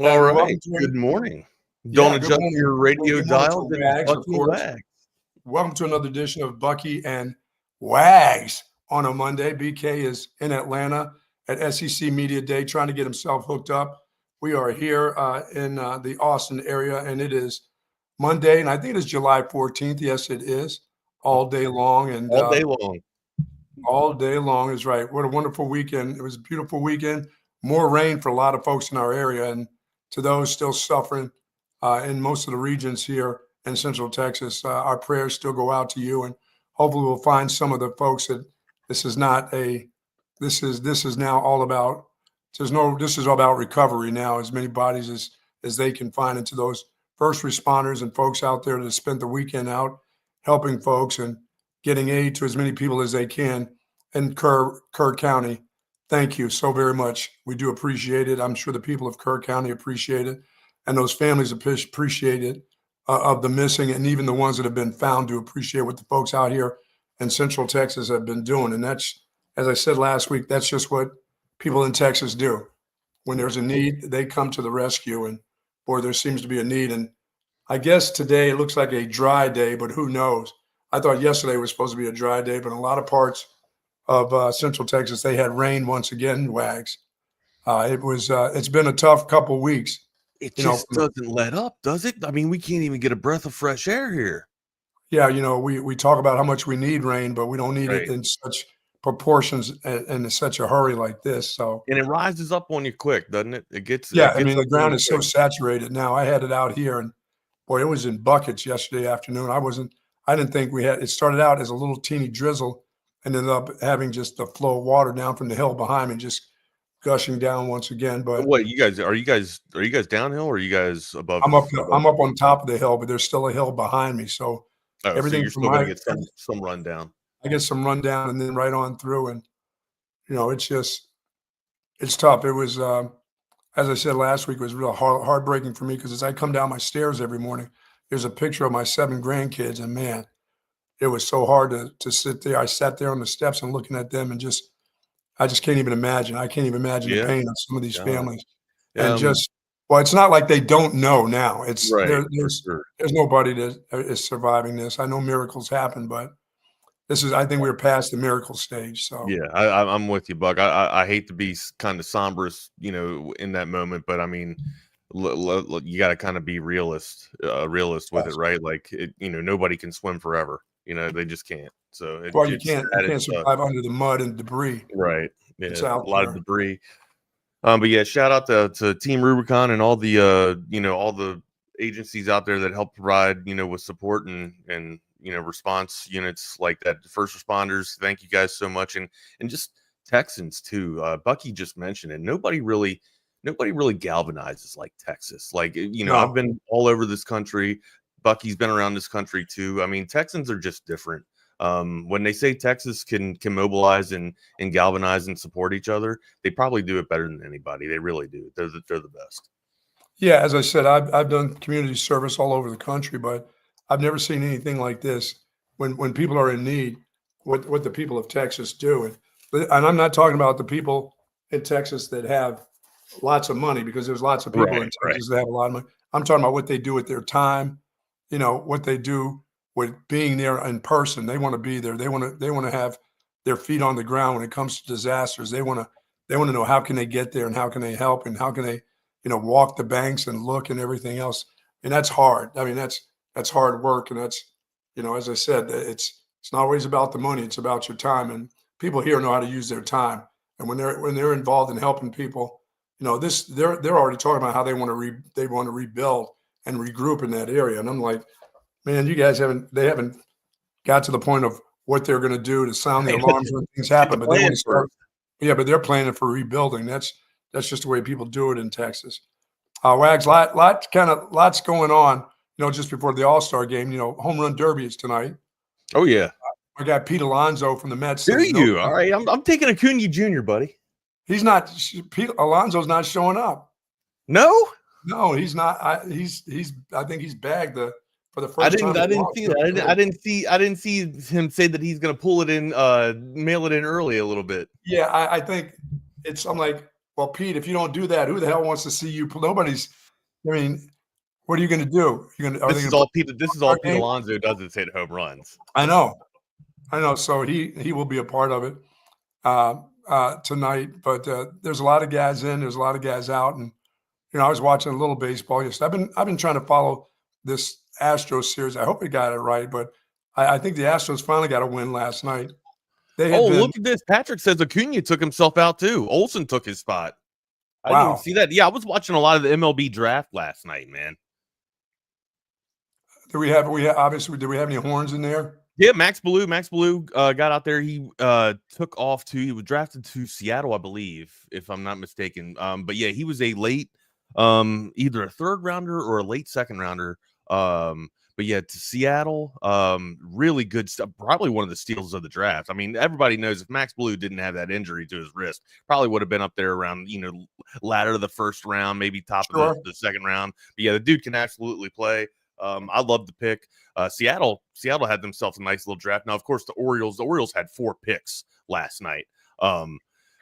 All right. Good morning. Don't adjust your radio dial. Wags, of course. Welcome to another edition of Bucky and Wags on a Monday. BK is in Atlanta at SEC Media Day trying to get himself hooked up. We are here in the Austin area, and it is Monday, and I think it is July 14th. Yes, it is. All day long. And all day long. All day long is right. What a wonderful weekend. It was a beautiful weekend. More rain for a lot of folks in our area, and to those still suffering in most of the regions here in Central Texas, our prayers still go out to you, and hopefully we'll find some of the folks that this is now all about. This is all about recovery now, as many bodies as they can find, into those first responders and folks out there that spent the weekend out helping folks and getting aid to as many people as they can in Kerr County. Thank you so very much. We do appreciate it. I'm sure the people of Kerr County appreciate it, and those families appreciate it, of the missing, and even the ones that have been found do appreciate what the folks out here in Central Texas have been doing. And that's, as I said last week, that's just what people in Texas do. When there's a need, they come to the rescue, and boy, there seems to be a need. And I guess today it looks like a dry day, but who knows? I thought yesterday was supposed to be a dry day, but in a lot of parts of Central Texas, they had rain once again, Wags. It's been a tough couple of weeks. It just doesn't let up, does it? I mean, we can't even get a breath of fresh air here. Yeah, we talk about how much we need rain, but we don't need it in such proportions and in such a hurry like this. So, and it rises up on you quick, doesn't it? The ground is so saturated now. I had it out here, and boy, it was in buckets yesterday afternoon. I didn't think it started out as a little teeny drizzle and ended up having just a flow of water down from the hill behind me, just gushing down once again. But what, are you guys downhill, or are you guys above? I'm up on top of the hill, but there's still a hill behind me. So everything, so you're still gonna get some rundown. I get some rundown and then right on through, and it's tough. It was, as I said last week, it was real heartbreaking for me, because as I come down my stairs every morning, there's a picture of my 7 grandkids, and man, it was so hard to sit there. I sat there on the steps and looking at them, and I just can't even imagine. I can't even imagine the pain of some of these families. And it's not like they don't know now. It's there's nobody that is surviving this. I know miracles happen, but I think we're past the miracle stage. So yeah, I'm with you, Buck. I hate to be kind of sombrous, in that moment, but I mean, you got to kind of be realist with it, right? Like, nobody can swim forever. They just can't. So you can't survive under the mud and debris. Right. Yeah, a lot of debris. But yeah, shout out to Team Rubicon and all the all the agencies out there that help provide with support and response units like that. The first responders, thank you guys so much, and just Texans too. Bucky just mentioned it. Nobody really galvanizes like Texas. Like, I've been all over this country. Bucky's been around this country too. I mean, Texans are just different. When they say Texas can mobilize and galvanize and support each other, they probably do it better than anybody. They really do. They're the best. Yeah, as I said, I've done community service all over the country, but I've never seen anything like this. When people are in need, what the people of Texas do, and I'm not talking about the people in Texas that have lots of money, because there's lots of people in Texas that have a lot of money. I'm talking about what they do with their time, what they do with being there in person. They want to be there. They want to have their feet on the ground when it comes to disasters. They want to know how can they get there and how can they help and how can they, walk the banks and look and everything else. And that's hard. I mean, that's hard work. And that's, as I said, it's not always about the money. It's about your time. And people here know how to use their time. And when they're involved in helping people, they're already talking about how they want to rebuild and regroup in that area. And I'm like, man, you guys haven't got to the point of what they're going to do to sound the alarms when things happen. But they want to start. Yeah, but they're planning for rebuilding. That's just the way people do it in Texas. Wags, lots going on. Just before the All-Star game, home run derby is tonight. Oh yeah, I got Pete Alonso from the Mets. Do you? All right, I'm taking Acuna Jr., buddy. He's not. Pete Alonso's not showing up. No, he's not. I think he's bagged for the first time. I didn't see that. I didn't see him say that he's going to pull it in, mail it in early a little bit. Yeah, I think I'm like, Well, Pete, if you don't do that, who the hell wants to see you? Nobody's. I mean, what are you going to do? You're going to. This is all Pete Alonso does is hit home runs. I know. So he will be a part of it tonight. But there's a lot of guys in. There's a lot of guys out, and I was watching a little baseball yesterday. I've been trying to follow this Astros series. I hope we got it right, but I think the Astros finally got a win last night. Look at this. Patrick says Acuna took himself out too. Olsen took his spot. I didn't even see that. Yeah, I was watching a lot of the MLB draft last night, man. Do we have any horns in there? Yeah, Max Blue got out there. He took off he was drafted to Seattle, I believe, if I'm not mistaken. But yeah, he was a late either a third rounder or a late second rounder. But yeah, to Seattle, really good stuff. Probably one of the steals of the draft. I mean, everybody knows if Max Blue didn't have that injury to his wrist, probably would have been up there around, latter of the first round, maybe top of the second round. But yeah, the dude can absolutely play. I love the pick. Seattle had themselves a nice little draft. Now, of course, the Orioles had 4 picks last night.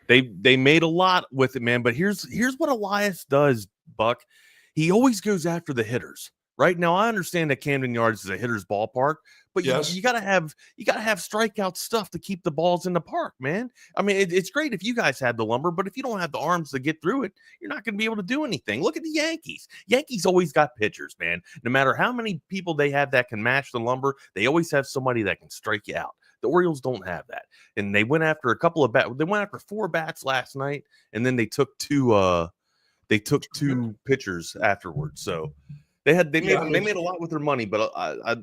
They made a lot with it, man. But here's what Elias does, Buck. He always goes after the hitters. Right now, I understand that Camden Yards is a hitter's ballpark, but yes, you gotta have strikeout stuff to keep the balls in the park, man. I mean, it's great if you guys have the lumber, but if you don't have the arms to get through it, you're not gonna be able to do anything. Look at the Yankees. Yankees always got pitchers, man. No matter how many people they have that can match the lumber, they always have somebody that can strike you out. The Orioles don't have that, and they went after a couple of They went after 4 bats last night, and then they took two pitchers afterwards. So. They made a lot with their money, but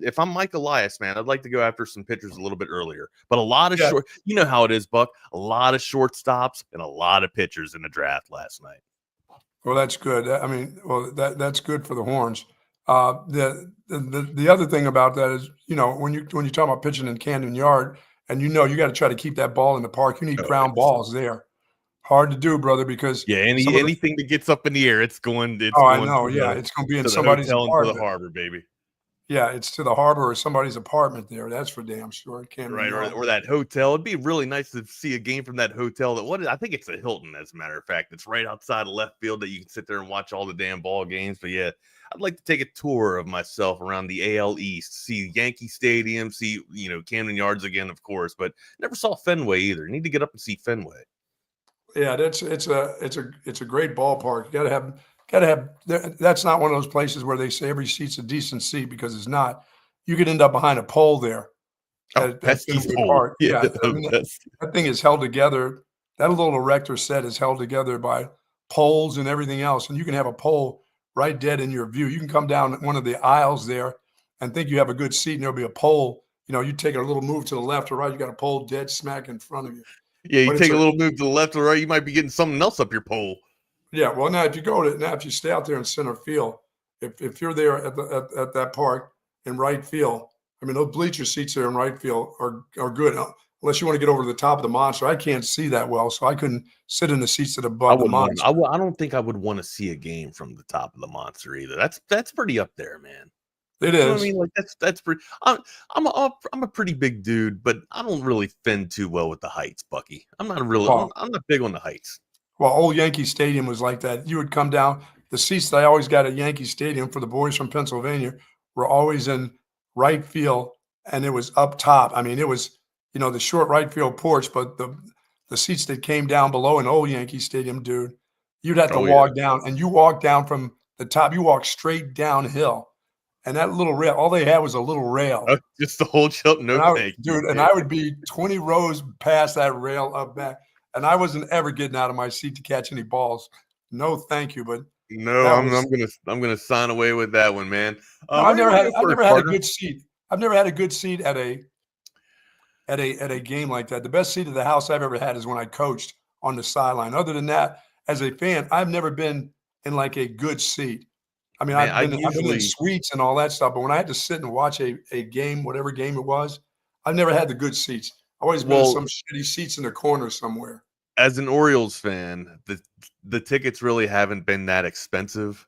if I'm Mike Elias, man, I'd like to go after some pitchers a little bit earlier. But a lot of short, you know how it is, Buck. A lot of shortstops and a lot of pitchers in the draft last night. Well, that's good. I mean, that's good for the Horns. The other thing about that is, when you talk about pitching in Camden Yard, and you got to try to keep that ball in the park. You need ground balls there. Hard to do, brother, because anything that gets up in the air, it's going. I know. It's going to be in somebody's apartment. To the harbor, baby. Yeah, it's to the harbor or somebody's apartment there. That's for damn sure. Right, or that hotel. It'd be really nice to see a game from that hotel. I think it's a Hilton, as a matter of fact. It's right outside of left field that you can sit there and watch all the damn ball games. But yeah, I'd like to take a tour of myself around the AL East, see Yankee Stadium, see Camden Yards again, of course. But never saw Fenway either. Need to get up and see Fenway. Yeah, it's a great ballpark. You gotta have. That's not one of those places where they say every seat's a decent seat, because it's not. You could end up behind a pole there. At Park. Yeah, that thing is held together. That little erector set is held together by poles and everything else, and you can have a pole right dead in your view. You can come down one of the aisles there and think you have a good seat, and there'll be a pole. You take a little move to the left or right, you got a pole dead smack in front of you. Yeah, you take a little move to the left or right, you might be getting something else up your pole. Yeah, well, now if you stay out there in center field, if you're there at that park in right field, I mean, those bleacher seats there in right field are good, unless you want to get over to the top of the monster. I can't see that well, so I couldn't sit in the seats that above the monster. I don't think I would want to see a game from the top of the monster either. That's pretty up there, man. It is. I mean, like that's pretty. I'm a pretty big dude, but I don't really fend too well with the heights, Bucky. I'm not big on the heights. Well, old Yankee Stadium was like that. You would come down. The seats that I always got at Yankee Stadium for the boys from Pennsylvania were always in right field, and it was up top. I mean, it was the short right field porch, but the seats that came down below in old Yankee Stadium, dude, you'd have to walk down, and you walk down from the top. You walk straight downhill. And that little rail, all they had was a little rail. Just the whole jump, dude. And I would be 20 rows past that rail up back, and I wasn't ever getting out of my seat to catch any balls. No, thank you. But no, I'm gonna sign away with that one, man. I've never had a good seat. I've never had a good seat at a game like that. The best seat of the house I've ever had is when I coached on the sideline. Other than that, as a fan, I've never been in like a good seat. I mean, I've been in suites and all that stuff, but when I had to sit and watch a game, whatever game it was, I've never had the good seats. I've always been in some shitty seats in the corner somewhere. As an Orioles fan, the tickets really haven't been that expensive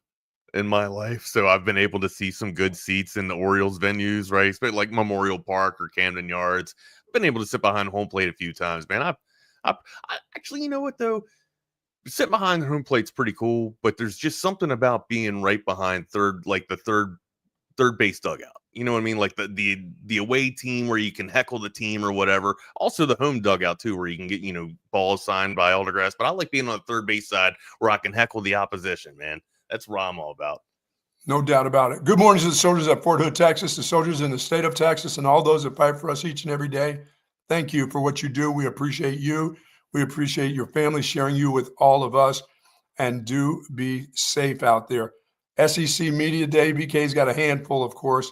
in my life, so I've been able to see some good seats in the Orioles venues, right? Especially like Memorial Park or Camden Yards. I've been able to sit behind home plate a few times, man. I actually, you know what though? sitting behind the home plate's pretty cool, but there's just something about being right behind the third base dugout. You know what I mean? Like the away team where you can heckle the team or whatever. Also the home dugout too, where you can get, balls signed by Aldergrass. But I like being on the third base side where I can heckle the opposition, man. That's what I'm all about. No doubt about it. Good morning to the soldiers at Fort Hood, Texas, the soldiers in the state of Texas, and all those that fight for us each and every day. Thank you for what you do. We appreciate you. We appreciate your family sharing you with all of us. And do be safe out there. SEC Media Day. BK's got a handful, of course.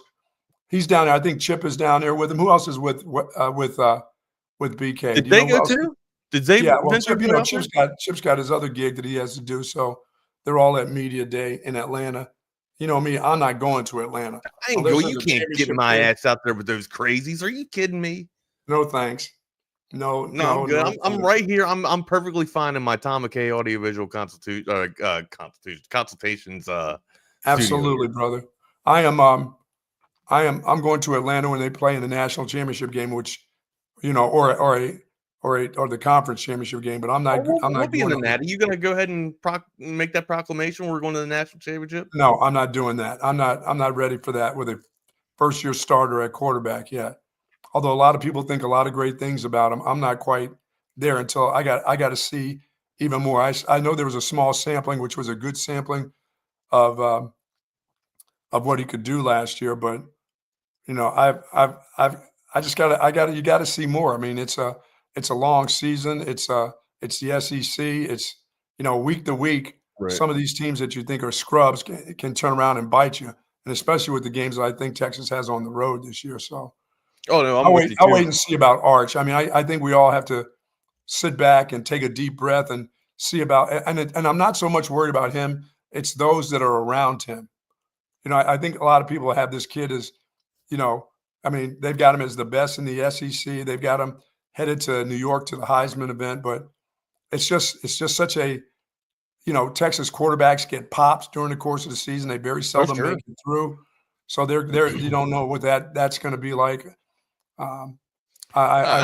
He's down there. I think Chip is down there with him. Who else is with BK? Did they go too? Did they? Yeah. Well, Chip's got his other gig that he has to do. So they're all at Media Day in Atlanta. You know me, I'm not going to Atlanta. I ain't going. You can't get my ass out there with those crazies. Are you kidding me? No, thanks. No, I'm good. I'm right here. I'm perfectly fine in my Tom McKay audiovisual consultations. Absolutely, brother. I'm going to Atlanta when they play in the national championship game, which, or the conference championship game. But I'm not. I'm not going to that. Are you going to go ahead and make that proclamation? We're going to the national championship. No, I'm not doing that. I'm not ready for that with a first-year starter at quarterback yet. Although a lot of people think a lot of great things about him, I'm not quite there until I got to see even more. I know there was a small sampling, which was a good sampling of what he could do last year, but you got to see more. I mean, it's a long season. It's the SEC. It's week to week. Right. Some of these teams that you think are scrubs can turn around and bite you, and especially with the games that I think Texas has on the road this year. So. Oh no, I'll wait and see about Arch. I mean, I think we all have to sit back and take a deep breath and see about. And I'm not so much worried about him. It's those that are around him. I think a lot of people have this kid as, I mean, they've got him as the best in the SEC. They've got him headed to New York to the Heisman event, but it's just such a, Texas quarterbacks get pops during the course of the season. They very seldom make it through. So they're you don't know what that's going to be like. I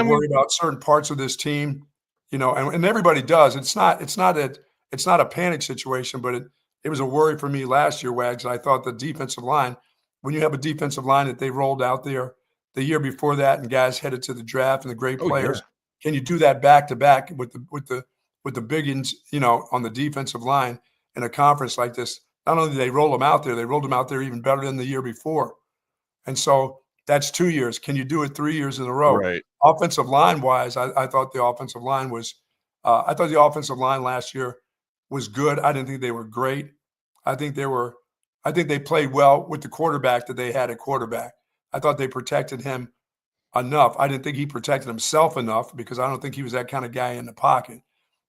worry about certain parts of this team, and everybody does. It's not a panic situation, but it was a worry for me last year, Wags. I thought the defensive line, when you have a defensive line that they rolled out there the year before that, and guys headed to the draft and the great players, can you do that back to back with the biggins, on the defensive line in a conference like this? Not only did they roll them out there, they rolled them out there even better than the year before, and so. That's 2 years. Can you do it 3 years in a row? Right. Offensive line wise, I thought the offensive line was. I thought the offensive line last year was good. I didn't think they were great. I think they played well with the quarterback that they had at quarterback. I thought they protected him enough. I didn't think he protected himself enough because I don't think he was that kind of guy in the pocket.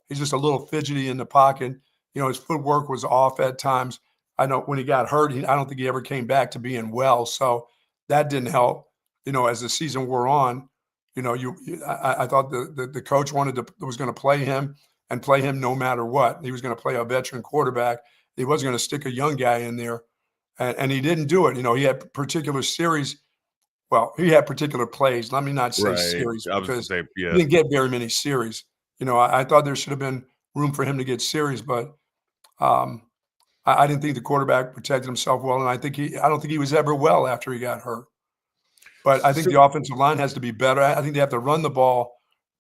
He's just a little fidgety in the pocket. His footwork was off at times. I know when he got hurt, I don't think he ever came back to being well. So. That didn't help, as the season wore on, I thought the coach was going to play him and play him no matter what. He was going to play a veteran quarterback. He wasn't going to stick a young guy in there, and he didn't do it. He had particular series. Well, he had particular plays. Let me not say series because he didn't get very many series. I thought there should have been room for him to get series, but I didn't think the quarterback protected himself well, and I don't think he was ever well after he got hurt. But I think the offensive line has to be better. I think they have to run the ball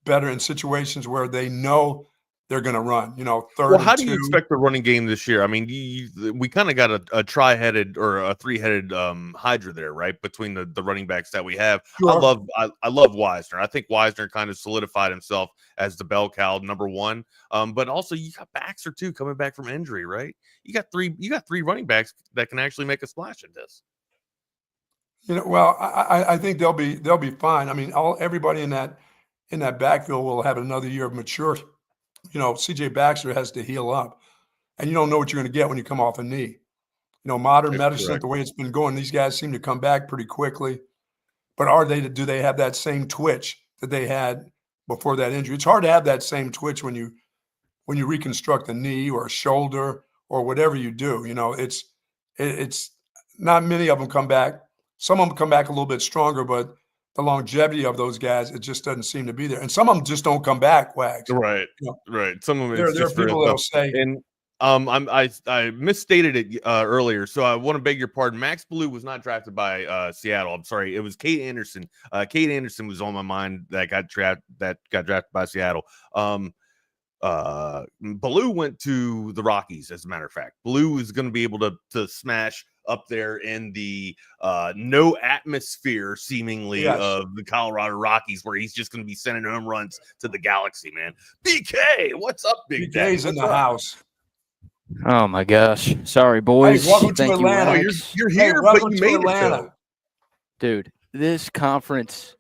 better in situations where they know they're going to run. Third. Well, how do you expect the running game this year? I mean, we kind of got a tri-headed or a three-headed hydra there, right? Between the running backs that we have. Sure. I love Wisner. I think Wisner kind of solidified himself as the bell cow number one. But also you got Baxter too coming back from injury, right? You got three running backs that can actually make a splash at this. Well, I think they'll be fine. I mean, everybody in that backfield will have another year of maturity. CJ Baxter has to heal up, and you don't know what you're going to get when you come off a knee. Modern medicine, the way it's been going, these guys seem to come back pretty quickly. But do they have that same twitch that they had before that injury? It's hard to have that same twitch when you reconstruct a knee or a shoulder or whatever you do. It's not many of them come back. Some of them come back a little bit stronger, but the longevity of those guys, it just doesn't seem to be there. And some of them just don't come back, Wags. Right. You know, Right. Some of them there it's are just for people that'll info. say, And I misstated it earlier, so I want to beg your pardon. Max Blue was not drafted by Seattle. I'm sorry, it was Kate Anderson. Kate Anderson was on my mind that got drafted by Seattle. Blue went to the Rockies, as a matter of fact. Blue is going to be able to smash up there in the no atmosphere seemingly of the Colorado Rockies, where he's just going to be sending home runs to the Galaxy, man. BK, what's up, Big Daddy? BK's in the house. Oh my gosh. Sorry, boys. Hey, welcome Thank to you, Atlanta. Wags. You're here, but you made Atlanta. it, though. Dude, this conference,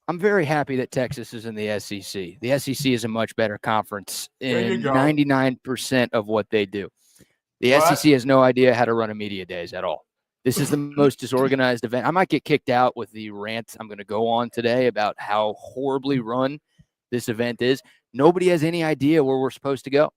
I'm very happy that Texas is in the SEC. The SEC is a much better conference in 99% of what they do. The SEC has no idea how to run a media days at all. This is the most disorganized event. I might get kicked out with the rant I'm going to go on today about how horribly run this event is. Nobody has any idea where we're supposed to go.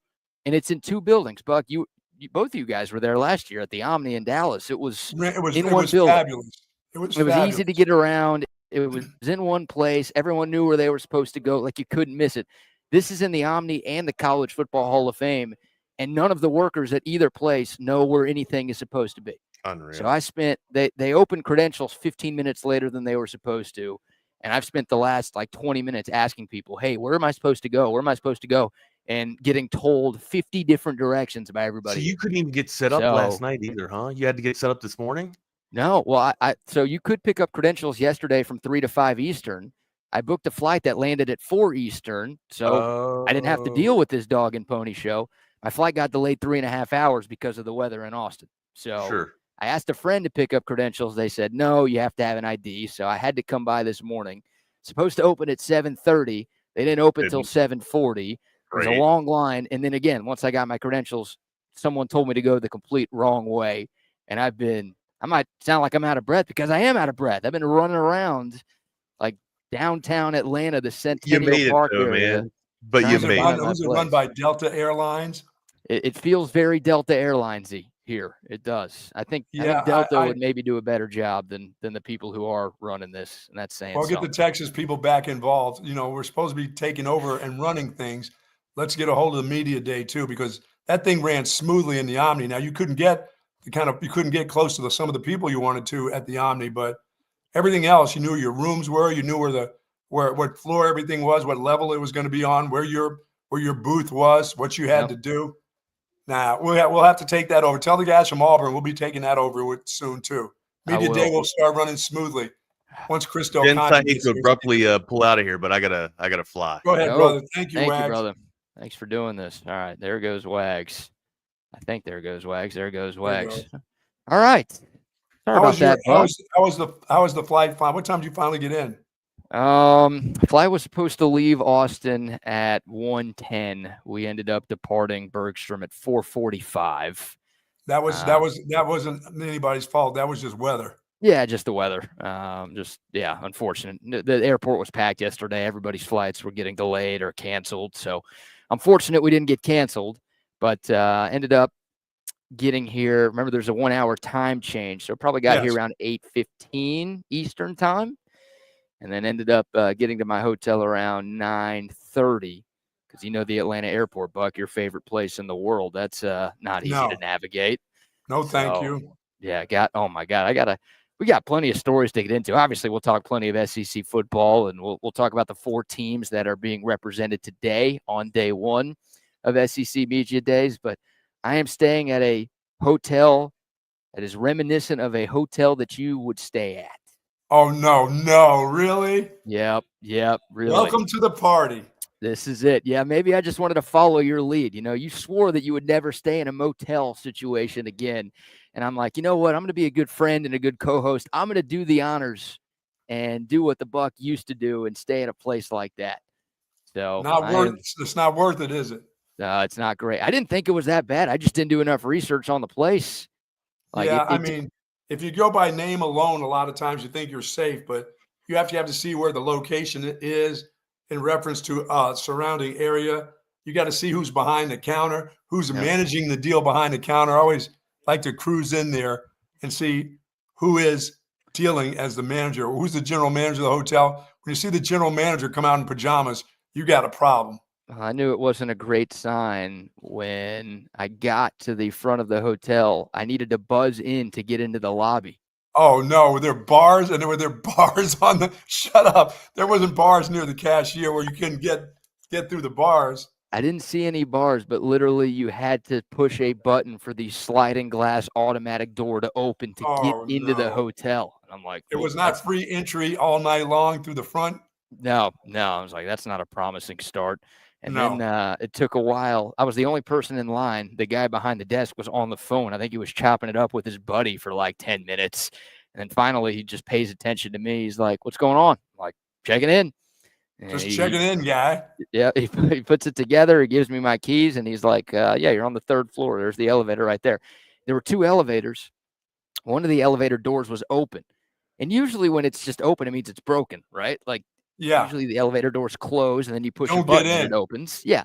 And it's in 2 buildings. Buck, you both of you guys were there last year at the Omni in Dallas. It was in one building. Fabulous. It was easy to get around. It was in one place. Everyone knew where they were supposed to go. Like, you couldn't miss it. This is in the Omni and the College Football Hall of Fame, and none of the workers at either place know where anything is supposed to be. Unreal. So they opened credentials 15 minutes later than they were supposed to, and I've spent the last 20 minutes asking people, hey, where am I supposed to go? Where am I supposed to go? And getting told 50 different directions by everybody. So you couldn't even get set up last night either, huh? You had to get set up this morning? No. Well, so you could pick up credentials yesterday from 3 to 5 Eastern. I booked a flight that landed at 4 Eastern, so I didn't have to deal with this dog and pony show. My flight got delayed 3.5 hours because of the weather in Austin. So I asked a friend to pick up credentials. They said, no, you have to have an ID. So I had to come by this morning. Supposed to open at 7:30. They didn't open until 7:40. There's a long line. And then again, once I got my credentials, someone told me to go the complete wrong way. And I might sound like I'm out of breath because I am out of breath. I've been running around like downtown Atlanta, the Centennial Park area. Man. But you made it. Was it run by Delta Airlines? It feels very Delta Airlines-y here. It does. I think Delta would maybe do a better job than the people who are running this. And that's saying get the Texas people back involved. We're supposed to be taking over and running things. Let's get a hold of the media day too, because that thing ran smoothly in the Omni. Now you couldn't get close to some of the people you wanted to at the Omni, but everything else, you knew where your rooms were, you knew what floor everything was, what level it was going to be on, where your booth was, what you had to do. Now we'll have to take that over. Tell the guys from Auburn we'll be taking that over soon too. Media day will start running smoothly once Christo. I hate to abruptly pull out of here, but I gotta fly. Go ahead, brother. Thank you, Wags. You, brother. Thanks for doing this. All right, there goes Wags. I think there goes Wags. There goes Wags. All right. Sorry about that. How was the flight? What time did you finally get in? Flight was supposed to leave Austin at 1:10. We ended up departing Bergstrom at 4:45. That wasn't anybody's fault. That was just weather. Yeah, just the weather. Unfortunate. The airport was packed yesterday. Everybody's flights were getting delayed or canceled. So I'm fortunate we didn't get canceled, but ended up getting here. Remember, there's a 1 hour time change. So probably got here around 8:15 Eastern time, and then ended up getting to my hotel around 9:30. Because the Atlanta airport, Buck, your favorite place in the world. That's not easy to navigate. No, thank you. Yeah, oh my God, we got plenty of stories to get into. Obviously, we'll talk plenty of SEC football, and we'll talk about the 4 teams that are being represented today on day 1 of SEC Media Days. But I am staying at a hotel that is reminiscent of a hotel that you would stay at. Oh, no, really? Yep, really. Welcome to the party. This is it. Yeah, maybe I just wanted to follow your lead. You swore that you would never stay in a motel situation again. And I'm like, you know what? I'm going to be a good friend and a good co-host. I'm going to do the honors and do what the Buck used to do and stay at a place like that. So it's not worth it, is it? No, it's not great. I didn't think it was that bad. I just didn't do enough research on the place. If you go by name alone, a lot of times you think you're safe, but you have to see where the location is in reference to surrounding area. You got to see who's behind the counter, who's managing the deal behind the counter. I always like to cruise in there and see who is dealing as the manager, who's the general manager of the hotel. When you see the general manager come out in pajamas, you got a problem. I knew it wasn't a great sign when I got to the front of the hotel. I needed to buzz in to get into the lobby. Oh no, were there bars? And were there bars on the? Shut up! There wasn't bars near the cashier where you couldn't get through the bars. I didn't see any bars, but literally you had to push a button for the sliding glass automatic door to open to get into the hotel. And I'm like, it was not free entry all night long through the front. No. I was like, that's not a promising start. And then it took a while. I was the only person in line. The guy behind the desk was on the phone. I think he was chopping it up with his buddy for like 10 minutes. And then finally he just pays attention to me. He's like, what's going on? I'm like, checking in. Just checking in, guy. Yeah, he puts it together. He gives me my keys, and he's like, yeah, you're on the 3rd floor. There's the elevator right there. There were 2 elevators. One of the elevator doors was open. And usually when it's just open, it means it's broken, right? Like, usually the elevator doors close, and then you push a button and it opens. Yeah.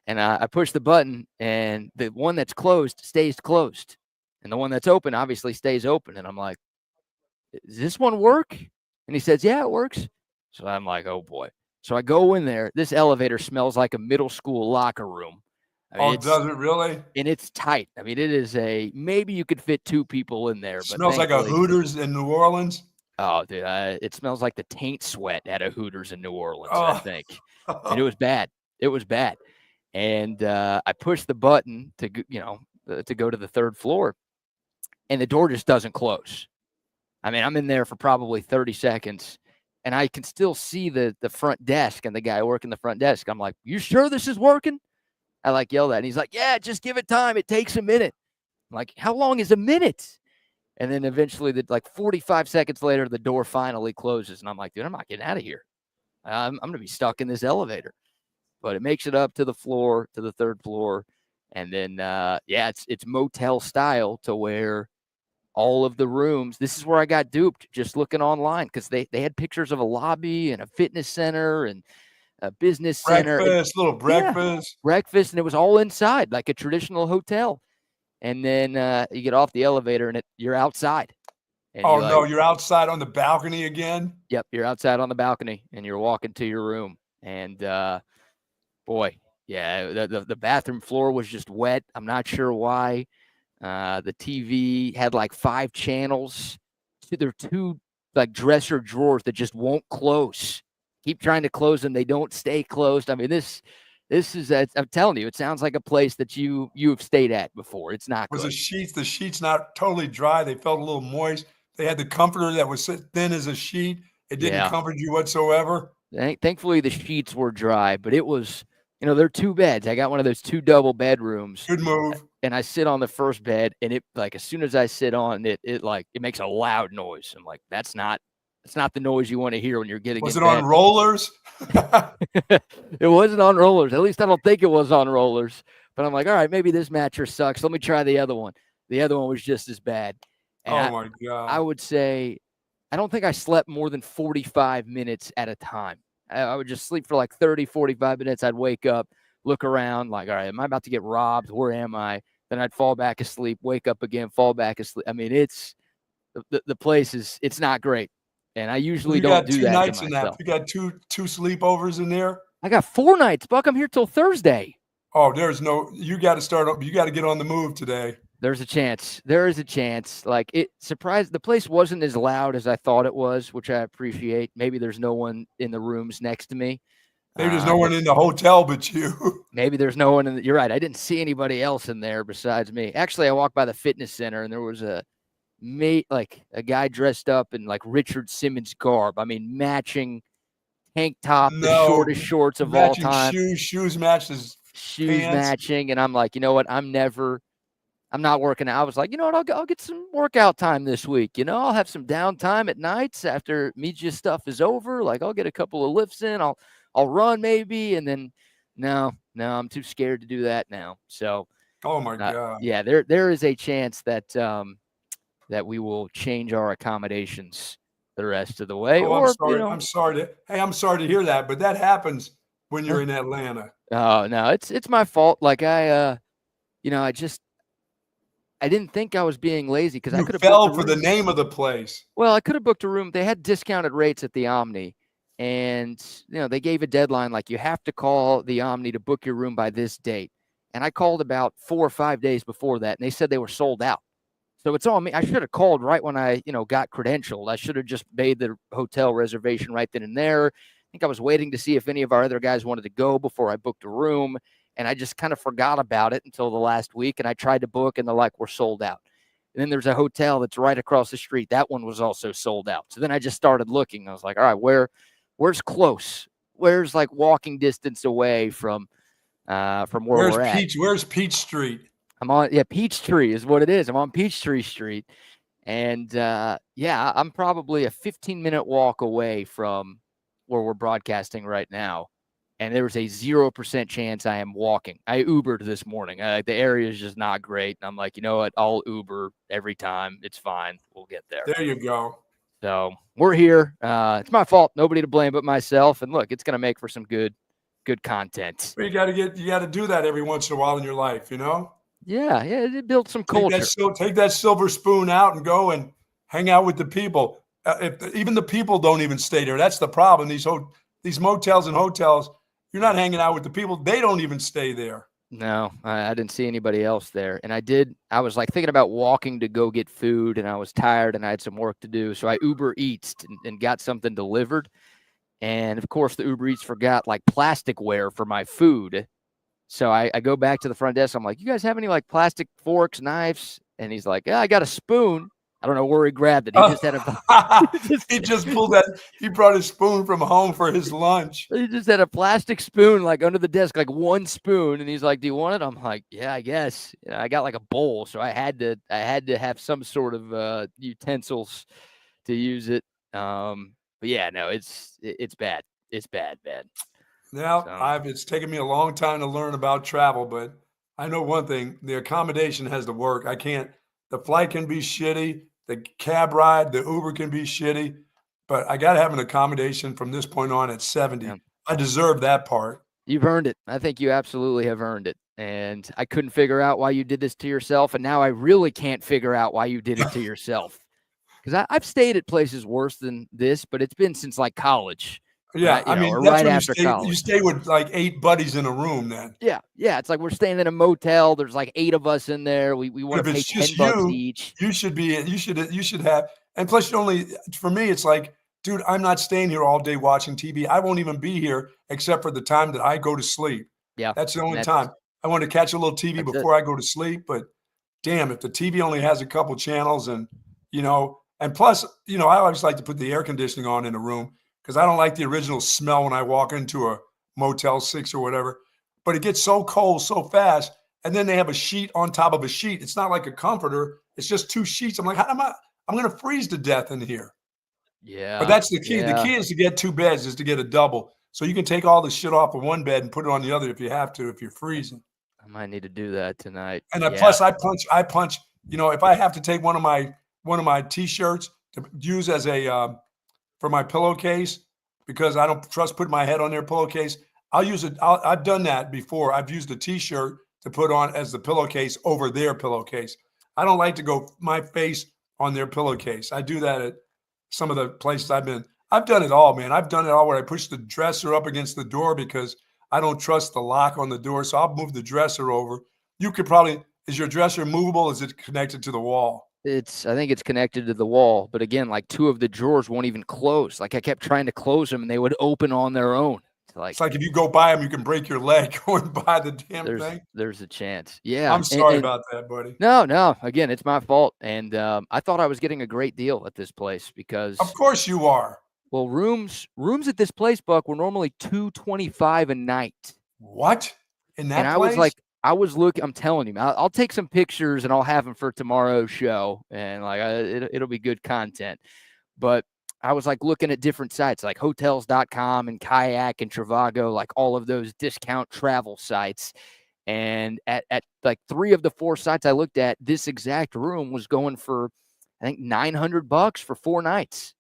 And I push the button, and the one that's closed stays closed. And the one that's open obviously stays open. And I'm like, does this one work? And he says, yeah, it works. So I'm like, oh, boy. So I go in there. This elevator smells like a middle school locker room. I mean, does it really? And it's tight. I mean, it is maybe you could fit 2 people in there. But smells like a Hooters in New Orleans. Oh, dude, it smells like the taint sweat at a Hooters in New Orleans, I think. And it was bad. It was bad. And I pushed the button to go to the 3rd floor, and the door just doesn't close. I mean, I'm in there for probably 30 seconds. And I can still see the front desk and the guy working the front desk. I'm like, you sure this is working? I like yelled at, and he's like, yeah, just give it time. It takes a minute. I'm like, how long is a minute? And then eventually, 45 seconds later, the door finally closes. And I'm like, dude, I'm not getting out of here. I'm going to be stuck in this elevator. But it makes it up to the 3rd floor. And then, it's motel style to where all of the rooms. This is where I got duped just looking online, because they had pictures of a lobby and a fitness center and a business center. Little breakfast. Breakfast, and it was all inside like a traditional hotel. And then you get off the elevator and you're outside. And you're outside on the balcony again? Yep, you're outside on the balcony and you're walking to your room. And boy, yeah, the bathroom floor was just wet. I'm not sure why. The TV had like 5 channels. There are 2 like dresser drawers that just won't close. Keep trying to close them. They don't stay closed. I mean, this is, I'm telling you, it sounds like a place that you've stayed at before. It's not good. Was the sheets not totally dry? They felt a little moist. They had the comforter that was thin as a sheet. It didn't comfort you whatsoever. Thankfully, the sheets were dry, but it was, they're 2 beds. I got one of those 2 double bedrooms. Good move. And I sit on the first bed, and it, like, as soon as I sit on it, it makes a loud noise. I'm like, that's not the noise you want to hear when you're getting. Was it on rollers? It wasn't on rollers. At least I don't think it was on rollers. But I'm like, all right, maybe this mattress sucks. Let me try the other one. The other one was just as bad. And my God. I would say, I don't think I slept more than 45 minutes at a time. I would just sleep for like 30, 45 minutes. I'd wake up, look around, like, all right, am I about to get robbed? Where am I? Then I'd fall back asleep, wake up again, fall back asleep. I mean, it's the place is, it's not great. And I usually don't do that. 2 nights in that. You got two sleepovers in there? I got 4 nights, Buck. I'm here till Thursday. Oh, you got to start up. You got to get on the move today. There's a chance. There is a chance. Like, the place wasn't as loud as I thought it was, which I appreciate. Maybe there's no one in the rooms next to me. Maybe there's no one in the hotel but you. Maybe there's no one you're right. I didn't see anybody else in there besides me. Actually, I walked by the fitness center and there was a guy dressed up in like Richard Simmons garb. I mean, matching tank top, the shortest shorts of all time. Shoes matches. Shoes matching. And I'm like, you know what? I'm not working out. I was like, you know what? I'll get some workout time this week. I'll have some downtime at nights after media stuff is over. Like, I'll get a couple of lifts in. I'll run maybe. And then no, I'm too scared to do that now. So, oh my God. Yeah, there is a chance that we will change our accommodations the rest of the way. I'm sorry to hear that, but that happens when you're in Atlanta. Oh no, it's my fault. Like I didn't think I was being lazy because I You could have fell for the name of the place. Well, I could have booked a room. They had discounted rates at the Omni, and they gave a deadline like you have to call the Omni to book your room by this date. And I called about 4 or 5 days before that, and they said they were sold out. So it's on me. I should have called right when I, got credentialed. I should have just made the hotel reservation right then and there. I think I was waiting to see if any of our other guys wanted to go before I booked a room, and I just kind of forgot about it until the last week. And I tried to book, and they're like, we're sold out. And then there's a hotel that's right across the street. That one was also sold out. So then I just started looking. I was like, all right, where's close? Where's like walking distance away from where we're at? Where's Peach Street? I'm on, Peachtree is what it is. I'm on Peachtree Street. And I'm probably a 15-minute walk away from where we're broadcasting right now. And there was a 0% chance I am walking. I Ubered this morning. The area is just not great. And I'm like, you know what? I'll Uber every time. It's fine. We'll get there. There you go. So we're here. It's my fault. Nobody to blame but myself. And look, it's going to make for some good content. You got to do that every once in a while in your life, Yeah, it built some culture. Take that silver spoon out and go and hang out with the people. Even the people don't even stay there. That's the problem. These motels and hotels, you're not hanging out with the people. They don't even stay there. No, I didn't see anybody else there. And I was like thinking about walking to go get food, and I was tired and I had some work to do. So I Uber Eats and got something delivered. And of course, the Uber Eats forgot like plasticware for my food. So I go back to the front desk. I'm like, you guys have any like plastic forks, knives? And he's like, yeah, I got a spoon. I don't know where he grabbed it. He just had he just pulled that. He brought a spoon from home for his lunch. He just had a plastic spoon like under the desk, like one spoon. And he's like, do you want it? I'm like, yeah, I guess. I got like a bowl. So I had to have some sort of utensils to use it. But yeah, no, it's bad. It's bad. Now, it's taken me a long time to learn about travel, but I know one thing: the accommodation has to work. The flight can be shitty, the cab ride, the Uber can be shitty, but I got to have an accommodation from this point on at 70. Yeah. I deserve that part. You've earned it. I think you absolutely have earned it. And I couldn't figure out why you did this to yourself, and now I really can't figure out why you did it to yourself. Because I've stayed at places worse than this, but it's been since like college. Yeah, right after college. You stay with like 8 buddies in a room then. Yeah. It's like we're staying in a motel. There's like 8 of us in there. We want to pay $10 each. You should have. And plus, for me, it's like, dude, I'm not staying here all day watching TV. I won't even be here except for the time that I go to sleep. Yeah, that's the only time. I want to catch a little TV before I go to sleep. But damn, if the TV only has a couple channels and plus, I always like to put the air conditioning on in a room, because I don't like the original smell when I walk into a Motel 6 or whatever. But it gets so cold so fast, and then they have a sheet on top of a sheet. It's not like a comforter. It's just 2 sheets. I'm like, I'm going to freeze to death in here. Yeah. But that's the key. Yeah. The key is to get 2 beds, is to get a double. So you can take all the shit off of one bed and put it on the other if you have to, if you're freezing. I might need to do that tonight. And plus I punch, if I have to take one of my T-shirts to use as a for my pillowcase, because I don't trust putting my head on their pillowcase, I'll use it. I've done that before. I've used a T-shirt to put on as the pillowcase over their pillowcase. I don't like to go my face on their pillowcase. I do that at some of the places I've been. I've done it all, man. I've done it all where I push the dresser up against the door because I don't trust the lock on the door. So I'll move the dresser over. You could probably, is your dresser movable? Is it connected to the wall? I think it's connected to the wall, but again, like 2 of the drawers won't even close. Like I kept trying to close them and they would open on their own. It's like if you go by them, you can break your leg going by the damn thing. There's a chance. Yeah. I'm sorry about that, buddy. No. Again, it's my fault. And I thought I was getting a great deal at this place because. Of course you are. Well, rooms at this place, Buck, were normally $225 a night. What? In that place? I was like, I'm telling you, I'll take some pictures and I'll have them for tomorrow's show, and like it'll be good content. But I was like looking at different sites like hotels.com and Kayak and Trivago, like all of those discount travel sites. And at like 3 of the 4 sites I looked at, this exact room was going for, I think, $900 for 4 nights.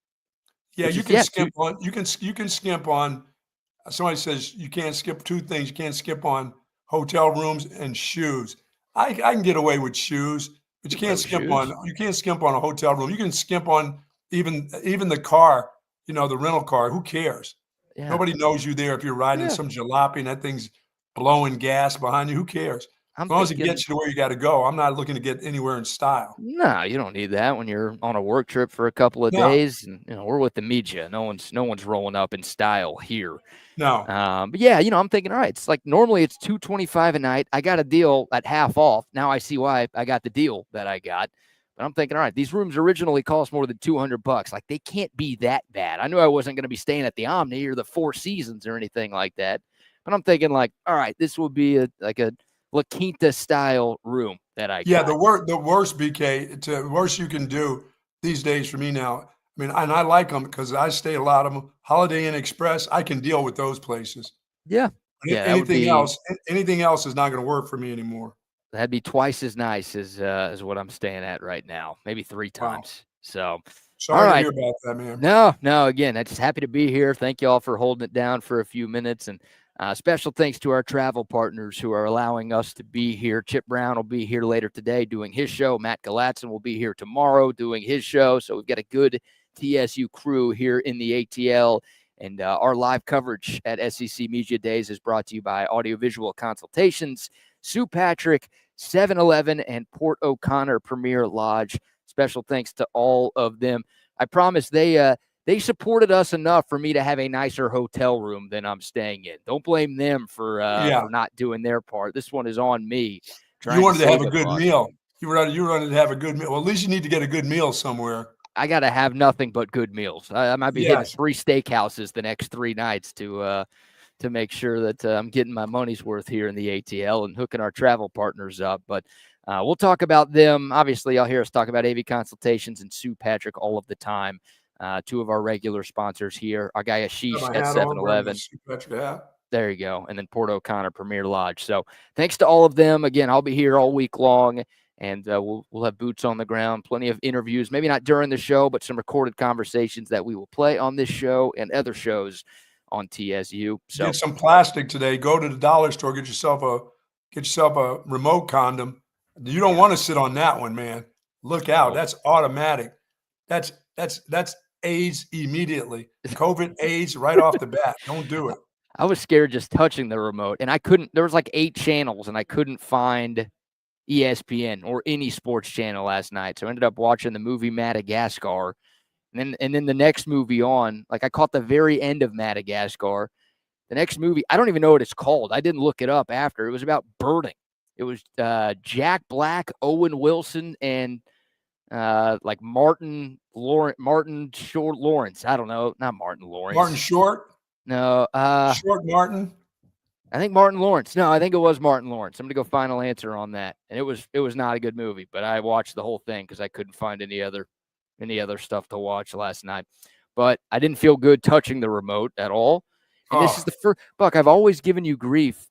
Yeah, you can skimp on. You can skimp on. Somebody says you can't skip 2 things. You can't skip on hotel rooms and shoes. I can get away with shoes But you can't skimp on a hotel room. You can skimp on even the car, the rental car. Who cares? Yeah. Nobody knows you there if you're riding some jalopy and that thing's blowing gas behind you. Who cares? As long as it gets you to where you got to go. I'm not looking to get anywhere in style. No, you don't need that when you're on a work trip for a couple of days. And we're with the media. No one's rolling up in style here. No. But yeah, I'm thinking, all right, it's like normally it's $225 a night. I got a deal at half off. Now I see why I got the deal that I got. But I'm thinking, all right, these rooms originally cost more than $200. Like, they can't be that bad. I knew I wasn't going to be staying at the Omni or the Four Seasons or anything like that. But I'm thinking, like, all right, this will be a La Quinta style room that I got. The worst, BK, the worst you can do these days for me now. I mean, and I like them because I stay a lot of them. Holiday Inn Express, I can deal with those places. Yeah. Anything else is not going to work for me anymore. That'd be twice as nice as what I'm staying at right now, maybe 3 times. Wow. So, sorry to hear about that, man. No. Again, I'm just happy to be here. Thank you all for holding it down for a few minutes, and special thanks to our travel partners who are allowing us to be here. Chip Brown will be here later today doing his show. Matt Galatzan will be here tomorrow doing his show. So we've got a good TSU crew here in the ATL. And our live coverage at SEC Media Days is brought to you by Audiovisual Consultations, Sue Patrick, 7-Eleven, and Port O'Connor Premier Lodge. Special thanks to all of them. I promise they supported us enough for me to have a nicer hotel room than I'm staying in. Don't blame them for not doing their part. This one is on me. You wanted to have a good meal. You wanted to have a good meal. Well, at least you need to get a good meal somewhere. I got to have nothing but good meals. I might be hitting 3 steakhouses the next 3 nights to make sure that I'm getting my money's worth here in the ATL and hooking our travel partners up. But we'll talk about them. Obviously, you'll hear us talk about AV Consultations and Sue Patrick all of the time. 2 of our regular sponsors here. Our guy Ashish at 7-Eleven. There you go. And then Port O'Connor Premier Lodge. So thanks to all of them. Again, I'll be here all week long. And we'll have boots on the ground, plenty of interviews, maybe not during the show, but some recorded conversations that we will play on this show and other shows on TSU. So get some plastic today. Go to the dollar store, get yourself a remote condom. You don't want to sit on that one, man. Look out. That's automatic. That's AIDS immediately. COVID AIDS right off the bat. Don't do it. I was scared just touching the remote, and there was like 8 channels, and I couldn't find ESPN or any sports channel last night. So I ended up watching the movie Madagascar. And then the next movie on, like, I caught the very end of Madagascar. The next movie, I don't even know what it's called. I didn't look it up after. It was about birding. It was Jack Black, Owen Wilson, and like Martin Short Lawrence. I don't know. Not Martin Lawrence. Martin Short? No. Short Martin? I think Martin Lawrence. No, I think it was Martin Lawrence. I'm going to go final answer on that. And it was not a good movie, but I watched the whole thing because I couldn't find any other stuff to watch last night. But I didn't feel good touching the remote at all. And this is the first, Buck, I've always given you grief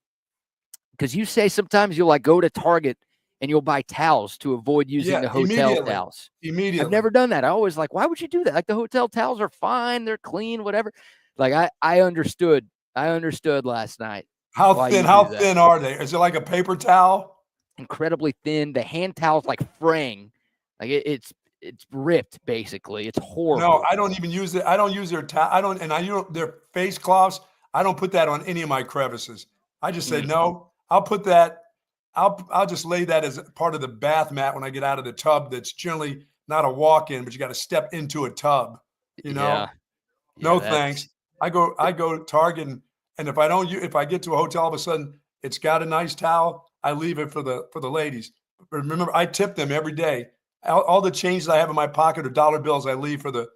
because you say sometimes you'll like go to Target and you'll buy towels to avoid using the hotel towels. Immediately. I've never done that. I always like, why would you do that? Like, the hotel towels are fine. They're clean, whatever. Like, I understood last night. How thin are they? Is it like a paper towel? Incredibly thin. The hand towel's like fraying. Like it's ripped basically. It's horrible. No, I don't even use it. I don't use their towel. Their face cloths. I don't put that on any of my crevices. I just say no. I'll put that. I'll just lay that as part of the bath mat when I get out of the tub. That's generally not a walk-in, but you got to step into a tub. You know. Yeah. No thanks. I go to Target and if I get to a hotel, all of a sudden it's got a nice towel, I leave it for the ladies. But remember, I tip them every day. All the changes I have in my pocket are dollar bills I leave for the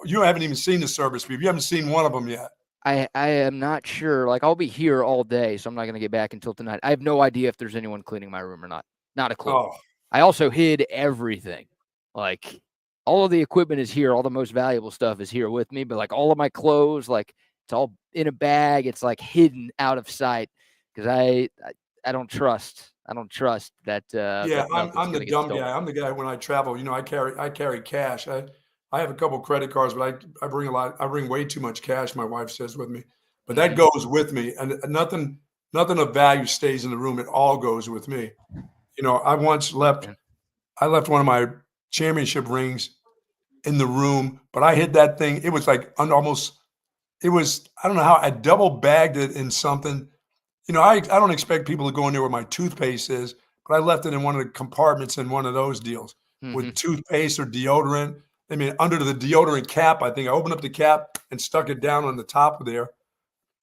you haven't even seen the service fee. You haven't seen one of them yet. I am not sure. Like, I'll be here all day, so I'm not going to get back until tonight. I have no idea if there's anyone cleaning my room or not. Not a clue. Oh. I also hid everything. Like, all of the equipment is here. All the most valuable stuff is here with me. But, like, all of my clothes, like, it's all in a bag. It's, like, hidden out of sight because I don't trust. I don't trust that. I'm the dumb guy. I'm the guy when I travel. I carry cash. I have a couple credit cards, but I bring a lot. I bring way too much cash. My wife says with me, but that goes with me, and nothing of value stays in the room. It all goes with me. I once left I left one of my championship rings in the room, but I hid that thing. It was like almost, it was, I don't know how, I double bagged it in something. You know, I don't expect people to go in there where my toothpaste is, but I left it in one of the compartments in one of those deals with toothpaste or deodorant. I mean, under the deodorant cap, I think I opened up the cap and stuck it down on the top of there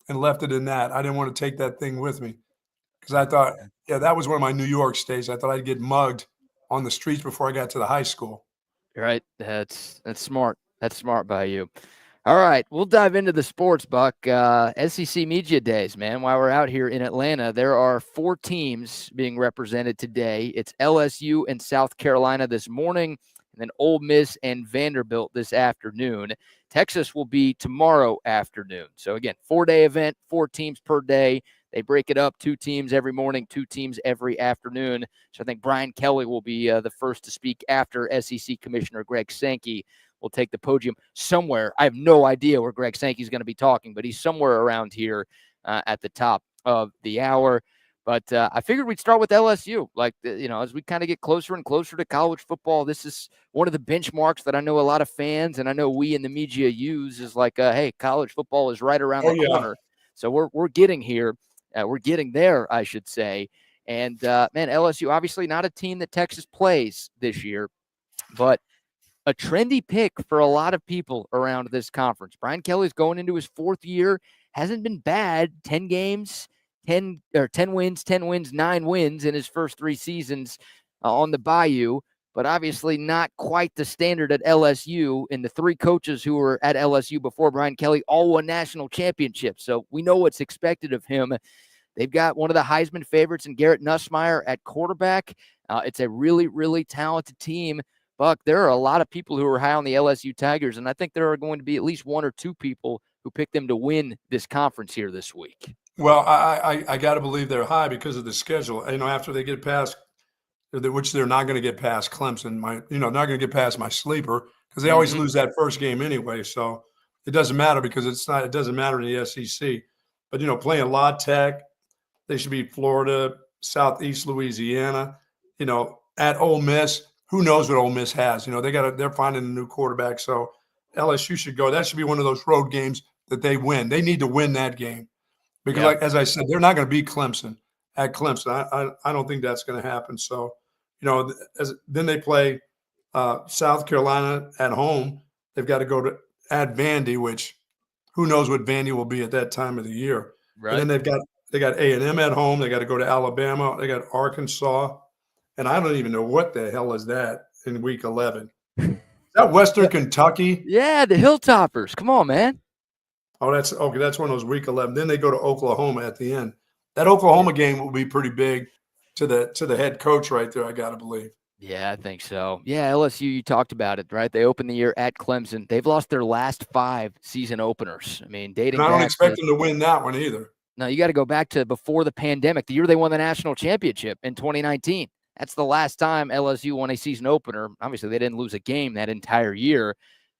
and left it in that. I didn't want to take that thing with me because I thought, yeah, that was one of my New York stays. I thought I'd get mugged on the streets before I got to the high school. Right. That's smart. That's smart by you. All right, we'll dive into the sports, Buck. SEC Media Days, man. While we're out here in Atlanta, there are 4 teams being represented today. It's LSU and South Carolina this morning, and then Ole Miss and Vanderbilt this afternoon. Texas will be tomorrow afternoon. So, again, 4-day event, 4 teams per day. They break it up, 2 teams every morning, 2 teams every afternoon. So I think Brian Kelly will be the first to speak after SEC Commissioner Greg Sankey will take the podium somewhere. I have no idea where Greg Sankey is going to be talking, but he's somewhere around here at the top of the hour. But I figured we'd start with LSU. Like, as we kind of get closer and closer to college football, this is one of the benchmarks that I know a lot of fans and I know we in the media use is like, hey, college football is right around the corner. So we're getting here. We're getting there, I should say. And, man, LSU, obviously not a team that Texas plays this year, but a trendy pick for a lot of people around this conference. Brian Kelly's going into his 4th year. Hasn't been bad. 10 games, 10 wins, 9 wins in his first 3 seasons on the Bayou, but obviously not quite the standard at LSU. And the 3 coaches who were at LSU before Brian Kelly all won national championships. So we know what's expected of him. They've got one of the Heisman favorites in Garrett Nussmeier at quarterback. It's a really, really talented team. Buck, there are a lot of people who are high on the LSU Tigers, and I think there are going to be at least 1 or 2 people who pick them to win this conference here this week. Well, I got to believe they're high because of the schedule. After they get past, which they're not going to get past Clemson, not going to get past my sleeper because they always lose that first game anyway. So it doesn't matter because it doesn't matter in the SEC. But, playing La Tech, they should be Florida, Southeast Louisiana, at Ole Miss. Who knows what Ole Miss has? They're finding a new quarterback. So LSU should go. That should be one of those road games that they win. They need to win that game because, like, as I said, they're not going to beat Clemson at Clemson. I don't think that's going to happen. So, then they play South Carolina at home. They've got to go to at Vandy, which who knows what Vandy will be at that time of the year. Right. And then they got A&M at home. They got to go to Alabama. They got Arkansas. And I don't even know what the hell is that in week 11. Is that Western Kentucky? Yeah, the Hilltoppers. Come on, man. Oh, that's okay. That's one of those week 11. Then they go to Oklahoma at the end. That Oklahoma game will be pretty big to the head coach right there, I got to believe. Yeah, I think so. Yeah, LSU, you talked about it, right? They opened the year at Clemson. They've lost their last 5 season openers. I mean, dating back. And I don't expect them to win that one either. No, you got to go back to before the pandemic, the year they won the national championship in 2019. That's the last time LSU won a season opener. Obviously, they didn't lose a game that entire year.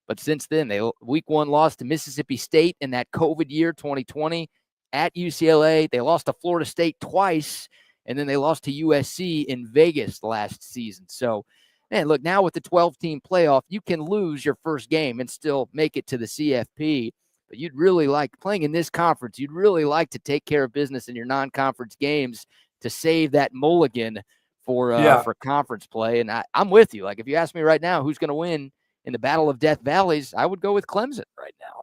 But since then, they week 1 lost to Mississippi State in that COVID year, 2020, at UCLA. They lost to Florida State twice, and then they lost to USC in Vegas last season. So, man, look, now with the 12-team playoff, you can lose your first game and still make it to the CFP. But you'd really like playing in this conference. You'd really like to take care of business in your non-conference games to save that mulligan for conference play. And I'm with you. Like, if you ask me right now who's going to win in the Battle of Death Valleys, I would go with Clemson right now.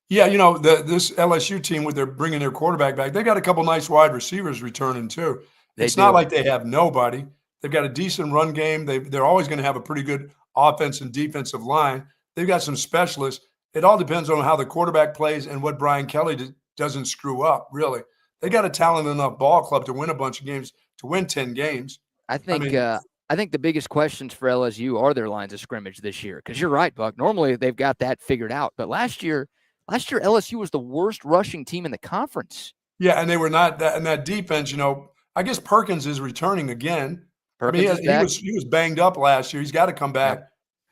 Yeah, this LSU team, with their bringing their quarterback back, they got a couple nice wide receivers returning too. It's not like they have nobody. They've got a decent run game. They're always going to have a pretty good offense and defensive line. They've got some specialists. It all depends on how the quarterback plays and what Brian Kelly doesn't screw up, really. They got a talented enough ball club to win a bunch of games, to win 10 games. I think the biggest questions for LSU are their lines of scrimmage this year. Because you're right, Buck. Normally they've got that figured out. But last year LSU was the worst rushing team in the conference. Yeah, and they were not that. And that defense, I guess Perkins is returning again. He was banged up last year. He's got to come back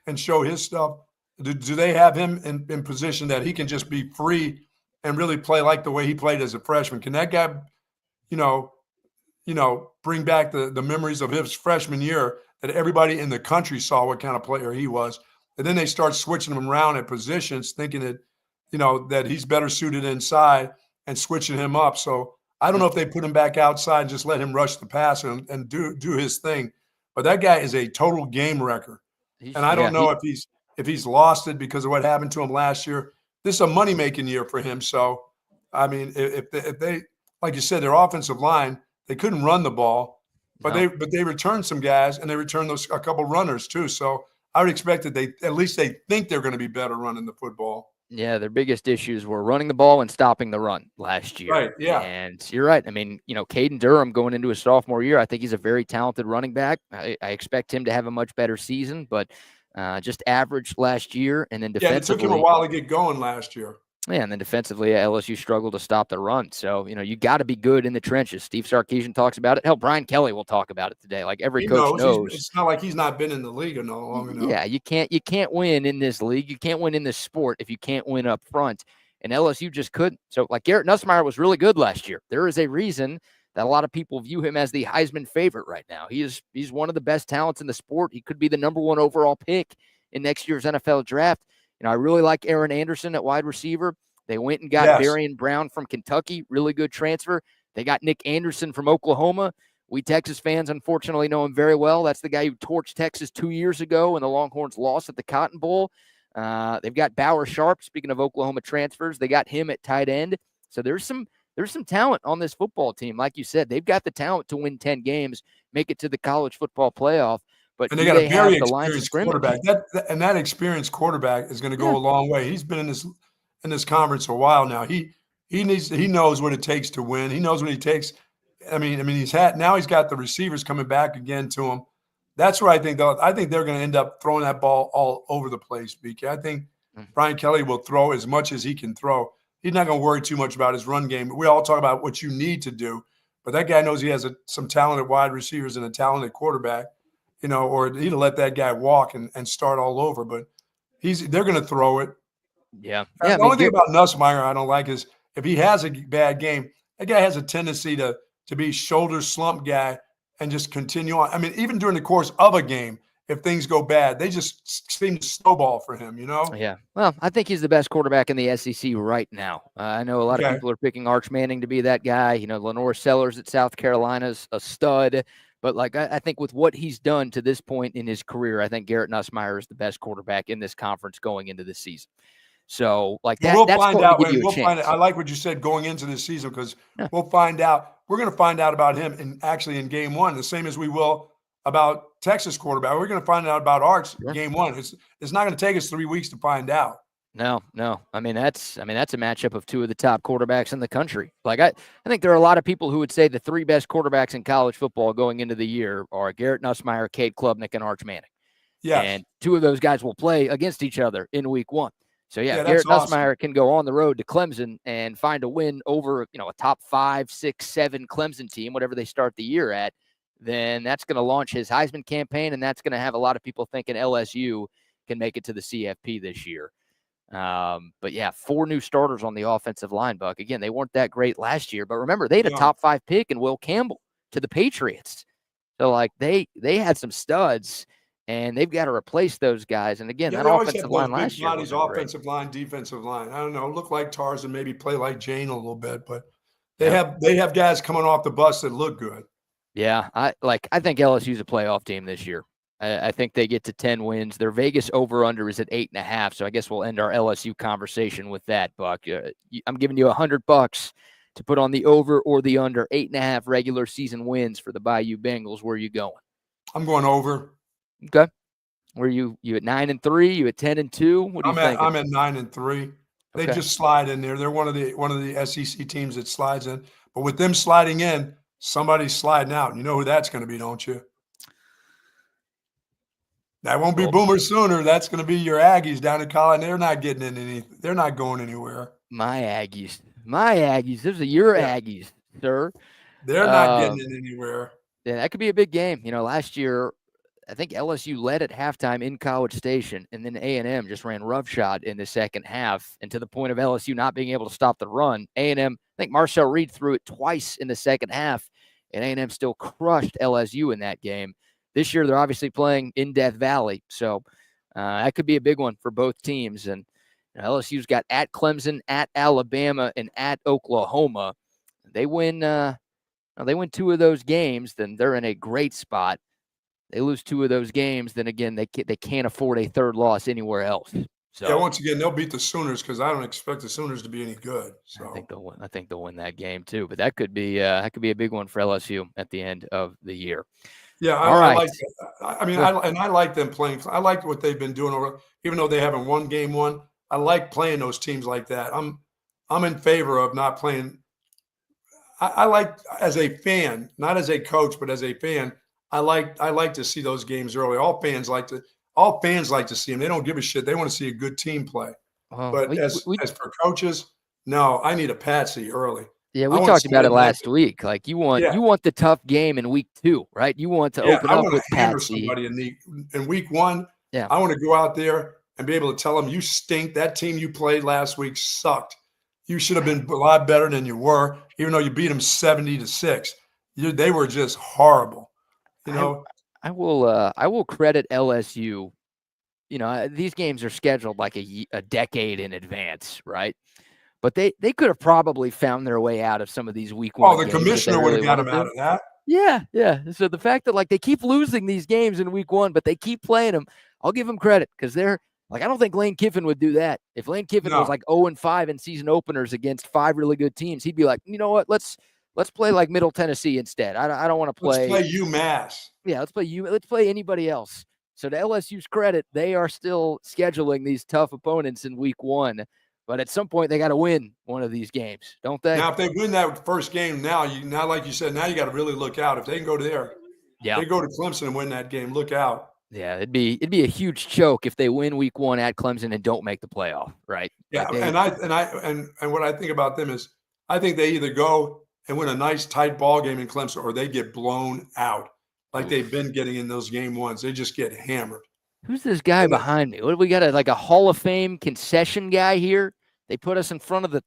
and show his stuff. Do they have him in position that he can just be free and really play like the way he played as a freshman? Can that guy, bring back the memories of his freshman year that everybody in the country saw what kind of player he was. And then they start switching him around at positions, thinking that, that he's better suited inside and switching him up. So I don't know if they put him back outside and just let him rush the passer and do his thing. But that guy is a total game wrecker. And I don't know if he's lost it because of what happened to him last year. This is a money-making year for him. So, I mean, if they like you said, their offensive line, they couldn't run the ball, but they returned some guys and they returned a couple runners too. So I would expect that they think they're going to be better running the football. Yeah, their biggest issues were running the ball and stopping the run last year. Right, yeah. And you're right. I mean, Caden Durham going into his sophomore year, I think he's a very talented running back. I expect him to have a much better season, but just average last year. And then defensively. Yeah, it took him a while to get going last year. Yeah, and then defensively, LSU struggled to stop the run. So, you got to be good in the trenches. Steve Sarkisian talks about it. Hell, Brian Kelly will talk about it today. Like every coach knows. It's not like he's not been in the league long enough. Yeah, you can't win in this league. You can't win in this sport if you can't win up front. And LSU just couldn't. So, like Garrett Nussmeier was really good last year. There is a reason that a lot of people view him as the Heisman favorite right now. He's one of the best talents in the sport. He could be the #1 overall pick in next year's NFL draft. I really like Aaron Anderson at wide receiver. They went and got Darian Brown from Kentucky, really good transfer. They got Nick Anderson from Oklahoma. We Texas fans, unfortunately, know him very well. That's the guy who torched Texas 2 years ago when the Longhorns lost at the Cotton Bowl. They've got Bauer Sharp, speaking of Oklahoma transfers. They got him at tight end. So there's some talent on this football team. Like you said, they've got the talent to win 10 games, make it to the college football playoff. But and they got a very experienced quarterback. That experienced quarterback is going to go a long way. He's been in this conference a while now. He knows what it takes to win. He knows what it takes. I mean he's got the receivers coming back again to him. That's where I think they're going to end up throwing that ball all over the place, BK. I think Brian Kelly will throw as much as he can throw. He's not going to worry too much about his run game. We all talk about what you need to do, but that guy knows he has some talented wide receivers and a talented quarterback, or he'd let that guy walk and start all over. But they're going to throw it. Yeah. The only thing about Nussmeier I don't like is if he has a bad game, that guy has a tendency to be shoulder slump guy and just continue on. I mean, even during the course of a game, if things go bad, they just seem to snowball for him, Yeah. Well, I think he's the best quarterback in the SEC right now. I know a lot of people are picking Arch Manning to be that guy. Lenore Sellers at South Carolina's a stud. But I think with what he's done to this point in his career, I think Garrett Nussmeier is the best quarterback in this conference going into this season. So, that's find out. We'll find out. I like what you said going into this season because we'll find out. We're going to find out about him in game one, the same as we will about Texas quarterback. We're going to find out about Arch game one. It's not going to take us 3 weeks to find out. No. I mean, that's a matchup of two of the top quarterbacks in the country. I think there are a lot of people who would say the three best quarterbacks in college football going into the year are Garrett Nussmeier, Cade Klubnik, and Arch Manning. Yeah. And two of those guys will play against each other in week one. So, Garrett Nussmeier can go on the road to Clemson and find a win over, a top 5, 6, 7 Clemson team, whatever they start the year at. Then that's going to launch his Heisman campaign, and that's going to have a lot of people thinking LSU can make it to the CFP this year. But 4 new starters on the offensive line, Buck. Again, they weren't that great last year, but remember, they had a top 5 pick in Will Campbell to the Patriots. So, they had some studs. And they've got to replace those guys. And again, that offensive line last year. Offensive line, defensive line. I don't know. Look like Tarzan, maybe play like Jane a little bit, but they have guys coming off the bus that look good. Yeah, I think LSU's a playoff team this year. I think they get to 10 wins. Their Vegas over/under is at 8.5. So I guess we'll end our LSU conversation with that, Buck. I'm giving you $100 to put on the over or the under. 8.5 regular season wins for the Bayou Bengals. Where are you going? I'm going over. Okay. Were you at 9-3? You at 10-2? What do you think? I'm at 9-3. They just slide in there. They're one of the SEC teams that slides in. But with them sliding in, somebody's sliding out. You know who that's going to be, don't you? That won't be Boomer Sooner. That's going to be your Aggies down in Collier. They're not getting in anything. They're not going anywhere. My Aggies. Those are your Aggies, sir. They're not getting in anywhere. Yeah, that could be a big game. Last year, I think LSU led at halftime in College Station, and then A&M just ran roughshod in the second half, and to the point of LSU not being able to stop the run. A&M, I think Marcel Reed threw it twice in the second half, and A&M still crushed LSU in that game. this year they're obviously playing in Death Valley. So that could be a big one for both teams. And LSU's got at Clemson, at Alabama, and at Oklahoma. They win 2 of those games, then they're in a great spot. They lose 2 of those games, then again, they can't afford a third loss anywhere else. So yeah, once again, they'll beat the Sooners because I don't expect the Sooners to be any good. So I think they'll win that game too. But that could be a big one for LSU at the end of the year. Yeah, I like that. I mean, I like them playing. I like what they've been doing even though they haven't won game one. I like playing those teams like that. I'm in favor of not playing. I like, as a fan, not as a coach, but as a fan, I like to see those games early. All fans like to see them. They don't give a shit. They want to see a good team play. But as for coaches, no, I need a patsy early. Yeah, we talked about it last week. Like you want the tough game in week 2, right? You want to open up with patsy. Somebody in week 1. Yeah, I want to go out there and be able to tell them, you stink. That team you played last week sucked. You should have been a lot better than you were, even though you beat them 70-6. They were just horrible. I will credit LSU. These games are scheduled like a decade in advance, right? But they could have probably found their way out of some of these week 1 games. The commissioner would have got them out of that. Yeah. So the fact that they keep losing these games in week 1, but they keep playing them, I'll give them credit because they're I don't think Lane Kiffin would do that. If Lane Kiffin was 0-5 in season openers against 5 really good teams, he'd be like, you know what, let's play like Middle Tennessee instead. I don't want to play. Let's play UMass. Yeah, let's play anybody else. So to LSU's credit, they are still scheduling these tough opponents in week 1. But at some point, they got to win one of these games, don't they? Now, if they win that first game, now like you said, now you got to really look out. If they can go there, they go to Clemson and win that game. Look out. Yeah, it'd be a huge choke if they win week 1 at Clemson and don't make the playoff, right? Yeah, and what I think about them is, I think they either go and win a nice tight ball game in Clemson, or they get blown out like they've been getting in those game 1s. They just get hammered. Who's this guy behind me? What do we got? A Hall of Fame concession guy here? They put us in front of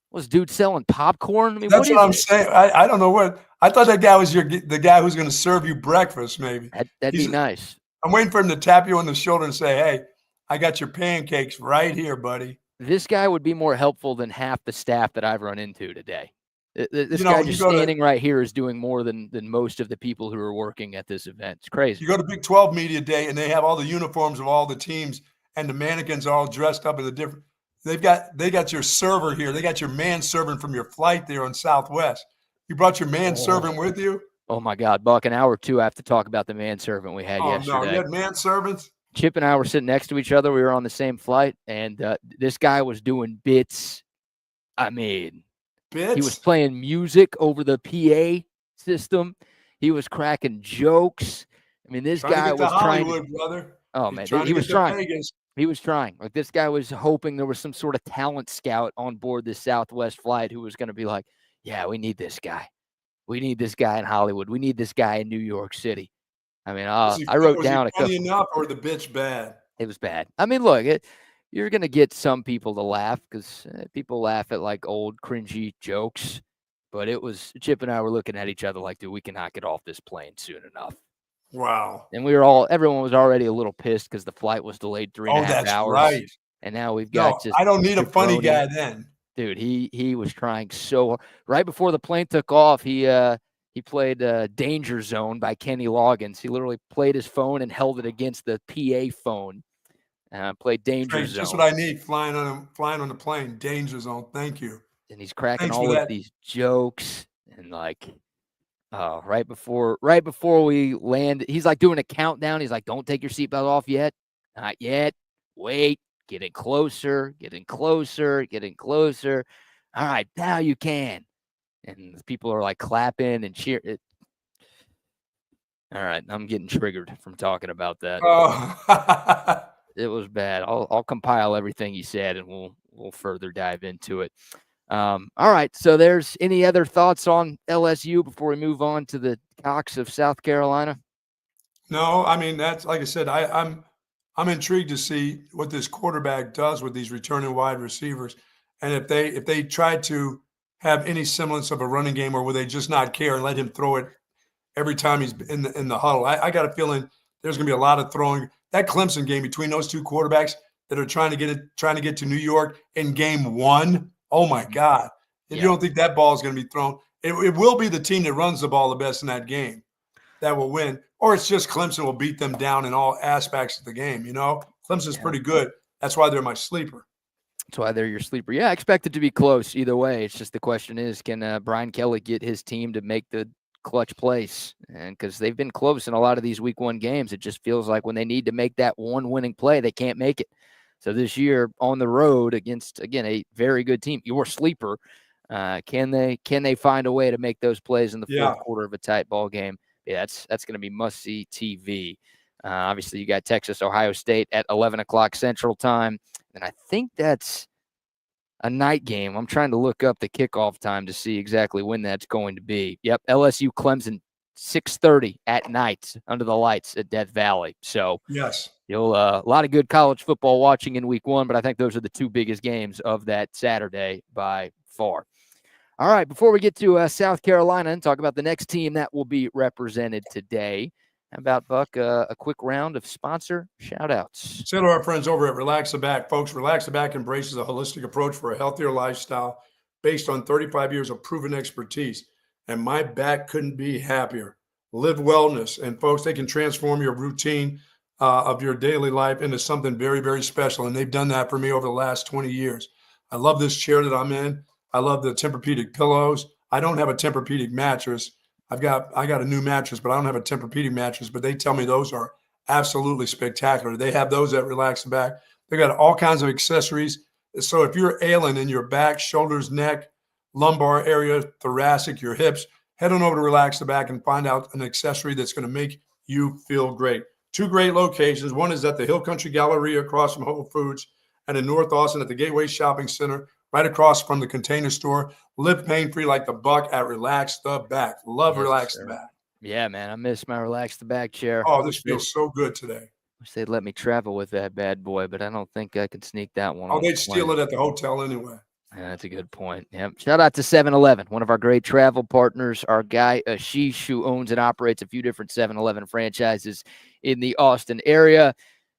was dude selling popcorn? I mean, that's what I'm saying. I don't know what. I thought that guy was the guy who's going to serve you breakfast. Maybe that'd be nice. I'm waiting for him to tap you on the shoulder and say, "Hey, I got your pancakes right here, buddy." This guy would be more helpful than half the staff that I've run into today. This guy just standing right here is doing more than most of the people who are working at this event. It's crazy. You go to Big 12 Media Day, and they have all the uniforms of all the teams, and the mannequins are all dressed up in the different. They got your server here. They got your manservant from your flight there on Southwest. You brought your manservant with you? Oh my God, Buck! An hour or two, I have to talk about the manservant we had yesterday. Oh no, you had manservants? Chip and I were sitting next to each other. We were on the same flight, and this guy was doing bits. I mean, bits? He was playing music over the PA system. He was cracking jokes. I mean, this guy was trying. Brother. Oh man, he was trying. He was trying. Like, this guy was hoping there was some sort of talent scout on board this Southwest flight who was going to be like, yeah, we need this guy. We need this guy in Hollywood. We need this guy in New York City. I mean, I wrote down a couple. Enough, or the bitch bad? It was bad. I mean, look, you're going to get some people to laugh because people laugh at like old cringy jokes. But it was Chip and I were looking at each other like, dude, we cannot get off this plane soon enough. Wow. And everyone was already a little pissed because the flight was delayed 3.5 hours. Right. And now we've got I don't need a funny guy then. Dude, he was trying so hard. Right before the plane took off, he played Danger Zone by Kenny Loggins. He literally played his phone and held it against the PA phone. Played Danger Zone. Just what I need flying on the plane. Danger Zone. Thank you. And he's cracking all of these jokes and right before we land, he's like doing a countdown. He's like, "Don't take your seatbelt off yet. Not yet. Wait. Getting closer. Getting closer. Getting closer. All right, now you can." And people are like clapping and cheering. All right, I'm getting triggered from talking about that. Oh. It was bad. I'll compile everything he said and we'll further dive into it. All right. So there's any other thoughts on LSU before we move on to the Cox of South Carolina? No, I mean, that's like I said, I'm intrigued to see what this quarterback does with these returning wide receivers. And if they try to have any semblance of a running game, or will they just not care and let him throw it every time he's in the huddle. I got a feeling there's going to be a lot of throwing. That Clemson game between those two quarterbacks that are trying to get to New York in game 1. Oh my God! If you don't think that ball is going to be thrown, it will be the team that runs the ball the best in that game that will win, or it's just Clemson will beat them down in all aspects of the game. Clemson's pretty good. That's why they're my sleeper. That's why they're your sleeper. Yeah, I expect it to be close either way. It's just the question is, can Brian Kelly get his team to make the clutch plays? And because they've been close in a lot of these week 1 games, it just feels like when they need to make that one winning play, they can't make it. So this year on the road against, again, a very good team, your sleeper, can they find a way to make those plays in the fourth quarter of a tight ball game? Yeah, that's going to be must-see TV. Obviously, you got Texas, Ohio State at 11 o'clock Central Time. And I think that's a night game. I'm trying to look up the kickoff time to see exactly when that's going to be. Yep, LSU Clemson, 6:30 at night under the lights at Death Valley. So yes, you'll a lot of good college football watching in week 1, but I think those are the 2 biggest games of that Saturday by far. All right, before we get to South Carolina and talk about the next team that will be represented today, how about, Buck, a quick round of sponsor shout-outs? Say to our friends over at Relax the Back. Folks, Relax the Back embraces a holistic approach for a healthier lifestyle based on 35 years of proven expertise. And my back couldn't be happier. Live wellness. And, folks, they can transform your routine of your daily life into something very, very special. And they've done that for me over the last 20 years. I love this chair that I'm in. I love the Tempur-Pedic pillows. I don't have a Tempur-Pedic mattress. I got a new mattress, but I don't have a Tempur-Pedic mattress. But they tell me those are absolutely spectacular. They have those at Relax the Back. They got all kinds of accessories. So if you're ailing in your back, shoulders, neck, lumbar area, thoracic, your hips, head on over to Relax the Back and find out an accessory that's going to make you feel great. 2 great locations. One is at the Hill Country Galleria across from Whole Foods, and in North Austin at the Gateway Shopping Center, right across from the Container Store. Live pain-free like the Buck at Relax the Back. Love Relax the Back. Yeah, man, I miss my Relax the Back chair. Oh, this feels so good today. Wish they'd let me travel with that bad boy, but I don't think I could sneak that one. Oh, they'd steal it at the hotel anyway. Yeah, that's a good point. Yep. Shout out to 7-Eleven, one of our great travel partners, our guy Ashish, who owns and operates a few different 7-Eleven franchises in the Austin area.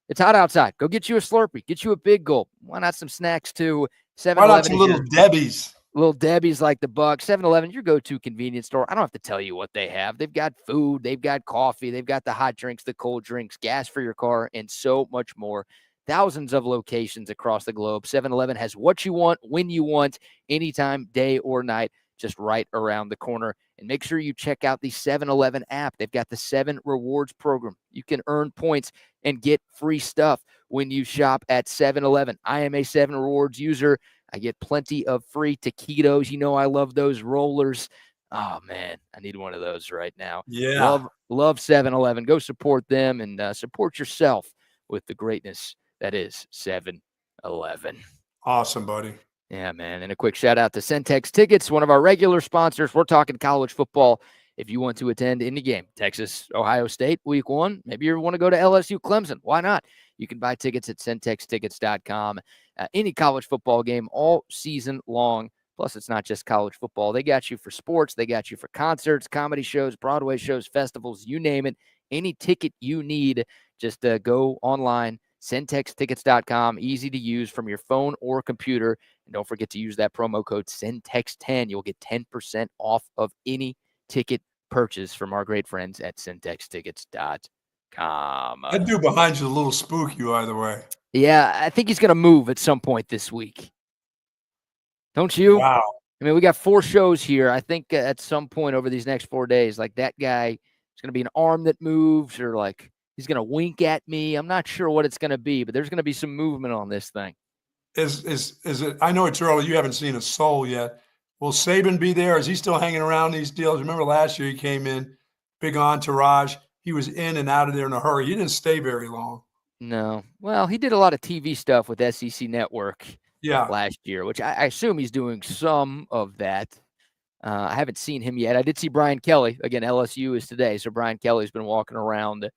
It's hot outside. Go get you a Slurpee. Get you a Big Gulp. Why not some snacks too? 7-Eleven. Why not some Little Debbie's? Little Debbie's like the Buck. 7-Eleven, your go-to convenience store. I don't have to tell you what they have. They've got food. They've got coffee. They've got the hot drinks, the cold drinks, gas for your car, and so much more. Thousands of locations across the globe. 7-Eleven has what you want, when you want, anytime, day or night, just right around the corner. And make sure you check out the 7-Eleven app. They've got the 7 Rewards program. You can earn points and get free stuff when you shop at 7-Eleven. I am a 7 Rewards user. I get plenty of free taquitos. You know I love those rollers. Oh, man, I need one of those right now. Yeah. Love 7-Eleven. Go support them and support yourself with the greatness that is 7-Eleven. Awesome, buddy. Yeah, man. And a quick shout out to Centex Tickets, one of our regular sponsors. We're talking college football. If you want to attend any game, Texas, Ohio State, week 1, maybe you want to go to LSU, Clemson. Why not? You can buy tickets at centextickets.com. Any college football game all season long. Plus, it's not just college football. They got you for sports. They got you for concerts, comedy shows, Broadway shows, festivals, you name it. Any ticket you need, just go online, centextickets.com. Easy to use from your phone or computer. And don't forget to use that promo code CENTEX10. You'll get 10% off of any ticket purchase from our great friends at centextickets.com. That dude behind you is a little spooky, by the way. Yeah, I think he's going to move at some point this week. Don't you? Wow. I mean, we got 4 shows here. I think at some point over these next 4 days, like that guy is going to be an arm that moves, or like he's going to wink at me. I'm not sure what it's going to be, but there's going to be some movement on this thing. Is it? I know it's early. You haven't seen a soul yet. Will Saban be there? Is he still hanging around these deals? Remember last year he came in, big entourage. He was in and out of there in a hurry. He didn't stay very long. No. Well, he did a lot of TV stuff with SEC Network last year, which I assume he's doing some of that. I haven't seen him yet. I did see Brian Kelly. Again, LSU is today, so Brian Kelly's been walking around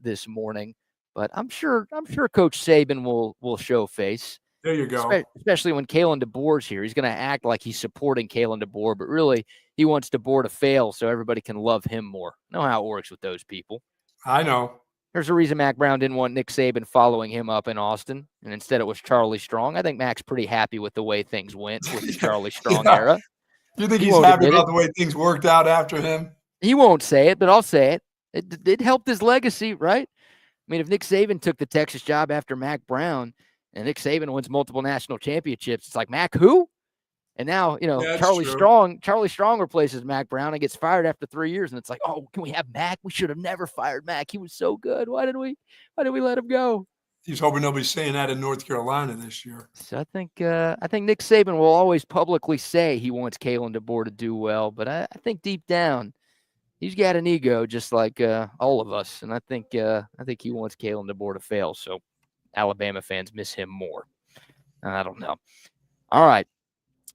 this morning. But I'm sure Coach Saban will show face. There you go. Especially when Kalen DeBoer's here. He's going to act like he's supporting Kalen DeBoer, but really he wants DeBoer to fail so everybody can love him more. Know how it works with those people. I know. There's a reason Mac Brown didn't want Nick Saban following him up in Austin, and instead it was Charlie Strong. I think Mac's pretty happy with the way things went with the Charlie Strong era. You think He he's won't happy admit about it. the way things worked out after him? He won't say it, but I'll say it. It helped his legacy, right? I mean, if Nick Saban took the Texas job after Mac Brown and Nick Saban wins multiple national championships, it's like, Mac who? And now, you know, Yeah, that's Charlie Strong replaces Mac Brown and gets fired after 3 years. And it's like, oh, can we have Mac? We should have never fired Mac. He was so good. Why did we let him go? He's hoping they'll be saying that in North Carolina this year. So I think Nick Saban will always publicly say he wants Kalen DeBoer to do well, but I think deep down he's got an ego just like all of us, and I think he wants Kalen DeBoer to fail. So Alabama fans miss him more. I don't know. All right,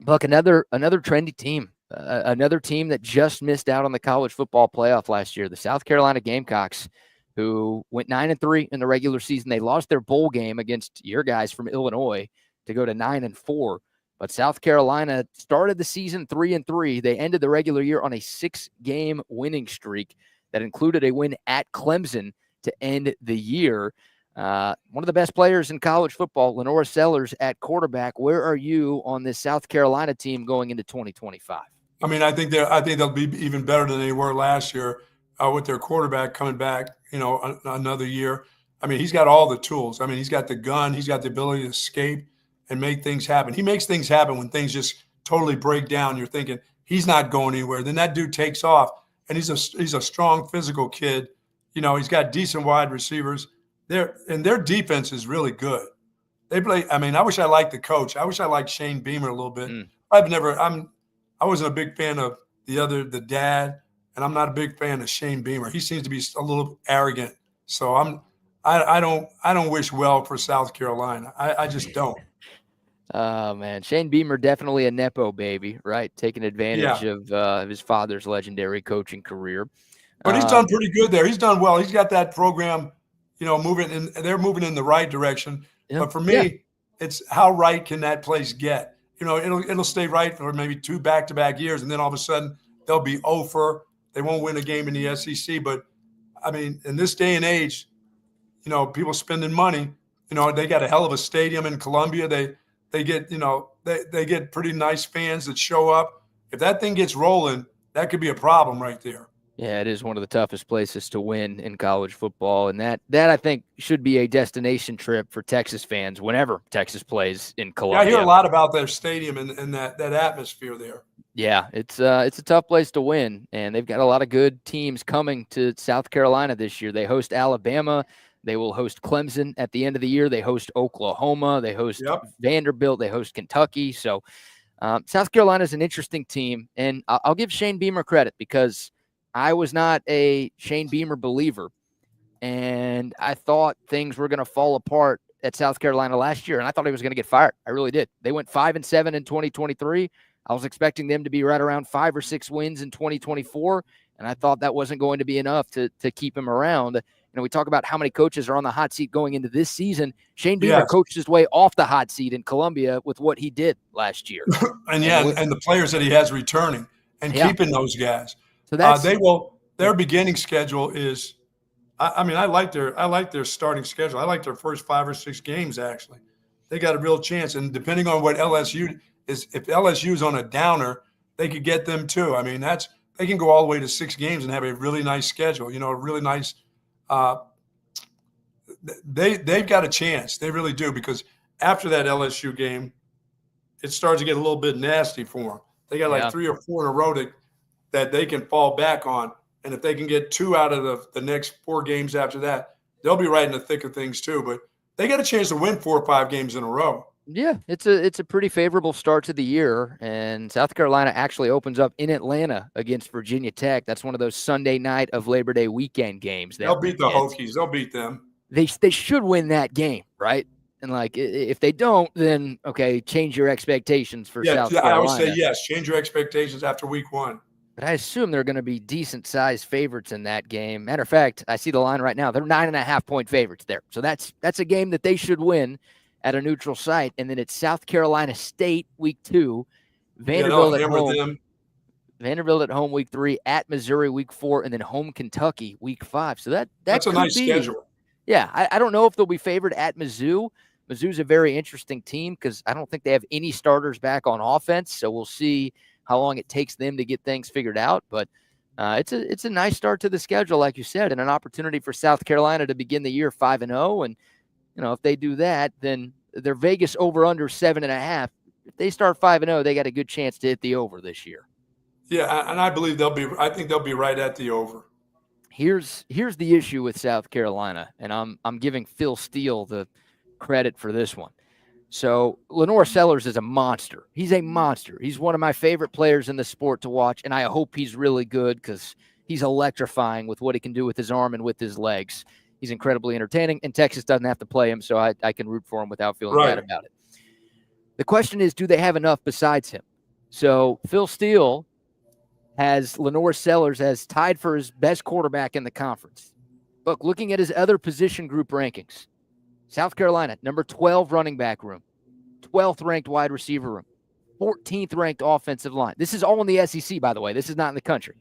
Buck, another trendy team, another team that just missed out on the college football playoff last year, the South Carolina Gamecocks, who went 9-3 in the regular season. They lost their bowl game against your guys from Illinois to go to 9-4. But South Carolina started the season 3-3. They ended the regular year on a 6-game winning streak that included a win at Clemson to end the year. One of the best players in college football, Lenora Sellers at quarterback. Where are you on this South Carolina team going into 2025? I mean, I think they'll be even better than they were last year with their quarterback coming back, you know, another year. I mean, he's got all the tools. I mean, he's got the gun. He's got the ability to escape and make things happen. He makes things happen when things just totally break down. You're thinking he's not going anywhere. Then that dude takes off, and he's a strong physical kid. You know, he's got decent wide receivers. Their defense is really good. They play. I mean, I wish I liked the coach. I wish I liked Shane Beamer a little bit. I wasn't a big fan of the dad, and I'm not a big fan of Shane Beamer. He seems to be a little arrogant. So I don't wish well for South Carolina. I just don't. Oh, man. Shane Beamer, definitely a Nepo baby, right? Taking advantage of his father's legendary coaching career. But he's done pretty good there. He's done well. He's got that program, you know, they're moving in the right direction. Yeah. But for me, it's how right can that place get? You know, it'll stay right for maybe 2 back-to-back years, and then all of a sudden they'll be over. They won't win a game in the SEC. But, I mean, in this day and age, you know, people spending money, you know, they got a hell of a stadium in Columbia. They get, you know, they get pretty nice fans that show up. If that thing gets rolling, that could be a problem right there. Yeah, it is one of the toughest places to win in college football. And that I think should be a destination trip for Texas fans whenever Texas plays in Columbia. Yeah, I hear a lot about their stadium and that atmosphere there. Yeah, it's a tough place to win. And they've got a lot of good teams coming to South Carolina this year. They host Alabama. They will host Clemson at the end of the year. They host Oklahoma. They host Vanderbilt. They host Kentucky. So South Carolina is an interesting team. And I'll give Shane Beamer credit because I was not a Shane Beamer believer. And I thought things were going to fall apart at South Carolina last year. And I thought he was going to get fired. I really did. They went 5-7 in 2023. I was expecting them to be right around 5 or 6 wins in 2024. And I thought that wasn't going to be enough to keep him around. You know, we talk about how many coaches are on the hot seat going into this season. Shane Beamer coached his way off the hot seat in Columbia with what he did last year. and the players that he has returning and keeping those guys. So that's their beginning schedule is, I mean, I like their starting schedule. I like their first 5 or 6 games, actually. They got a real chance. And depending on what LSU is, if LSU is on a downer, they could get them too. I mean, they can go all the way to 6 games and have a really nice schedule, you know, a really nice they've got a chance. They really do, because after that LSU game, it starts to get a little bit nasty for them. They got like 3 or 4 in a row that they can fall back on. And if they can get 2 out of the next 4 games after that, they'll be right in the thick of things too. But they got a chance to win 4 or 5 games in a row. Yeah, it's a pretty favorable start to the year, and South Carolina actually opens up in Atlanta against Virginia Tech. That's one of those Sunday night of Labor Day weekend games. They'll beat the Hokies. They'll beat them. They should win that game, right? And like, if they don't, then okay, change your expectations for South Carolina. I would say yes. Change your expectations after week 1. But I assume they're going to be decent-sized favorites in that game. Matter of fact, I see the line right now. They're 9.5-point favorites there. So that's a game that they should win at a neutral site. And then it's South Carolina State week 2. Vanderbilt at home. Vanderbilt at home week 3, at Missouri week 4, and then home Kentucky week 5. So that's a nice schedule. Yeah, I don't know if they'll be favored at Mizzou. Mizzou's a very interesting team because I don't think they have any starters back on offense. So we'll see how long it takes them to get things figured out. But it's a nice start to the schedule, like you said, and an opportunity for South Carolina to begin the year 5-0. And if they do that, then their Vegas over under 7.5. If they start 5-0, they got a good chance to hit the over this year. Yeah, and I believe I think they'll be right at the over. Here's the issue with South Carolina, and I'm giving Phil Steele the credit for this one. So Lenore Sellers is a monster. He's a monster. He's one of my favorite players in the sport to watch, and I hope he's really good because he's electrifying with what he can do with his arm and with his legs. He's incredibly entertaining, and Texas doesn't have to play him, so I can root for him without feeling bad about it. The question is, do they have enough besides him? So Phil Steele has Lenore Sellers as tied for his best quarterback in the conference. Look, looking at his other position group rankings, South Carolina, number 12 running back room, 12th ranked wide receiver room, 14th ranked offensive line. This is all in the SEC, by the way. This is not in the country.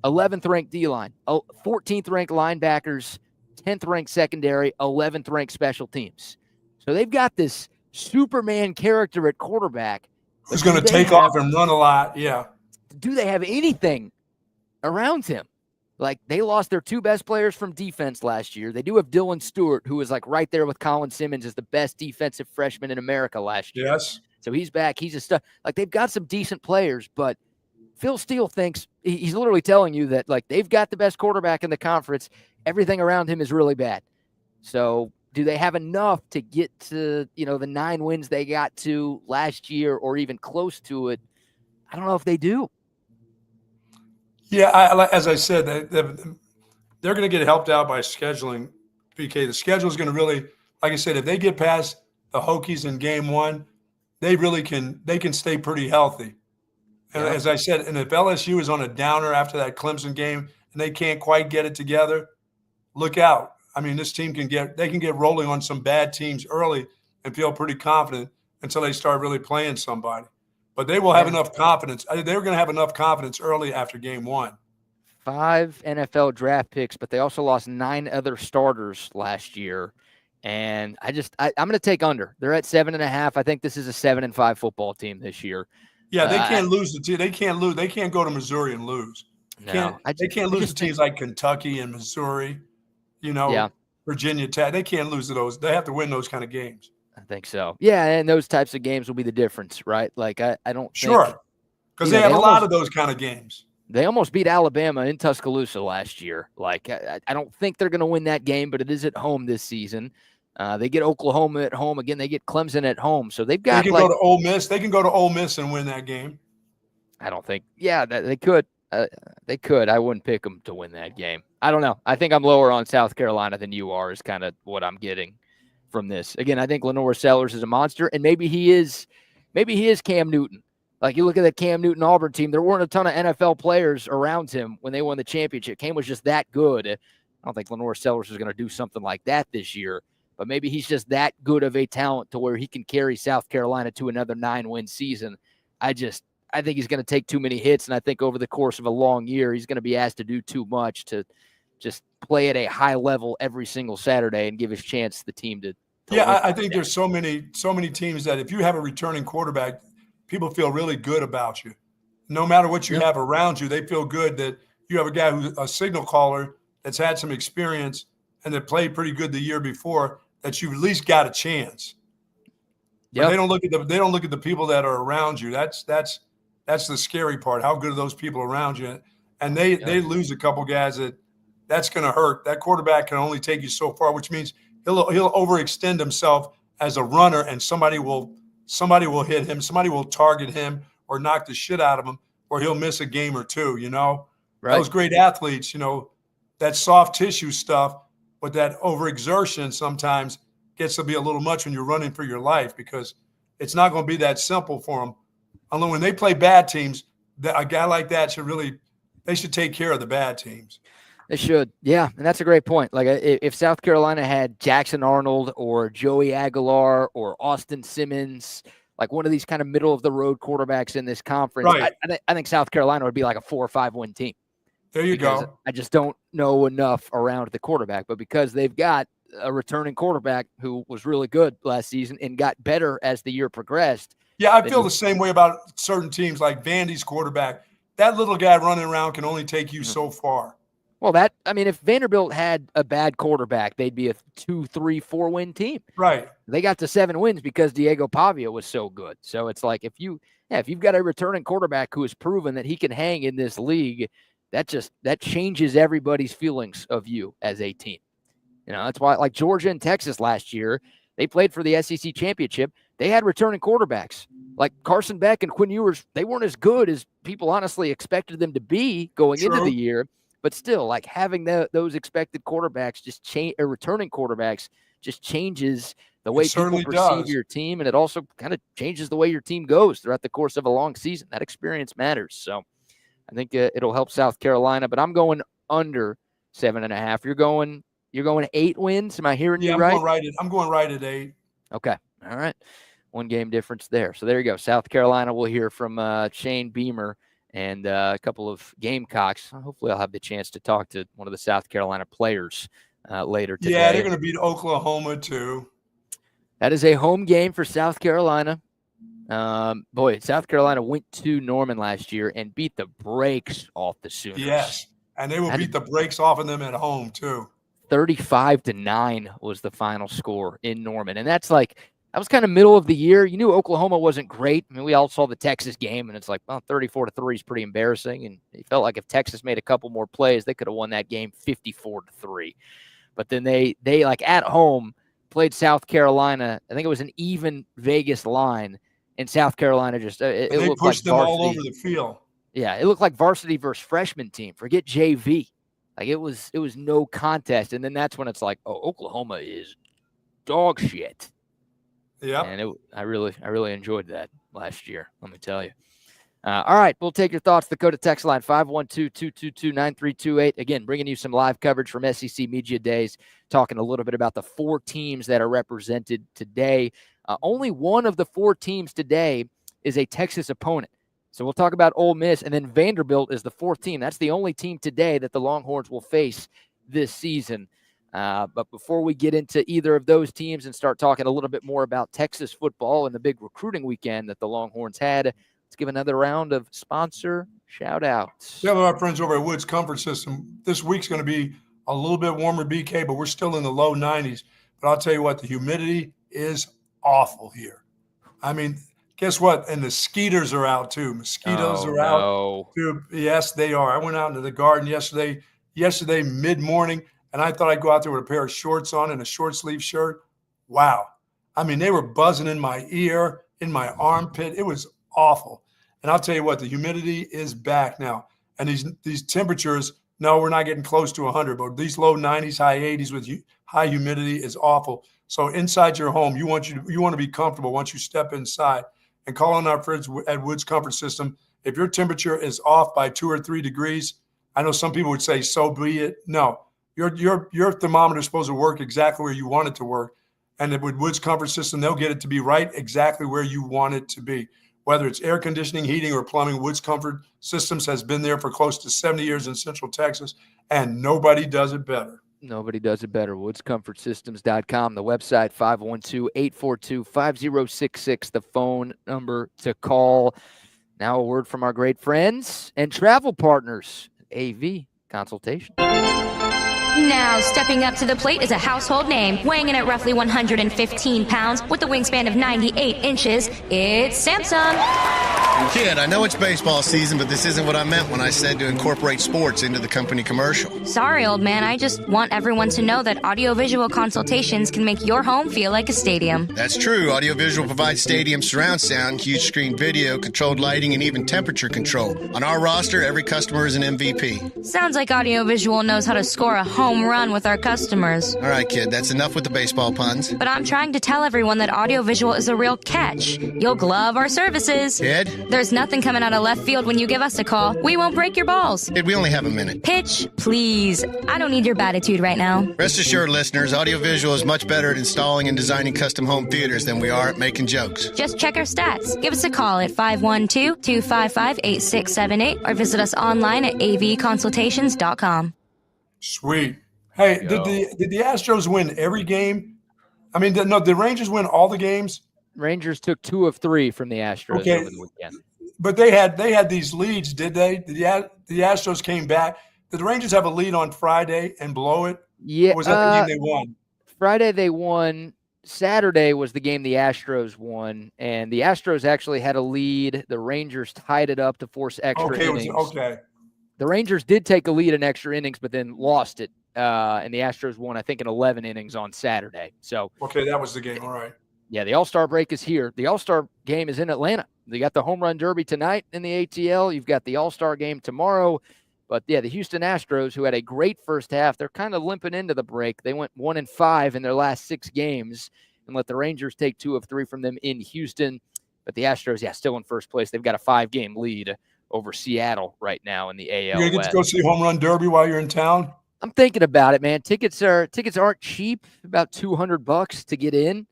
11th ranked D-line, 14th ranked linebackers, 10th ranked secondary, 11th ranked special teams. So they've got this Superman character at quarterback. Who's going to take off and run a lot, yeah. Do they have anything around him? Like, they lost their 2 best players from defense last year. They do have Dylan Stewart, who was like right there with Colin Simmons as the best defensive freshman in America last year. Yes. So he's back. He's a stud. Like, they've got some decent players, but Phil Steele thinks he's literally telling you that, like, they've got the best quarterback in the conference. Everything around him is really bad. So do they have enough to get to, the 9 wins they got to last year or even close to it? I don't know if they do. Yeah, as I said, they're going to get helped out by scheduling. PK, the schedule is going to really, like I said, if they get past the Hokies in game 1, they really can stay pretty healthy. And as I said, and if LSU is on a downer after that Clemson game and they can't quite get it together, look out. I mean, this team can get rolling on some bad teams early and feel pretty confident until they start really playing somebody. But they will have enough confidence. They're going to have enough confidence early after game 1. 5 NFL draft picks, but they also lost 9 other starters last year. And I'm going to take under. They're at 7.5. I think this is a 7-5 football team this year. Yeah, they can't lose the team. They can't lose. They can't go to Missouri and lose. They can't lose to teams like Kentucky and Missouri. Virginia Tech. They can't lose to those. They have to win those kind of games. I think so. Yeah, and those types of games will be the difference, right? Like, I don't think – because they have a lot of those kind of games. They almost beat Alabama in Tuscaloosa last year. Like, I don't think they're going to win that game, but it is at home this season. They get Oklahoma at home. Again, they get Clemson at home. So they've got – They can go to Ole Miss. They can go to Ole Miss and win that game. I don't think – yeah, they could. They could. I wouldn't pick them to win that game. I don't know. I think I'm lower on South Carolina than you are is kind of what I'm getting from this. Again, I think Lenore Sellers is a monster, and maybe he is Cam Newton. Like, you look at that Cam Newton Auburn team, there weren't a ton of NFL players around him when they won the championship. Cam was just that good. I don't think Lenore Sellers is going to do something like that this year, but maybe he's just that good of a talent to where he can carry South Carolina to another 9-win season. I think he's going to take too many hits, and I think over the course of a long year, he's going to be asked to do too much to just play at a high level every single Saturday and give his chance to the team to I think there's so many teams that if you have a returning quarterback, people feel really good about you. No matter what you have around you, they feel good that you have a guy who's a signal caller that's had some experience and that played pretty good the year before, that you've at least got a chance. They don't look at the people that are around you. That's the scary part. How good are those people around you? And they lose a couple guys that's going to hurt. That quarterback can only take you so far, which means he'll overextend himself as a runner, and somebody will hit him, somebody will target him or knock the shit out of him, or he'll miss a game or two. Right. Those great athletes, that soft tissue stuff, but that overexertion sometimes gets to be a little much when you're running for your life, because it's not going to be that simple for them. Although when they play bad teams, a guy like that they should take care of the bad teams. They should. Yeah, and that's a great point. Like, if South Carolina had Jackson Arnold or Joey Aguilar or Austin Simmons, like one of these kind of middle of the road quarterbacks in this conference, Right. I think South Carolina would be like a 4 or 5 win team. There you go. I just don't know enough around the quarterback, but because they've got a returning quarterback who was really good last season and got better as the year progressed. Yeah, I feel the same way about certain teams like Vandy's quarterback. That little guy running around can only take you so far. Well, if Vanderbilt had a bad quarterback, they'd be a 2, 3, 4 win team. Right. They got to 7 wins because Diego Pavia was so good. So it's like if you've got a returning quarterback who has proven that he can hang in this league, that changes everybody's feelings of you as a team. That's why, like Georgia and Texas last year, they played for the SEC championship. They had returning quarterbacks like Carson Beck and Quinn Ewers. They weren't as good as people honestly expected them to be going into the year, but still, like having those expected quarterbacks returning quarterbacks just changes the way people perceive your team, and it also kind of changes the way your team goes throughout the course of a long season. That experience matters. So I think it'll help South Carolina, but I'm going under 7.5. You're going 8 wins. Am I hearing you right? I'm going right at 8. Okay. All right. 1 game difference there. So there you go. South Carolina, we'll hear from Shane Beamer and a couple of Gamecocks. Hopefully I'll have the chance to talk to one of the South Carolina players later today. Yeah, they're going to beat Oklahoma too. That is a home game for South Carolina. South Carolina went to Norman last year and beat the brakes off the Sooners. Yes, and they will beat the brakes off of them at home too. 35-9 was the final score in Norman. And that was kind of middle of the year. You knew Oklahoma wasn't great. I mean, we all saw the Texas game, and it's like, well, 34-3 is pretty embarrassing. And it felt like if Texas made a couple more plays, they could have won that game 54-3. But then they like at home played South Carolina. I think it was an even Vegas line, and South Carolina just it they looked pushed like them varsity. all over the field. Yeah, it looked like varsity versus freshman team. Forget JV. Like it was no contest. And then that's when it's like, oh, Oklahoma is dog shit. Yeah. And I really enjoyed that last year, let me tell you. All right, we'll take your thoughts. The Dakota text line 512-222-9328. Again, bringing you some live coverage from SEC Media Days, talking a little bit about the 4 teams that are represented today. Only one of the 4 teams today is a Texas opponent. So we'll talk about Ole Miss, and then Vanderbilt is the 4th team. That's the only team today that the Longhorns will face this season. But before we get into either of those teams and start talking a little bit more about Texas football and the big recruiting weekend that the Longhorns had, let's give another round of sponsor shout-outs. Yeah, our friends over at Woods Comfort System. This week's going to be a little bit warmer, BK, but we're still in the low 90s. But I'll tell you what, the humidity is awful here. I mean, guess what? And the skeeters are out too. Mosquitoes are out too. Yes, they are. I went out into the garden yesterday mid-morning, and I thought I'd go out there with a pair of shorts on and a short sleeve shirt. Wow. I mean, they were buzzing in my ear, in my armpit. It was awful. And I'll tell you what, the humidity is back now. And these temperatures, no, we're not getting close to 100, but these low 90s, high 80s with high humidity is awful. So inside your home, you want to be comfortable once you step inside. And call on our friends at Woods Comfort System. If your temperature is off by 2 or 3 degrees, I know some people would say, so be it. No, your thermometer is supposed to work exactly where you want it to work. And with Woods Comfort System, they'll get it to be right exactly where you want it to be. Whether it's air conditioning, heating, or plumbing, Woods Comfort Systems has been there for close to 70 years in Central Texas, and nobody does it better. Nobody does it better. WoodsComfortSystems.com, the website 512-842-5066, the phone number to call. Now a word from our great friends and travel partners, AV Consultations. Now, stepping up to the plate is a household name, weighing in at roughly 115 pounds with a wingspan of 98 inches. It's Samsung. Kid, I know it's baseball season, but this isn't what I meant when I said to incorporate sports into the company commercial. Sorry, old man. I just want everyone to know that audiovisual consultations can make your home feel like a stadium. That's true. Audiovisual provides stadium surround sound, huge screen video, controlled lighting, and even temperature control. On our roster, every customer is an MVP. Sounds like audiovisual knows how to score a home run with our customers. All right, kid, that's enough with the baseball puns. But I'm trying to tell everyone that audiovisual is a real catch. You'll love our services. Kid? There's nothing coming out of left field when you give us a call. We won't break your balls. Kid, we only have a minute. Pitch, please. I don't need your batitude right now. Rest assured, listeners, audiovisual is much better at installing and designing custom home theaters than we are at making jokes. Just check our stats. Give us a call at 512-255-8678 or visit us online at avconsultations.com. Sweet. Hey, did the Astros win every game? I mean, no, the Rangers win all the games. Rangers took 2 of 3 from the Astros over the weekend. But they had these leads, did they? The Astros came back. Did the Rangers have a lead on Friday and blow it? Yeah. Or was that the game they won? Friday they won. Saturday was the game the Astros won, and the Astros actually had a lead. The Rangers tied it up to force extra innings. The Rangers did take a lead in extra innings, but then lost it, and the Astros won, I think, in 11 innings on Saturday. So that was the game. All right. Yeah, the All-Star break is here. The All-Star game is in Atlanta. They got the Home Run Derby tonight in the ATL. You've got the All-Star game tomorrow. But, yeah, the Houston Astros, who had a great first half, they're kind of limping into the break. They went 1-5 in their last 6 games and let the Rangers take 2 of 3 from them in Houston. But the Astros, still in first place. They've got a 5-game lead over Seattle right now in the AL. You're going to get to go see Home Run Derby while you're in town? I'm thinking about it, man. Tickets aren't cheap, about $200 to get in.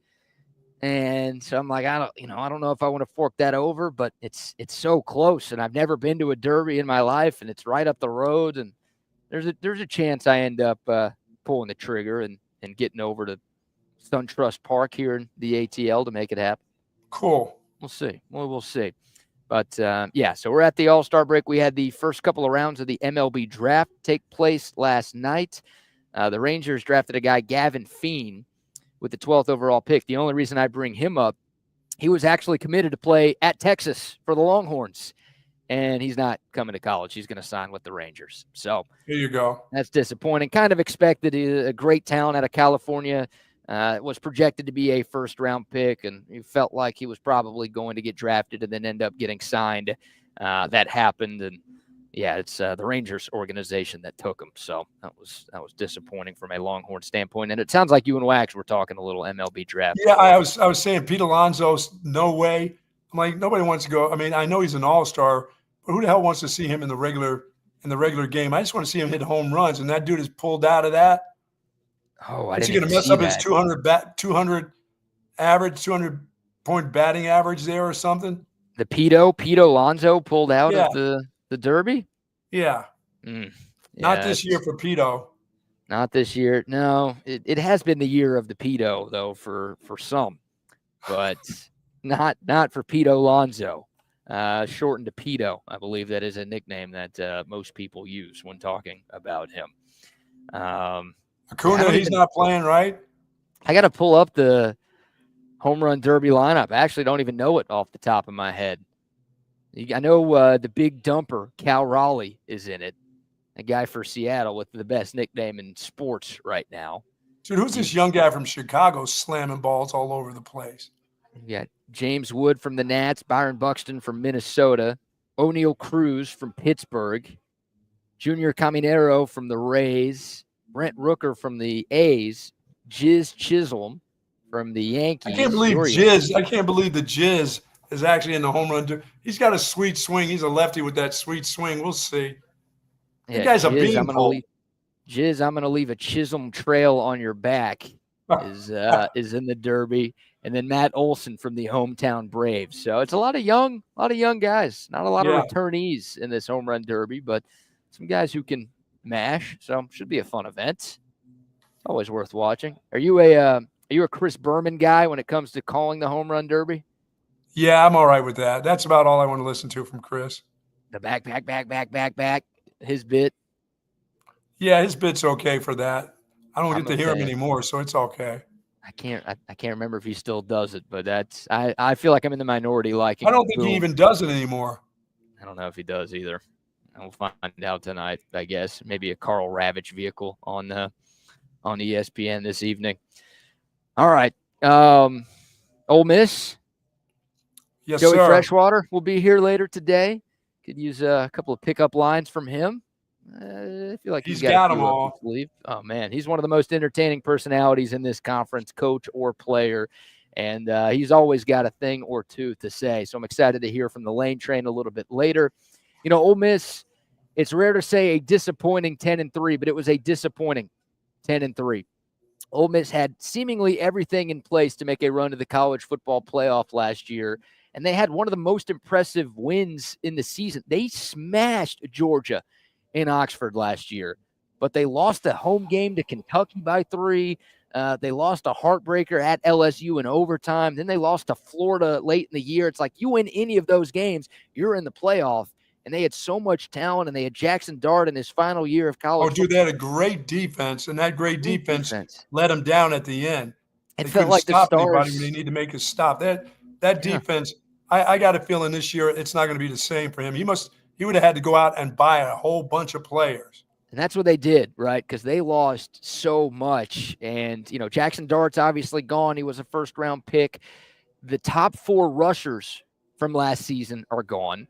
And so I'm like, I don't know if I want to fork that over, but it's so close, and I've never been to a derby in my life, and it's right up the road, and there's a chance I end up pulling the trigger and getting over to SunTrust Park here in the ATL to make it happen. Cool. We'll see. We'll see. But so we're at the All-Star break. We had the first couple of rounds of the MLB draft take place last night. The Rangers drafted a guy, Gavin Feen, with the 12th overall pick. The only reason I bring him up, he was actually committed to play at Texas for the Longhorns, and he's not coming to college. He's going to sign with the Rangers. So here you go. That's disappointing. Kind of expected a great talent out of California. Was projected to be a first-round pick, and he felt like he was probably going to get drafted and then end up getting signed. That happened, and it's the Rangers organization that took him. So that was disappointing from a Longhorn standpoint. And it sounds like you and Wax were talking a little MLB draft. Yeah, I was saying Pete Alonso's no way. I'm like, nobody wants to go. I mean, I know he's an all-star, but who the hell wants to see him in the regular game? I just want to see him hit home runs, and that dude is pulled out of that. Oh, Is he going to mess up his 200 average, 200-point batting average there or something? The Pete Alonso pulled out of the Derby? Yeah. Not this year for Pito. Not this year. No, it has been the year of the Pito, though, for some. But not for Pete Alonso. Shortened to Pito. I believe that is a nickname that most people use when talking about him. Acuna, he's not playing, right? I got to pull up the Home Run Derby lineup. I actually don't even know it off the top of my head. I know the big dumper, Cal Raleigh, is in it. A guy for Seattle with the best nickname in sports right now. Dude, who's this young guy from Chicago slamming balls all over the place? You got James Wood from the Nats, Byron Buxton from Minnesota, O'Neal Cruz from Pittsburgh, Junior Caminero from the Rays, Brent Rooker from the A's, Jizz Chisholm from the Yankees. I can't believe the Jizz is actually in the home run. He's got a sweet swing. He's a lefty with that sweet swing. We'll see. Yeah, the guy's a Jizz, beanpole. Jizz, I'm going to leave a Chisholm trail on your back is in the Derby. And then Matt Olson from the hometown Braves. So it's a lot of young guys. Not a lot of returnees in this home run Derby, but some guys who can mash. So should be a fun event. Always worth watching. Are you a Chris Berman guy when it comes to calling the home run Derby? Yeah, I'm all right with that. That's about all I want to listen to from Chris. The back. His bit. Yeah, his bit's okay for that. I don't get to hear him anymore, so it's okay. I can't remember if he still does it, but I feel like I'm in the minority liking. I don't think he even does it anymore. I don't know if he does either. We'll find out tonight, I guess. Maybe a Carl Ravitch vehicle on ESPN this evening. All right. Ole Miss. Yes, Joey sir. Freshwater will be here later today. Could use a couple of pickup lines from him. I feel like He's got got a them few up all. his sleeve. Oh man, he's one of the most entertaining personalities in this conference, coach or player, and he's always got a thing or two to say. So I'm excited to hear from the Lane Train a little bit later. You know, Ole Miss. It's rare to say a disappointing 10-3, but it was a disappointing 10-3. Ole Miss had seemingly everything in place to make a run to the college football playoff last year, and they had one of the most impressive wins in the season. They smashed Georgia in Oxford last year, but they lost a home game to Kentucky by 3. They lost a heartbreaker at LSU in overtime. Then they lost to Florida late in the year. It's like you win any of those games, you're in the playoff. And they had so much talent, and they had Jackson Dart in his final year of college. Oh, dude, they had a great defense, and that great defense let them down at the end. It felt like stop the anybody Stars. when they need to make a stop. That defense, I got a feeling this year it's not going to be the same for him. He would have had to go out and buy a whole bunch of players. And that's what they did, right? Because they lost so much. And, you know, Jackson Dart's obviously gone. He was a first-round pick. The top 4 rushers from last season are gone.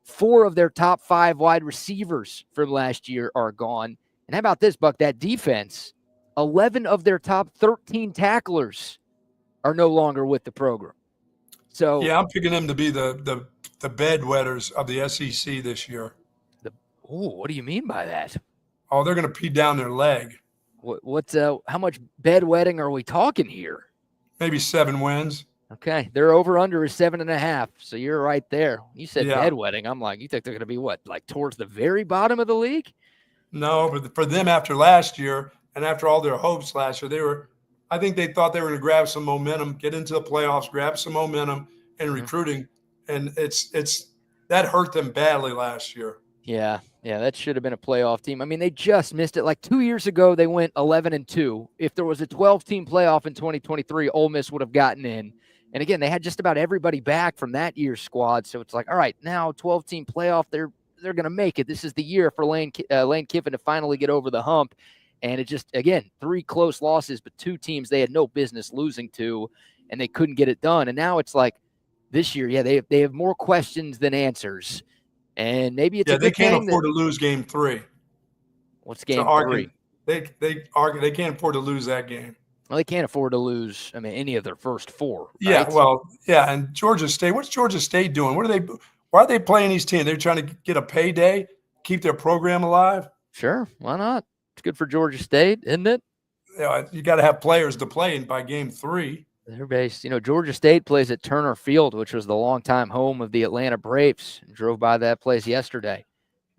4 of their top 5 wide receivers from last year are gone. And how about this, Buck? That defense, 11 of their top 13 tacklers are no longer with the program. So yeah, I'm picking them to be the bedwetters of the SEC this year. What do you mean by that? Oh, they're going to pee down their leg. What's how much bedwetting are we talking here? Maybe 7 wins. Okay, their over-under is 7.5, so you're right there. You said bedwetting. I'm like, you think they're going to be what, like towards the very bottom of the league? No, but for them after last year and after all their hopes last year, I think they thought they were going to grab some momentum, get into the playoffs, grab some momentum in recruiting, and that hurt them badly last year. Yeah, that should have been a playoff team. I mean, they just missed it. Like 2 years ago, they went 11-2. If there was a 12-team playoff in 2023, Ole Miss would have gotten in. And again, they had just about everybody back from that year's squad. So it's like, all right, now 12-team playoff, they're going to make it. This is the year for Lane Kiffin to finally get over the hump. And it just, again, 3 close losses, but 2 teams they had no business losing to, and they couldn't get it done. And now it's like this year, they have more questions than answers. And maybe it's they can't afford to lose game 3. What's game 3? They can't afford to lose that game. Well, they can't afford to lose, I mean, any of their first 4. Right? Yeah, well, yeah, and Georgia State, what's Georgia State doing? Why are they playing these teams? They're trying to get a payday, keep their program alive? Sure, why not? It's good for Georgia State, isn't it? You got to have players to play by game 3. They're based, Georgia State plays at Turner Field, which was the longtime home of the Atlanta Braves. Drove by that place yesterday.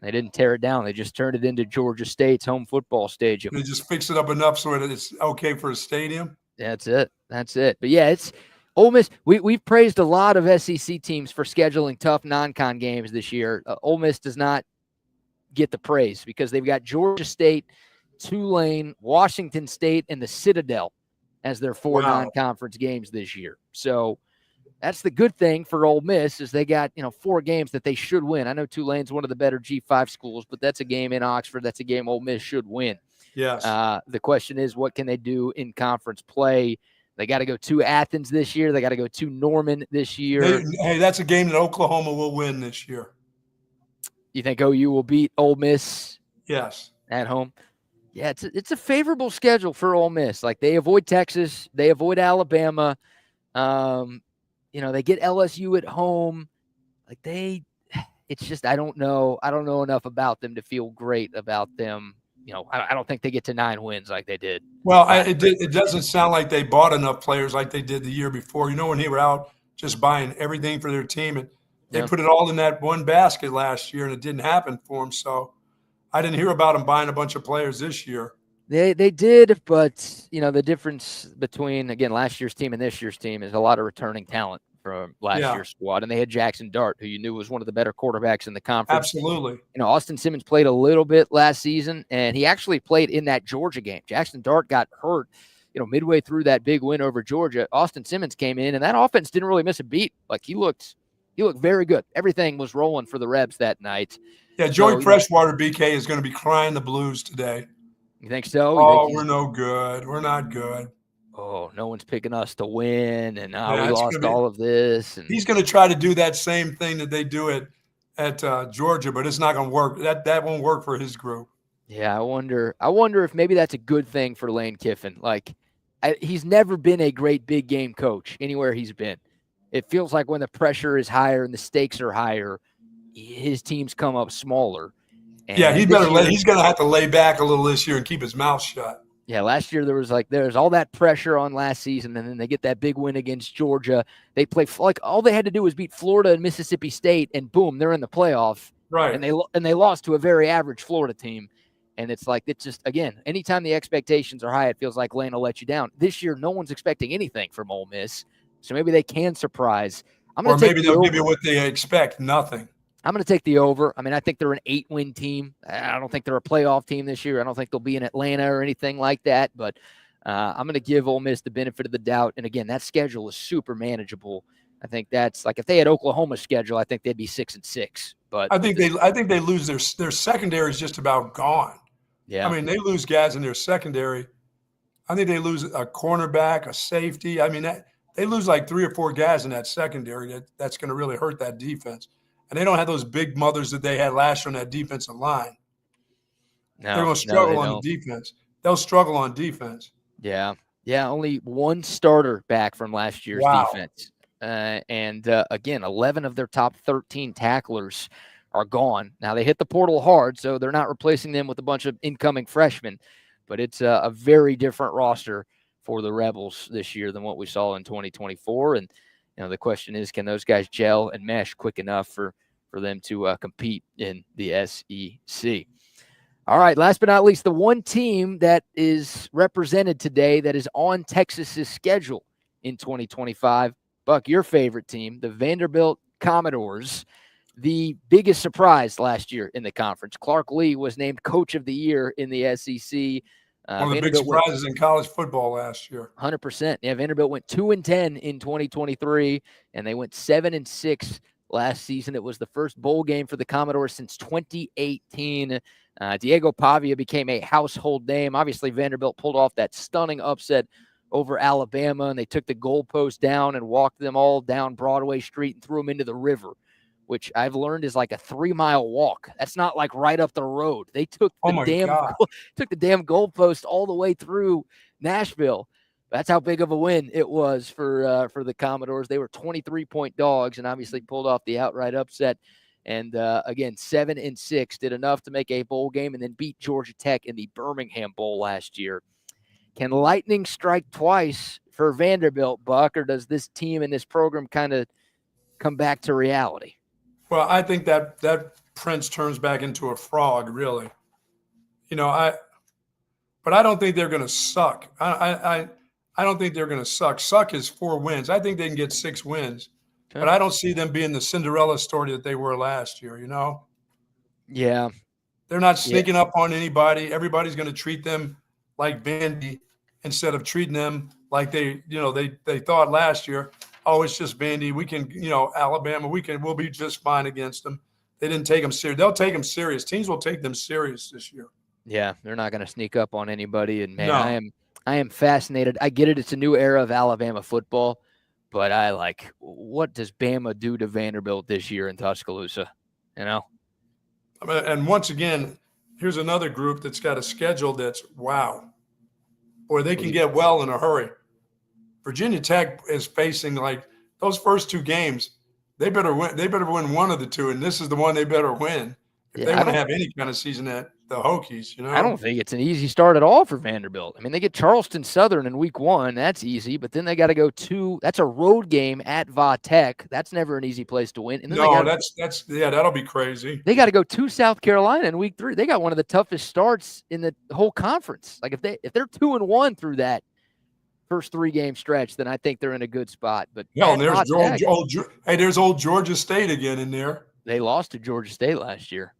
They didn't tear it down. They just turned it into Georgia State's home football stadium. They just fix it up enough so that it's okay for a stadium. That's it. But yeah, it's Ole Miss. We've praised a lot of SEC teams for scheduling tough non-con games this year. Ole Miss does not get the praise because they've got Georgia State, Tulane, Washington State, and the Citadel as their 4 non-conference games this year. So that's the good thing for Ole Miss is they got, 4 games that they should win. I know Tulane's one of the better G5 schools, but that's a game in Oxford. That's a game Ole Miss should win. Yes. The question is, what can they do in conference play? They got to go to Athens this year. They got to go to Norman this year. Hey, that's a game that Oklahoma will win this year. You think OU will beat Ole Miss? Yes. At home? Yeah, it's a favorable schedule for Ole Miss. Like they avoid Texas, they avoid Alabama. They get LSU at home. Like it's just I don't know enough about them to feel great about them. I don't think they get to 9 wins like they did. Well, it doesn't sound like they bought enough players like they did the year before. When they were out just buying everything for their team, and they put it all in that one basket last year, and it didn't happen for them. So I didn't hear about them buying a bunch of players this year. They did, but the difference between last year's team and this year's team is a lot of returning talent from last year's squad, and they had Jackson Dart, who you knew was one of the better quarterbacks in the conference. Absolutely. Austin Simmons played a little bit last season, and he actually played in that Georgia game. Jackson Dart got hurt, midway through that big win over Georgia. Austin Simmons came in, and that offense didn't really miss a beat. Like he looked very good. Everything was rolling for the Rebs that night. Yeah, Joey Freshwater, BK, is going to be crying the blues today. You think so? We're no good. We're not good. Oh, no one's picking us to win, and we lost all of this. And he's going to try to do that same thing that they do at Georgia, but it's not going to work. That won't work for his group. Yeah, I wonder if maybe that's a good thing for Lane Kiffin. Like, he's never been a great big game coach anywhere he's been. It feels like when the pressure is higher and the stakes are higher, his teams come up smaller. And yeah, he's going to have to lay back a little this year and keep his mouth shut. Yeah, last year there was all that pressure on last season, and then they get that big win against Georgia. They play like all they had to do was beat Florida and Mississippi State, and boom, they're in the playoff. Right, and they lost to a very average Florida team. And it's like, it's just, again, anytime the expectations are high, it feels like Lane will let you down. This year, no one's expecting anything from Ole Miss, so maybe they can surprise. Or maybe they'll give you what they expect, nothing. I'm going to take the over. I mean, I think they're an 8-win team. I don't think they're a playoff team this year. I don't think they'll be in Atlanta or anything like that. But I'm going to give Ole Miss the benefit of the doubt. And again, that schedule is super manageable. I think that's like if they had Oklahoma's schedule, I think they'd be 6-6. But I think they lose their secondary is just about gone. Yeah, I mean, they lose guys in their secondary. I think they lose a cornerback, a safety. I mean, they lose like 3 or 4 guys in that secondary. That's going to really hurt that defense. And they don't have those big mothers that they had last year on that defensive line. No, they're going to struggle on the defense. They'll struggle on defense. Yeah. Only one starter back from last year's defense. And again, 11 of their top 13 tacklers are gone. Now, they hit the portal hard, so they're not replacing them with a bunch of incoming freshmen. But it's a very different roster for the Rebels this year than what we saw in 2024. And the question is, can those guys gel and mesh quick enough for them to compete in the SEC? All right, last but not least, the one team that is represented today that is on Texas's schedule in 2025, Buck, your favorite team, the Vanderbilt Commodores, the biggest surprise last year in the conference. Clark Lee was named Coach of the Year in the SEC. One of the big surprises in college football last year. 100%. Yeah, Vanderbilt went 2-10 in 2023, and they went 7-6 last season. It was the first bowl game for the Commodores since 2018. Diego Pavia became a household name. Obviously, Vanderbilt pulled off that stunning upset over Alabama, and they took the goalpost down and walked them all down Broadway Street and threw them into the river, which I've learned is like a 3-mile walk. That's not like right up the road. They took the damn goalpost all the way through Nashville. That's how big of a win it was for the Commodores. They were 23-point dogs and obviously pulled off the outright upset. And again, 7-6, did enough to make a bowl game and then beat Georgia Tech in the Birmingham Bowl last year. Can lightning strike twice for Vanderbilt, Buck, or does this team and this program kind of come back to reality? Well, I think that prince turns back into a frog, really. But I don't think they're going to suck. I don't think they're going to suck. Suck is 4 wins. I think they can get 6 wins, but I don't see them being the Cinderella story that they were last year. Yeah, they're not sneaking up on anybody. Everybody's going to treat them like Vandy instead of treating them like they thought last year. Oh, it's just Vandy. We can, Alabama. We'll be just fine against them. They didn't take them serious. They'll take them serious. Teams will take them serious this year. Yeah, they're not going to sneak up on anybody. And man, No. I am fascinated. I get it. It's a new era of Alabama football, but what does Bama do to Vanderbilt this year in Tuscaloosa? And once again, here's another group that's got a schedule that's wow. Boy, they can get well in a hurry. Virginia Tech is facing like those first 2 games. They better win. They better win one of the 2, and this is the one they better win if they want to have any kind of season at the Hokies. I don't think it's an easy start at all for Vanderbilt. I mean, they get Charleston Southern in week 1. That's easy, but then they got to go that's a road game at Va Tech. That's never an easy place to win. And then that'll be crazy. They got to go to South Carolina in week 3. They got one of the toughest starts in the whole conference. Like if they're 2-1 through that first 3-game stretch, then I think they're in a good spot. But and there's old Georgia State again in there. They lost to Georgia State last year.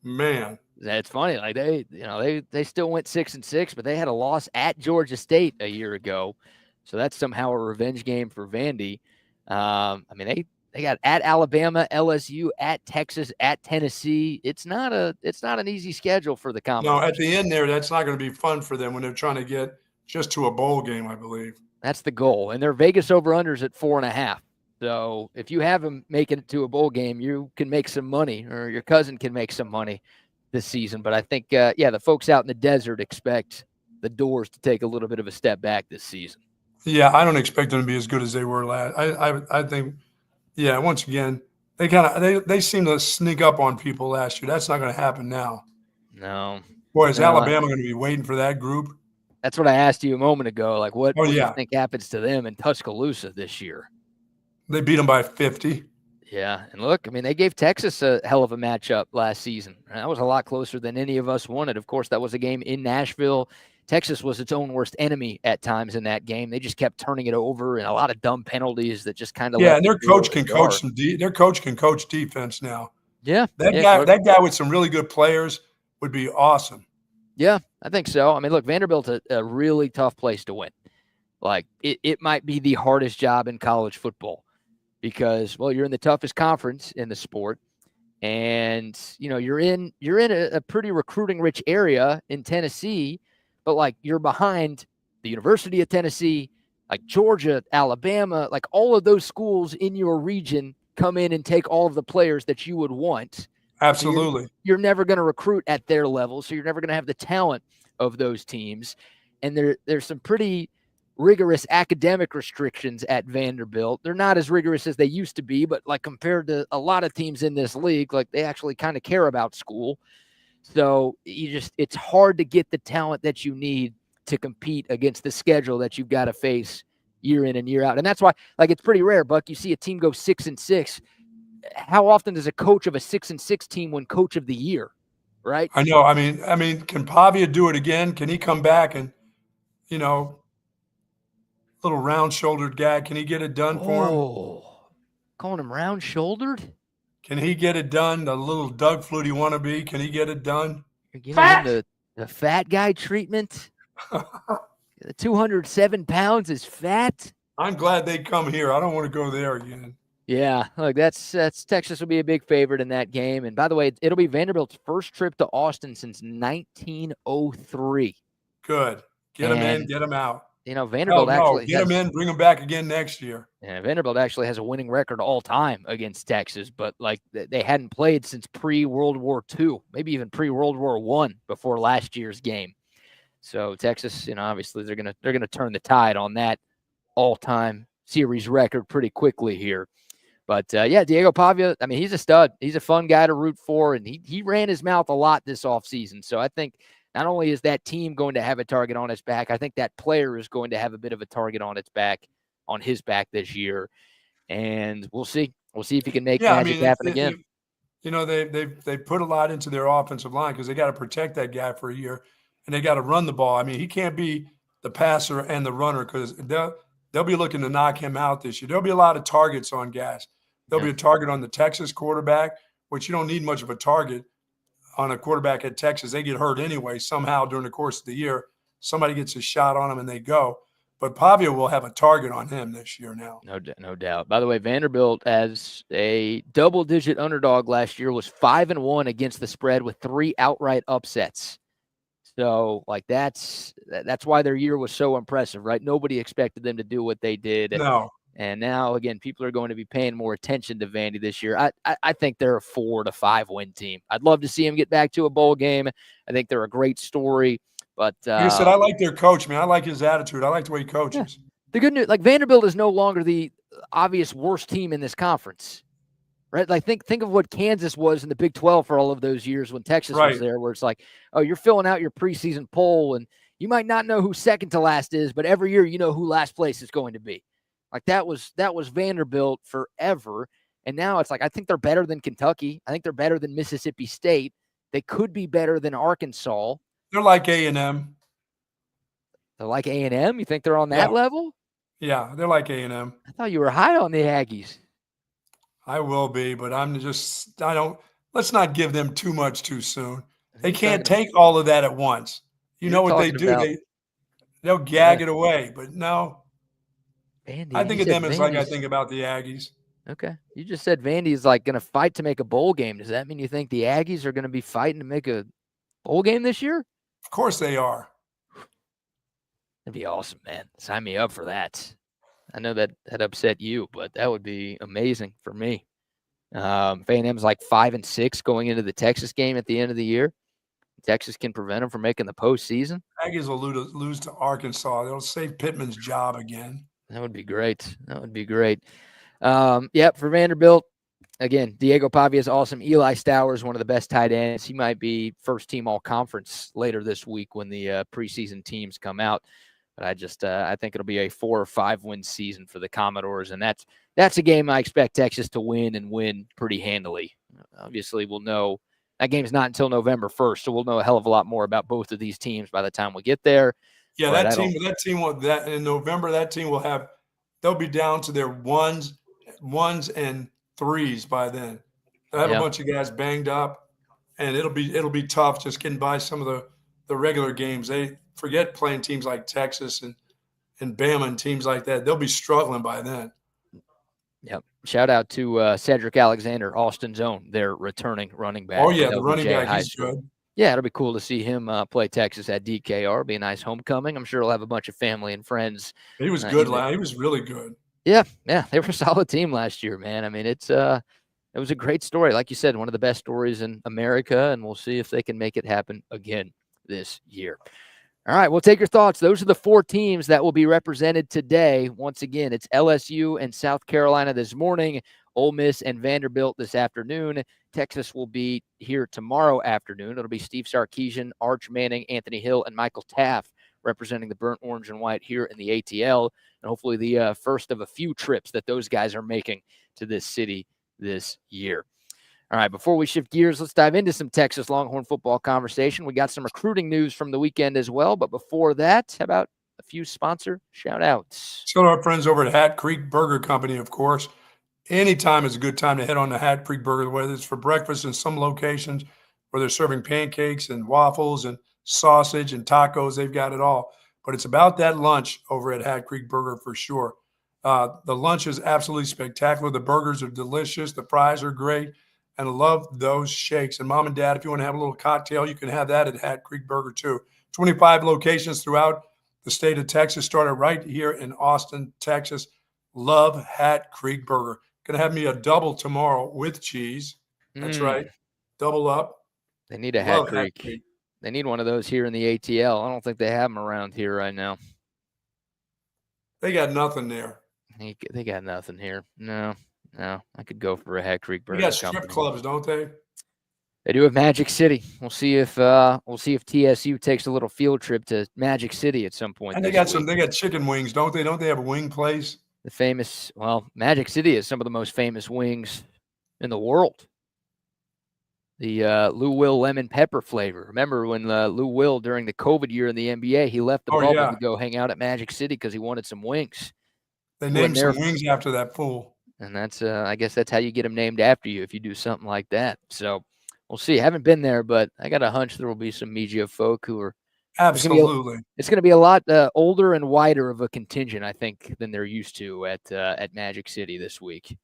Man, that's funny. Like they still went 6-6, but they had a loss at Georgia State a year ago, so that's somehow a revenge game for Vandy. They got at Alabama, LSU, at Texas, at Tennessee. It's not an easy schedule for the Commodores. No, at the end there, that's not going to be fun for them when they're trying to get just to a bowl game, I believe. That's the goal, and their Vegas over-unders at 4.5. So if you have them making it to a bowl game, you can make some money, or your cousin can make some money this season. But I think, the folks out in the desert expect the Doors to take a little bit of a step back this season. Yeah, I don't expect them to be as good as they were last. I think, yeah, once again, they seem to sneak up on people last year. That's not going to happen now. No. Boy, is No, Alabama going to be waiting for that group? That's what I asked you a moment ago. Like, what do you yeah. think happens to them in Tuscaloosa this year? They beat them by 50. Yeah, and look, I mean, they gave Texas a hell of a matchup last season. That was a lot closer than any of us wanted. Of course, that was a game in Nashville. Texas was its own worst enemy at times in that game. They just kept turning it over, and a lot of dumb penalties that just kind of and their coach can coach their coach can coach defense now. Yeah, that guy with some really good players would be awesome. Yeah, I think so. I mean, look, Vanderbilt's a really tough place to win. Like, it might be the hardest job in college football because, well, you're in the toughest conference in the sport, and you're in a pretty recruiting rich area in Tennessee, but like you're behind the University of Tennessee, like Georgia, Alabama, like all of those schools in your region come in and take all of the players that you would want. Absolutely. So you're never going to recruit at their level, so you're never going to have the talent of those teams. And there's some pretty rigorous academic restrictions at Vanderbilt. They're not as rigorous as they used to be, but like compared to a lot of teams in this league, like they actually kind of care about school. So it's hard to get the talent that you need to compete against the schedule that you've got to face year in and year out. And that's why, like, it's pretty rare, Buck. You see a team go 6-6. How often does a coach of a 6-6 team win Coach of the Year? Right? I know. I mean, can Pavia do it again? Can he come back and, little round-shouldered guy? Can he get it done for him? Oh, calling him round-shouldered? Can he get it done? The little Doug Flutie wannabe, can he get it done? You're giving him the fat guy treatment? 207 pounds is fat? I'm glad they come here. I don't want to go there again. Yeah, look, that's Texas will be a big favorite in that game. And by the way, it'll be Vanderbilt's first trip to Austin since 1903. Good. Get them in, get them out. Vanderbilt get them in, bring them back again next year. Yeah, Vanderbilt actually has a winning record all time against Texas, but like they hadn't played since pre-World War II, maybe even pre-World War I before last year's game. So Texas, obviously they're gonna turn the tide on that all-time series record pretty quickly here. But Diego Pavia, I mean, he's a stud. He's a fun guy to root for, and he ran his mouth a lot this offseason. So I think not only is that team going to have a target on its back, I think that player is going to have a bit of a target on his back this year. And we'll see. We'll see if he can make magic happen again. They put a lot into their offensive line because they got to protect that guy for a year, and they got to run the ball. I mean, he can't be the passer and the runner because they'll be looking to knock him out this year. There'll be a lot of targets on guys. There'll be a target on the Texas quarterback, which you don't need much of a target on a quarterback at Texas. They get hurt anyway somehow during the course of the year. Somebody gets a shot on them and they go. But Pavia will have a target on him this year now. No doubt. By the way, Vanderbilt, as a double-digit underdog last year, was 5-1 against the spread with 3 outright upsets. So, like, that's why their year was so impressive, right? Nobody expected them to do what they did. No. And now, again, people are going to be paying more attention to Vandy this year. I think they're a 4 to 5 win team. I'd love to see them get back to a bowl game. I think they're a great story. But like I said, I like their coach, man. I like his attitude. I like the way he coaches. Yeah. The good news, like, Vanderbilt is no longer the obvious worst team in this conference, right? Like, think of what Kansas was in the Big 12 for all of those years when Texas was there, where it's like, oh, you're filling out your preseason poll, and you might not know who second to last is, but every year you know who last place is going to be. Like, that was Vanderbilt forever, and now it's like, I think they're better than Kentucky. I think they're better than Mississippi State. They could be better than Arkansas. They're like A&M. They're like A&M? You think they're on that level? Yeah, they're like A&M. I thought you were high on the Aggies. I will be, but let's not give them too much too soon. They can't take all of that at once. You know what they do? They'll gag it away, but no. Vandy, I think of them as like I think about the Aggies. Okay. You just said Vandy is like going to fight to make a bowl game. Does that mean you think the Aggies are going to be fighting to make a bowl game this year? Of course they are. That'd be awesome, man. Sign me up for that. I know that upset you, but that would be amazing for me. Van like 5-6 going into the Texas game at the end of the year. Texas can prevent them from making the postseason. Aggies will lose to Arkansas. They'll save Pittman's job again. That would be great. Yep, for Vanderbilt, again, Diego Pavia is awesome. Eli Stowers, one of the best tight ends. He might be first team all-conference later this week when the preseason teams come out. But I think it'll be a 4 or 5 win season for the Commodores, and that's a game I expect Texas to win and win pretty handily. Obviously, we'll know that game's not until November 1st, so we'll know a hell of a lot more about both of these teams by the time we get there. Yeah, that team will in November. That team they'll be down to their ones and threes by then. They'll have a bunch of guys banged up, and it'll be tough just getting by some of the regular games. They forget playing teams like Texas and Bama and teams like that. They'll be struggling by then. Yep. Shout out to Cedric Alexander, Austin's own, their returning running back. Oh, yeah, the running back, he's good. Yeah, it'll be cool to see him play Texas at DKR. It'll be a nice homecoming. I'm sure he'll have a bunch of family and friends. He was good. He was really good. Yeah, they were a solid team last year, man. I mean, it was a great story. Like you said, one of the best stories in America, and we'll see if they can make it happen again this year. All right, we'll take your thoughts. Those are the 4 teams that will be represented today. Once again, it's LSU and South Carolina this morning, Ole Miss and Vanderbilt this afternoon. Texas will be here tomorrow afternoon. It'll be Steve Sarkisian, Arch Manning, Anthony Hill, and Michael Taft representing the burnt orange and white here in the ATL, and hopefully the first of a few trips that those guys are making to this city this year. All right, before we shift gears, let's dive into some Texas Longhorn football conversation. We got some recruiting news from the weekend as well, but before that, how about a few sponsor shout-outs? So our friends over at Hat Creek Burger Company, of course. Anytime is a good time to head on to Hat Creek Burger, whether it's for breakfast in some locations where they're serving pancakes and waffles and sausage and tacos. They've got it all. But it's about that lunch over at Hat Creek Burger for sure. The lunch is absolutely spectacular. The burgers are delicious. The fries are great. And I love those shakes. And Mom and Dad, if you want to have a little cocktail, you can have that at Hat Creek Burger too. 25 locations throughout the state of Texas, started right here in Austin, Texas. Love Hat Creek Burger. Going to have me a double tomorrow with cheese. That's right. Double up. They need a Hat Creek. They need one of those here in the ATL. I don't think they have them around here right now. They got nothing there. They got nothing here. No. I could go for a Hat Creek Burger. They got strip clubs, don't they? They do have Magic City. We'll see if TSU takes a little field trip to Magic City at some point. And they got chicken wings, don't they? Don't they have a wing place? The famous, Magic City is some of the most famous wings in the world. The Lou Will lemon pepper flavor. Remember when Lou Will, during the COVID year in the NBA, he left the bubble to go hang out at Magic City because he wanted some wings. They named some wings after that fool. And that's, I guess that's how you get them named after you if you do something like that. So we'll see. I haven't been there, but I got a hunch there will be some media folk who are. Absolutely. It's going to be a lot older and wider of a contingent, I think, than they're used to at Magic City this week.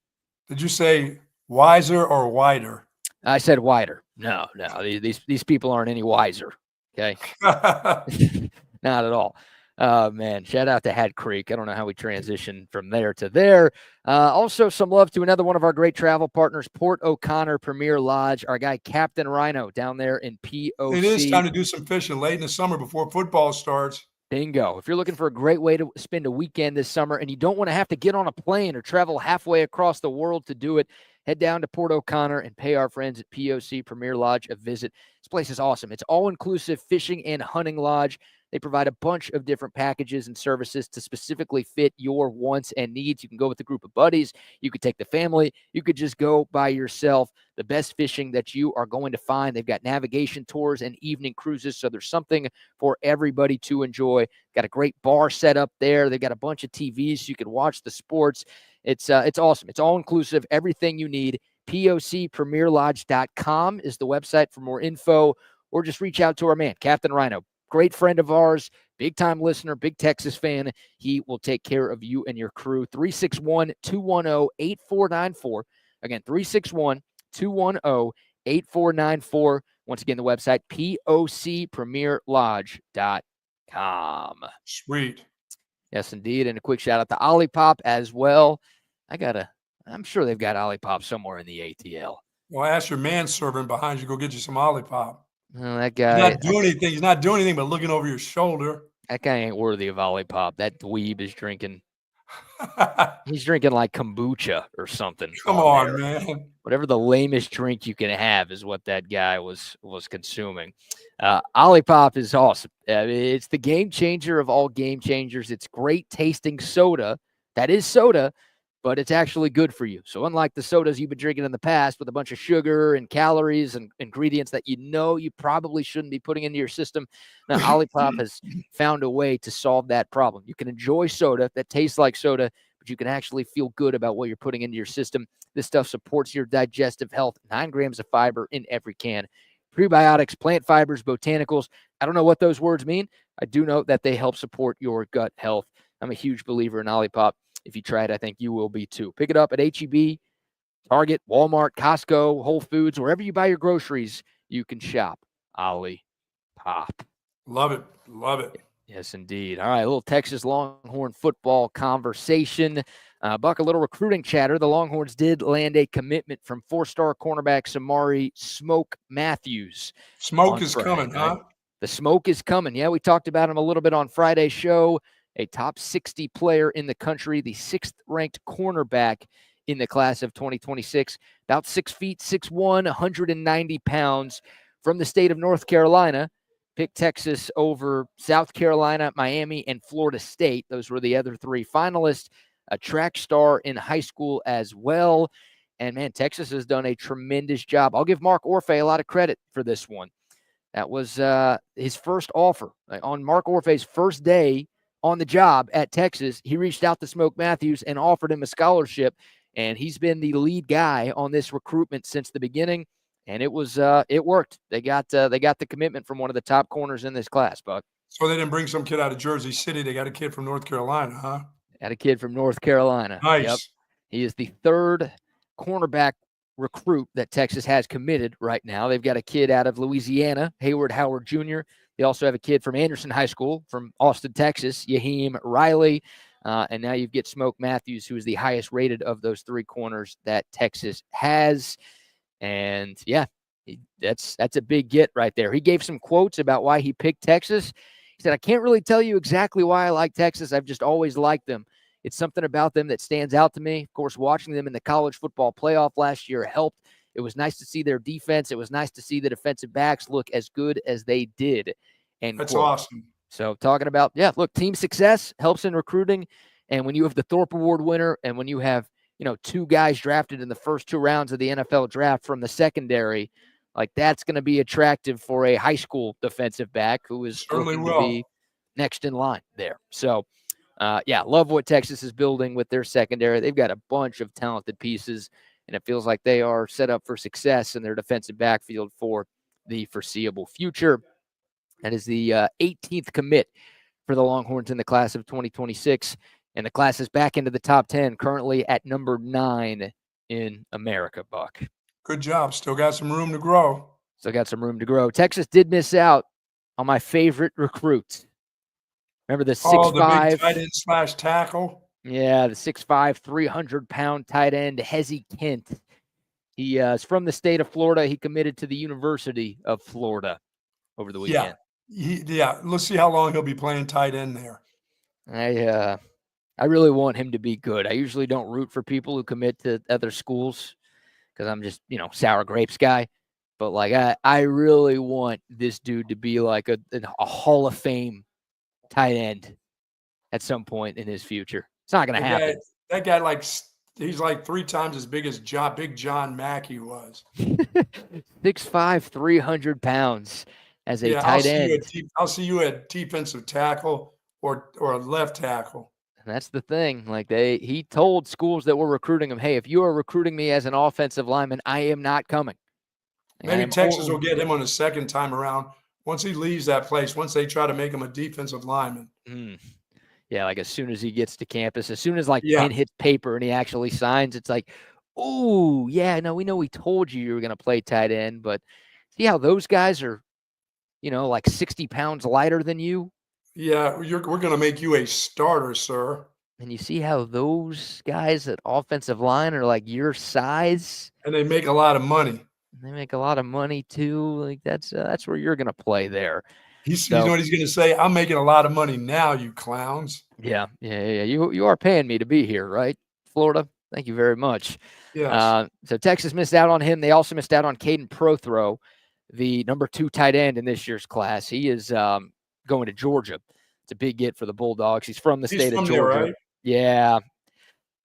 Did you say wiser or wider? I said wider. No. These people aren't any wiser. Okay. Not at all. Man, shout out to Hat Creek. I don't know how we transition from there to there. Also, some love to another one of our great travel partners, Port O'Connor Premier Lodge, our guy Captain Rhino down there in POC. It is time to do some fishing late in the summer before football starts. Bingo. If you're looking for a great way to spend a weekend this summer and you don't want to have to get on a plane or travel halfway across the world to do it, head down to Port O'Connor and pay our friends at POC Premier Lodge a visit. This place is awesome. It's all-inclusive fishing and hunting lodge. They provide a bunch of different packages and services to specifically fit your wants and needs. You can go with a group of buddies. You could take the family. You could just go by yourself. The best fishing that you are going to find. They've got navigation tours and evening cruises, so there's something for everybody to enjoy. Got a great bar set up there. They've got a bunch of TVs so you can watch the sports. It's awesome. It's all-inclusive, everything you need. POCPremierLodge.com is the website for more info, or just reach out to our man, Captain Rhino. Great friend of ours, big-time listener, big Texas fan. He will take care of you and your crew. 361-210-8494. Again, 361-210-8494. Once again, the website, POCPremierLodge.com. Sweet. Yes, indeed. And a quick shout out to OLIPOP as well. I'm sure they've got OLIPOP somewhere in the ATL. Well, ask your manservant behind you, go get you some OLIPOP. Well, that He's guy. not doing anything. He's not doing anything but looking over your shoulder. That guy ain't worthy of OLIPOP. That dweeb is drinking. He's drinking like kombucha or something. Come on, man. Whatever the lamest drink you can have is what that guy was consuming. OLIPOP is awesome. It's the game changer of all game changers. It's great tasting soda. That is soda, but it's actually good for you. So unlike the sodas you've been drinking in the past with a bunch of sugar and calories and ingredients that you probably shouldn't be putting into your system, now OLIPOP has found a way to solve that problem. You can enjoy soda that tastes like soda, but you can actually feel good about what you're putting into your system. This stuff supports your digestive health. 9 grams of fiber in every can. Prebiotics, plant fibers, botanicals. I don't know what those words mean. I do know that they help support your gut health. I'm a huge believer in OLIPOP. If you try it, I think you will be too. Pick it up at H-E-B, Target, Walmart, Costco, Whole Foods, wherever you buy your groceries, you can shop OLIPOP. Love it. Love it. Yes, indeed. All right, a little Texas Longhorn football conversation. Buck, a little recruiting chatter. The Longhorns did land a commitment from 4-star cornerback Samari Smoke Matthews. Smoke is coming, huh? The smoke is coming. Yeah, we talked about him a little bit on Friday's show. A top 60 player in the country, the 6th-ranked cornerback in the class of 2026. About 6 feet, 6'1", 190 pounds from the state of North Carolina. Picked Texas over South Carolina, Miami, and Florida State. Those were the other 3 finalists. A track star in high school as well. And, man, Texas has done a tremendous job. I'll give Mark Orfe a lot of credit for this one. That was his first offer. On Mark Orfe's first day on the job at Texas, he reached out to Smoke Matthews and offered him a scholarship. And he's been the lead guy on this recruitment since the beginning. And it worked. They got the commitment from one of the top corners in this class, Buck. So they didn't bring some kid out of Jersey City. They got a kid from North Carolina, huh? Got a kid from North Carolina. Nice. Yep. He is the 3rd cornerback recruit that Texas has committed right now. They've got a kid out of Louisiana, Hayward Howard Jr. They also have a kid from Anderson High School from Austin, Texas, Yaheem Riley. And now you get Smoke Matthews, who is the highest rated of those 3 corners that Texas has. And, yeah, that's a big get right there. He gave some quotes about why he picked Texas. He said, I can't really tell you exactly why I like Texas. I've just always liked them. It's something about them that stands out to me. Of course, watching them in the college football playoff last year helped. It was nice to see their defense. It was nice to see the defensive backs look as good as they did. And that's awesome. So talking about, team success helps in recruiting. And when you have the Thorpe Award winner and when you have, 2 guys drafted in the first 2 rounds of the NFL draft from the secondary, like that's going to be attractive for a high school defensive back who is looking to be next in line there. So, love what Texas is building with their secondary. They've got a bunch of talented pieces, and it feels like they are set up for success in their defensive backfield for the foreseeable future. That is the 18th commit for the Longhorns in the class of 2026. And the class is back into the top 10, currently at number 9 in America, Buck. Good job. Still got some room to grow. Texas did miss out on my favorite recruit. Remember the 6'5", the big tight end / tackle? Yeah, the 6'5", 300-pound tight end, Hezzy Kent. He is from the state of Florida. He committed to the University of Florida over the weekend. Let's see how long he'll be playing tight end there. I really want him to be good. I usually don't root for people who commit to other schools because I'm just, sour grapes guy. But, I really want this dude to be like a Hall of Fame tight end at some point in his future. It's not going to happen. That guy, he's like 3 times as big as Big John Mackey was. 6'5", 300 pounds as a tight end. I'll see you at defensive tackle or a left tackle. And that's the thing. He told schools that were recruiting him, hey, if you are recruiting me as an offensive lineman, I am not coming. Maybe Texas will get him on a second time around once he leaves that place, once they try to make him a defensive lineman. Yeah, as soon as he gets to campus, as soon as pen hits paper and he actually signs, it's like, oh, yeah, no, we know we told you were going to play tight end, but see how those guys are, 60 pounds lighter than you? Yeah, we're going to make you a starter, sir. And you see how those guys at offensive line are like your size. And they make a lot of money. They make a lot of money too. Like that's where you're going to play there. You know what he's going to say? I'm making a lot of money now, you clowns. Yeah. You are paying me to be here, right? Florida. Thank you very much. Yes. So Texas missed out on him. They also missed out on Caden Prothro, the number 2 tight end in this year's class. He is going to Georgia. It's a big get for the Bulldogs. He's from the state of Georgia. There, right?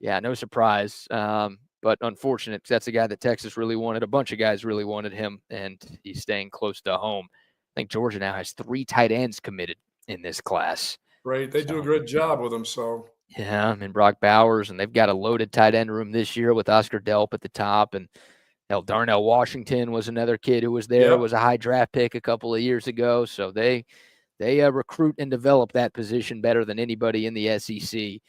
Yeah, no surprise. But unfortunate, because that's a guy that Texas really wanted. A bunch of guys really wanted him, and he's staying close to home. I think Georgia now has 3 tight ends committed in this class. Right. They do a great job with them, so. Yeah, I mean, Brock Bowers, and they've got a loaded tight end room this year with Oscar Delp at the top, and Darnell Washington was another kid who was there. Yep. Was a high draft pick a couple of years ago, so they recruit and develop that position better than anybody in the SEC.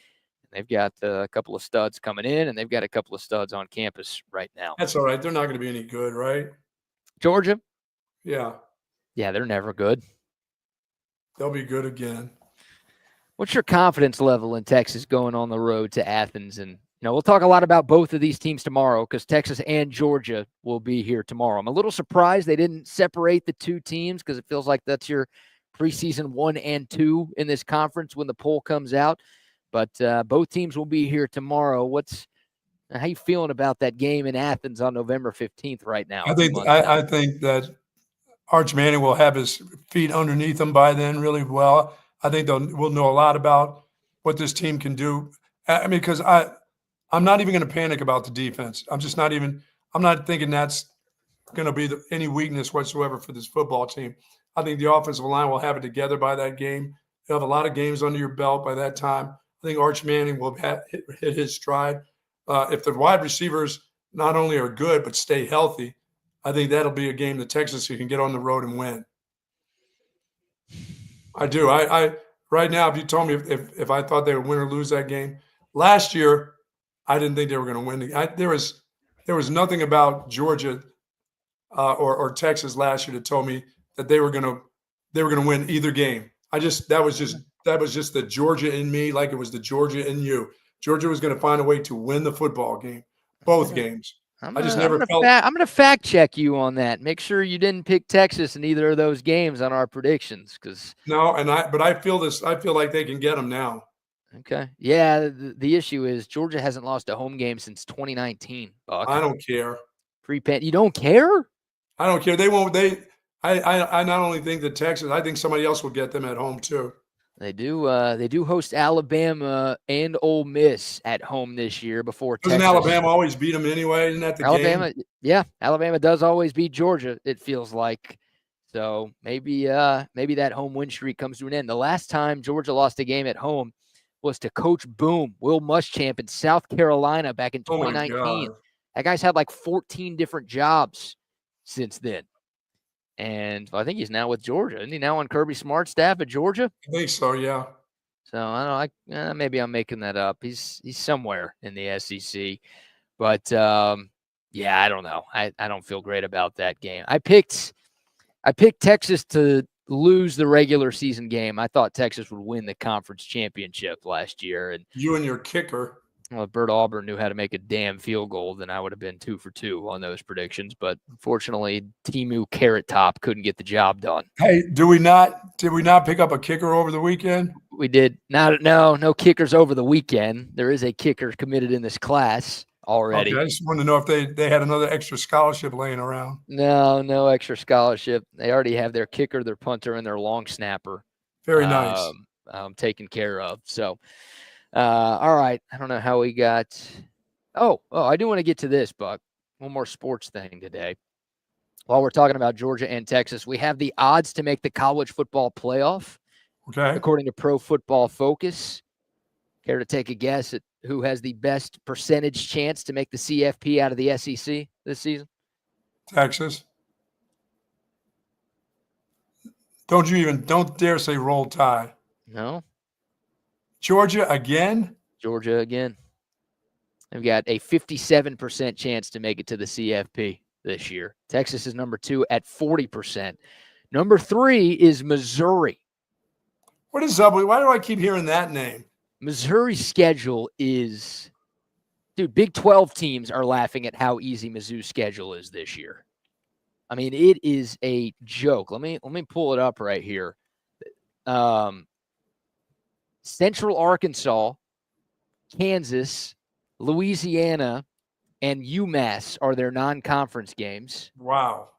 They've got a couple of studs coming in, and they've got a couple of studs on campus right now. That's all right. They're not going to be any good, right? Georgia? Yeah. Yeah, they're never good. They'll be good again. What's your confidence level in Texas going on the road to Athens? And, we'll talk a lot about both of these teams tomorrow because Texas and Georgia will be here tomorrow. I'm a little surprised they didn't separate the 2 teams because it feels like that's your preseason 1 and 2 in this conference when the poll comes out. But both teams will be here tomorrow. How you feeling about that game in Athens on November 15th right now? I think that Arch Manning will have his feet underneath him by then really well. I think we'll know a lot about what this team can do. I mean, because I'm not even going to panic about the defense. I'm not thinking that's going to be any weakness whatsoever for this football team. I think the offensive line will have it together by that game. You'll have a lot of games under your belt by that time. I think Arch Manning will hit his stride. If the wide receivers not only are good but stay healthy, I think that'll be a game that Texas can get on the road and win. I do. I right now, if you told me if I thought they would win or lose that game last year, I didn't think they were going to win. There was nothing about Georgia or Texas last year that told me that they were going to win either game. That was just the Georgia in me, like it was the Georgia in you. Georgia was going to find a way to win the football game, both games. I'm going to fact check you on that. Make sure you didn't pick Texas in either of those games on our predictions, because but I feel this. I feel like they can get them now. Okay, yeah. The issue is Georgia hasn't lost a home game since 2019. Buck. I don't care. You don't care? I don't care. They won't. I not only think that Texas, I think somebody else will get them at home too. They do host Alabama and Ole Miss at home this year before Doesn't Texas. Alabama always beat them anyway? Isn't that the Alabama, game? Yeah, Alabama does always beat Georgia, it feels like. So maybe that home win streak comes to an end. The last time Georgia lost a game at home was to Coach Boom, Will Muschamp in South Carolina back in 2019. That guy's had like 14 different jobs since then. And I think he's now with Georgia. Isn't he now on Kirby Smart's staff at Georgia? I think so, yeah. So I don't know. Maybe I'm making that up. He's somewhere in the SEC. But yeah, I don't know. I don't feel great about that game. I picked Texas to lose the regular season game. I thought Texas would win the conference championship last year. And you and your kicker. Well, if Bert Auburn knew how to make a damn field goal, then I would have been 2 for 2 on those predictions. But unfortunately, Timu Carrot Top couldn't get the job done. Hey, did we not pick up a kicker over the weekend? We did. No kickers over the weekend. There is a kicker committed in this class already. Okay, I just wanted to know if they had another extra scholarship laying around. No extra scholarship. They already have their kicker, their punter, and their long snapper. Very nice. Taken care of. So. All right. I don't know how we got. Oh, I do want to get to this, Buck. One more sports thing today. While we're talking about Georgia and Texas, we have the odds to make the college football playoff. Okay. According to Pro Football Focus. Care to take a guess at who has the best percentage chance to make the CFP out of the SEC this season? Texas. Don't dare say Roll Tide. No. Georgia again? Georgia again. They've got a 57% chance to make it to the CFP this year. Texas is number 2 at 40%. Number 3 is Missouri. What is up? Why do I keep hearing that name? Missouri's schedule is, dude, Big 12 teams are laughing at how easy Mizzou's schedule is this year. I mean, it is a joke. Let me pull it up right here. Central Arkansas, Kansas, Louisiana, and UMass are their non-conference games. Wow.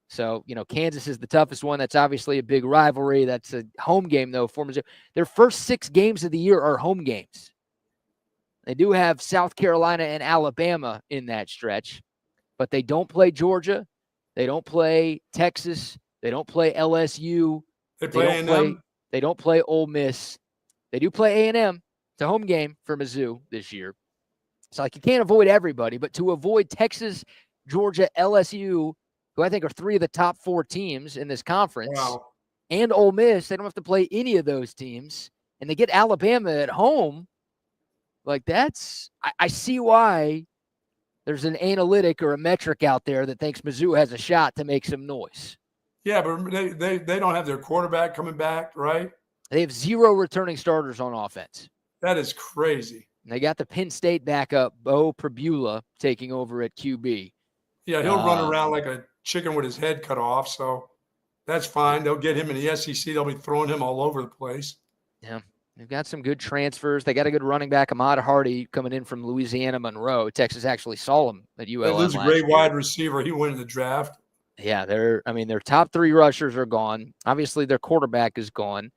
So, Kansas is the toughest one. That's obviously a big rivalry. That's a home game, though, for Missouri. Their first 6 games of the year are home games. They do have South Carolina and Alabama in that stretch, but they don't play Georgia. They don't play Texas. They don't play LSU. They play A&M? They don't play Ole Miss. They do play A&M. It's a home game for Mizzou this year. It's like you can't avoid everybody, but to avoid Texas, Georgia, LSU, who I think are 3 of the top 4 teams in this conference, Wow. and Ole Miss, they don't have to play any of those teams, and they get Alabama at home. Like I see why there's an analytic or a metric out there that thinks Mizzou has a shot to make some noise. Yeah, but they don't have their quarterback coming back, right? They have 0 returning starters on offense. That is crazy. And they got the Penn State backup, Bo Pribula, taking over at QB. Yeah, he'll run around like a chicken with his head cut off, so that's fine. They'll get him in the SEC. They'll be throwing him all over the place. Yeah, they've got some good transfers. They got a good running back, Ahmad Hardy, coming in from Louisiana Monroe. Texas actually saw him at ULM. They lose a great wide receiver. He went in the draft. Yeah, their top 3 rushers are gone. Obviously, their quarterback is gone.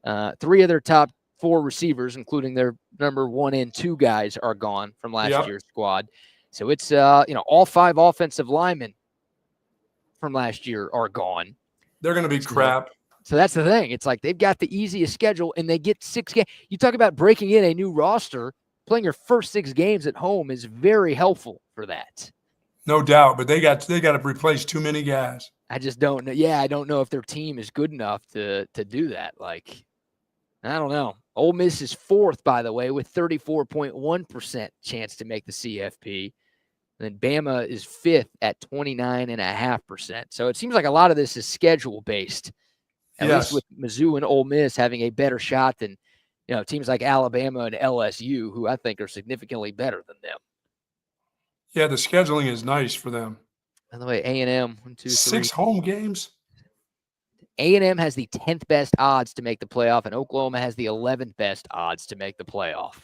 3 of their top 4 receivers, including their number 1 and 2 guys, are gone from last year's squad. So it's all 5 offensive linemen from last year are gone. They're going to be crap. So that's the thing. It's like they've got the easiest schedule, and they get 6 games. You talk about breaking in a new roster. Playing your first 6 games at home is very helpful for that. No doubt, but they got to replace too many guys. I just don't know. Yeah, I don't know if their team is good enough to do that. Like, I don't know. Ole Miss is 4th, by the way, with 34.1% chance to make the CFP. And then Bama is 5th at 29.5%. So it seems like a lot of this is schedule-based, at least with Mizzou and Ole Miss having a better shot than teams like Alabama and LSU, who I think are significantly better than them. Yeah, the scheduling is nice for them. By the way, A&M, 1, 2, 3. 6 home games? A&M has the 10th best odds to make the playoff, and Oklahoma has the 11th best odds to make the playoff,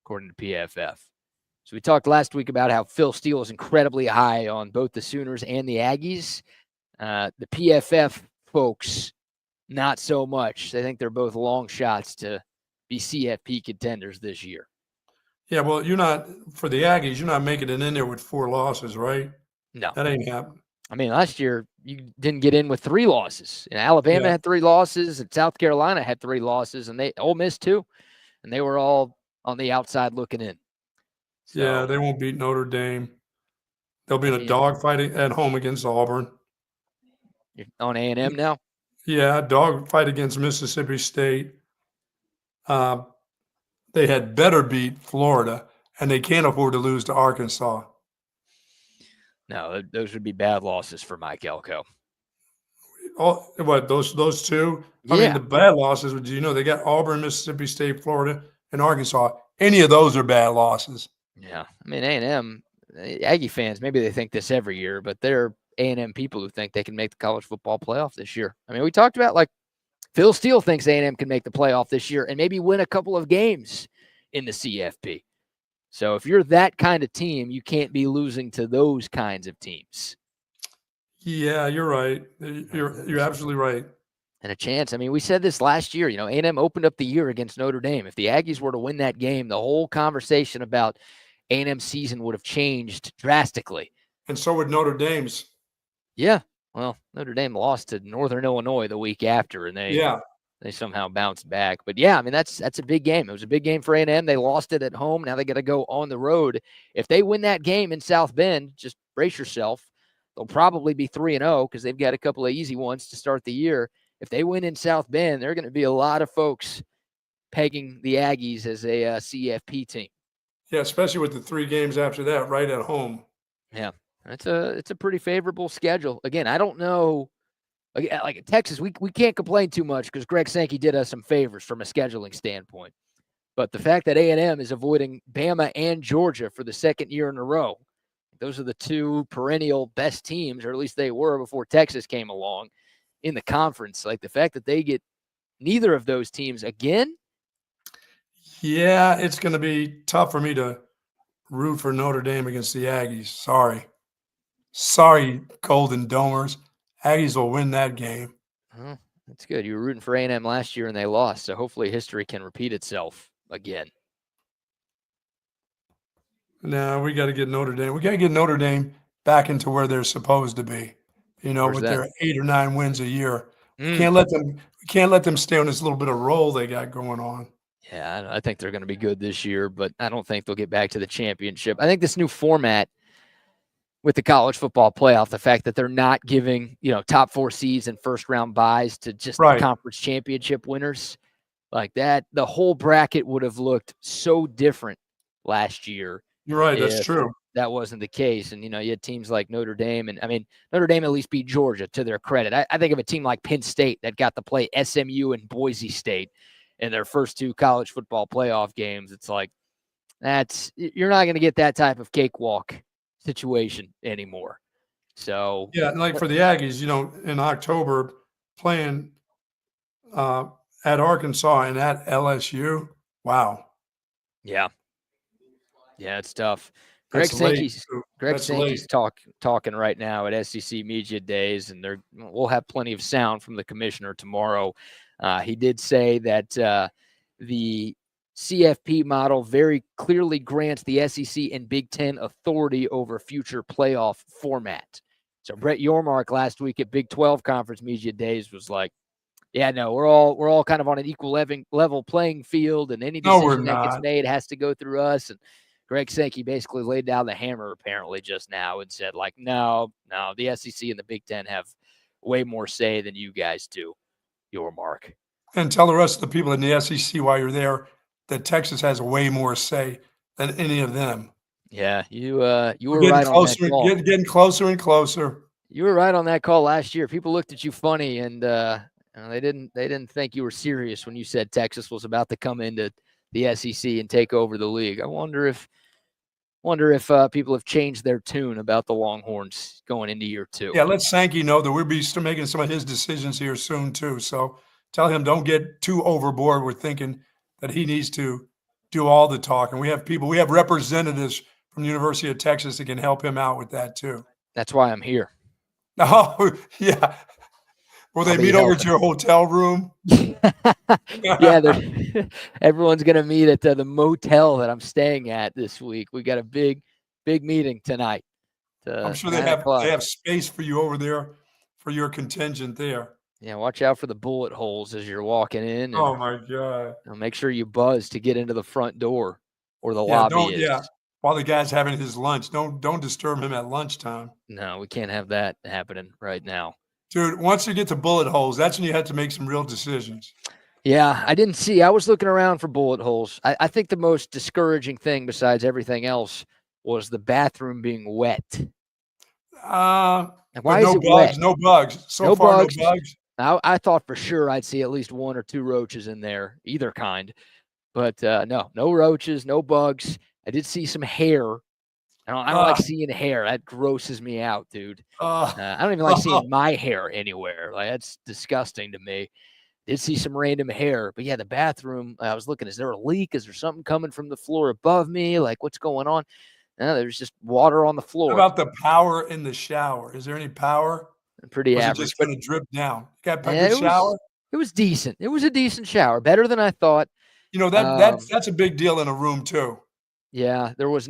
according to PFF. So we talked last week about how Phil Steele is incredibly high on both the Sooners and the Aggies. The PFF folks, not so much. They think they're both long shots to be CFP contenders this year. Yeah, well, for the Aggies, you're not making it in there with 4 losses, right? No. That ain't happening. I mean, last year, you didn't get in with 3 losses. Alabama had 3 losses, and South Carolina had 3 losses, and Ole Miss too. And they were all on the outside looking in. So, yeah, they won't beat Notre Dame. They'll be in a dogfight at home against Auburn. You're on A&M now? Yeah, dogfight against Mississippi State. They had better beat Florida, and they can't afford to lose to Arkansas. No, those would be bad losses for Mike Elko. Oh, what, those 2? Yeah. I mean, the bad losses, they got Auburn, Mississippi State, Florida, and Arkansas. Any of those are bad losses. Yeah. I mean, A&M, Aggie fans, maybe they think this every year, but they're A&M people who think they can make the college football playoff this year. I mean, we talked about, like, Phil Steele thinks A&M can make the playoff this year and maybe win a couple of games in the CFP. So if you're that kind of team, you can't be losing to those kinds of teams. Yeah, you're right. You're absolutely right. And a chance. I mean, we said this last year. A&M opened up the year against Notre Dame. If the Aggies were to win that game, the whole conversation about A&M season would have changed drastically. And so would Notre Dame's. Yeah. Well, Notre Dame lost to Northern Illinois the week after, and they somehow bounced back. But yeah, I mean, that's a big game. It was a big game for A&M. They lost it at home. Now they got to go on the road. If they win that game in South Bend, just brace yourself. They'll probably be 3-0 because they've got a couple of easy ones to start the year. If they win in South Bend, there are going to be a lot of folks pegging the Aggies as a CFP team. Yeah, especially with the 3 games after that, right at home. Yeah, it's a pretty favorable schedule. Again, I don't know like Texas, we can't complain too much because Greg Sankey did us some favors from a scheduling standpoint. But the fact that A&M is avoiding Bama and Georgia for the second year in a row, those are the two perennial best teams, or at least they were before Texas came along in the conference. Like the fact that they get neither of those teams again. Yeah, it's going to be tough for me to root for Notre Dame against the Aggies. Sorry, Golden Domers. Aggies will win that game. Oh, that's good. You were rooting for A&M last year and they lost, so hopefully history can repeat itself again. No, we got to get Notre Dame. We got to get Notre Dame back into where they're supposed to be. Where's with that? their 8 or 9 wins a year. We can't let them stay on this little bit of roll they got going on. Yeah, I think they're going to be good this year, but I don't think they'll get back to the championship. I think this new format with the college football playoff, the fact that they're not giving, top 4 seeds and first round buys to just the conference championship winners like that, the whole bracket would have looked so different last year. You're right. That's true. That wasn't the case. And, you had teams like Notre Dame. And, Notre Dame at least beat Georgia to their credit. I think of a team like Penn State that got to play SMU and Boise State in their first 2 college football playoff games. It's like, you're not going to get that type of cakewalk situation anymore. So yeah, like for the Aggies, in October playing at Arkansas and at LSU. Wow. Yeah, it's tough. Greg Sankey's talking right now at SEC Media Days, and we'll have plenty of sound from the commissioner tomorrow. He did say that the CFP model very clearly grants the SEC and Big Ten authority over future playoff format. So Brett Yormark last week at Big 12 Conference Media Days was like, yeah, no, we're all kind of on an equal level playing field, and any decision that gets made has to go through us. And Greg Sankey basically laid down the hammer apparently just now and said, like, no, the SEC and the Big Ten have way more say than you guys do, Yormark. And tell the rest of the people in the SEC while you're there that Texas has way more say than any of them. Yeah, you were right on that call. Getting closer and closer. You were right on that call last year. People looked at you funny, and they didn't think you were serious when you said Texas was about to come into the SEC and take over the league. I wonder if people have changed their tune about the Longhorns going into year 2. Yeah, let Sankey know that we'll be making some of his decisions here soon too. So tell him don't get too overboard with thinking that he needs to do all the talking. We have representatives from the University of Texas that can help him out with that too. That's why I'm here. Oh, yeah. Will they meet over to your hotel room? Yeah, everyone's going to meet at the motel that I'm staying at this week. We got a big meeting tonight. I'm sure they have space for you over there for your contingent there. Yeah, watch out for the bullet holes as you're walking in. Oh my God! Make sure you buzz to get into the front door or the lobby is. Yeah, while the guy's having his lunch, don't disturb him at lunchtime. No, we can't have that happening right now. Dude, once you get to bullet holes, that's when you have to make some real decisions. Yeah, I was looking around for bullet holes. I think the most discouraging thing besides everything else was the bathroom being wet. Why is it wet? No bugs. No bugs. I thought for sure I'd see at least 1 or 2 roaches in there, either kind. But no roaches, no bugs. I did see some hair. I don't like seeing hair. That grosses me out, dude. I don't even like seeing my hair anywhere. Like, that's disgusting to me. Did see some random hair. But yeah, the bathroom, I was looking, is there a leak? Is there something coming from the floor above me? Like, what's going on? No, there's just water on the floor. What about the power in the shower? Is there any power? Pretty average. It's just going to drip down. Got a good shower? It was decent. It was a decent shower. Better than I thought. That's a big deal in a room too. Yeah, there was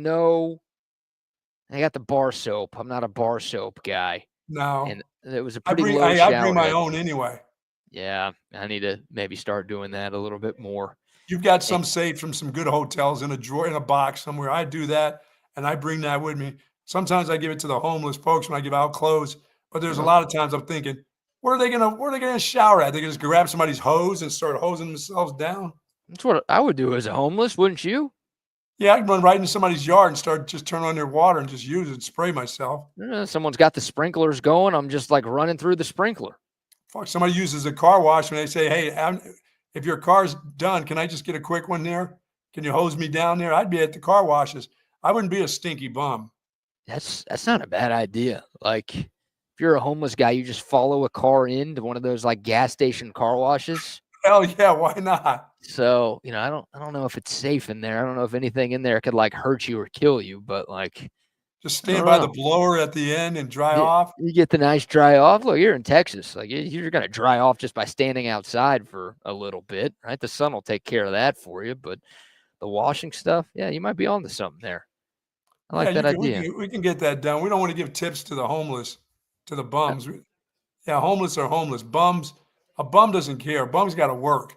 I got the bar soap. I'm not a bar soap guy. No. And it was a pretty low shower. I bring my own anyway. Yeah, I need to maybe start doing that a little bit more. You've got some saved from some good hotels in a drawer, in a box somewhere. I do that, and I bring that with me. Sometimes I give it to the homeless folks when I give out clothes. But there's a lot of times I'm thinking, where are they gonna shower at? They just grab somebody's hose and start hosing themselves down. That's what I would do as a homeless, wouldn't you? Yeah, I'd run right into somebody's yard and start just turn on their water and just use it and spray myself. Someone's got the sprinklers going. I'm just like running through the sprinkler. somebody uses a car wash and they say, hey, if your car's done, can I just get a quick one there? Can you hose me down there? I'd be at the car washes. I wouldn't be a stinky bum. That's not a bad idea. Like, if you're a homeless guy, you just follow a car into one of those like gas station car washes. Hell yeah, why not? So, I don't know if it's safe in there. I don't know if anything in there could like hurt you or kill you, but like just stand by the blower at the end and dry off. You get the nice dry off. Look, you're in Texas. Like, you're going to dry off just by standing outside for a little bit, right? The sun will take care of that for you, but the washing stuff, yeah, you might be on to something there. I like that idea. We can get that done. We don't want to give tips to the homeless, to the bums. Yeah, homeless are homeless. Bums, a bum doesn't care. Bum's got to work.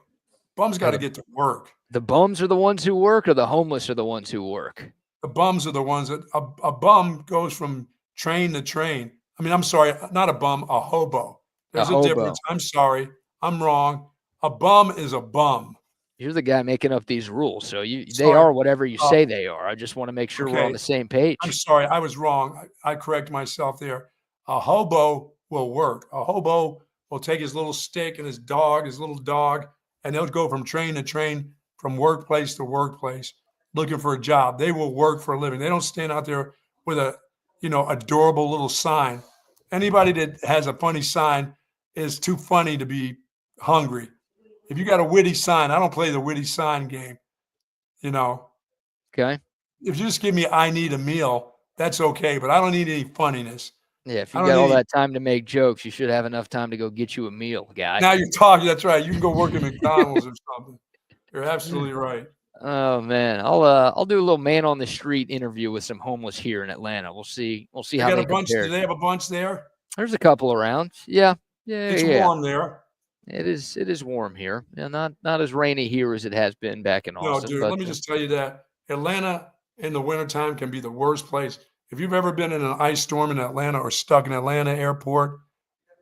Bum's got to get to work. The bums are the ones who work, or the homeless are the ones who work? The bums are the ones that a bum goes from train to train. I mean, I'm sorry, not a bum, a hobo. There's a difference. I'm sorry. I'm wrong. A bum is a bum. You're the guy making up these rules. So they are whatever you say they are. I just want to make sure we're on the same page. I'm sorry. I was wrong. I correct myself there. A hobo will work. A hobo will take his little stick and his little dog, and they'll go from train to train, from workplace to workplace, looking for a job. They will work for a living. They don't stand out there with a, adorable little sign. Anybody that has a funny sign is too funny to be hungry. If you got a witty sign, I don't play the witty sign game, Okay. If you just give me, I need a meal, that's okay, but I don't need any funniness. Yeah, if you got all that time to make jokes, you should have enough time to go get you a meal, guy. Now you're talking. That's right. You can go work at McDonald's or something. You're absolutely right. Oh man, I'll do a little man on the street interview with some homeless here in Atlanta. We'll see how they compare. Do they have a bunch there? There's a couple around. Yeah. It's warm there. It is warm here. Yeah, not as rainy here as it has been back in Austin. No, dude, let me just tell you that Atlanta in the wintertime can be the worst place. If you've ever been in an ice storm in Atlanta or stuck in Atlanta airport,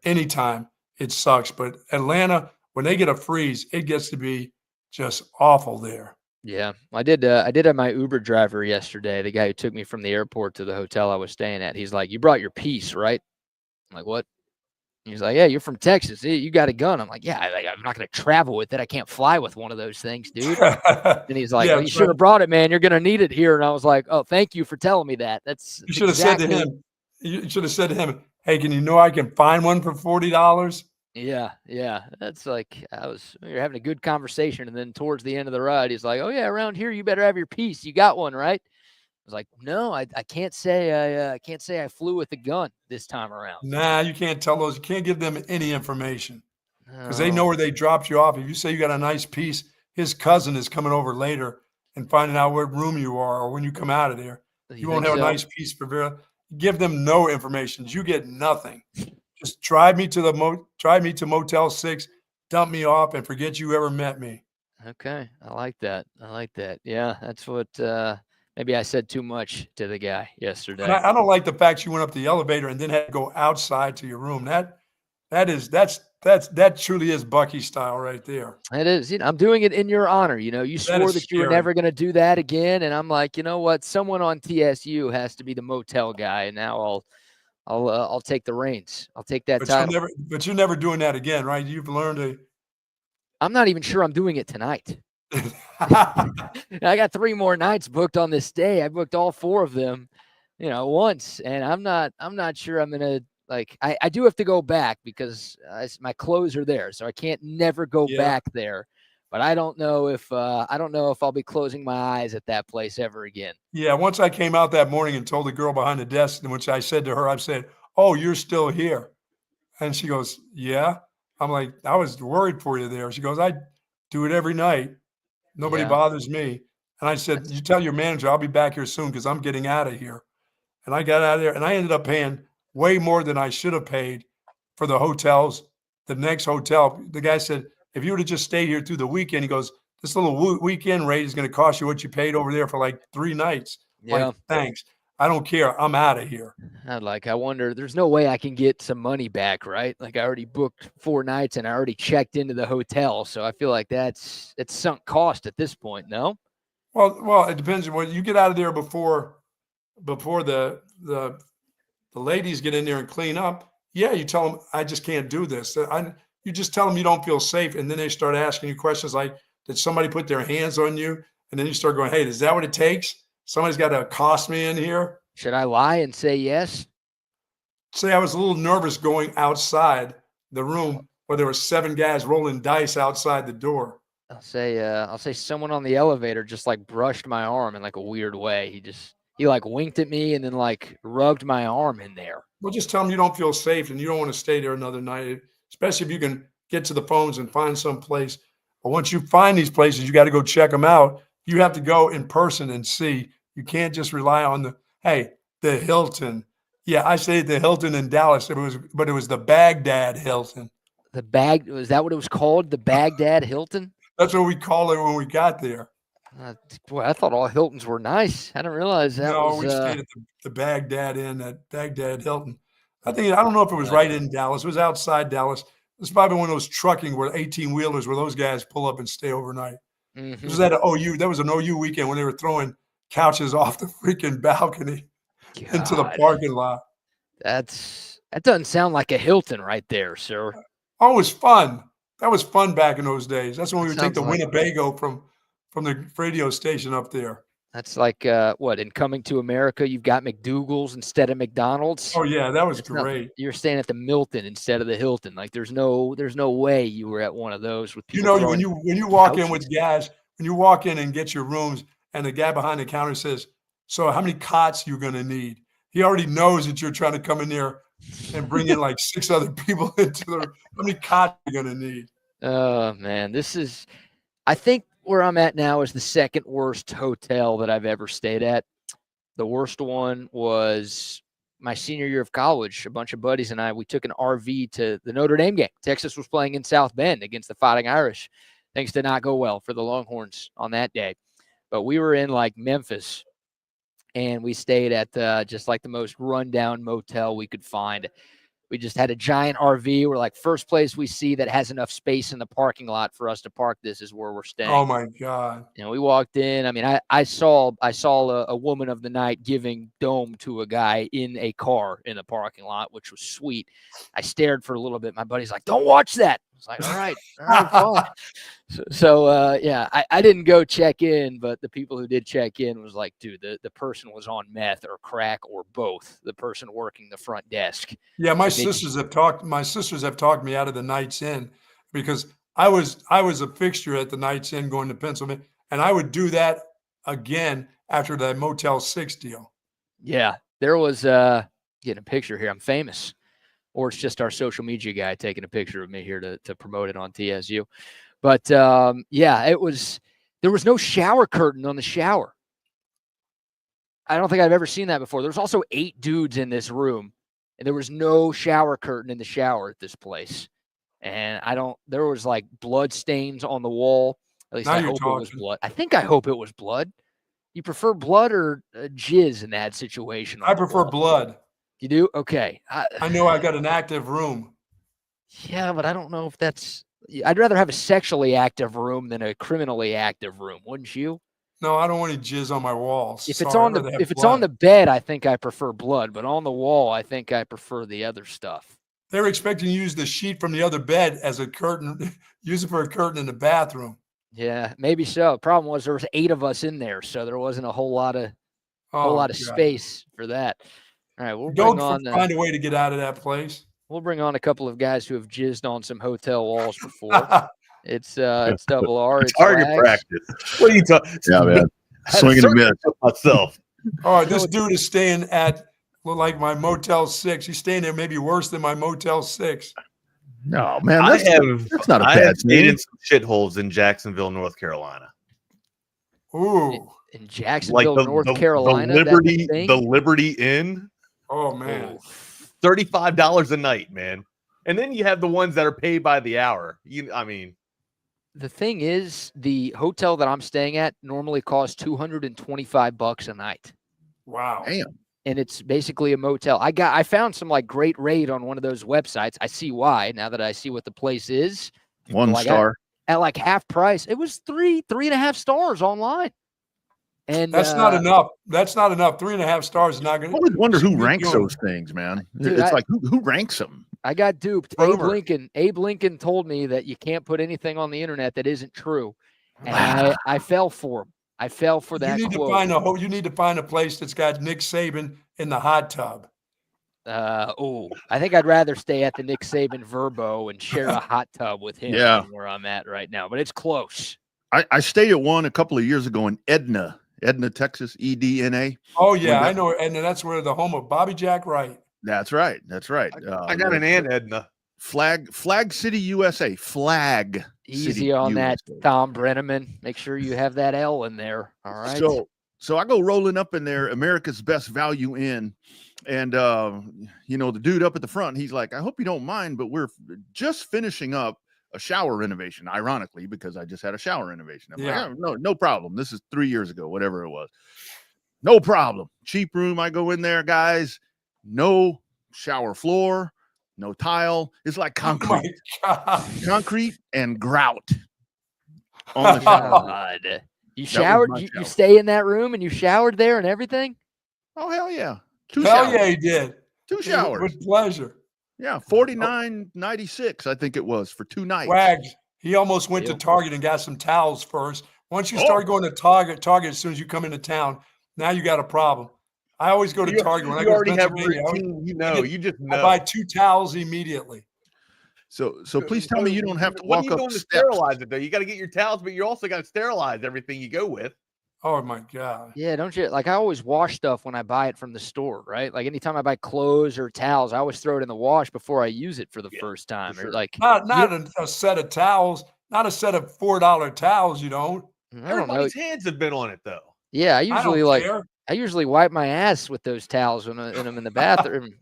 anytime it sucks. But Atlanta, when they get a freeze, it gets to be just awful there. Yeah, I did have my Uber driver yesterday, the guy who took me from the airport to the hotel I was staying at. He's like, "You brought your piece, right?" I'm like, "What?" He's like, "Yeah, you're from Texas. You got a gun." I'm like, "Yeah, I'm not going to travel with it. I can't fly with one of those things, dude." And he's like, "Well, you should have brought it, man. You're going to need it here." And I was like, "Oh, thank you for telling me that." You should have said to him. You should have said to him, "Hey, can you know I can find one for $40?" Yeah. That's like we were having a good conversation, and then towards the end of the ride, he's like, "Oh yeah, around here you better have your piece. You got one, right?" I was like, "No, I can't say I can't say I flew with a gun this time around." Nah, you can't tell those. You can't give them any information because they know where they dropped you off. If you say you got a nice piece, his cousin is coming over later and finding out what room you are or when you come out of there. You won't have a nice piece for Vera. Give them no information. You get nothing. Just drive me to Motel 6, dump me off, and forget you ever met me. Okay, I like that. Yeah, that's what. Maybe I said too much to the guy yesterday. I don't like the fact you went up the elevator and then had to go outside to your room. That truly is Bucky style right there. It is. I'm doing it in your honor. You swore that you were never going to do that again, and I'm like, you know what? Someone on TSU has to be the motel guy, and now I'll take the reins. I'll take that title. But you're never doing that again, right? You've learned to. I'm not even sure I'm doing it tonight. I got 3 more nights booked on this day. I booked all 4 of them, once, and I'm not sure I'm gonna I do have to go back because my clothes are there, so I can't never go back there. But I don't know if I'll be closing my eyes at that place ever again. Yeah, once I came out that morning and told the girl behind the desk, in which I said to her, I said, "Oh, you're still here," and she goes, "Yeah." I'm like, "I was worried for you there." She goes, "I do it every night. Nobody bothers me." And I said, "You tell your manager I'll be back here soon because I'm getting out of here." And I got out of there, and I ended up paying way more than I should have paid for the hotels. The next hotel, the guy said, "If you would have just stayed here through the weekend," he goes, "this little weekend rate is going to cost you what you paid over there for like 3 nights." Yeah. Like, thanks. I don't care. I'm out of here. I wonder, there's no way I can get some money back, right? Like, I already booked 4 nights and I already checked into the hotel. So I feel like it's sunk cost at this point, no? Well, it depends. When you get out of there before the ladies get in there and clean up, Yeah, you tell them, I just can't do this. You just tell them you don't feel safe. And then they start asking you questions like, did somebody put their hands on you? And then you start going, hey, is that what it takes? Somebody's got to accost me in here. Should I lie and say yes? Say I was a little nervous going outside the room where there were 7 guys rolling dice outside the door. I'll say someone on the elevator just like brushed my arm in like a weird way. He like winked at me and then like rubbed my arm in there. Well, just tell them you don't feel safe and you don't want to stay there another night, especially if you can get to the phones and find some place. But once you find these places, you got to go check them out. You have to go in person and see. You can't just rely on the Hilton. Yeah, I stayed at the Hilton in Dallas. But it was the Baghdad Hilton. Was that what it was called? The Baghdad Hilton? That's what we called it when we got there. Boy, I thought all Hiltons were nice. I didn't realize that. No, we stayed at the Baghdad Inn at Baghdad Hilton. I don't know if it was right in Dallas. It was outside Dallas. It's probably one of those trucking where 18-wheelers where those guys pull up and stay overnight. Mm-hmm. It was at an OU. That was an OU weekend when they were throwing couches off the freaking balcony into the parking lot. That doesn't sound like a Hilton right there, sir. Oh, it was fun. That was fun back in those days. That's when we would take the Winnebago from the radio station up there. That's like in Coming to America, you've got McDougal's instead of McDonald's. Oh yeah, that was great. You're staying at the Milton instead of the Hilton. Like there's no way you were at one of those with people. When you walk in with guys, when you walk in and get your rooms, and the guy behind the counter says, "So how many cots you gonna need?" He already knows that you're trying to come in there and bring in like 6 other people into the. How many cots you gonna need? Oh man, I think where I'm at now is the second worst hotel that I've ever stayed at. The worst one was my senior year of college. A bunch of buddies and we took an RV to the Notre Dame game. Texas was playing in South Bend against the Fighting Irish. Things did not go well for the Longhorns on that day. But we were in like Memphis, and we stayed at just like the most rundown motel we could find. We just had a giant RV. We're like, first place we see that has enough space in the parking lot for us to park this is where we're staying. Oh my God. We walked in. I mean, I saw a woman of the night giving dome to a guy in a car in the parking lot, which was sweet. I stared for a little bit. My buddy's like, don't watch that. I was like, all right, fine. So I didn't go check in, but the people who did check in was like, dude, the person was on meth or crack or both. The person working the front desk. Yeah, my sisters have talked me out of the Knights Inn because I was a fixture at the Knights Inn going to Pennsylvania, and I would do that again after the Motel 6 deal. Yeah, there was getting a picture here. I'm famous. Or it's just our social media guy taking a picture of me here to promote it on TSU. But there was no shower curtain on the shower. I don't think I've ever seen that before. There's also 8 dudes in this room, and there was no shower curtain in the shower at this place. And there was like blood stains on the wall. At least I hope it was blood. I hope it was blood. You prefer blood or jizz in that situation? I prefer blood. You do? Okay. I know I got an active room. Yeah, but I don't know if that's – I'd rather have a sexually active room than a criminally active room, wouldn't you? No, I don't want any jizz on my walls. If it's on the bed, I think I prefer blood, but on the wall, I think I prefer the other stuff. They were expecting to use the sheet from the other bed as a curtain, use it for a curtain in the bathroom. Yeah, maybe so. Problem was there was 8 of us in there, so there wasn't a whole lot of space for that. All right, we'll find a way to get out of that place. We'll bring on a couple of guys who have jizzed on some hotel walls before. It's double R. It's target practice. What are you talking? Yeah, man. Swinging a miss myself. All right, this dude is staying at like my Motel 6. He's staying there maybe worse than my Motel 6. No, man. That's not a I bad have stayed in some shitholes in Jacksonville, North Carolina. Ooh. In Jacksonville, North Carolina. The Liberty Inn. Oh man. $35 a night, man. And then you have the ones that are paid by the hour. The thing is, the hotel that I'm staying at normally costs $225 a night. Wow. Damn. And it's basically a motel. I found some like great rate on one of those websites. I see why now that I see what the place is. 1 star. At like half price. It was 3.5 stars online. And That's not enough. That's not enough. 3.5 stars is not going I to. always wonder who ranks those things, man. Dude, it's like who ranks them? I got duped. Rumor. Abe Lincoln told me that you can't put anything on the internet that isn't true, and I fell for him. I fell for that. You need quote. you need to find a place that's got Nick Saban in the hot tub. I think I'd rather stay at the Nick Saban Verbo and share a hot tub with him than where I'm at right now. But it's close. I stayed at one a couple of years ago in Edna, Texas, EDNA. Oh yeah, I know, and that's where the home of Bobby Jack Wright. That's right. I got an aunt Edna. Flag City, USA. Flag. Easy City, on USA. that, Tom Brenneman. Make sure you have that L in there. All right. So I go rolling up in there, America's Best Value Inn. And, the dude up at the front, he's like, I hope you don't mind, but we're just finishing up a shower renovation, ironically, because I just had a shower renovation. I'm like, no problem. This is 3 years ago, whatever it was. No problem. Cheap room. I go in there, guys. No shower floor, no tile. It's like concrete. Concrete and grout on the shower. God. You showered? You stay in that room and you showered there and everything? Oh, hell yeah. Hell yeah, he did. 2 showers. With pleasure. Yeah, $49.96, I think it was, for 2 nights. Wags, he almost went to Target and got some towels first. Once you start going to Target as soon as you come into town, now you got a problem. I always go to Target when I go to Pennsylvania. I buy 2 towels immediately. So please tell me you don't have to walk up steps. Sterilize it though. You got to get your towels, but you also got to sterilize everything you go with. Oh my God. Yeah, don't you? Like I always wash stuff when I buy it from the store, right? Like anytime I buy clothes or towels, I always throw it in the wash before I use it for the first time. Sure. Or like not a set of towels, not a set of $4 towels. You don't. Everybody's hands have been on it though. Yeah, I I usually wipe my ass with those towels when I'm in the bathroom,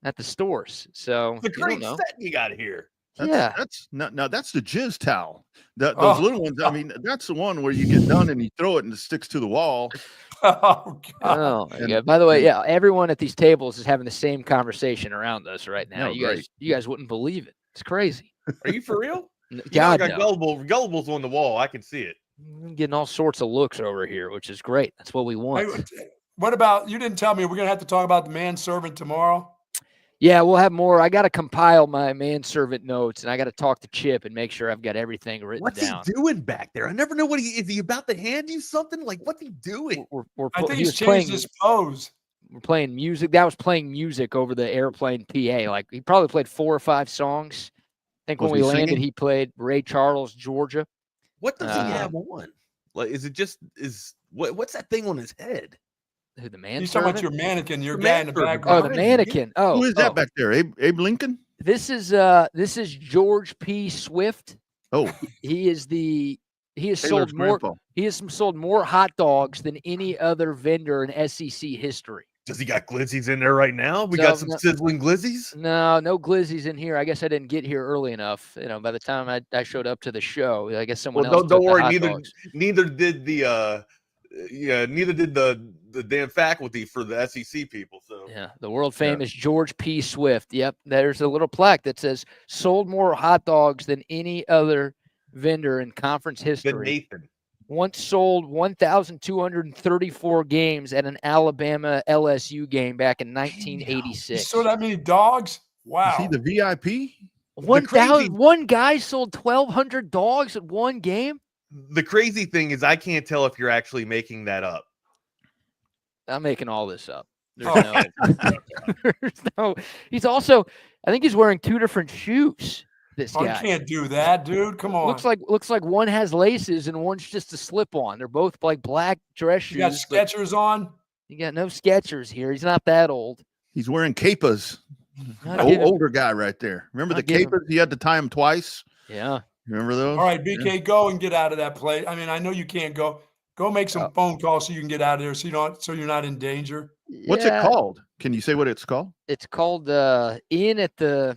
at the stores. So the great set you got here. That's the jizz towel. Those little ones. I mean, that's the one where you get done and you throw it and it sticks to the wall. Oh God. Yeah. By the way, everyone at these tables is having the same conversation around us right now. No, you guys wouldn't believe it. It's crazy. Are you for real? God, I got gullible's on the wall. I can see it. I'm getting all sorts of looks over here, which is great. That's what we want. What about, you didn't tell me, we're going to have to talk about the manservant tomorrow? Yeah, we'll have more. I got to compile my manservant notes, and I got to talk to Chip and make sure I've got everything written down. What's he doing back there? I never know is he about to hand you something? Like, what's he doing? I think he's changed his pose. We're playing music. That was playing music over the airplane PA. Like, he probably played 4 or 5 songs. I think when we landed, he played Ray Charles, Georgia. What does he have on? Like, is it just what's that thing on his head? Who, the man? He's talking about your mannequin, your guy in the background. Oh, the mannequin. Oh, who is that back there? Abe Lincoln? This is George P. Swift. Oh, he has sold more hot dogs than any other vendor in SEC history. Does he got glizzies in there right now? We got some sizzling glizzies? No glizzies in here. I guess I didn't get here early enough. By the time I showed up to the show, I guess someone else. Don't worry. Neither did the damn faculty for the SEC people. So yeah, the world famous George P. Swift. Yep, there's a little plaque that says sold more hot dogs than any other vendor in conference history. Than Nathan. Once sold 1,234 games at an Alabama LSU game back in 1986. You sold that many dogs? Wow. Is he the VIP? 1,000. One guy sold 1,200 dogs at one game. The crazy thing is, I can't tell if you're actually making that up. I'm making all this up. There's no. He's also, I think he's wearing 2 different shoes. This guy. You can't do that, dude. Come on. Looks like one has laces and one's just a slip-on. They're both like black dress shoes. You got Skechers on? You got no Skechers here. He's not that old. He's wearing capas. Older guy right there. Remember the capers? He had to tie them twice. Yeah. Remember those? All right, BK, go and get out of that place. I mean, I know you can't go. Go make some phone calls so you can get out of there, so you're not in danger. What's it called? Can you say what it's called? It's called Inn at the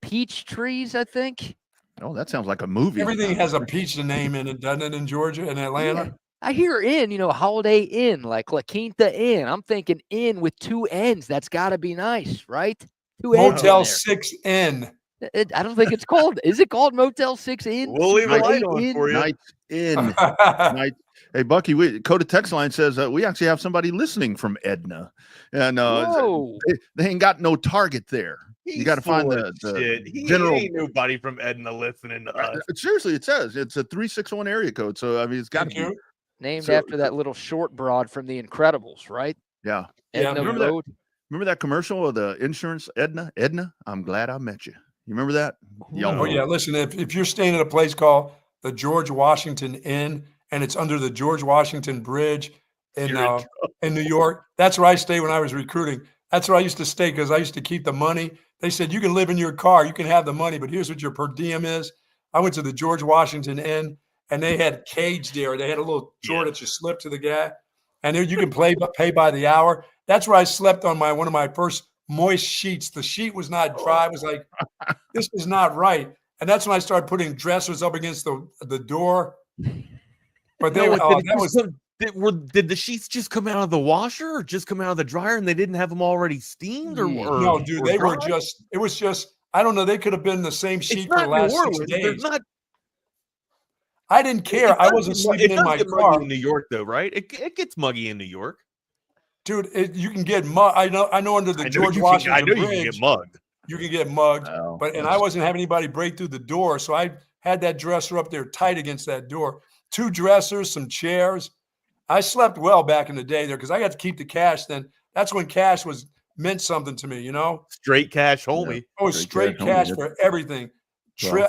Peach Trees, I think. Oh, that sounds like a movie. Everything has a peach name in it, doesn't it, in Georgia and Atlanta? Yeah. I hear Inn, Holiday Inn, like La Quinta Inn. I'm thinking Inn with 2 N's. That's got to be nice, right? 2 N's. Motel 6N. I don't think it's called. Is it called Motel 6 Inn? We'll leave a Night light on Inn? for you. Nights in. Night. Hey, Bucky, Coda text line says we actually have somebody listening from Edna, and they ain't got no target there. You got to find the general. Ain't nobody from Edna listening to us. Seriously, it says it's a 361 area code, so I mean it's got to be named after that little short broad from The Incredibles, right? Yeah. Edna Road. Remember that commercial of the insurance Edna? I'm glad I met you. You remember that? Oh yeah. Listen, if you're staying at a place called the George Washington Inn and it's under the George Washington Bridge in New York, that's where I stayed when I was recruiting. That's where I used to stay because I used to keep the money. They said you can live in your car, you can have the money, but here's what your per diem is. I went to the George Washington Inn and they had cage there. They had a little drawer that you slip to the guy, and there you can pay by the hour. That's where I slept on one of my first moist sheets. The sheet was not dry. I was like, this is not right. And that's when I started putting dressers up against the door. But did the sheets just come out of the washer or just come out of the dryer and they didn't have them already steamed? No, dude, they were just, it was just, I don't know. They could have been the same sheet for the last 6 days. I didn't care. I wasn't sleeping in my car. In New York, though, right? It gets muggy in New York. Dude, you can get mugged. I know under the George Washington Bridge, you can get mugged. You can get mugged. And I wasn't having anybody break through the door. So I had that dresser up there tight against that door. 2 dressers, some chairs. I slept well back in the day there because I got to keep the cash then. That's when cash meant something to me, you know? Straight cash, homie. Yeah. Oh, straight cash for everything.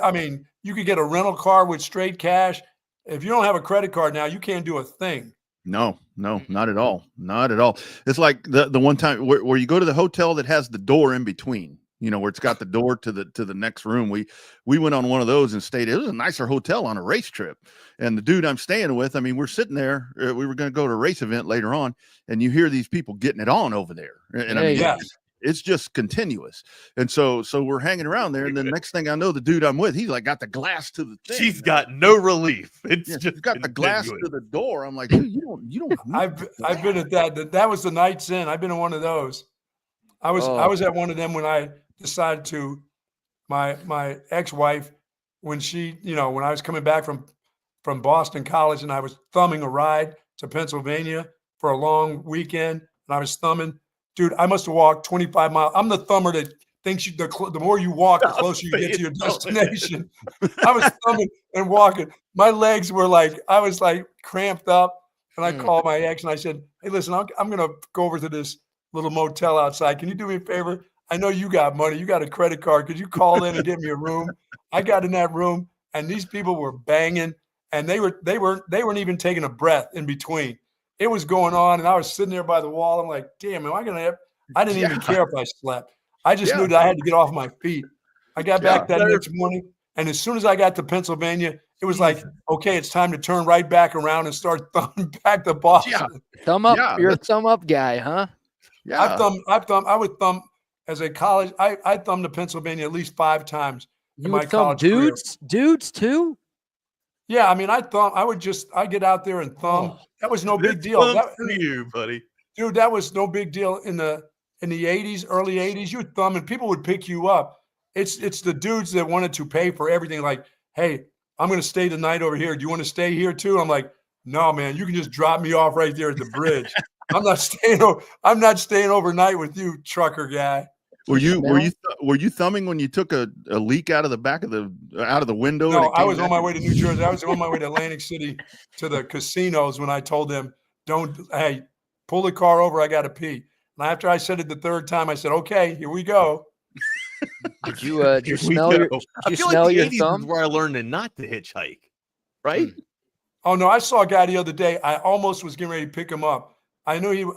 I mean, you could get a rental car with straight cash. If you don't have a credit card now, you can't do a thing. No, not at all. Not at all. It's like the one time where you go to the hotel that has the door in between, you know, where it's got the door to the next room. We went on one of those and stayed. It was a nicer hotel on a race trip. And the dude I'm staying with, I mean, we're sitting there. We were going to go to a race event later on, and you hear these people getting it on over there. And I mean, it's just continuous. And so we're hanging around there. And the next thing I know, the dude I'm with, he's like got the glass to the thing. She's got no relief. It's just got the glass to the door. I'm like, dude, you don't. I've been at that. That was the Night's Inn. I've been in one of those. I was at one of them when I decided to, my ex-wife, when she, you know, when I was coming back from Boston College and I was thumbing a ride to Pennsylvania for a long weekend, and I was thumbing. Dude, I must have walked 25 miles. I'm the thumber that thinks the more you walk, the closer you get to your destination. I was thumbing and walking. My legs were I was cramped up. And I called my ex and I said, hey, listen, I'm going to go over to this little motel outside. Can you do me a favor? I know you got money. You got a credit card. Could you call in and get me a room? I got in that room and these people were banging and they weren't even taking a breath in between. It was going on, and I was sitting there by the wall. I'm like, damn, am I going to have – I didn't even care if I slept. I just knew that I had to get off my feet. I got back that next morning, and as soon as I got to Pennsylvania, it was like, okay, it's time to turn right back around and start thumbing back to Boston. Yeah. Thumb up. You're a thumb up guy, huh? Yeah. I would thumb – as a college – I thumbed to Pennsylvania at least 5 times in my college career. Dudes too? Yeah, I mean, I get out there and thumb. That was no big deal. That for you, buddy. Dude, that was no big deal in the 80s, early 80s. You would thumb and people would pick you up. It's the dudes that wanted to pay for everything. Like, hey, I'm going to stay the night over here. Do you want to stay here too? I'm like, no, man, you can just drop me off right there at the bridge. I'm not staying overnight with you, trucker guy. Were you thumbing when you took a leak out of the back of out of the window? No, I was on my way to New Jersey. I was on my way to Atlantic City to the casinos when I told them, hey, pull the car over. I got to pee. And after I said it the 3rd time, I said, okay, here we go. Did you smell your thumb? Is where I learned not to hitchhike, right? Oh no, I saw a guy the other day. I almost was getting ready to pick him up. I knew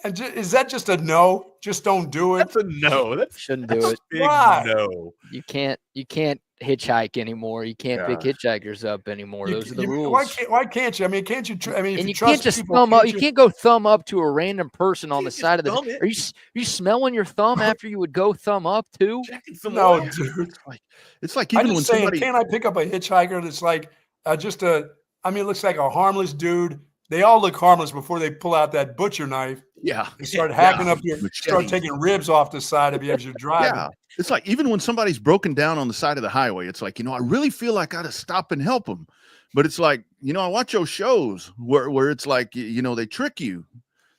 is that just a no? Just don't do it. That's a no. Shouldn't do it. Why? No. You can't hitchhike anymore. You can't pick hitchhikers up anymore. Those are the rules. Why can't you? I mean, can't you? And you can't just thumb up. You can't go thumb up to a random person on the side of the. Are you smelling your thumb after you would go thumb up too? No, dude. It's like even when somebody. Can't I pick up a hitchhiker that's like it looks like a harmless dude. They all look harmless before they pull out that butcher knife. Yeah. They start hacking up your, Machete. start taking ribs off the side of you as you're driving. Yeah. It's like, even when somebody's broken down on the side of the highway, it's like, I really feel like I got to stop and help them. But it's like, I watch those shows where it's like, they trick you.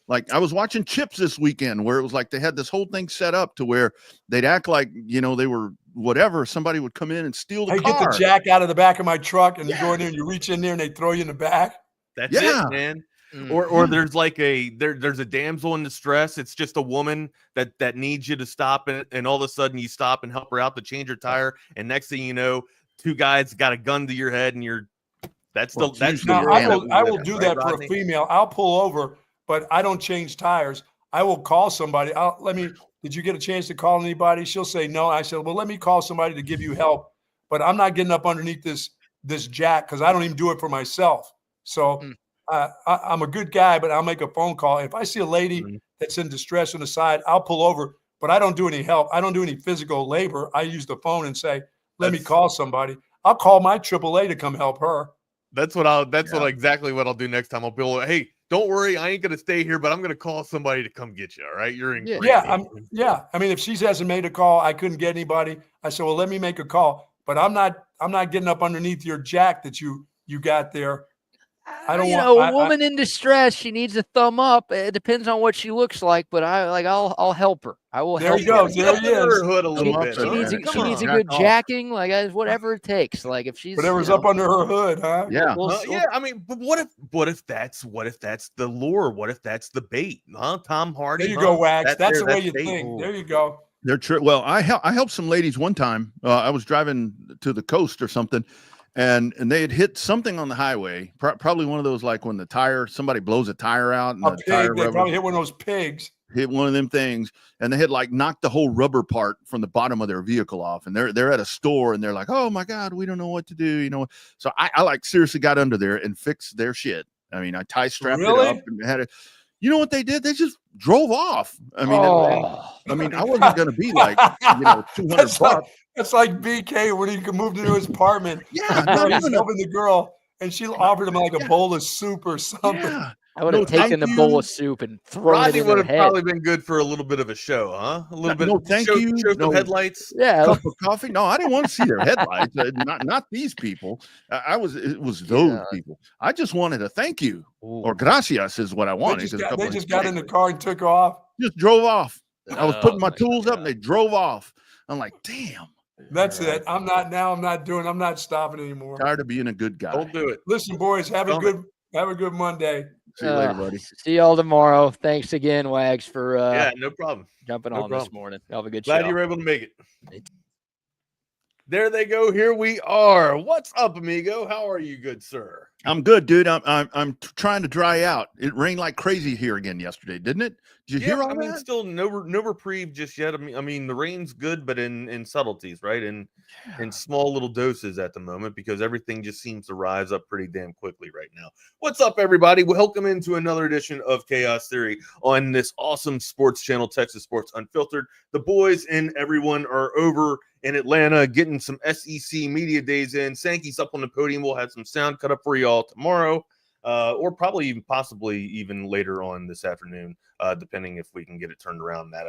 Like, I was watching Chips this weekend where it was like they had this whole thing set up to where they'd act like, they were whatever. Somebody would come in and steal the car. Get the jack out of the back of my truck, and you go in there and you reach in there and they throw you in the back. That's it, man. Or there's like there's a damsel in distress. It's just a woman that needs you to stop, and all of a sudden you stop and help her out to change her tire, and next thing you know, two guys got a gun to your head, and that's the I will do that for a female. I'll pull over, but I don't change tires. I will call somebody. Did you get a chance to call anybody? She'll say no. I said, well, let me call somebody to give you help, but I'm not getting up underneath this jack because I don't even do it for myself. So I'm a good guy, but I'll make a phone call. If I see a lady that's in distress on the side, I'll pull over, but I don't do any help. I don't do any physical labor. I use the phone and say, let me call somebody. I'll call my AAA to come help her. That's exactly what I'll do next time. I'll be like, hey, don't worry, I ain't gonna stay here, but I'm gonna call somebody to come get you. All right, you're in. I mean, if she hasn't made a call, I couldn't get anybody. I said, well, let me make a call, but I'm not getting up underneath your jack that you got there. I don't a woman in distress, she needs a thumb up. It depends on what she looks like, but I'll help her. I will help her. There he is. Her hood a little bit. She needs a good jacking, whatever it takes. Like if she's whatever's up under her hood, huh? Yeah. I mean, but what if that's the lure? What if that's the bait? Huh? Tom Hardy. There you go, Wags. That's the way you think. Ooh. There you go. They're true. Well, I helped some ladies one time. I was driving to the coast or something. And they had hit something on the highway, probably one of those, like when somebody blows a tire out. And they probably hit one of those pigs. Hit one of them things, and they had like knocked the whole rubber part from the bottom of their vehicle off. And they're at a store, and they're like, "Oh my God, we don't know what to do," So I like seriously got under there and fixed their shit. I mean, I strapped it up and had it. You know what they did? They just drove off. I mean, I wasn't going to be like, $200. That's like BK when he moved into his apartment. Yeah, he's helping the girl, and she offered him like a bowl of soup or something. Yeah. I would have taken the bowl of soup and thrown Rodney it in would her have head. probably been good for a little bit of a show, huh? A little bit. No, thank you. Show some headlights. Yeah, cup of coffee. No, I didn't want to see their headlights. Not these people. It was those people. I just wanted a thank you or gracias is what I wanted. They just got in the car and took off. Just drove off. I was putting my tools up and they drove off. I'm like, damn. That's it. I'm not stopping anymore. Tired of being a good guy. Don't do it. Listen, boys, have a good Monday. See you later, buddy. See y'all tomorrow. Thanks again, Wags, for no problem. Jumping on this morning. Have a good Glad show. you were able to make it. There they go. Here we are. What's up, amigo? How are you, good sir? I'm good, dude. I'm trying to dry out. It rained like crazy here again yesterday, didn't it? Did you hear all that? Still no reprieve just yet. I mean, the rain's good, but in subtleties, right? In small little doses at the moment, because everything just seems to rise up pretty damn quickly right now. What's up, everybody? Welcome into another edition of Chaos Theory on this awesome sports channel, Texas Sports Unfiltered. The boys and everyone are over in Atlanta getting some SEC media days in. Sankey's up on the podium. We'll have some sound cut up for y'all tomorrow, or probably possibly even later on this afternoon, depending if we can get it turned around that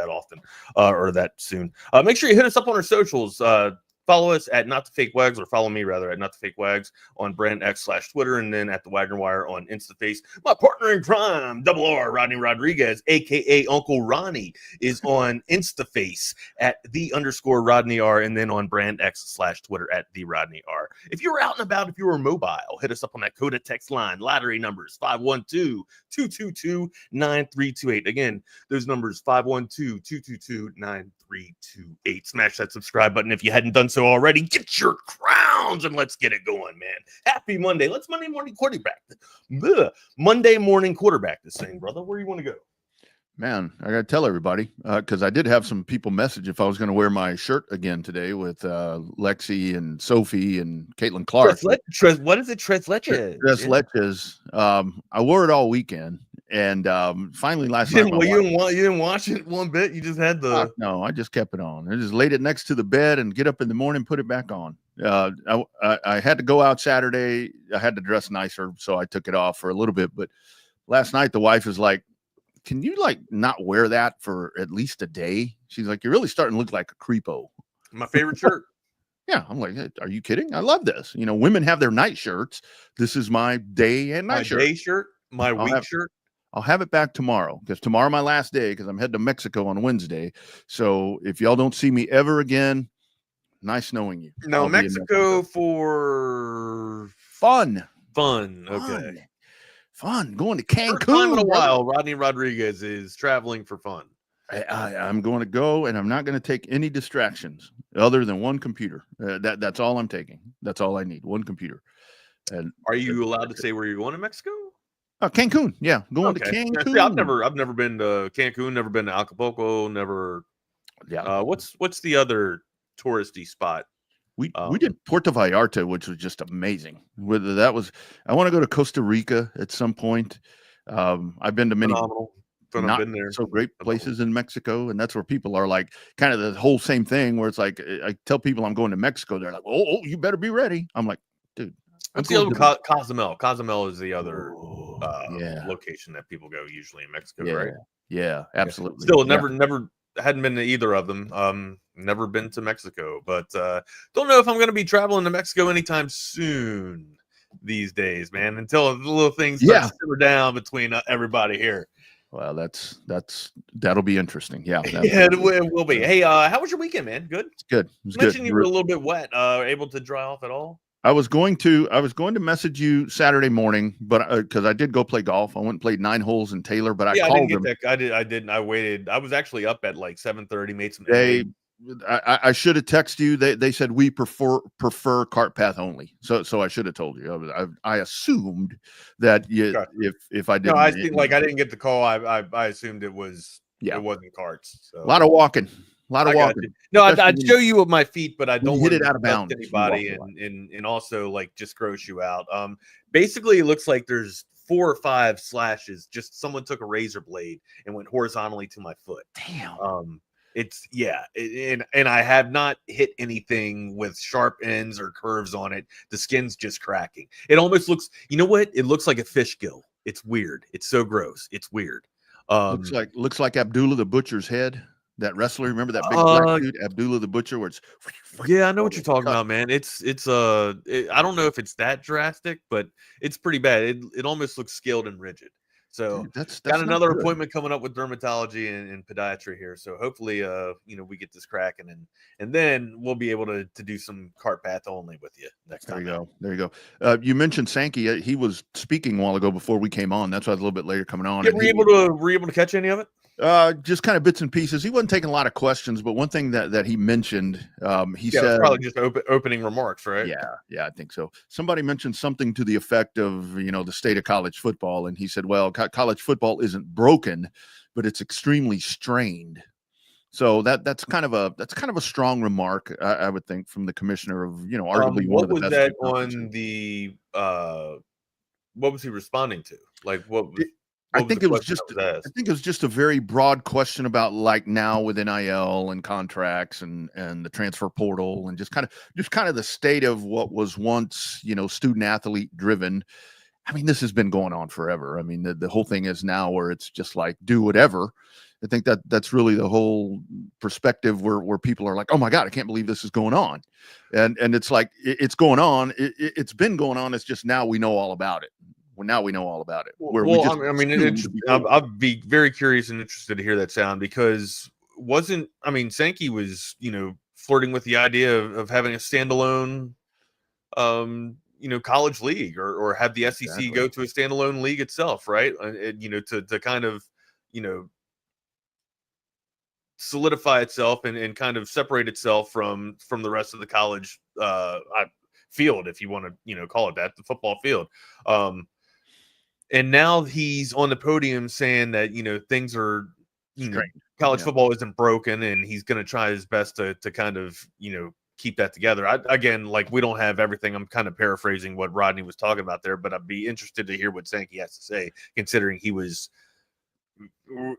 often or that soon. Make sure you hit us up on our socials. Follow us at Not the Fake Wags, or follow me rather at Not the Fake Wags on Brand X/Twitter, and then at the Wagner Wire on InstaFace. My partner in crime, Double R Rodney Rodriguez, aka Uncle Ronnie, is on InstaFace at _Rodney R, and then on Brand X/Twitter at the Rodney R. If you're out and about, if you were mobile, hit us up on that Coda text line. Lottery numbers 512-222-9328. Again, those numbers 512-222-9328. Smash that subscribe button if you hadn't done so already. Get your crowns and let's get it going, man. Happy Monday. Let's Monday morning quarterback this thing, brother. Where do you want to go? Man, I got to tell everybody, because I did have some people message if I was going to wear my shirt again today with Lexi and Sophie and Caitlin Clark. What is it? Tres Leches. Tres Leches. I wore it all weekend. And finally last night. Well, you didn't wash it one bit. You just had the. No, I just kept it on. I just laid it next to the bed and get up in the morning, put it back on. I had to go out Saturday. I had to dress nicer, so I took it off for a little bit. But last night, the wife is like, can you like not wear that for at least a day? She's like, you're really starting to look like a creepo. My favorite shirt. Yeah, I'm like, hey, are you kidding? I love this. You know, women have their night shirts. This is my day and night My shirt. day shirt. My week shirt. I'll have it back tomorrow because tomorrow my last day because I'm heading to Mexico on Wednesday. So if y'all don't see me ever again, nice knowing you. No, Mexico for fun. Okay. Fun. Going to Cancun. First time in a while, Rodney Rodriguez is traveling for fun. I'm going to go, and I'm not going to take any distractions other than one computer. That's all I'm taking. That's all I need. One computer. And are you allowed to say where you're going to Mexico? Cancun. Yeah, going to Cancun. See, I've never been to Cancun. Never been to Acapulco. Never. Yeah. What's the other touristy spot? We did Puerto Vallarta, which was just amazing. Whether that was, I want to go to Costa Rica at some point. I've been to many. Phenomenal. Not been there. So great places in Mexico, and that's where people are like kind of the whole same thing where it's like I tell people I'm going to Mexico, they're like, oh you better be ready. I'm like, dude, what's the other Cozumel? Cozumel is the other location that people go usually in Mexico, right? Yeah, absolutely. Still never hadn't been to either of them. Never been to Mexico, but don't know if I'm going to be traveling to Mexico anytime soon these days, man, until the little things start to simmer down between everybody here. Well, that'll be interesting. Yeah, it will be. Hey, how was your weekend, man? Good. It's good. You mentioned you were a little bit wet. Able to dry off at all? I was going to message you Saturday morning, but because I did go play golf, I went and played 9 holes in Taylor. But I called them. I didn't. I waited. I was actually up at like 7:30. Made some. I should have texted you. They said we prefer cart path only. So I should have told you. I assumed that if I didn't. No, I think like I didn't get the call. I assumed it was. Yeah. It wasn't carts. So. A lot of walking. No, I'd show you with my feet, but I don't hit it out of bounds. Anybody and also like just gross you out. Basically, it looks like there's 4 or 5 slashes. Just someone took a razor blade and went horizontally to my foot. Damn. And I have not hit anything with sharp ends or curves on it. The skin's just cracking. It almost looks, you know what? It looks like a fish gill. It's weird. It's so gross. It's weird. Looks like Abdullah the Butcher's head. That wrestler, remember that big black dude, Abdullah the Butcher, where it's yeah, I know what you're talking about, man. I don't know if it's that drastic, but it's pretty bad. It almost looks scaled and rigid. So dude, that's got another appointment coming up with dermatology and podiatry here. So hopefully, we get this cracking and then we'll be able to do some cart path only with you next time. There you go. You mentioned Sankey. He was speaking a while ago before we came on. That's why I was a little bit later coming on. Yeah, were you able to catch any of it? Just kind of bits and pieces. He wasn't taking a lot of questions, but one thing that he mentioned, he said, probably just opening remarks, right? Yeah, I think so. Somebody mentioned something to the effect of, the state of college football, and he said, well, college football isn't broken, but it's extremely strained. So that's kind of a strong remark, I would think, from the commissioner of, arguably one of the best. What was that on the? What was he responding to? Like what? I think it was just a very broad question about like now with NIL and contracts and the transfer portal and just kind of the state of what was once, student athlete driven. I mean, this has been going on forever. I mean, the whole thing is now where it's just like do whatever. I think that's really the whole perspective where people are like, oh my God, I can't believe this is going on. And it's like, it's going on. It's been going on. It's just now we know all about it. Well, now we know all about it. I'd be very curious and interested to hear that sound because Sankey was, flirting with the idea of having a standalone, college league or have the SEC go to a standalone league itself, right? To kind of, solidify itself and kind of separate itself from the rest of the college field, if you want to, call it that, the football field. And now he's on the podium saying that, things are, college football isn't broken and he's going to try his best to kind of, keep that together. We don't have everything. I'm kind of paraphrasing what Rodney was talking about there, but I'd be interested to hear what Sankey has to say, considering he was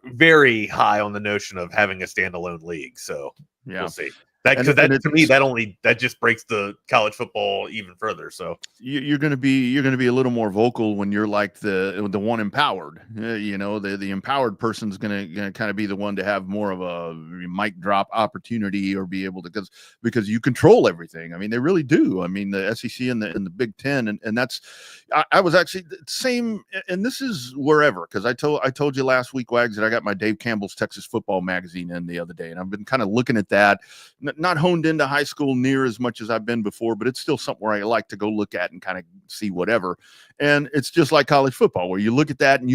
very high on the notion of having a standalone league. So we'll see. Because to me that just breaks the college football even further. So you're going to be a little more vocal when you're like the one empowered. The empowered person's going to kind of be the one to have more of a mic drop opportunity or be able to because you control everything. I mean, they really do. I mean, the SEC and the Big Ten, and that's I was actually the same. And this is wherever, because I told you last week, Wags, that I got my Dave Campbell's Texas Football magazine in the other day, and I've been kind of looking at that. Not honed into high school near as much as I've been before, but it's still something where I like to go look at and kind of see whatever. And it's just like college football, where you look at that and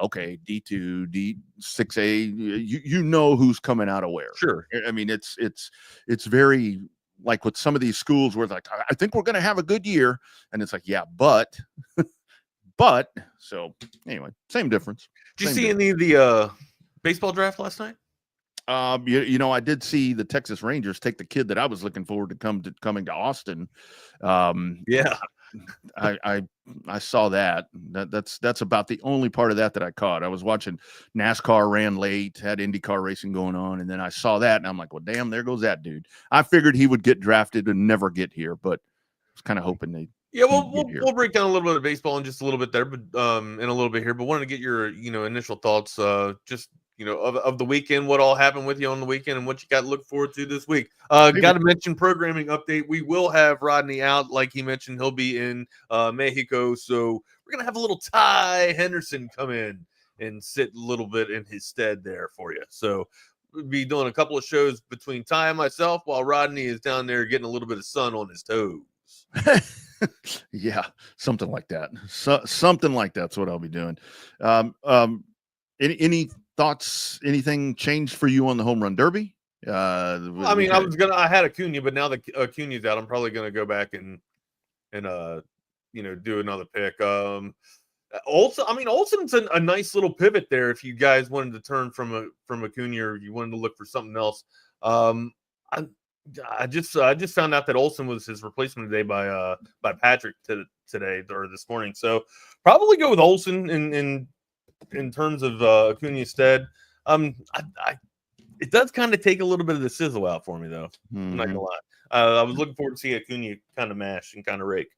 okay, D2, D6A, you know who's coming out of where. Sure. I mean, it's very like with some of these schools where it's like, I think we're going to have a good year. And it's like, yeah, but so anyway, same difference. Did you see any of the baseball draft last night? I did see the Texas Rangers take the kid that I was looking forward to coming to Austin. Yeah, I saw that. That's about the only part of that I caught. I was watching NASCAR ran late, had IndyCar racing going on, and then I saw that, and I'm like, well, damn, there goes that dude. I figured he would get drafted and never get here, but I was kind of hoping they. Yeah, we'll break down a little bit of baseball in just a little bit there, but in a little bit here. But wanted to get your initial thoughts, just. Of the weekend, what all happened with you on the weekend and what you got to look forward to this week. Got to mention programming update. We will have Rodney out. Like he mentioned, he'll be in Mexico. So we're going to have a little Ty Henderson come in and sit a little bit in his stead there for you. So we'll be doing a couple of shows between Ty and myself while Rodney is down there getting a little bit of sun on his toes. Yeah, something like that. Something like that's what I'll be doing. Any thoughts? Anything changed for you on the home run derby? I had Acuna, but now that Acuna's out, I'm probably gonna go back and do another pick. Olsen's a nice little pivot there. If you guys wanted to turn from Acuna, or you wanted to look for something else. I just found out that Olsen was his replacement today by Patrick today or this morning. So probably go with Olsen in terms of Acuna instead. It does kind of take a little bit of the sizzle out for me, though. I'm not gonna lie. I was looking forward to see Acuna kind of mash and kind of rake.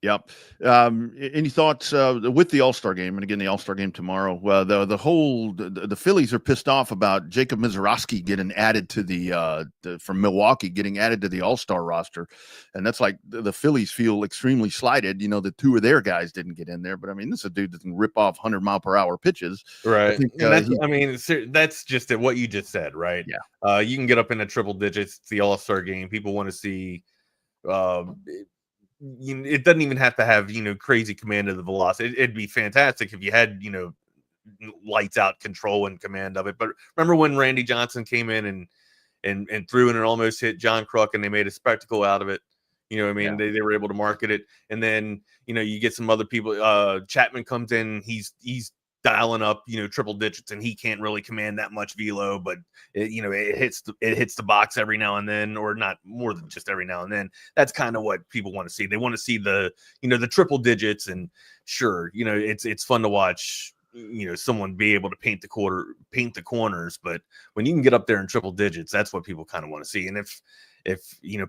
Yep. Any thoughts with the All-Star game? And again, the All-Star game tomorrow. The Phillies are pissed off about Jacob Misiorowski getting added to from Milwaukee getting added to the All-Star roster, and that's like the Phillies feel extremely slighted. The two of their guys didn't get in there, but I mean, this is a dude that can rip off 100-mile-per-hour pitches, right? That's just what you just said, right? Yeah. You can get up into triple digits. It's the All-Star game. People want to see. It doesn't even have to have crazy command of the velocity. It'd be fantastic if you had lights out control and command of it. But remember when Randy Johnson came in and threw and it almost hit John Kruk and they made a spectacle out of it. Yeah. They were able to market it, and then you get some other people. Chapman comes in, he's dialing up triple digits, and he can't really command that much velo, but it hits the box every now and then, or not more than just every now and then. That's kind of what people want to see. They want to see the the triple digits, and sure, it's fun to watch someone be able to paint the corners, but when you can get up there in triple digits, that's what people kind of want to see. And if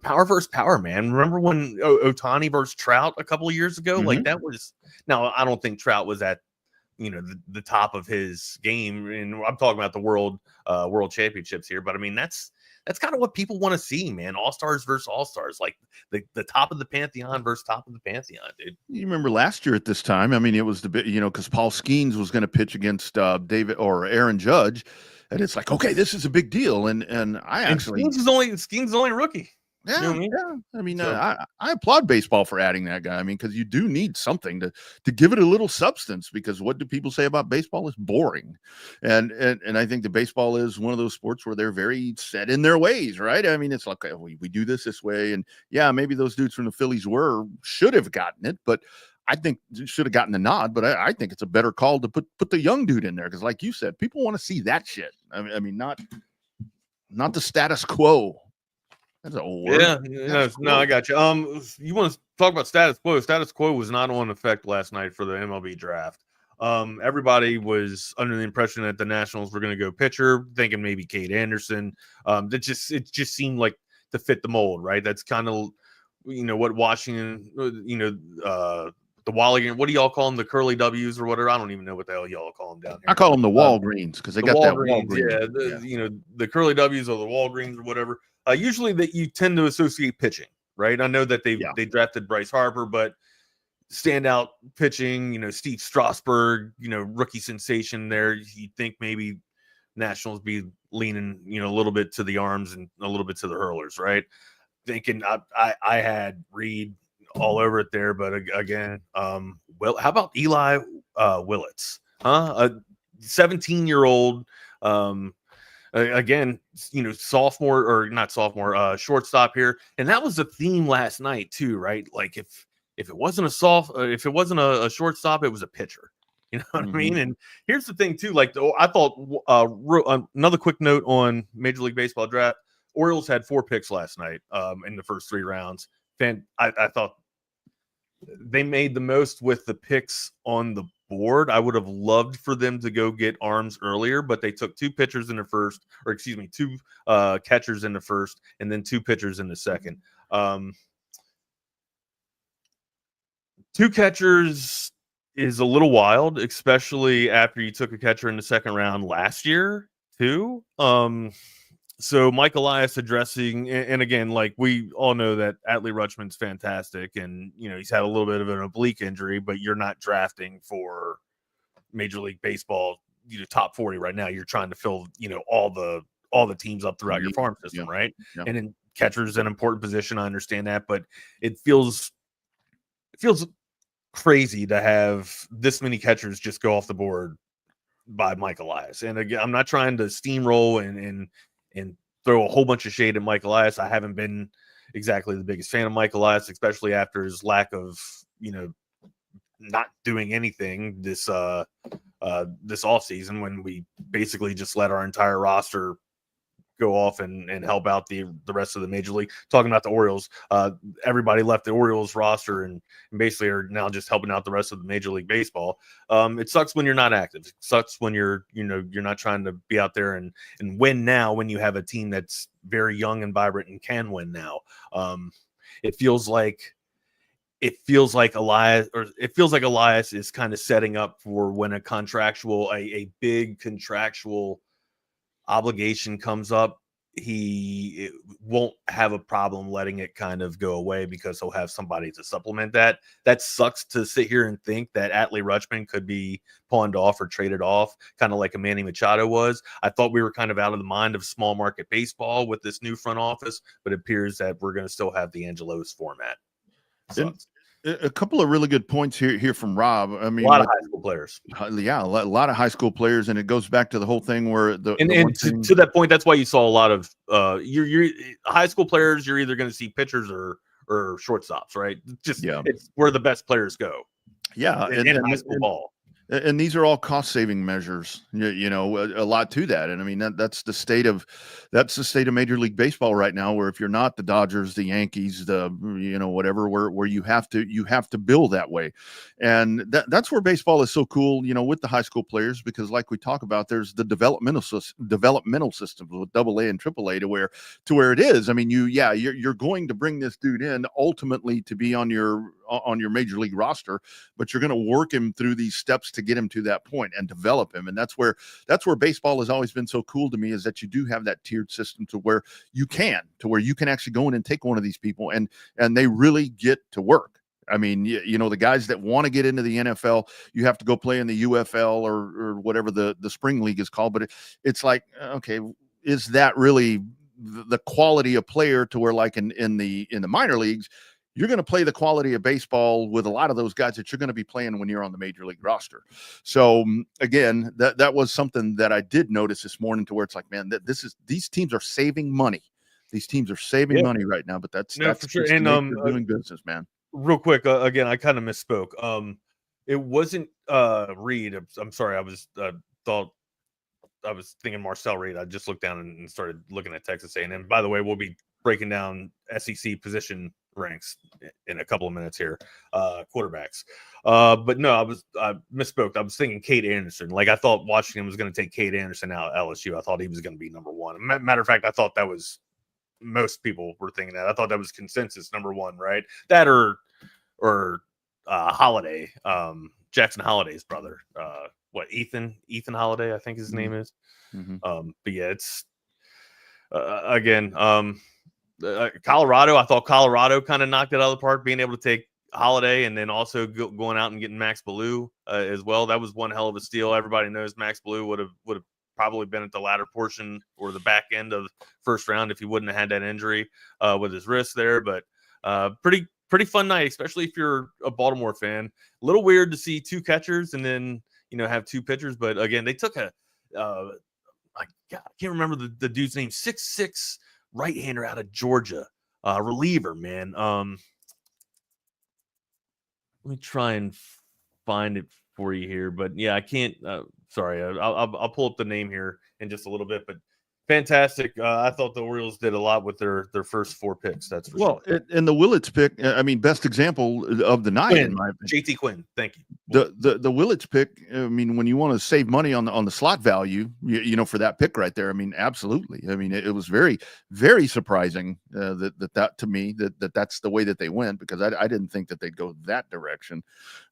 power versus power, man, remember when Ohtani versus Trout a couple of years ago? Mm-hmm. Like that was, now I don't think Trout was at the top of his game, and I'm talking about the world championships here, but I mean that's kind of what people want to see, man. All-stars versus all-stars, like the top of the pantheon versus top of the pantheon, dude. You remember last year at this time? I mean, it was the bit, because Paul Skeens was going to pitch against David or Aaron Judge, and it's like, okay, this is a big deal, and Skeens is only a rookie. Yeah, I mean, I applaud baseball for adding that guy. I mean, because you do need something to give it a little substance. Because what do people say about baseball? Is boring, and I think the baseball is one of those sports where they're very set in their ways, right? I mean, it's like, okay, we do this way, and yeah, maybe those dudes from the Phillies should have gotten it, but I think should have gotten the nod. But I think it's a better call to put the young dude in there, because, like you said, people want to see that shit. I mean, not the status quo. That's an old word. Yeah, no, I got you. You want to talk about status quo? Status quo was not on effect last night for the MLB draft. Everybody was under the impression that the Nationals were going to go pitcher, thinking maybe Kate Anderson. It just seemed like to fit the mold, right? That's kind of, what Washington, the Wally, what do y'all call them? The curly W's or whatever? I don't even know what the hell y'all call them down here. I call them the Walgreens because they got that Walgreens. Yeah, the curly W's or the Walgreens or whatever. Usually that you tend to associate pitching, right? I know that they drafted Bryce Harper, but standout pitching, Steve Strasburg, rookie sensation there. You'd think maybe Nationals be leaning, a little bit to the arms and a little bit to the hurlers, right? Thinking I had Reed all over it there, but again, well, how about Eli Willits? A 17-year-old, again, sophomore or not sophomore, shortstop here, and that was the theme last night too, right? Like if it wasn't a shortstop, it was a pitcher. You know what I mean? And here's the thing too, like I thought. Another quick note on Major League Baseball draft: Orioles had 4 picks last night in the first 3 rounds. I thought they made the most with the picks on the board. I would have loved for them to go get arms earlier, but they took 2 pitchers in the first, or excuse me, 2 catchers in the first, and then 2 pitchers in the second. 2 catchers is a little wild, especially after you took a catcher in the second round last year too. So Mike Elias addressing, and again, like we all know that Adley Rutschman's fantastic, and he's had a little bit of an oblique injury, but you're not drafting for Major League Baseball, top 40 right now. You're trying to fill, all the teams up throughout your farm system, right? Yeah. And then catcher's an important position. I understand that, but it feels crazy to have this many catchers just go off the board by Mike Elias. And again, I'm not trying to steamroll and throw a whole bunch of shade at Mike Elias. I haven't been exactly the biggest fan of Mike Elias, especially after his lack of, not doing anything this offseason, when we basically just let our entire roster go off and help out the rest of the Major League. Talking about the Orioles, everybody left the Orioles roster and basically are now just helping out the rest of the Major League Baseball. It sucks when you're not active. It sucks when you're not trying to be out there and win now, when you have a team that's very young and vibrant and can win now. It feels like Elias is kind of setting up for when a big contractual obligation comes up, he won't have a problem letting it kind of go away because he'll have somebody to supplement that. That sucks to sit here and think that Adley Rutschman could be pawned off or traded off, kind of like a Manny Machado was. I thought we were kind of out of the mind of small market baseball with this new front office, but it appears that we're going to still have the Angelos format. A couple of really good points here from Rob. I mean, a lot of high school players. Yeah, a lot of high school players, and it goes back to the whole thing where to that point, that's why you saw a lot of your high school players. You're either going to see pitchers or shortstops, right? It's where the best players go. Yeah, in high school ball. And these are all cost-saving measures, a lot to that. And I mean, that's the state of Major League Baseball right now, where if you're not the Dodgers, the Yankees, whatever, where you have to build that way. And that's where baseball is so cool, with the high school players, because like we talk about, there's the developmental systems with AA and AAA to where it is. I mean, you're going to bring this dude in ultimately to be on your Major League roster, but you're going to work him through these steps to get him to that point and develop him. And that's where baseball has always been so cool to me, is that you do have that tiered system to where you can actually go in and take one of these people and they really get to work. I mean, the guys that want to get into the NFL, you have to go play in the UFL or whatever the spring league is called. But it's like, okay, is that really the quality of player to where, like in the minor leagues, you're going to play the quality of baseball with a lot of those guys that you're going to be playing when you're on the Major League roster. So again, that was something that I did notice this morning, to where it's like, man, these teams are saving money. These teams are saving money right now, but that's for sure. And doing business, man. Real quick, again, I kind of misspoke. It wasn't Reed. I'm sorry. I was thinking Marcel Reed. I just looked down and started looking at Texas A&M. By the way, we'll be breaking down SEC position ranks in a couple of minutes here, quarterbacks. But no, I misspoke. I was thinking Cade Anderson. Like, I thought Washington was going to take Cade Anderson out at LSU. I thought he was going to be number one. Matter of fact, I thought that was, most people were thinking that. I thought that was consensus number one, right? That or Holiday, Jackson Holiday's brother. Ethan Holiday, I think his name is. But yeah, it's again, Colorado. I thought Colorado kind of knocked it out of the park, being able to take Holiday and then also going out and getting Max Ballou as well. That was one hell of a steal. Everybody knows Max Ballou would have probably been at the latter portion or the back end of the first round if he wouldn't have had that injury with his wrist there. But pretty fun night, especially if you're a Baltimore fan. A little weird to see two catchers and then have two pitchers. But again, they took I can't remember the dude's name, 6'6" right-hander out of Georgia, reliever, man. Let me try and find it for you here, but yeah, I can't. Sorry, I'll pull up the name here in just a little bit, but fantastic. I thought the Orioles did a lot with their first four picks. That's for sure. And the Willits pick, I mean, best example of the night. Quinn, JT Quinn, thank you. The Willits pick, I mean, when you want to save money on the slot value, for that pick right there, I mean, absolutely. I mean, it was very, very surprising that to me that's the way that they went, because I didn't think that they'd go that direction.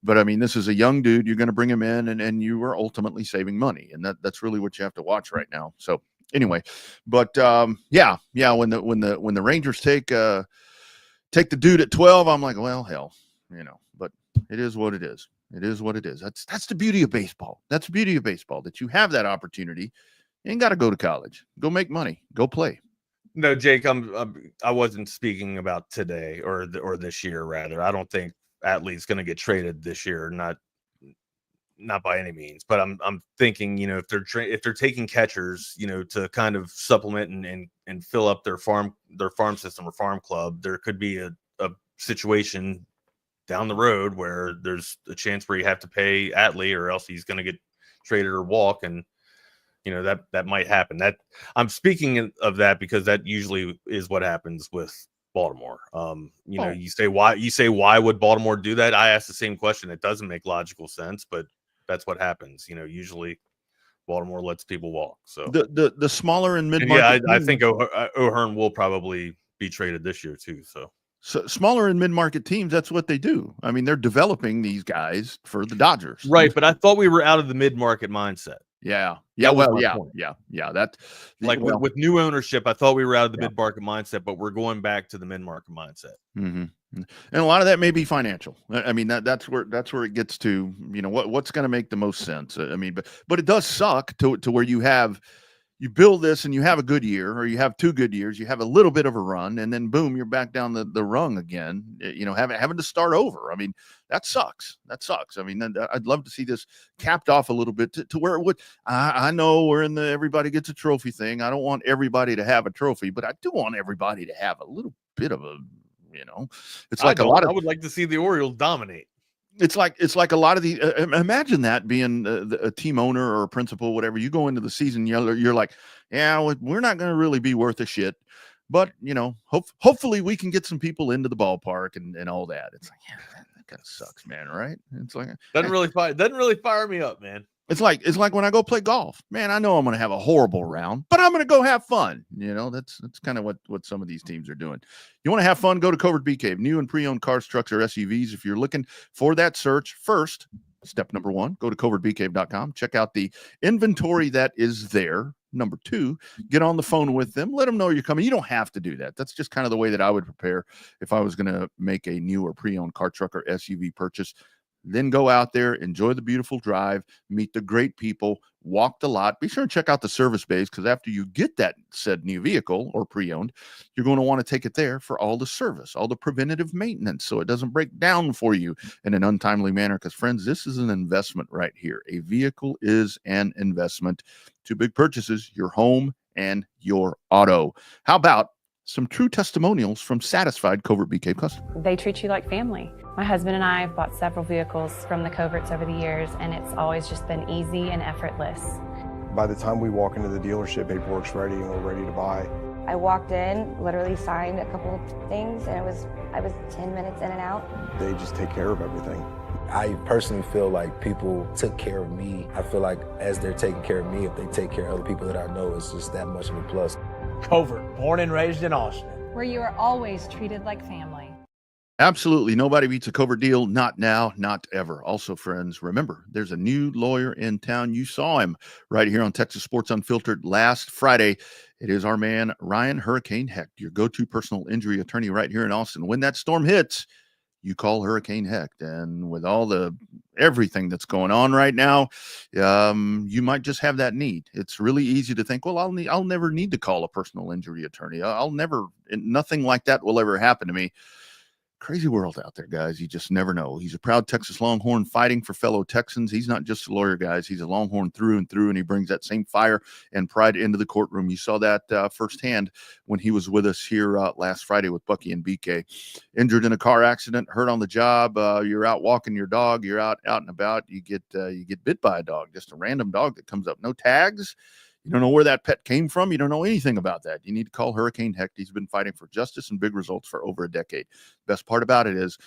But I mean, this is a young dude. You're going to bring him in, and you are ultimately saving money, and that's really what you have to watch right now. So. Anyway, but when the Rangers take the dude at 12, I'm like, well, hell, but it is what it is. It is what it is. That's the beauty of baseball. That's the beauty of baseball, that you have that opportunity. You ain't got to go to college. Go make money. Go play. No, Jake, I wasn't speaking about today or this year, rather. I don't think Atlee's going to get traded this year. Not by any means, but I'm thinking, if they're taking catchers, to kind of supplement and fill up their farm system or farm club, there could be a situation down the road where there's a chance where you have to pay Atlee, or else he's going to get traded or walk, and that might happen. That I'm speaking of that because that usually is what happens with Baltimore. You say why would Baltimore do that? I asked the same question. It doesn't make logical sense, but that's what happens. Usually Baltimore lets people walk. So the smaller and mid-market. I think O'Hearn will probably be traded this year too. So smaller and mid-market teams, that's what they do. I mean, they're developing these guys for the Dodgers. Right. But I thought we were out of the mid-market mindset. Yeah. That with new ownership, I thought we were out of the mid-market mindset, but we're going back to the mid-market mindset. Mm-hmm. And a lot of that may be financial. I mean, that's where it gets to, what's going to make the most sense. I mean, but it does suck to where you build this and you have a good year, or you have 2 good years, you have a little bit of a run, and then boom, you're back down the rung again, having to start over. I mean, that sucks. I mean, I'd love to see this capped off a little bit to where it would. I know we're in the everybody gets a trophy thing. I don't want everybody to have a trophy, but I do want everybody to have a little bit of a, it's like I would like to see the Orioles dominate. It's like a lot of the imagine that being a team owner or a principal, whatever. You go into the season, you're like, yeah, we're not going to really be worth a shit, but hopefully we can get some people into the ballpark and all that. It's like, yeah, that kind of sucks, man. Right? It's like doesn't really fire me up, man. It's like when I go play golf, man, I know I'm going to have a horrible round, but I'm going to go have fun. That's kind of what some of these teams are doing. You want to have fun, go to Covert Bee Cave, new and pre-owned cars, trucks, or SUVs. If you're looking for that search, first, step number 1, go to covertbeecave.com. Check out the inventory that is there. Number 2, get on the phone with them. Let them know you're coming. You don't have to do that. That's just kind of the way that I would prepare if I was going to make a new or pre-owned car, truck, or SUV purchase. Then go out there, enjoy the beautiful drive, meet the great people, walk the lot. Be sure and check out the service bays, because after you get that said new vehicle or pre-owned, you're going to want to take it there for all the service, all the preventative maintenance, so it doesn't break down for you in an untimely manner. Because, friends, this is an investment right here. A vehicle is an investment. 2 big purchases, your home and your auto. How about some true testimonials from satisfied Covert Bee Cave customers? They treat you like family. My husband and I have bought several vehicles from the Coverts over the years, and it's always just been easy and effortless. By the time we walk into the dealership, paperwork's ready and we're ready to buy. I walked in, literally signed a couple of things, and I was 10 minutes in and out. They just take care of everything. I personally feel like people took care of me. I feel like as they're taking care of me, if they take care of other people that I know, it's just that much of a plus. Covert, born and raised in Austin, Where you are always treated like family. Absolutely. Nobody beats a Covert deal. Not now, not ever. Also, friends, remember, there's a new lawyer in town. You saw him right here on Texas Sports Unfiltered last Friday. It is our man, Ryan Hurricane Hecht, your go-to personal injury attorney right here in Austin. When that storm hits, you call Hurricane Hecht. And with everything that's going on right now, you might just have that need. It's really easy to think, well, I'll never need to call a personal injury attorney. Nothing like that will ever happen to me. Crazy world out there, guys. You just never know. He's a proud Texas Longhorn fighting for fellow Texans. He's not just a lawyer, guys. He's a Longhorn through and through, and he brings that same fire and pride into the courtroom. You saw that firsthand when he was with us here last Friday with Bucky and BK. Injured in a car accident, hurt on the job. You're out walking your dog. You're out and about. You get bit by a dog, just a random dog that comes up. No tags. You don't know where that pet came from. You don't know anything about that. You need to call Hurricane Hecht. He's been fighting for justice and big results for over a decade. Best part about it is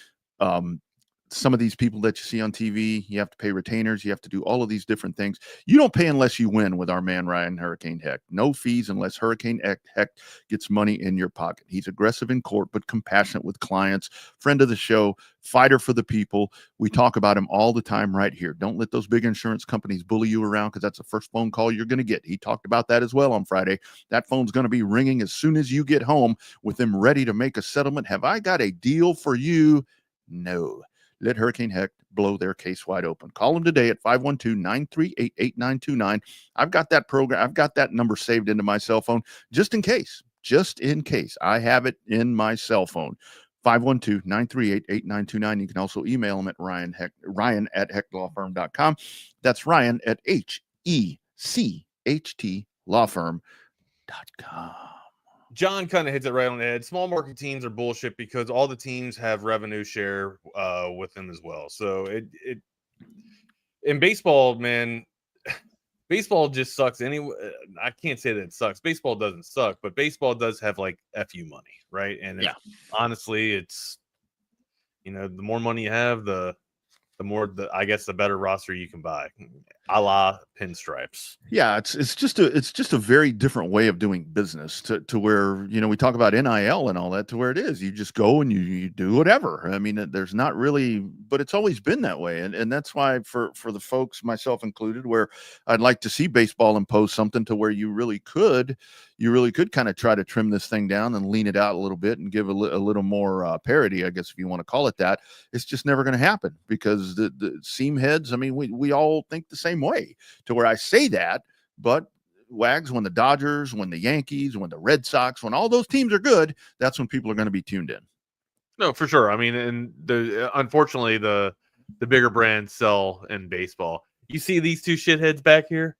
some of these people that you see on TV, you have to pay retainers. You have to do all of these different things. You don't pay unless you win with our man, Ryan Hurricane Hecht. No fees unless Hurricane Hecht gets money in your pocket. He's aggressive in court, but compassionate with clients. Friend of the show, fighter for the people. We talk about him all the time right here. Don't let those big insurance companies bully you around, because that's the first phone call you're going to get. He talked about that as well on Friday. That phone's going to be ringing as soon as you get home with them ready to make a settlement. Have I got a deal for you? No. Let Hurricane Hecht blow their case wide open. Call them today at 512-938-8929. I've got that program. I've got that number saved into my cell phone just in case. Just in case. I have it in my cell phone. 512-938-8929. You can also email him at Ryan at hechtlawfirm.com. That's Ryan at HECHT John kind of hits it right on the head. Small market teams are bullshit because all the teams have revenue share with them as well. So it in baseball, man, baseball just sucks anyway. I can't say that it sucks. Baseball doesn't suck, but baseball does have like FU money, right? And honestly, it's, the more money you have, the more I guess the better roster you can buy, a la pinstripes. Yeah, it's just a very different way of doing business to where, we talk about NIL and all that, to where it is. You just go and you do whatever. I mean, there's not really, but it's always been that way. And that's why for the folks, myself included, where I'd like to see baseball impose something to where you really could kind of try to trim this thing down and lean it out a little bit and give a little more parity, I guess, if you want to call it that. It's just never going to happen because the seam heads, I mean, we all think the same way, to where I say that, but Wags, when the Dodgers, when the Yankees, when the Red Sox, when all those teams are good, that's when people are going to be tuned in. No, for sure. I mean, and unfortunately, the bigger brands sell in baseball. You see these two shitheads back here?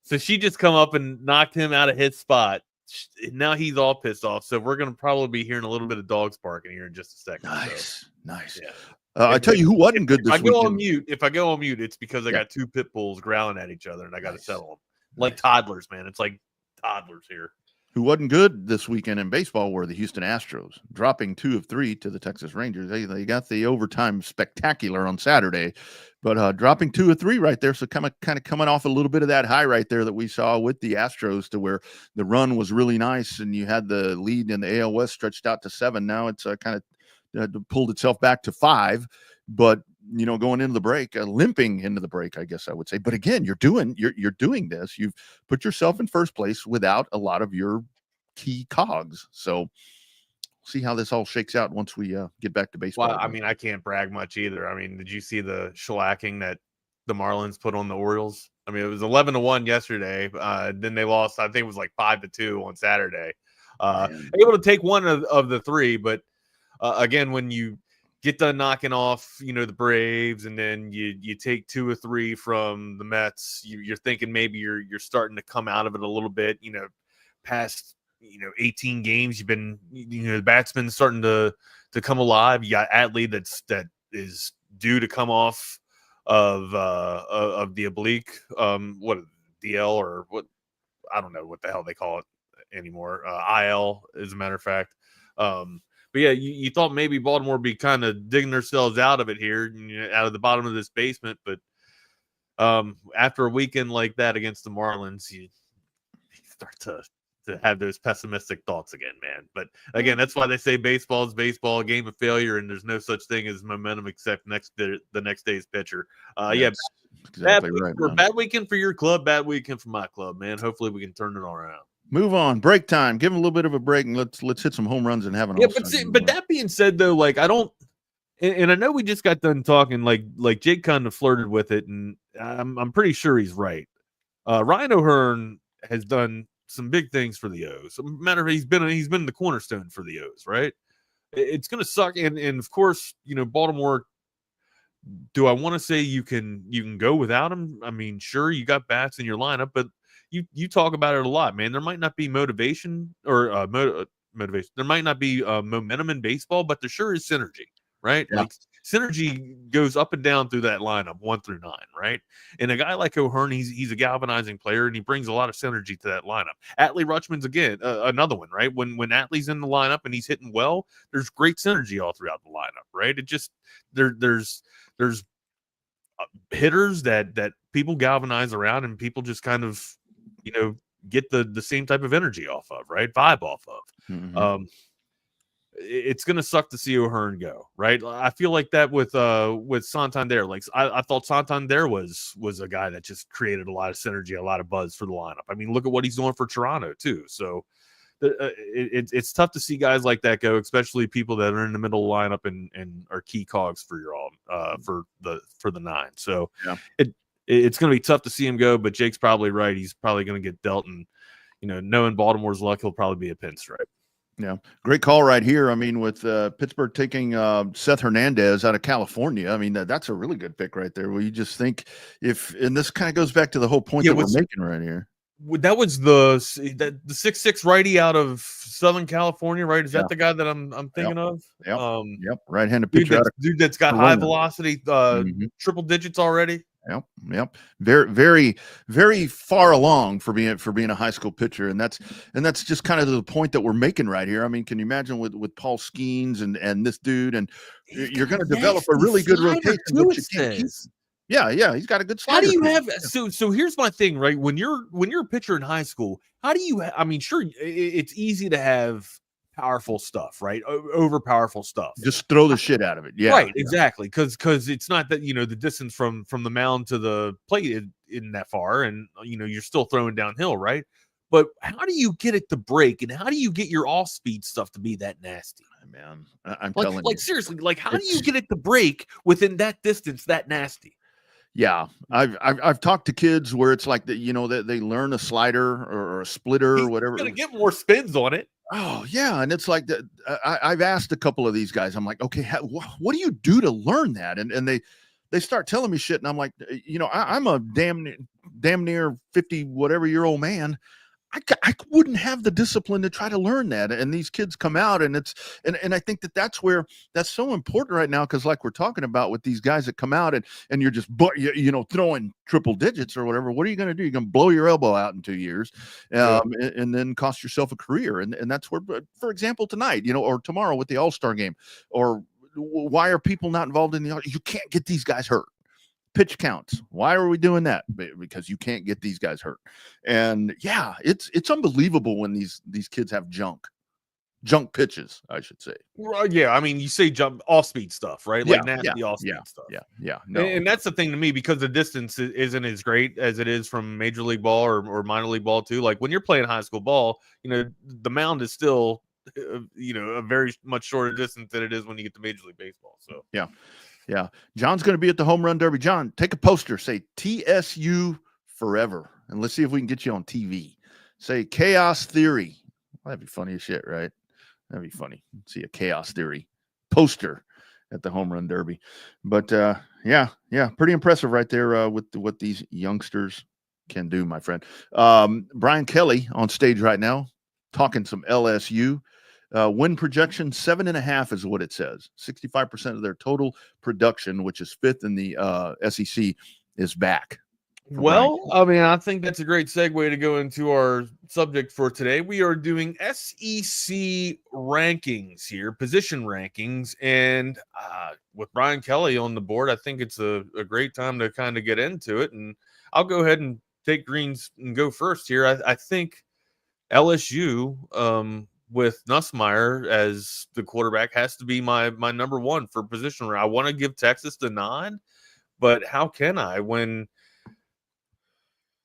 So she just come up and knocked him out of his spot. Now he's all pissed off. So we're going to probably be hearing a little bit of dogs barking here in just a second. Nice. Yeah. I tell you who wasn't good this weekend. If I go on mute, it's because I got two pit bulls growling at each other and I got to settle them. Like toddlers, man. It's like toddlers here. Who wasn't good this weekend in baseball were the Houston Astros, dropping 2 of 3 to the Texas Rangers. They got the overtime spectacular on Saturday, but dropping 2 of 3 right there. So kind of coming off a little bit of that high right there that we saw with the Astros, to where the run was really nice and you had the lead in the AL West stretched out to 7. Now it's kind of pulled itself back to 5, but going into the break, limping into the break, I guess I would say. But again, you're doing this. You've put yourself in first place without a lot of your key cogs. So see how this all shakes out once we get back to baseball. Well, I mean, I can't brag much either. I mean, did you see the shellacking that the Marlins put on the Orioles? I mean, it was 11-1 yesterday. Then they lost, I think it was like 5-2 on Saturday. Able to take one of the 3, but again, when you get done knocking off, the Braves, and then you take 2 or 3 from the Mets, you're thinking maybe you're starting to come out of it a little bit. Past 18 games, you've been the batsman starting to come alive. You got Adley that is due to come off of the oblique, what DL or what, I don't know what the hell they call it. anymore. IL, as a matter of fact. But yeah, you thought maybe Baltimore would be kind of digging themselves out of it here, out of the bottom of this basement. But after a weekend like that against the Marlins, you start to have those pessimistic thoughts again, man. But again, that's why they say baseball is baseball, a game of failure, and there's no such thing as momentum except the next day's pitcher. Yeah, exactly right. Bad weekend for your club, bad weekend for my club, man. Hopefully we can turn it all around. Move on. Break time. Give him a little bit of a break, and let's hit some home runs and have an. Yeah, but that being said, though, like I don't, and I know we just got done talking, like Jake kind of flirted with it, and I'm pretty sure he's right. Ryan O'Hearn has done some big things for the O's. Matter of fact, he's been the cornerstone for the O's, right? It's gonna suck, and of course, Baltimore. Do I want to say you can go without him? I mean, sure, you got bats in your lineup, but you talk about it a lot, man. There might not be motivation or motivation. There might not be momentum in baseball, but there sure is synergy, right? Yeah. Like synergy goes up and down through that lineup 1 through 9, right? And a guy like O'Hearn, he's a galvanizing player, and he brings a lot of synergy to that lineup. Atlee Rutschman's again another one, right? When Atlee's in the lineup and he's hitting well, there's great synergy all throughout the lineup, right? It just there's hitters that people galvanize around, and people just kind of get the same type of energy off of, right? Vibe off of. Mm-hmm. It's gonna suck to see O'Hearn go, right? I feel like that with Santander. Like I thought Santander was a guy that just created a lot of synergy, a lot of buzz for the lineup. I mean, look at what he's doing for Toronto too. So it's tough to see guys like that go, especially people that are in the middle lineup and are key cogs for your for the 9. So yeah. It's going to be tough to see him go, but Jake's probably right. He's probably going to get dealt, and knowing Baltimore's luck, he'll probably be a pinstripe. Yeah, great call right here. I mean, with Pittsburgh taking Seth Hernandez out of California, I mean that's a really good pick right there. Well, you just think and this kind of goes back to the whole point that we're making right here. That was the 6'6" righty out of Southern California, right? Is that the guy that I'm thinking of? Yep. Right-handed pitcher. Dude that's got high velocity, triple digits already. Yep. Very, very, very far along for being a high school pitcher, and that's just kind of the point that we're making right here. I mean, can you imagine with Paul Skeens and this dude, and you're going to develop a really good rotation, but you can't keep. Yeah, he's got a good slider. How do you have so here's my thing, right? When you're a pitcher in high school, how do you I mean, sure, it's easy to have powerful stuff, right? Over powerful stuff. Just throw the shit out of it. Yeah. Right, exactly. Because it's not that the distance from the mound to the plate isn't that far, and you're still throwing downhill, right? But how do you get it to break, and how do you get your off-speed stuff to be that nasty? Man, I'm telling you. Seriously, how do you get it to break within that distance that nasty? Yeah, I've talked to kids where it's like that they learn a slider or a splitter or whatever. He's gonna get more spins on it. Oh yeah, and it's like that. I've asked a couple of these guys. I'm like, okay, what do you do to learn that? And they start telling me shit, and I'm like, I'm a damn near 50 whatever year old man. I wouldn't have the discipline to try to learn that. And these kids come out, and I think that's where that's so important right now. Cause like we're talking about with these guys that come out and you're just, throwing triple digits or whatever. What are you going to do? You're going to blow your elbow out in 2 years and then cost yourself a career. And that's where, for example, tonight, or tomorrow with the All-Star game, or why are people not involved in you can't get these guys hurt. Pitch counts. Why are we doing that? Because you can't get these guys hurt. And yeah, it's unbelievable when these kids have junk pitches, I should say. Yeah, I mean, you say jump off speed stuff, right? Like nasty off speed stuff. Yeah. No. And that's the thing to me, because the distance isn't as great as it is from major league ball or minor league ball too. Like when you're playing high school ball, the mound is still a very much shorter distance than it is when you get to Major League Baseball. So yeah. John's going to be at the Home Run Derby. John, take a poster, say TSU forever, and let's see if we can get you on TV. Say Chaos Theory. Well, that'd be funny as shit, right? That'd be funny. See a Chaos Theory poster at the Home Run Derby. But yeah, pretty impressive right there with what these youngsters can do, my friend. Brian Kelly on stage right now, talking some LSU. Win projection 7.5 is what it says. 65% of their total production, which is 5th in the SEC, is back. for Well, Brian. I mean, I think that's a great segue to go into our subject for today. We are doing SEC rankings here, position rankings, and with Brian Kelly on the board, I think it's a great time to kind of get into it. And I'll go ahead and take greens and go first here. I think LSU with Nussmeier as the quarterback has to be my number one for position. I want to give Texas the nod, but how can I when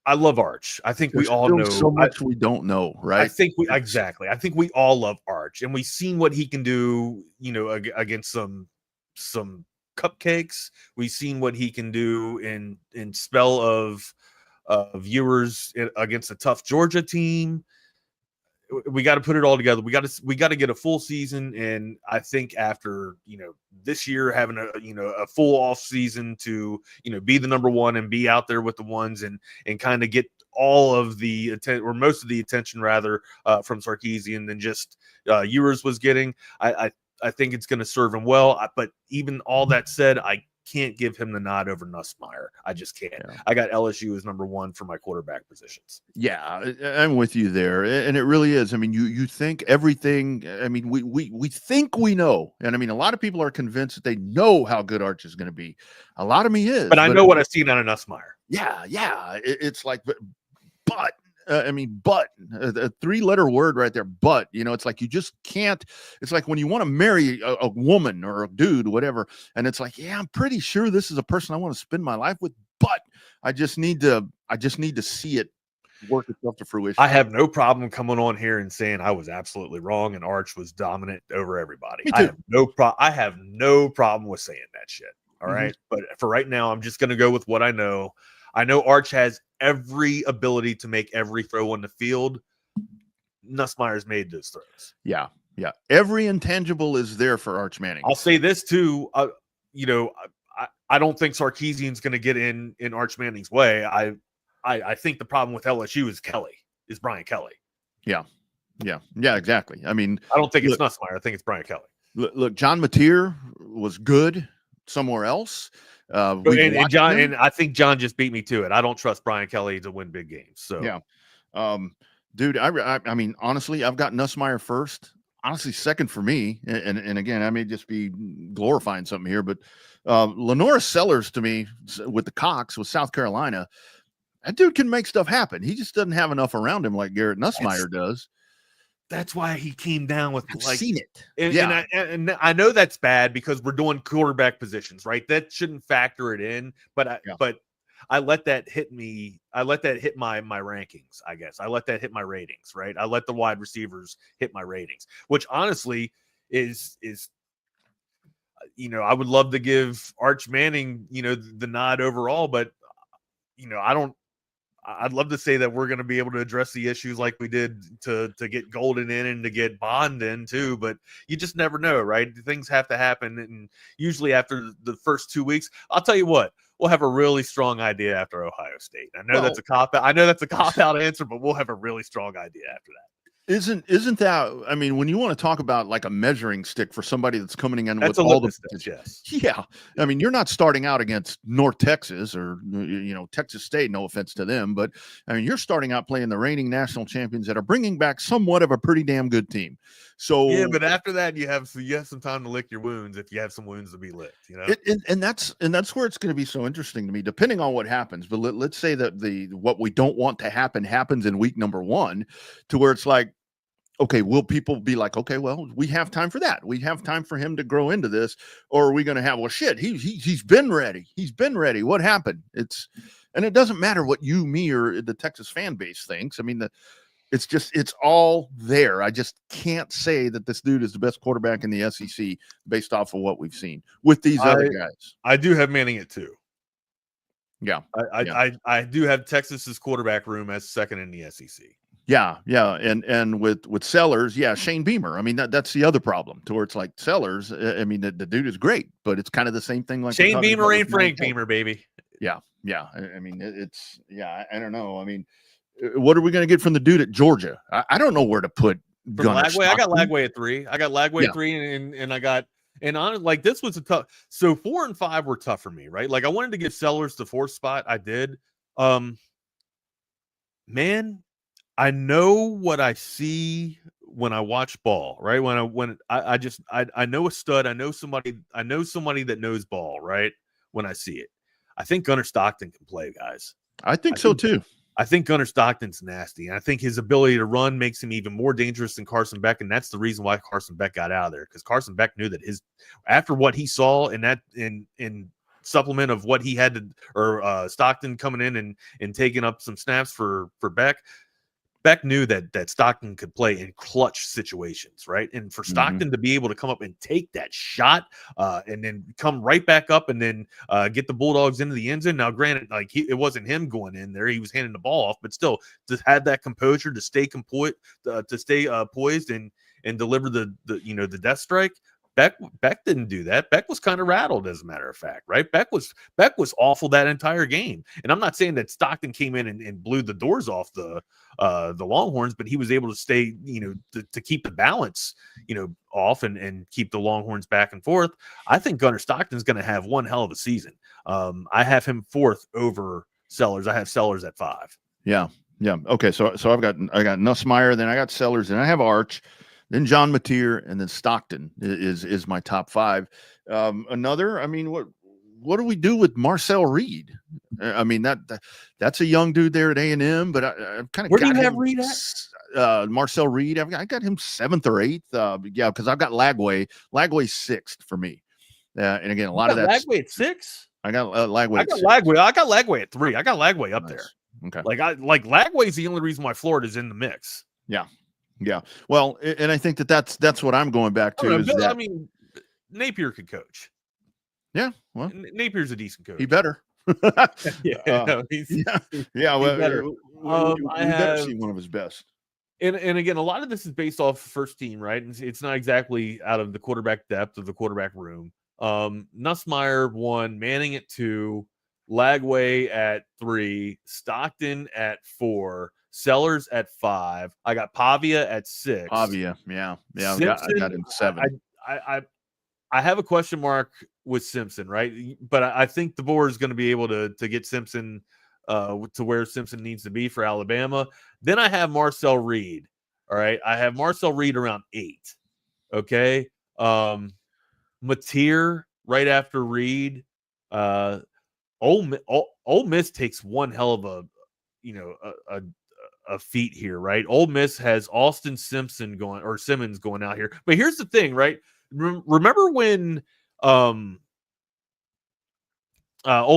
I love Arch? I think There's we all still know so much we don't know, right? I think we exactly. I think we all love Arch, and we've seen what he can do. You know, against some cupcakes. We've seen what he can do in spell of viewers against a tough Georgia team. We got to put it all together. We got to get a full season, and I think after this year having a full off season to be the number one and be out there with the ones and kind of get all of the attention or most of the attention rather from Sarkisian than just Ewers was getting. I think it's going to serve him well. But even all that said, I can't give him the nod over Nussmeier. I just can't. Yeah. I got LSU as number one for my quarterback positions. Yeah, I'm with you there. And it really is. I mean, you think everything. I mean, we think we know. And I mean, a lot of people are convinced that they know how good Arch is going to be. A lot of me is. But I know what I've seen out of Nussmeier. Yeah. It's like, but a three-letter word right there. But it's like you just can't. It's like when you want to marry a woman or a dude, whatever, and it's like, yeah, I'm pretty sure this is a person I want to spend my life with, but I just need to see it work itself to fruition. I have no problem coming on here and saying I was absolutely wrong and Arch was dominant over everybody. I have no problem with saying that shit. All right, but for right now, I'm just going to go with what I know. I know Arch has every ability to make every throw on the field. Nussmeier's made those throws. Yeah. Every intangible is there for Arch Manning. I'll say this too. I don't think Sarkisian's going to get in Arch Manning's way. I think the problem with LSU is Brian Kelly. Yeah, exactly. I mean, I don't think it's Nussmeier. I think it's Brian Kelly. Look, John Mateer was good somewhere else. And I think John just beat me to it. I don't trust Brian Kelly to win big games. So yeah, dude, I mean, honestly, I've got Nussmeier first. Honestly, second for me. And again, I may just be glorifying something here, but Lenora Sellers to me with the Cox with South Carolina, that dude can make stuff happen. He just doesn't have enough around him like Garrett Nussmeier does. That's why he came down with I've seen it. And I know that's bad because we're doing quarterback positions, right? That shouldn't factor it in, but I let that hit me. I let that hit my rankings, I guess. I let that hit my ratings, right? I let the wide receivers hit my ratings, which honestly is I would love to give Arch Manning, the nod overall, but I'd love to say that we're going to be able to address the issues like we did to get Golden in and to get Bond in too, but you just never know, right? Things have to happen, and usually after the first 2 weeks, I'll tell you what, we'll have a really strong idea after Ohio State. I know that's a cop-out answer, but we'll have a really strong idea after that. Isn't that? I mean, when you want to talk about like a measuring stick for somebody that's coming in with all the yes, yeah. I mean, you're not starting out against North Texas or Texas State. No offense to them, but I mean, you're starting out playing the reigning national champions that are bringing back somewhat of a pretty damn good team. So yeah, but after that, you have some time to lick your wounds if you have some wounds to be licked. And that's where it's going to be so interesting to me, depending on what happens. But let's say that what we don't want to happen happens in week number 1, to where it's like, okay, will people be like, okay, well, we have time for that. We have time for him to grow into this, or are we going to have, well, shit, he's been ready. He's been ready. What happened? And it doesn't matter what you, me, or the Texas fan base thinks. I mean, it's all there. I just can't say that this dude is the best quarterback in the SEC based off of what we've seen with these other guys. I do have Manning at 2. Yeah. I do have Texas's quarterback room as second in the SEC. Yeah. And with Sellers, Shane Beamer. I mean, that's the other problem to where it's like Sellers. I mean, the dude is great, but it's kind of the same thing. Like Shane Beamer ain't Frank Beamer, baby. Yeah. I mean, I don't know. I mean, what are we going to get from the dude at Georgia? I don't know where to put Lagway. I got Lagway at 3. I got Lagway at 3, and I got. And honestly, like, this was a tough. So 4 and 5 were tough for me, right? Like, I wanted to give Sellers the 4th spot. I did. Man, I know what I see when I watch ball, right? When I know a stud, I know somebody that knows ball, right? When I see it. I think Gunnar Stockton can play, guys. I think so too. I think Gunnar Stockton's nasty. And I think his ability to run makes him even more dangerous than Carson Beck. And that's the reason why Carson Beck got out of there. Because Carson Beck knew that after what he saw in supplement of what he had to, or Stockton coming in and taking up some snaps for Beck. Beck knew that Stockton could play in clutch situations, right? And for Stockton to be able to come up and take that shot and then come right back up and then get the Bulldogs into the end zone. Now, granted, it wasn't him going in there; he was handing the ball off, but still, to have that composure, to stay poised and deliver the death strike. Beck didn't do that. Beck was kind of rattled, as a matter of fact, right? Beck was awful that entire game. And I'm not saying that Stockton came in and blew the doors off the Longhorns, but he was able to stay, to keep the balance, off and keep the Longhorns back and forth. I think Gunnar Stockton's going to have one hell of a season. I have him 4th over Sellers. I have Sellers at 5. Yeah. Okay. So I got Nussmeier, then I got Sellers, then I have Arch. Then John Mateer, and then Stockton is my top 5. What do we do with Marcel Reed? I mean, that's a young dude there at A&M, but I've kind of where do you have Reed at? Marcel Reed. I got him 7th or 8th. Because I've got Lagway. Lagway's 6th for me. And again, a lot of that. Lagway at 6. I got Lagway. I got Lagway at 3. I got Lagway up there. Okay. Lagway's the only reason why Florida's in the mix. Yeah. Well, and I think that's what I'm going back to. Napier could coach. Yeah. Well, Napier's a decent coach. He better. He's better. I better see one of his best. And again, a lot of this is based off first team, right? And it's not exactly out of the quarterback depth of the quarterback room. Nussmeier 1, Manning at 2, Lagway at 3, Stockton at 4. Sellers at 5. I got Pavia at 6. Pavia, yeah. Simpson, I got him 7. I have a question mark with Simpson, right? But I think the board is going to be able to get Simpson to where Simpson needs to be for Alabama. Then I have Marcel Reed. All right, I have Marcel Reed around 8. Okay, Mateer right after Reed. Ole Miss takes one hell of a feat here, right? Ole Miss has Austin Simmons going out here. But here's the thing, right? Remember when Ole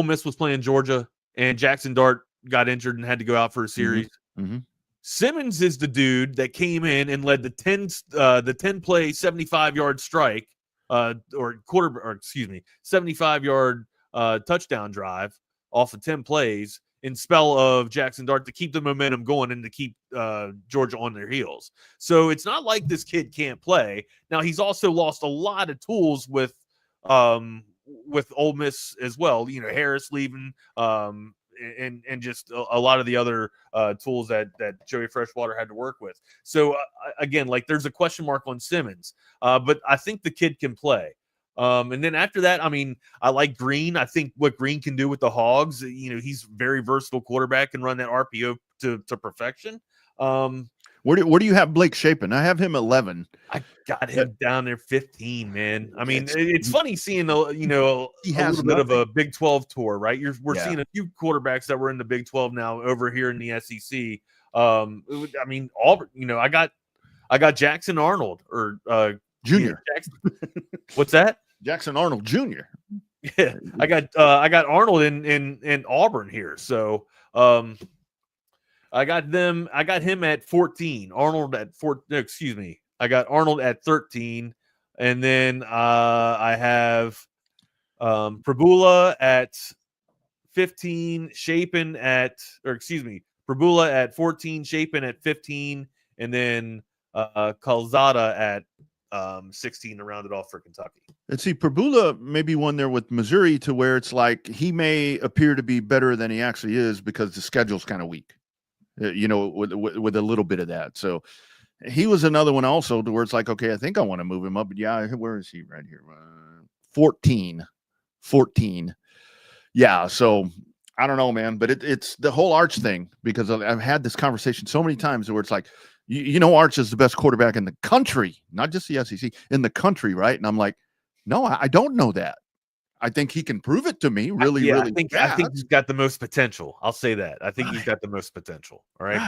Miss was playing Georgia and Jackson Dart got injured and had to go out for a series? Mm-hmm. Simmons is the dude that came in and led the 10 play 75-yard strike 75-yard touchdown drive off of 10 plays in spell of Jackson Dart to keep the momentum going and to keep Georgia on their heels. So it's not like this kid can't play. Now, he's also lost a lot of tools with Ole Miss as well. Harris leaving and just a lot of the other tools that Joey Freshwater had to work with. So, again, there's a question mark on Simmons. But I think the kid can play. And then after that, I like Green. I think what Green can do with the Hogs, he's a very versatile quarterback and run that RPO to perfection. Where do you have Blake Shapen? I have him 11. I got him down there 15, man. It's funny seeing a little bit of a Big 12 tour, right? We're seeing a few quarterbacks that were in the Big 12 now over here in the SEC. Auburn. I got Jackson Arnold or Junior. What's that? Jackson Arnold Jr. Yeah, I got Arnold in Auburn here. So I got him at 14. Arnold at 4. No, excuse me. I got Arnold at 13, and then I have Prabula at 15, Prabula at 14, Shapen at 15, and then Calzada at 16 to round it off for Kentucky. Let's see, Prabula may be one there with Missouri to where it's like he may appear to be better than he actually is because the schedule's kind of weak, with a little bit of that. So he was another one also to where it's like, okay, I think I want to move him up. But yeah, where is he right here? 14. Yeah. So I don't know, man, but it's the whole Arch thing, because I've had this conversation so many times where it's like, you know, Arch is the best quarterback in the country, not just the SEC, in the country, right? And I'm like, no, I don't know that. I think he can prove it to me really I think he's got the most potential. I'll say that. I think he's got the most potential. All right.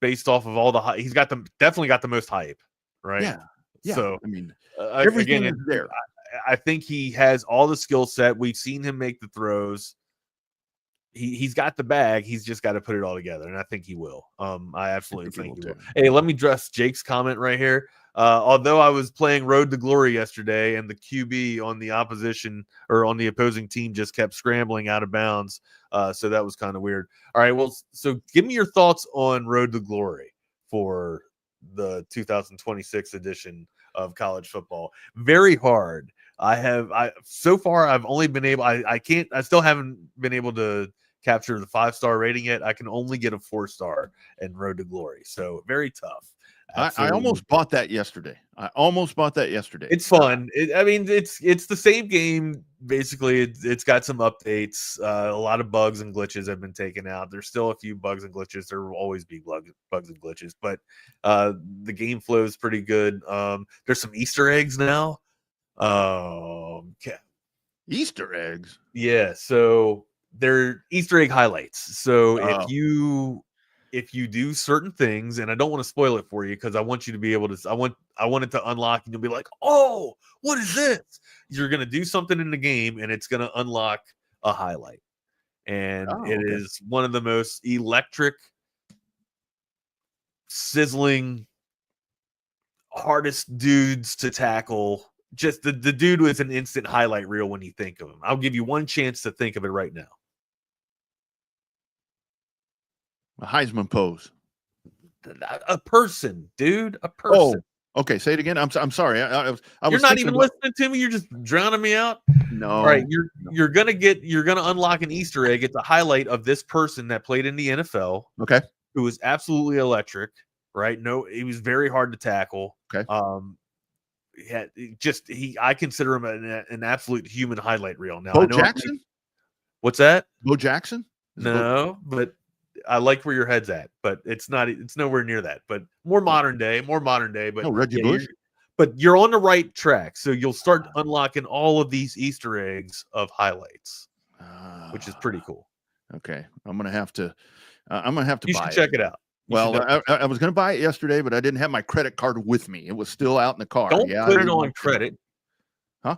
Based off of all the hype, he's definitely got the most hype. Right. Yeah. So I mean, everything is there. I think he has all the skill set. We've seen him make the throws. He's got the bag. He's just got to put it all together, and I think he will. I absolutely think he will. Hey, let me address Jake's comment right here. Although I was playing Road to Glory yesterday, and the QB on the opposition or on the opposing team just kept scrambling out of bounds, so that was kind of weird. All right, well, so give me your thoughts on Road to Glory for the 2026 edition of college football. Very hard. So far I've only been able. I still haven't been able to capture the 5-star rating yet. I can only get a 4-star in Road to Glory. So very tough. I almost bought that yesterday. It's fun. It's the same game. Basically, it's got some updates. A lot of bugs and glitches have been taken out. There's still a few bugs and glitches. There will always be bugs and glitches, but the game flow is pretty good. There's some Easter eggs now. Easter eggs? Yeah, so they're Easter egg highlights. So if you do certain things, and I don't want to spoil it for you because I want you to be able to, I want it to unlock and you'll be like, oh, what is this? You're going to do something in the game and it's going to unlock a highlight. And it is one of the most electric, sizzling, hardest dudes to tackle. Just the dude was an instant highlight reel when you think of him. I'll give you one chance to think of it right now. A Heisman pose. A person, dude. A person. Oh, okay. Say it again. I'm sorry. I You're not even listening to me. You're just drowning me out. No. All right. You're gonna unlock an Easter egg. It's a highlight of this person that played in the NFL. Okay. Who was absolutely electric. Right. No, he was very hard to tackle. Okay. I consider him an absolute human highlight reel. Now, Bo Jackson. What's that? Bo Jackson? No, but I like where your head's at, but it's nowhere near that. But more modern day. But Reggie Bush. But you're on the right track, so you'll start unlocking all of these Easter eggs of highlights, which is pretty cool. Okay, I'm gonna have to. You should buy check it out. Well, I was going to buy it yesterday, but I didn't have my credit card with me. It was still out in the car. Don't put it on credit. Huh?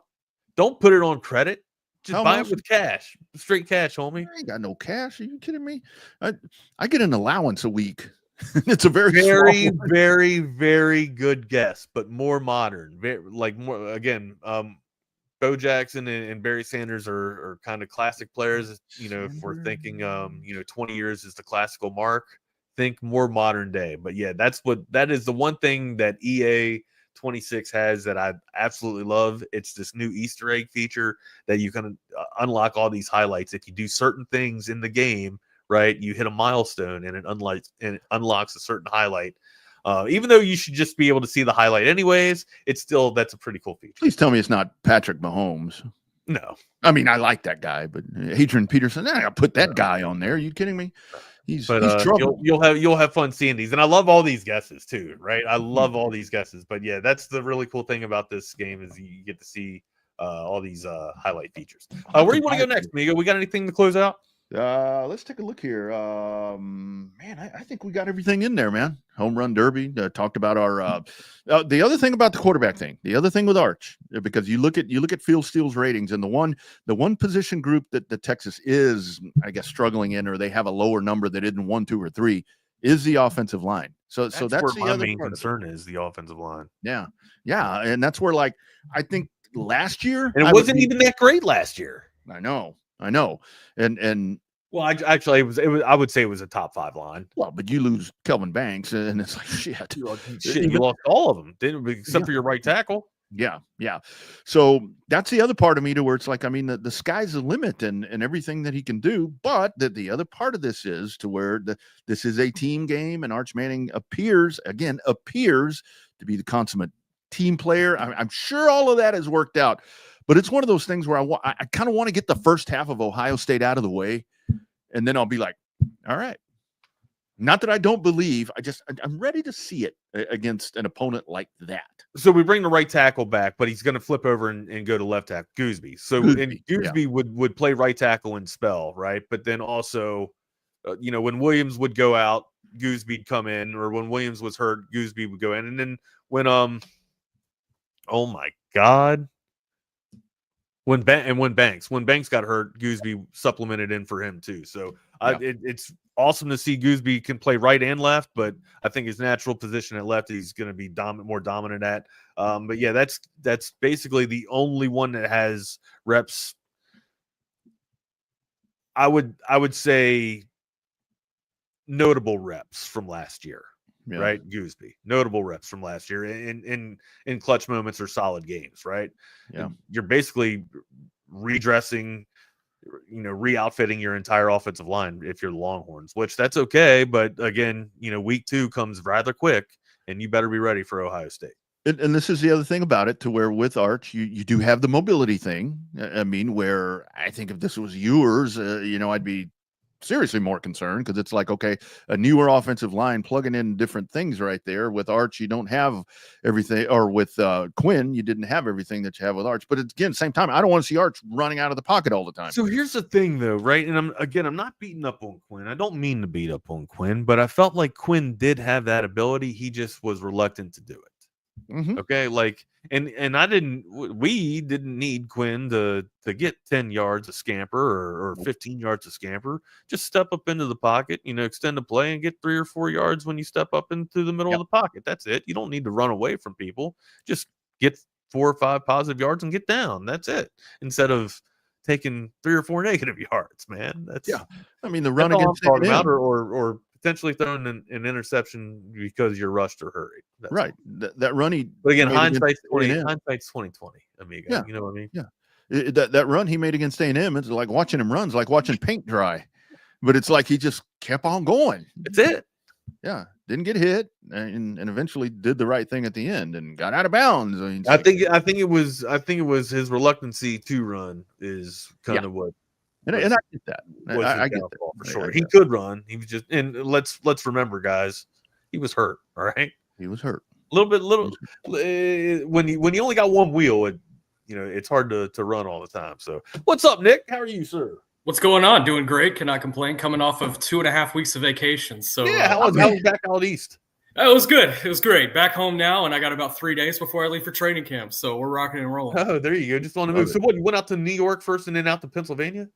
Don't put it on credit. Just buy much? it with cash. Straight cash, homie. I ain't got no cash. Are you kidding me? I get an allowance a week. It's a very, very, very good guess, but more modern. Bo Jackson and Barry Sanders are kind of classic players. You know, if we're thinking, 20 years is the classical mark. Think more modern day. But yeah, that is the one thing that EA 26 has that I absolutely love. It's this new Easter egg feature that you can unlock all these highlights. If you do certain things in the game, right, you hit a milestone and it unlocks a certain highlight. Even though you should just be able to see the highlight anyways, that's a pretty cool feature. Please tell me it's not Patrick Mahomes. No. I mean, I like that guy, but Adrian Peterson, I put that guy on there. Are you kidding me? He's trouble. You'll have fun seeing these, and I love all these guesses too, right? I love all these guesses, but yeah, that's the really cool thing about this game is you get to see all these highlight features. Where do you want to go next, Migo? We got anything to close out? Let's take a look here. Man, I think we got everything in there, man. Home run derby. Talked about our the other thing about the quarterback thing. The other thing with Arch, because you look at Field Steel's ratings, and the one position group that the Texas is, I guess, struggling in, or they have a lower number that isn't 1, 2, or 3, is the offensive line. So that's where the my other main concern is the offensive line. Yeah, and that's where, like, I think last year, and it wasn't even that great last year. I know, and well, actually, it was. I would say it was a top 5 line. Well, but you lose Kelvin Banks, and it's like shit. You lost all of them, didn't except for your right tackle. Yeah. So that's the other part of me to where it's like, I mean, the sky's the limit and everything that he can do. But the other part of this is to where this is a team game, and Arch Manning appears to be the consummate team player. I'm sure all of that has worked out, but it's one of those things where I kind of want to get the first half of Ohio State out of the way. and then I'll be like, all right. Not that I don't believe, I'm ready to see it against an opponent like that. So we bring the right tackle back, but he's going to flip over and go to left tackle, Gooseby. So Gooseby would play right tackle and spell, right? But then also, when Williams would go out, Gooseby'd come in, or when Williams was hurt, Gooseby would go in. And then when oh my God. When Banks got hurt, Gooseby supplemented in for him too. So it's awesome to see Gooseby can play right and left, but I think his natural position at left he's going to be more dominant at. But yeah, that's basically the only one that has reps. I would say notable reps from last year. Yeah. Right, Gooseby, notable reps from last year in clutch moments or solid games, right? Yeah, you're basically redressing, re-outfitting your entire offensive line if you're the Longhorns, which that's okay. But again, week 2 comes rather quick, and you better be ready for Ohio State. And this is the other thing about it, to where with Arch, you do have the mobility thing. I mean, where I think if this was yours, I'd be seriously more concerned, because it's like, okay, a newer offensive line plugging in different things right there. With Arch, you don't have everything, or with Quinn, you didn't have everything that you have with Arch. But again, same time, I don't want to see Arch running out of the pocket all the time. So here's the thing, though, right? And I'm not beating up on Quinn. I don't mean to beat up on Quinn, but I felt like Quinn did have that ability. He just was reluctant to do it. Mm-hmm. Okay, we didn't need Quinn to get 10 yards a scamper or 15 yards a scamper. Just step up into the pocket, extend the play and get 3 or 4 yards when you step up into the middle of the pocket. That's it. You don't need to run away from people. Just get 4 or 5 positive yards and get down. That's it. Instead of taking 3 or 4 negative yards, man. I mean, the run against or potentially throwing an interception because you're rushed or hurried. That's right. That run but again, hindsight's 2020, amigo. Yeah. You know what I mean? Yeah. That run he made against A&M, it's like watching him run, it's like watching paint dry. But it's like he just kept on going. That's it. Yeah. Didn't get hit and eventually did the right thing at the end and got out of bounds. I think it was his reluctancy to run is kind of what. And I get that. I get that for sure. He could run. He was just, and let's remember, guys, he was hurt. All right, he was hurt a little bit. When you only got one wheel, it's hard to run all the time. So, what's up, Nick? How are you, sir? What's going on? Doing great. Cannot complain. Coming off of 2.5 weeks of vacation. So yeah, how was back out east? It was good. It was great. Back home now, and I got about 3 days before I leave for training camp. So we're rocking and rolling. Oh, there you go. Just on the move. So what? You went out to New York first, and then out to Pennsylvania?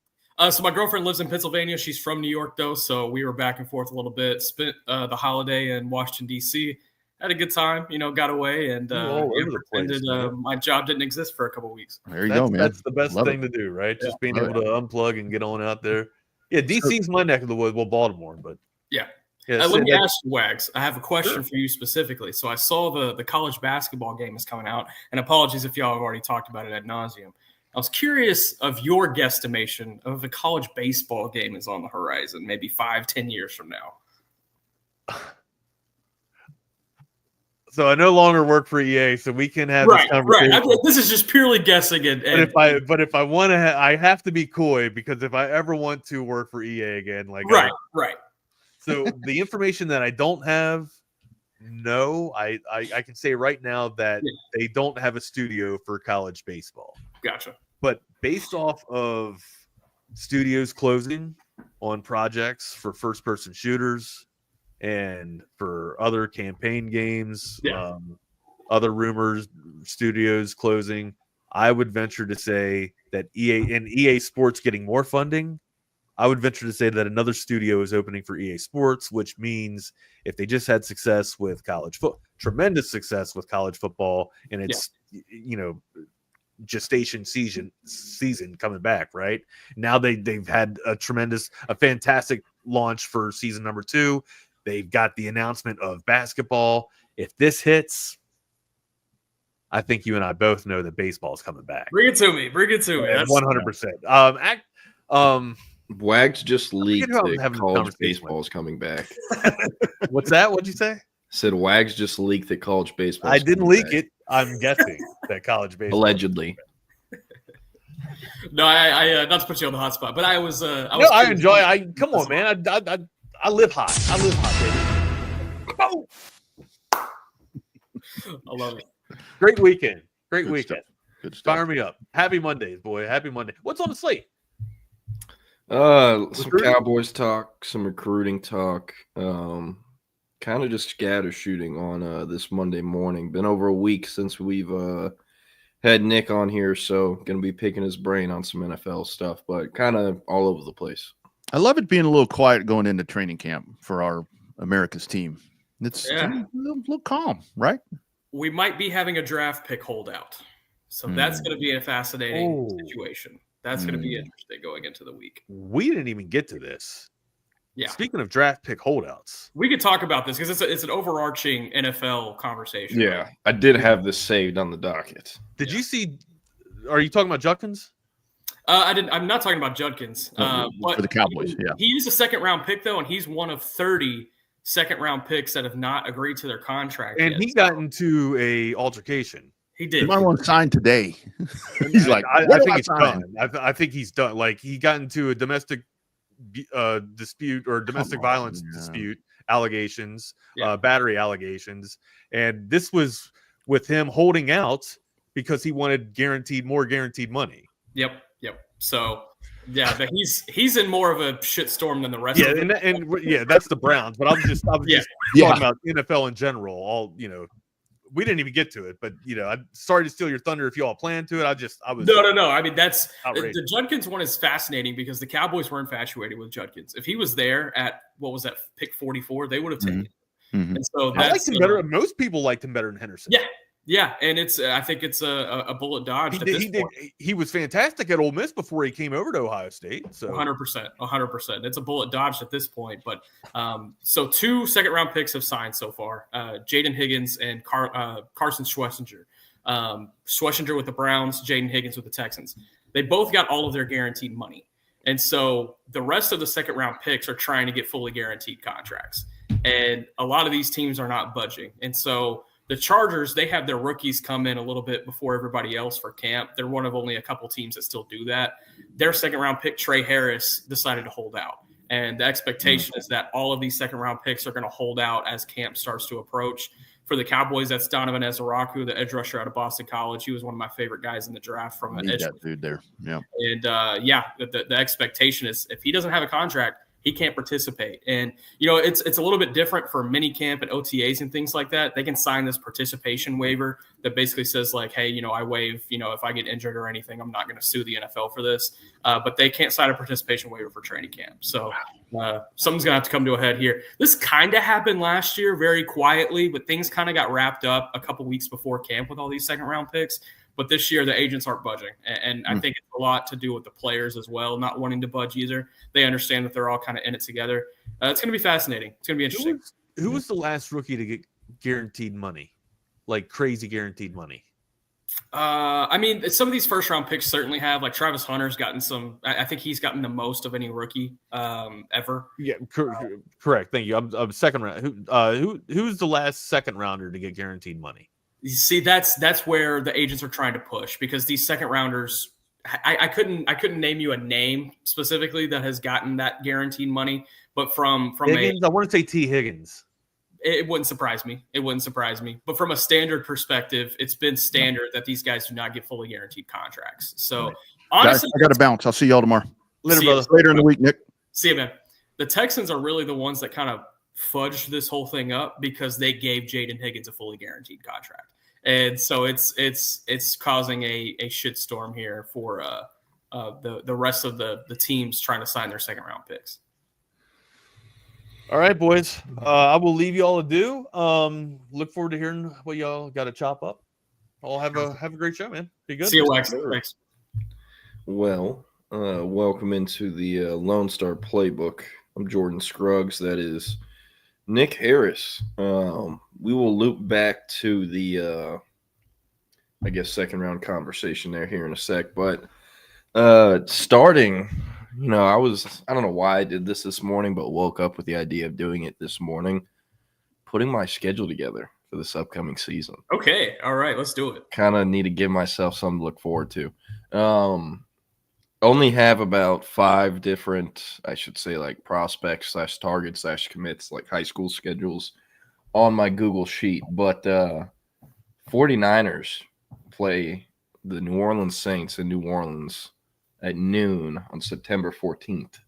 So my girlfriend lives in Pennsylvania. She's from New York, though, so we were back and forth a little bit. Spent the holiday in Washington, D.C. Had a good time, got away, and pretended my job didn't exist for a couple of weeks. There you go, man. That's the best thing to do, right? Just being able to unplug and get on out there. Yeah, D.C.'s my neck of the woods. Well, Baltimore, but yeah. Let me ask you, Wags. I have a question for you specifically. So I saw the college basketball game is coming out, and apologies if y'all have already talked about it ad nauseum. I was curious of your guesstimation of the college baseball game is on the horizon, maybe 5-10 years from now. So I no longer work for EA, so we can have this conversation. Right. This is just purely guessing. But if I want to, I have to be coy, because if I ever want to work for EA again, right. So the information that I don't have, no, I can say right now that they don't have a studio for college baseball. Gotcha. But based off of studios closing on projects for first-person shooters and for other campaign games, other rumors, studios closing, I would venture to say that EA Sports getting more funding, I would venture to say that another studio is opening for EA Sports, which means if they just had success with tremendous success with college football, and it's gestation season coming back, right? Now they've had a fantastic launch for season number 2. They've got the announcement of basketball. If this hits, I think you and I both know that baseball is coming back. Bring it to me. 100%. Wags just leaked that college baseball is coming back. What's that? What'd you say? Said Wags just leaked that college baseball. I didn't leak it. I'm guessing that college baseball. Allegedly. No, I not to put you on the hot spot, but I was. I enjoy. Come on, man. I live hot. I live hot, baby. Oh. I love it. Great weekend. Great Good weekend. Stuff. Good stuff. Fire me up. Happy Mondays, boy. Happy Monday. What's on the slate? Some Cowboys talk, some recruiting talk, kind of just scatter shooting on this Monday morning. Been over a week since we've had Nick on here, so going to be picking his brain on some NFL stuff, but kind of all over the place. I love it being a little quiet going into training camp for our America's team. It's a little calm, right? We might be having a draft pick holdout, so that's going to be a fascinating situation. That's going to be interesting going into the week. We didn't even get to this. Yeah. Speaking of draft pick holdouts, we could talk about this because it's an overarching NFL conversation. Yeah, right? I did have this saved on the docket. Did you see? Are you talking about Judkins? I didn't. I'm not talking about Judkins. But for the Cowboys, yeah. He used a second-round pick though, and he's one of 30 second-round picks that have not agreed to their contract. And yet. he got into a altercation. He did. He might want to sign today. He's like, I think he's done. I think he's done. Like he got into a domestic dispute or domestic violence dispute allegations, battery allegations, and this was with him holding out because he wanted more guaranteed money. Yep. So yeah, but he's in more of a shitstorm than the rest. of them. And that's the Browns. But I was just talking about NFL in general. All we didn't even get to it, but I'm sorry to steal your thunder if you all planned to it. I was no. I mean, that's outrageous. The Judkins one is fascinating because the Cowboys were infatuated with Judkins. If he was there at what was that pick 44, they would have taken him. Mm-hmm. And so I liked him better. Most people liked him better than Henderson. Yeah, and I think it's a bullet dodged. He was fantastic at Ole Miss before he came over to Ohio State. So 100%. It's a bullet dodged at this point. But so 2 second-round picks have signed so far: Jaden Higgins and Carson Schlesinger. Schlesinger with the Browns, Jaden Higgins with the Texans. They both got all of their guaranteed money, and so the rest of the second-round picks are trying to get fully guaranteed contracts. And a lot of these teams are not budging, and so. The Chargers, they have their rookies come in a little bit before everybody else for camp. They're one of only a couple teams that still do that. Their second-round pick, Trey Harris, decided to hold out. And the expectation is that all of these second-round picks are going to hold out as camp starts to approach. For the Cowboys, that's Donovan Ezaraku, the edge rusher out of Boston College. He was one of my favorite guys in the draft from an edge. That dude there, yeah. And, the expectation is if he doesn't have a contract, he can't participate. And, it's a little bit different for mini camp and OTAs and things like that. They can sign this participation waiver that basically says like, hey, I waive, if I get injured or anything, I'm not going to sue the NFL for this. But they can't sign a participation waiver for training camp. So something's going to have to come to a head here. This kind of happened last year very quietly, but things kind of got wrapped up a couple weeks before camp with all these second round picks. But this year, the agents aren't budging. And I think it's a lot to do with the players as well, not wanting to budge either. They understand that they're all kind of in it together. It's going to be fascinating. It's going to be interesting. Who was the last rookie to get guaranteed money, like crazy guaranteed money? I mean, some of these first-round picks certainly have. Like Travis Hunter's gotten some – I think he's gotten the most of any rookie ever. Yeah, correct. Thank you. I'm second round. Who's the last second rounder to get guaranteed money? You see, that's where the agents are trying to push because these second rounders, I couldn't name you a name specifically that has gotten that guaranteed money, but from Higgins, I want to say T. Higgins. It wouldn't surprise me. But from a standard perspective, it's been standard that these guys do not get fully guaranteed contracts. So honestly, guys, I got to bounce. I'll see y'all tomorrow. Later in the week, Nick. See you, man. The Texans are really the ones that kind of fudged this whole thing up because they gave Jaden Higgins a fully guaranteed contract. And so it's causing a shitstorm here for the rest of the teams trying to sign their second round picks. All right, boys. I will leave you all to do. Look forward to hearing what y'all got to chop up. I'll have a great show, man. Be good. See you, Wax. Thanks. Well, welcome into the Lone Star Playbook. I'm Jordan Scruggs. That is Nick Harris. We will loop back to the, second round conversation there here in a sec. But starting, I don't know why I did this morning, but woke up with the idea of doing it this morning, putting my schedule together for this upcoming season. Okay. All right. Let's do it. Kind of need to give myself something to look forward to. only have about 5 different, I should say, like prospects / targets / commits, like high school schedules on my Google sheet. But 49ers play the New Orleans Saints in New Orleans at noon on September 14th.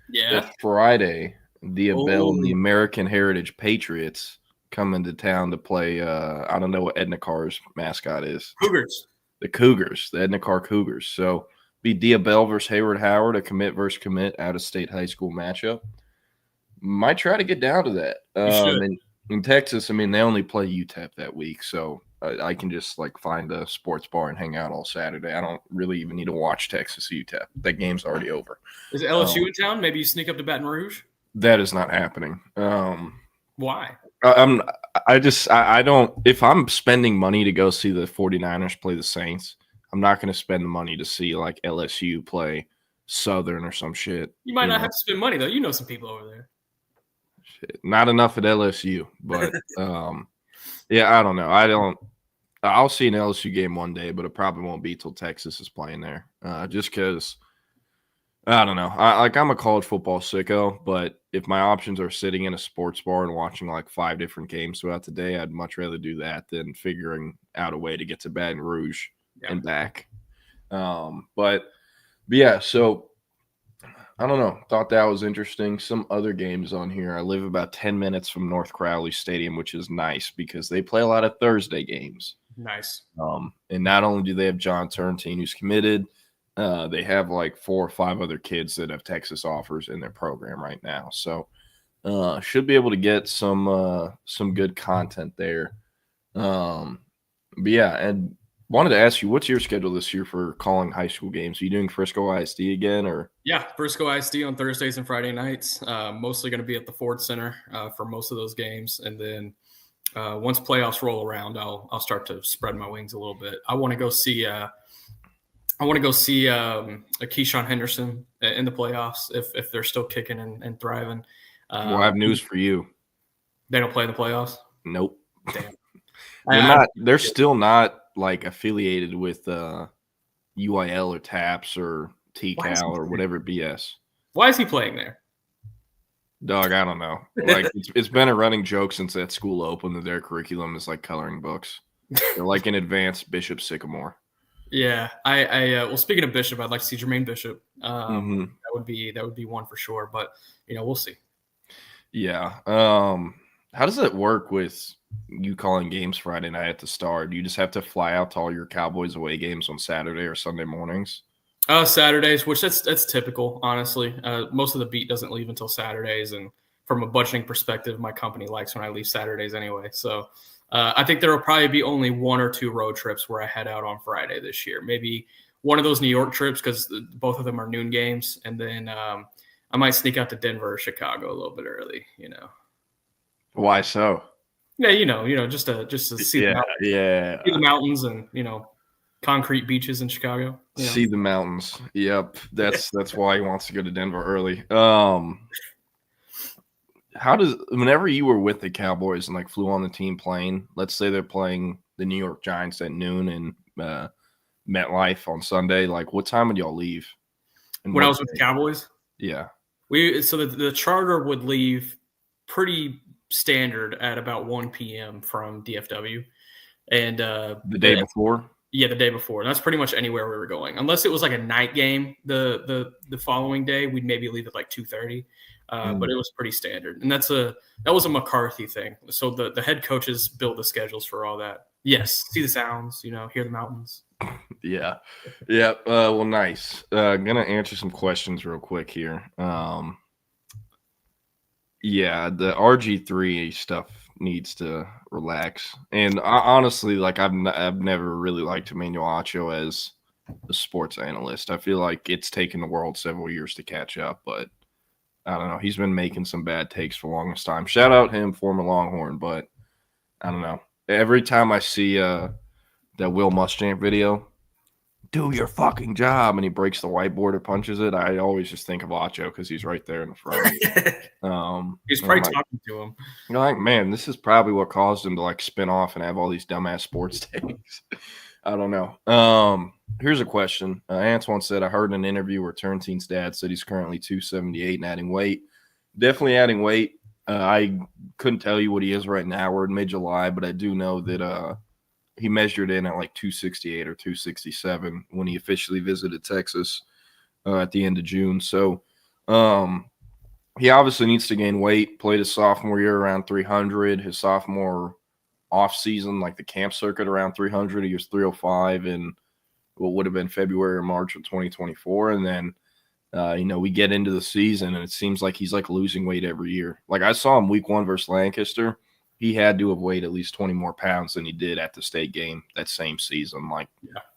Yeah. That Friday, the American Heritage Patriots come into town to play. I don't know what Edna Carr's mascot is. Cougars. The Cougars, the Edna Carr Cougars. So be Diabell versus Hayward Howard, a commit versus commit out-of-state high school matchup. Might try to get down to that. And in Texas, I mean, they only play UTEP that week, so I can just like find a sports bar and hang out all Saturday. I don't really even need to watch Texas UTEP. That game's already over. Is LSU in town? Maybe you sneak up to Baton Rouge? That is not happening. Why? I don't – if I'm spending money to go see the 49ers play the Saints, I'm not going to spend the money to see like LSU play Southern or some shit. You might not have to spend money, though. You know some people over there. Shit. Not enough at LSU, but yeah, I don't know. I'll see an LSU game one day, but it probably won't be till Texas is playing there. Just because I don't know. I'm a college football sicko, but if my options are sitting in a sports bar and watching like 5 different games throughout the day, I'd much rather do that than figuring out a way to get to Baton Rouge and back. But yeah, so I don't know. Thought that was interesting. Some other games on here. I live about 10 minutes from North Crowley Stadium, which is nice because they play a lot of Thursday games. Nice. And not only do they have John Turntine, who's committed, they have like 4 or 5 other kids that have Texas offers in their program right now. So should be able to get some good content there. But yeah, and wanted to ask you, what's your schedule this year for calling high school games? Are you doing Frisco ISD again, or? Yeah, Frisco ISD on Thursdays and Friday nights. Mostly going to be at the Ford Center for most of those games, and then once playoffs roll around, I'll start to spread my wings a little bit. I want to go see a Keyshawn Henderson in the playoffs if they're still kicking and thriving. Well, I have news for you. They don't play in the playoffs? Nope. Damn. They're still not like affiliated with UIL or TAPS or TCAL or whatever BS. Why is he playing there? Dog, I don't know. Like it's been a running joke since that school opened that their curriculum is like coloring books. They're like an advanced Bishop Sycamore. Yeah, well, speaking of Bishop, I'd like to see Jermaine Bishop. That would be one for sure. But we'll see. Yeah. How does it work with you calling games Friday night at the Star? Do you just have to fly out to all your Cowboys away games on Saturday or Sunday mornings? Saturdays, which that's typical, honestly. Most of the beat doesn't leave until Saturdays, and from a budgeting perspective, my company likes when I leave Saturdays anyway. So I think there will probably be only 1 or 2 road trips where I head out on Friday this year. Maybe one of those New York trips because both of them are noon games, and then I might sneak out to Denver or Chicago a little bit early. Why so? Yeah, just to see the mountains and concrete beaches in Chicago. See the mountains. Yep, that's why he wants to go to Denver early. Whenever you were with the Cowboys and like flew on the team plane, let's say they're playing the New York Giants at noon in MetLife on Sunday, like what time would y'all leave? When I was with the Cowboys? Yeah. The charter would leave pretty standard at about 1 p.m. from DFW. And the day before? Yeah, the day before. That's pretty much anywhere we were going. Unless it was like a night game the following day, we'd maybe leave at like 2:30. But it was pretty standard. And that was a McCarthy thing. So the head coaches build the schedules for all that. Yes, see the sounds, hear the mountains. Yeah. Yeah. Well, nice. Gonna answer some questions real quick here. Yeah, the RG3 stuff needs to relax. And honestly, like I've never really liked Emmanuel Acho as a sports analyst. I feel like it's taken the world several years to catch up, but I don't know. He's been making some bad takes for the longest time. Shout out him, former Longhorn, but I don't know. Every time I see that Will Muschamp video, do your fucking job, and he breaks the whiteboard or punches it, I always just think of Acho because he's right there in the front. He's probably talking to him. Like, man, this is probably what caused him to like spin off and have all these dumbass sports takes. I don't know. here's a question. Antoine said, I heard in an interview where Turntine's dad said he's currently 278 and adding weight. Definitely adding weight. I couldn't tell you what he is right now. We're in mid-July, but I do know that he measured in at like 268 or 267 when he officially visited Texas at the end of June. So he obviously needs to gain weight. Played his sophomore year around 300. His sophomore off season, like the camp circuit, around 300. He was 305 in what would have been February or March of 2024. And then, we get into the season and it seems like he's like losing weight every year. Like I saw him week 1 versus Lancaster. He had to have weighed at least 20 more pounds than he did at the state game that same season,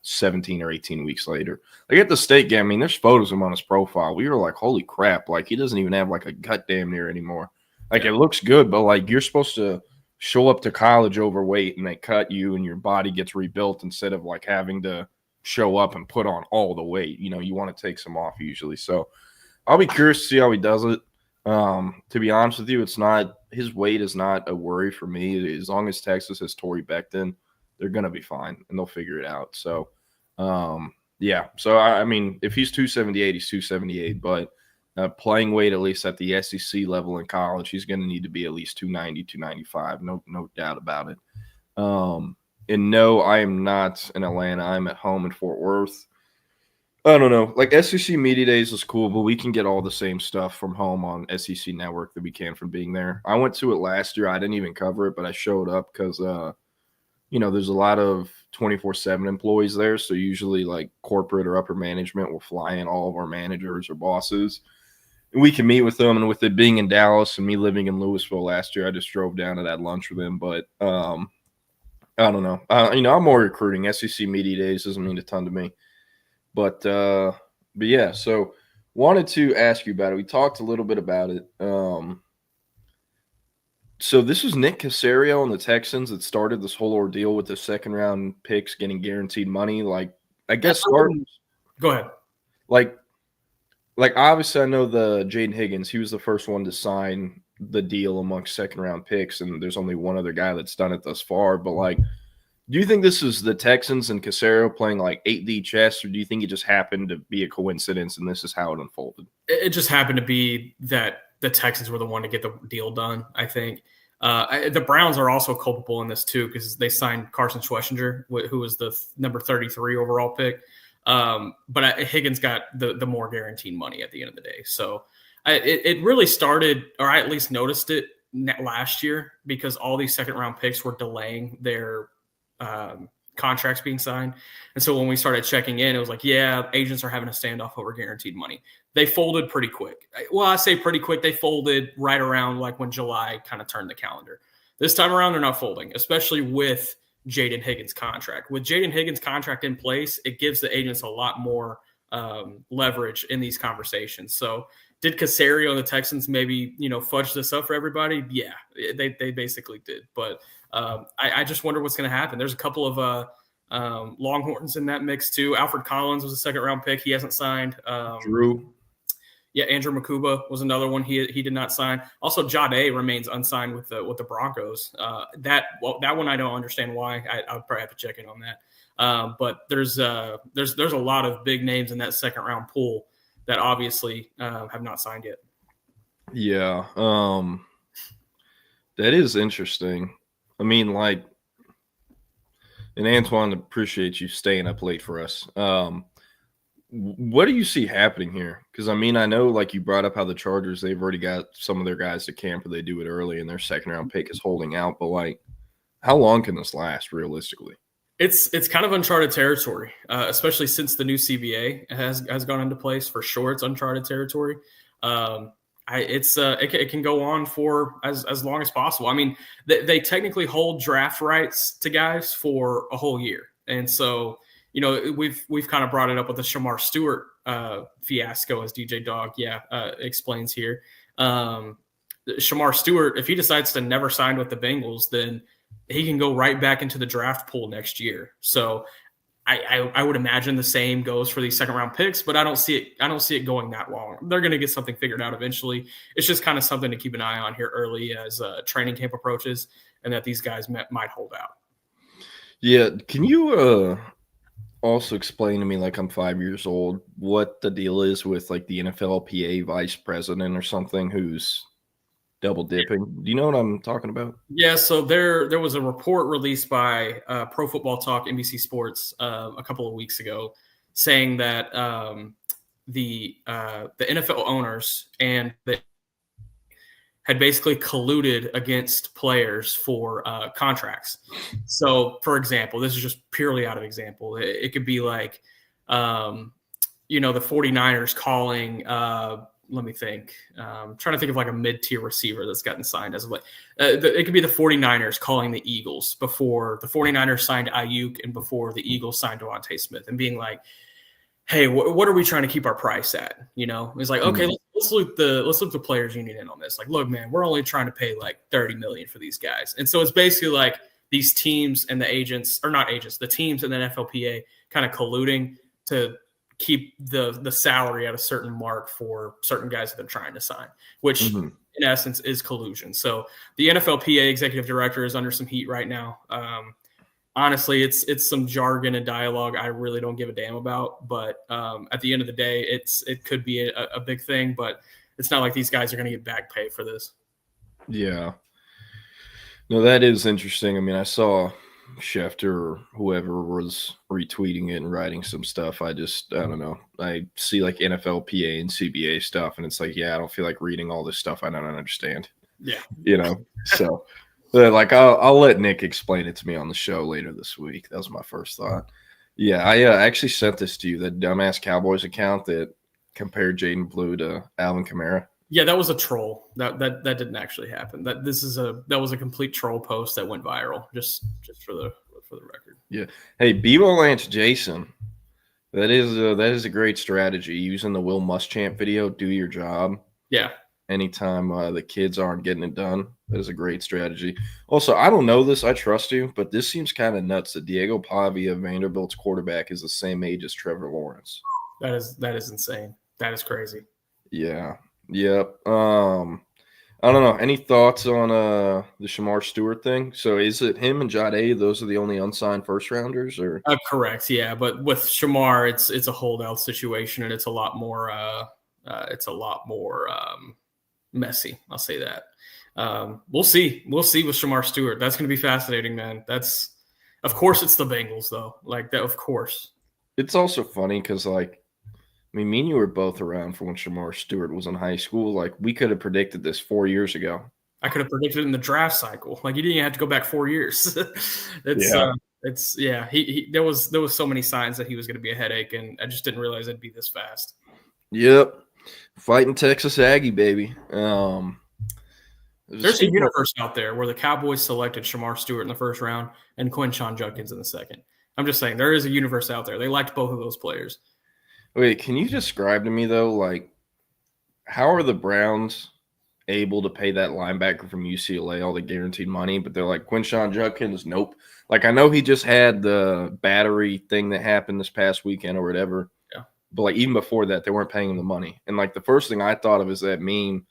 17 or 18 weeks later. Like at the state game, I mean, there's photos of him on his profile. We were like, holy crap, like he doesn't even have like a gut damn near anymore. Like it looks good, but like you're supposed to show up to college overweight and they cut you and your body gets rebuilt instead of like having to show up and put on all the weight. You want to take some off usually. So I'll be curious to see how he does it. To be honest with you, his weight is not a worry for me. As long as Texas has Torrey Becton, they're going to be fine and they'll figure it out. So, So, I mean, if he's 278, he's 278, but playing weight, at least at the SEC level in college, he's going to need to be at least 290, 295. No doubt about it. And no, I am not in Atlanta. I'm at home in Fort Worth. I don't know. Like SEC Media Days is cool, but we can get all the same stuff from home on SEC Network that we can from being there. I went to it last year. I didn't even cover it, but I showed up because, there's a lot of 24/7 employees there. So usually like corporate or upper management will fly in all of our managers or bosses. And we can meet with them. And with it being in Dallas and me living in Louisville last year, I just drove down and had lunch with them. But I don't know. I'm more recruiting. SEC Media Days doesn't mean a ton to me. But yeah, so wanted to ask you about it. We talked a little bit about it. So this is Nick Caserio and the Texans that started this whole ordeal with the second round picks getting guaranteed money. Like, I guess Go ahead. Like obviously I know the Jaden Higgins, he was the first one to sign the deal amongst second round picks, and there's only one other guy that's done it thus far. But like, do you think this is the Texans and Caserio playing like 8D chess, or do you think it just happened to be a coincidence and this is how it unfolded? It just happened to be that the Texans were the one to get the deal done, I think. The Browns are also culpable in this too because they signed Carson Schlesinger, who was the number 33 overall pick. But Higgins got the more guaranteed money at the end of the day. So it really started, or I at least noticed it last year because all these second-round picks were delaying their contracts being signed. And so when we started checking in, it was like, yeah, agents are having a standoff over guaranteed money. They folded pretty quick. Well, I say pretty quick. They folded right around like when July kind of turned the calendar. This time around, they're not folding, especially with Jaden Higgins' contract. With Jaden Higgins' contract in place, it gives the agents a lot more leverage in these conversations. So did Caserio and the Texans maybe, fudge this up for everybody? Yeah, they basically did. But I just wonder what's going to happen. There's a couple of Longhorns in that mix too. Alfred Collins was a second-round pick. He hasn't signed. Drew. Yeah, Andrew Makuba was another one. He did not sign. Also, Jade remains unsigned with the Broncos. That one I don't understand why. I would probably have to check in on that. But there's a lot of big names in that second round pool that obviously have not signed yet. Yeah, that is interesting. I mean, like, and Antoine, appreciate you staying up late for us. What do you see happening here? Because, I mean, I know, like, you brought up how the Chargers, they've already got some of their guys to camp, but they do it early, and their second-round pick is holding out. But, like, how long can this last realistically? It's kind of uncharted territory, especially since the new CBA has gone into place. For sure, it's uncharted territory. It can go on for as long as possible. I mean, they technically hold draft rights to guys for a whole year, and so we've kind of brought it up with the Shamar Stewart fiasco, as DJ Dog explains here. Shamar Stewart, if he decides to never sign with the Bengals, then he can go right back into the draft pool next year. So I would imagine the same goes for these second round picks, but I don't see it going that long. They're going to get something figured out eventually. It's just kind of something to keep an eye on here early as training camp approaches, and that these guys might hold out. Yeah. Can you also explain to me, like I'm 5 years old, what the deal is with like the NFLPA vice president or something who's double dipping? Do you know what I'm talking about? Yeah, so there was a report released by Pro Football Talk, NBC Sports, a couple of weeks ago, saying that the NFL owners and the had basically colluded against players for contracts. So, for example, this is just purely out of example. It could be like, the 49ers calling, let me think. I'm trying to think of like a mid-tier receiver that's gotten signed as of late. It could be the 49ers calling the Eagles before the 49ers signed Ayuk and before the Eagles signed Devontae Smith and being like, hey, what are we trying to keep our price at? It's like, okay, let's loop the players union in on this. Like, look, man, we're only trying to pay like $30 million for these guys. And so it's basically like these teams and the agents, or not agents, the teams and the NFLPA kind of colluding to keep the salary at a certain mark for certain guys that they're trying to sign, which in essence is collusion. So the NFLPA executive director is under some heat right now. Honestly, it's some jargon and dialogue I really don't give a damn about. But at the end of the day, it could be a big thing, but it's not like these guys are going to get back pay for this. Yeah. No, that is interesting. I mean, I saw Schefter or whoever was retweeting it and writing some stuff. I don't know. I see like NFLPA and CBA stuff, and it's like, yeah, I don't feel like reading all this stuff I don't understand. Yeah. So like I'll let Nick explain it to me on the show later this week. That was my first thought. Yeah, I actually sent this to you, that dumbass Cowboys account that compared Jaden Blue to Alvin Kamara. Yeah, that was a troll. That didn't actually happen. That was a complete troll post that went viral. Just for the record. Yeah. Hey, Bebo Lance Jason. That is a great strategy. Using the Will Muschamp video, do your job. Yeah. Anytime the kids aren't getting it done, that is a great strategy. Also, I don't know this, I trust you, but this seems kind of nuts that Diego Pavia, Vanderbilt's quarterback, is the same age as Trevor Lawrence. That is insane. That is crazy. Yeah. Yep. I don't know. Any thoughts on the Shamar Stewart thing? So is it him and Jade? Those are the only unsigned first rounders, or correct? Yeah, but with Shamar, it's a holdout situation, and it's a lot more messy. I'll say that. We'll see with Shamar Stewart. That's going to be fascinating, man. Of course it's the Bengals though. Like that, of course. It's also funny because me and you were both around for when Shamar Stewart was in high school. Like, we could have predicted this 4 years ago. I could have predicted it in the draft cycle. Like, you didn't even have to go back 4 years. There was so many signs that he was going to be a headache, and I just didn't realize it'd be this fast. Yep. Fighting Texas Aggie, baby. There's a universe out there where the Cowboys selected Shamar Stewart in the first round and Quinshon Judkins in the second. I'm just saying, there is a universe out there. They liked both of those players. Wait, can you describe to me, though, like, how are the Browns able to pay that linebacker from UCLA all the guaranteed money, but they're like, Quinshon Judkins, nope. Like, I know he just had the battery thing that happened this past weekend or whatever, but, like, even before that, they weren't paying him the money. And, like, the first thing I thought of is that meme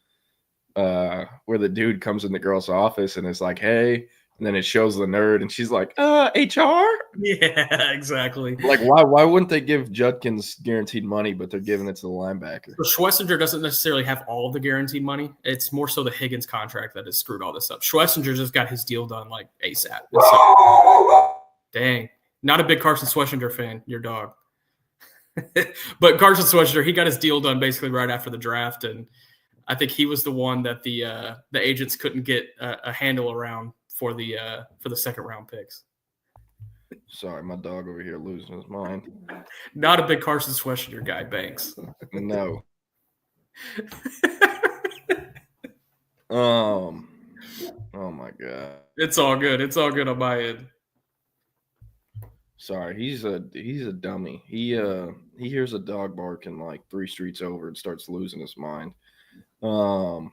where the dude comes in the girl's office and is like, hey, and then it shows the nerd, and she's like, HR? Yeah, exactly. Like, why wouldn't they give Judkins guaranteed money, but they're giving it to the linebacker? So Schlesinger doesn't necessarily have all of the guaranteed money. It's more so the Higgins contract that has screwed all this up. Schlesinger just got his deal done, like, ASAP. Dang. Not a big Carson Schlesinger fan, your dog. But Carson Schlesinger, he got his deal done basically right after the draft, and I think he was the one that the agents couldn't get a handle around for the second round picks. Sorry, my dog over here losing his mind. Not a big Carson Schlesinger guy, Banks. No. Oh my God. It's all good. It's all good on my end. Sorry, he's a dummy. He hears a dog barking like 3 streets over and starts losing his mind. But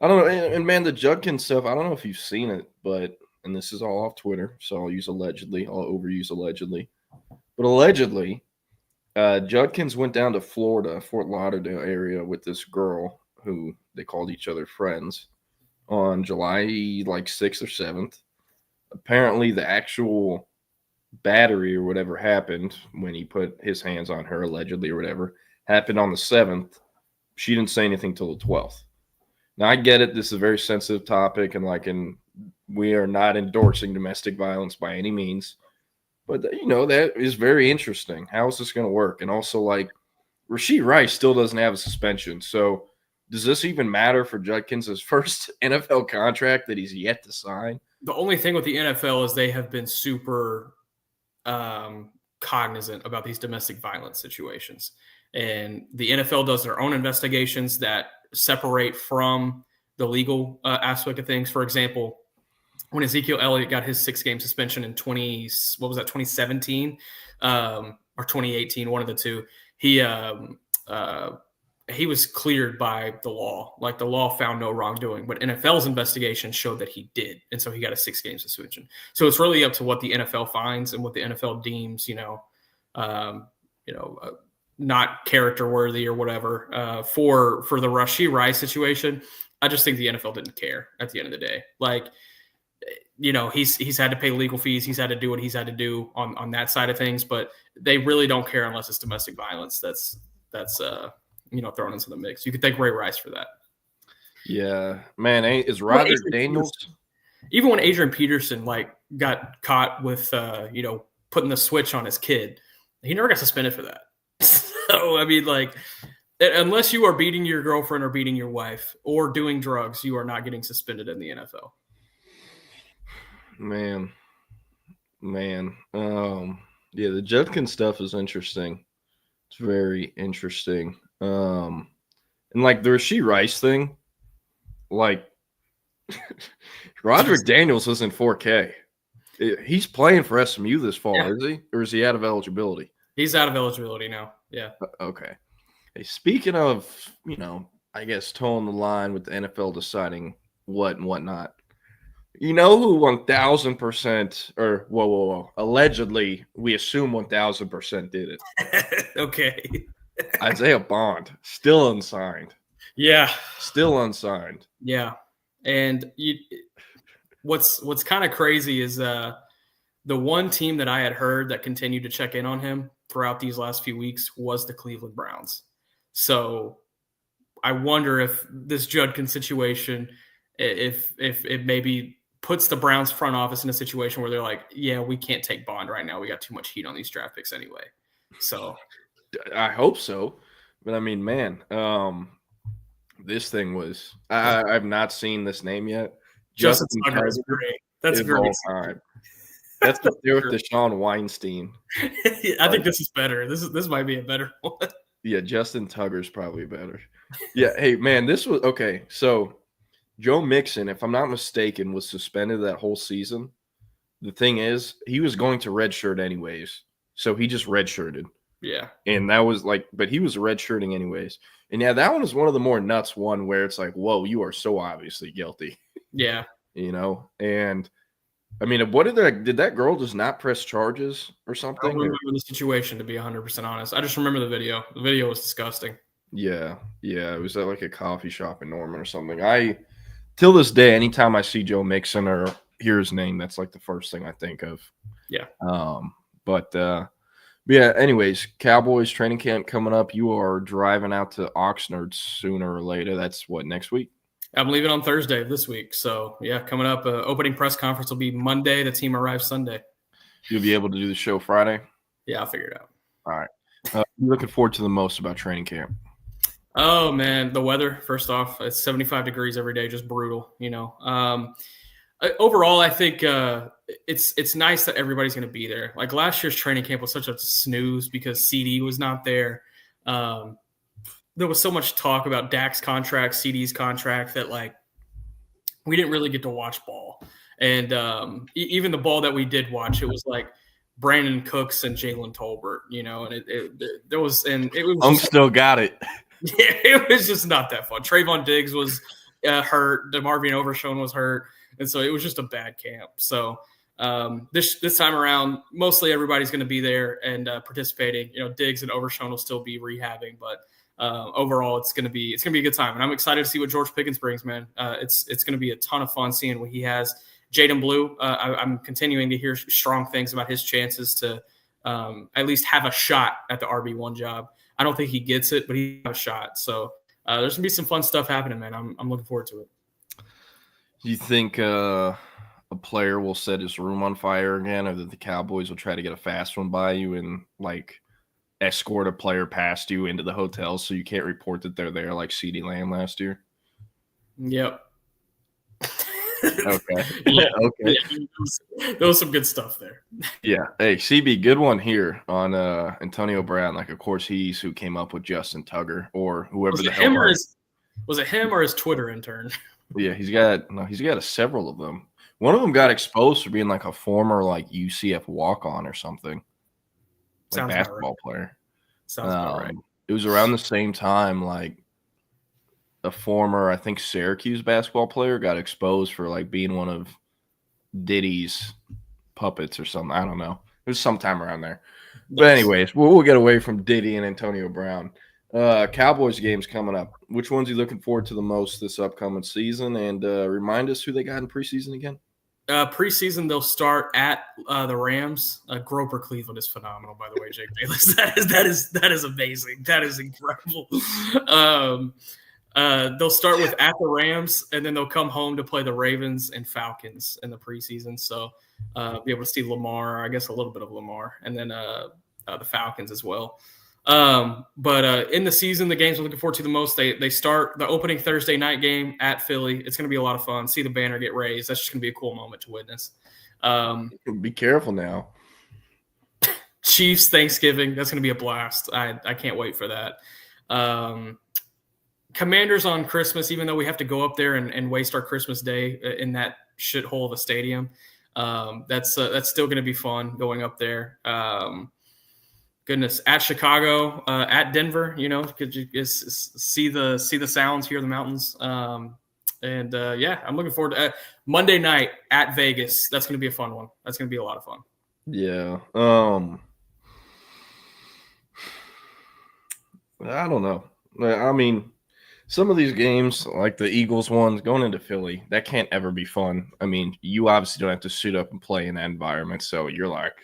I don't know, and man, the Judkins stuff, I don't know if you've seen it, but, and this is all off Twitter, so I'll use allegedly, I'll overuse allegedly. But allegedly, Judkins went down to Florida, Fort Lauderdale area with this girl who they called each other friends on July like 6th or 7th. Apparently the actual battery or whatever happened when he put his hands on her allegedly or whatever happened on the 7th. She didn't say anything till the 12th. Now I get it. This is a very sensitive topic, and we are not endorsing domestic violence by any means, but that is very interesting. How is this going to work? And also, like, Rashee Rice still doesn't have a suspension. So does this even matter for Judkins' first NFL contract that he's yet to sign? The only thing with the NFL is they have been super cognizant about these domestic violence situations. And the NFL does their own investigations that separate from the legal aspect of things. For example, when Ezekiel Elliott got his 6-game suspension in 2017 or 2018, one of the two, he was cleared by the law. Like, the law found no wrongdoing, but NFL's investigation showed that he did. And so he got a 6-game suspension. So it's really up to what the NFL finds and what the NFL deems, not character worthy or whatever. For the Rashee Rice situation, I just think the NFL didn't care at the end of the day. Like, he's had to pay legal fees. He's had to do what he's had to do on that side of things, but they really don't care unless it's domestic violence. That's thrown into the mix. You could thank Ray Rice for that. Yeah, man. Is Rodney Daniels? Even when Adrian Peterson got caught with putting the switch on his kid, he never got suspended for that. So I mean, unless you are beating your girlfriend or beating your wife or doing drugs, you are not getting suspended in the NFL. Man. Yeah, the Judkins stuff is interesting. It's very interesting. And the Rashee Rice thing, Roderick Daniels is in 4K. He's playing for SMU this fall, is he? Or is he out of eligibility? He's out of eligibility now. Yeah. Okay. Hey, speaking of, I guess toeing the line with the NFL deciding what and what not. You know who 1,000% or whoa, allegedly, we assume 1,000% did it. Okay. Isaiah Bond, still unsigned. Yeah. Still unsigned. Yeah. And what's kind of crazy is the one team that I had heard that continued to check in on him throughout these last few weeks was the Cleveland Browns. So I wonder if this Judkins situation, if it maybe puts the Browns front office in a situation where they're like, yeah, we can't take Bond right now. We got too much heat on these draft picks anyway. So I hope so. But I mean, man, this thing was I've not seen this name yet. Justin Tucker is great. That's great. Time. That's the there with Deshaun Weinstein. I think this is better. This might be a better one. Yeah, Justin Tugger's probably better. Yeah, hey man, this was okay. So Joe Mixon, if I'm not mistaken, was suspended that whole season. The thing is, he was going to redshirt anyways, so he just redshirted. Yeah, and that was but he was redshirting anyways. And yeah, that one is one of the more nuts one where it's like, whoa, you are so obviously guilty. Yeah, and. I mean, did that girl just not press charges or something? I don't remember the situation, to be 100% honest. I just remember the video. The video was disgusting. Yeah. It was at a coffee shop in Norman or something. Till this day, anytime I see Joe Mixon or hear his name, that's the first thing I think of. Yeah. Yeah, anyways, Cowboys training camp coming up. You are driving out to Oxnard sooner or later. That's what, next week? I'm leaving on Thursday of this week. So, yeah, coming up, opening press conference will be Monday. The team arrives Sunday. You'll be able to do the show Friday? Yeah, I'll figure it out. All right. You're looking forward to the most about training camp? Oh, man, the weather, first off. It's 75 degrees every day, just brutal, Overall, I think it's nice that everybody's going to be there. Last year's training camp was such a snooze because CD was not there. There was so much talk about Dak's contract, CD's contract that we didn't really get to watch ball. And even the ball that we did watch, it was Brandon Cooks and Jalen Tolbert, and it was still got it. Yeah, it was just not that fun. Trayvon Diggs was hurt. DeMarvion Overshown was hurt. And so it was just a bad camp. So this time around, mostly everybody's going to be there and participating. Diggs and Overshown will still be rehabbing, but overall, it's gonna be a good time, and I'm excited to see what George Pickens brings, man. It's gonna be a ton of fun seeing what he has. Jaden Blue, I'm continuing to hear strong things about his chances to at least have a shot at the RB1 job. I don't think he gets it, but he has a shot. So there's gonna be some fun stuff happening, man. I'm looking forward to it. Do you think a player will set his room on fire again, or that the Cowboys will try to get a fast one by you and like escort a player past you into the hotel so you can't report that they're there, like CeeDee Lamb last year? Yep. Okay. Yeah. Okay. Yeah, there was some good stuff there. Yeah. Hey, CB, good one here on Antonio Brown. Like, of course, he's who came up with Justin Tugger or whoever Was the it hell. was it him or his Twitter intern? Yeah, he's got several of them. One of them got exposed for being like a former like UCF walk-on or something. Like Sounds basketball player. Sounds about right. It was around the same time like a former, I think, Syracuse basketball player got exposed for like being one of Diddy's puppets or something. I don't know. It was sometime around there. But anyways, we'll get away from Diddy and Antonio Brown. Cowboys games coming up. Which ones are you looking forward to the most this upcoming season? And remind us who they got in preseason again. Preseason, they'll start at the Rams. Groper Cleveland is phenomenal, by the way, Jake Bayless. That is amazing. That is incredible. They'll start with at the Rams, and then they'll come home to play the Ravens and Falcons in the preseason. So be able to see Lamar, I guess a little bit of Lamar, and then the Falcons as well. But in the season, the games we're looking forward to the most, they start the opening Thursday night game at Philly. It's going to be a lot of fun. See the banner get raised. That's just going to be a cool moment to witness. Be careful now. Chiefs Thanksgiving. That's going to be a blast. I can't wait for that. Commanders on Christmas, even though we have to go up there and waste our Christmas day in that shithole of a stadium. That's still going to be fun going up there. Goodness, at Chicago, at Denver, could you see the sounds, hear the mountains. I'm looking forward to Monday night at Vegas. That's going to be a fun one. That's going to be a lot of fun. Yeah. I don't know. I mean, some of these games, like the Eagles ones, going into Philly, that can't ever be fun. I mean, you obviously don't have to suit up and play in that environment, so you're like,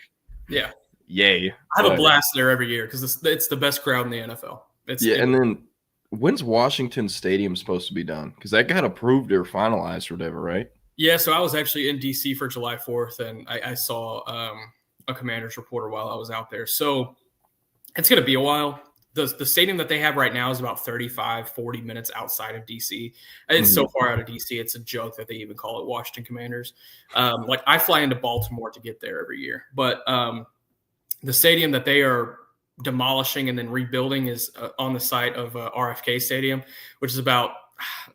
yeah. Yay. I have a blast there every year because it's the best crowd in the NFL. And then when's Washington Stadium supposed to be done? Because that got approved or finalized or whatever, right? Yeah, so I was actually in D.C. for July 4th, and I saw a Commanders reporter while I was out there. So it's going to be a while. The stadium that they have right now is about 35, 40 minutes outside of D.C. It's so far out of D.C., it's a joke that they even call it Washington Commanders. Like I fly into Baltimore to get there every year. But the stadium that they are demolishing and then rebuilding is on the site of RFK Stadium, which is about,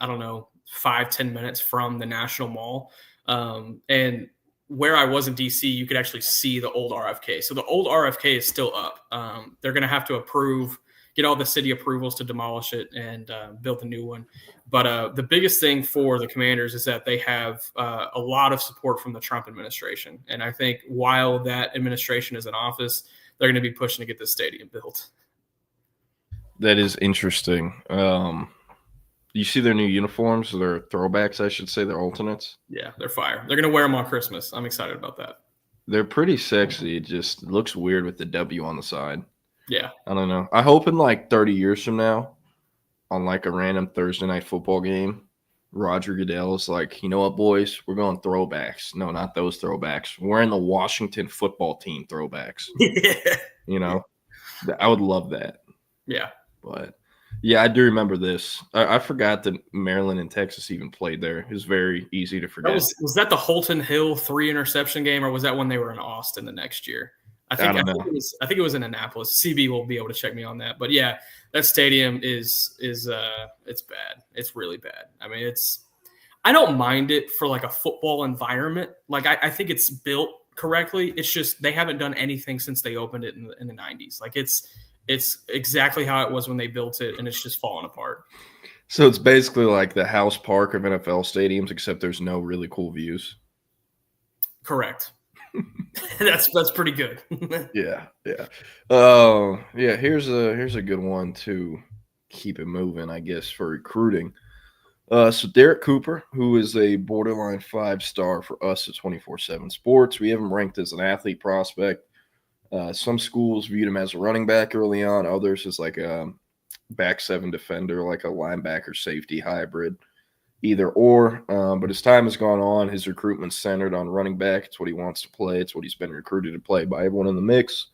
5-10 minutes from the National Mall. And where I was in DC, you could actually see the old RFK. So the old RFK is still up. They're going to have to get all the city approvals to demolish it and build a new one. But the biggest thing for the Commanders is that they have a lot of support from the Trump administration. And I think while that administration is in office, they're going to be pushing to get this stadium built. That is interesting. You see their new uniforms, their throwbacks, I should say, their alternates? Yeah, they're fire. They're going to wear them on Christmas. I'm excited about that. They're pretty sexy. It just looks weird with the W on the side. Yeah. I don't know. I hope in like 30 years from now, on like a random Thursday night football game, Roger Goodell is like, you know what, boys? We're going throwbacks. No, not those throwbacks. We're in the Washington football team throwbacks. Yeah. I would love that. Yeah. But, yeah, I do remember this. I forgot that Maryland and Texas even played there. It was very easy to forget. Was that the Holton Hill 3-interception game, or was that when they were in Austin the next year? I think it was in Annapolis. CB will be able to check me on that. But yeah, that stadium is it's bad. It's really bad. I mean, I don't mind it for like a football environment. Like I think it's built correctly. It's just they haven't done anything since they opened it in the 90s. Like it's exactly how it was when they built it, and it's just falling apart. So it's basically like the House Park of NFL stadiums, except there's no really cool views. Correct. That's pretty good. Yeah. Here's a good one to keep it moving, I guess, for recruiting. So Derek Cooper, who is a borderline 5-star for us at 24/7 Sports. We have him ranked as an athlete prospect. Some schools viewed him as a running back early on. Others as like a back 7 defender, like a linebacker safety hybrid, either or. But as time has gone on, his recruitment's centered on running back. It's what he wants to play. It's what he's been recruited to play by everyone in the mix.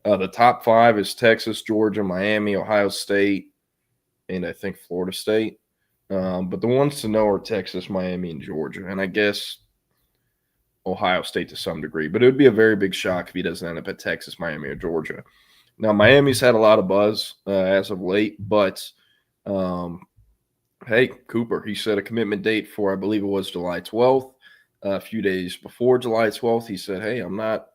The top 5 is Texas, Georgia, Miami, Ohio State, and I think Florida State. But the ones to know are Texas, Miami, and Georgia. And I guess Ohio State to some degree. But it would be a very big shock if he doesn't end up at Texas, Miami, or Georgia. Now, Miami's had a lot of buzz as of late. But, hey, Cooper, he set a commitment date for, I believe it was July 12th. A few days before July 12th, he said, hey, I'm not,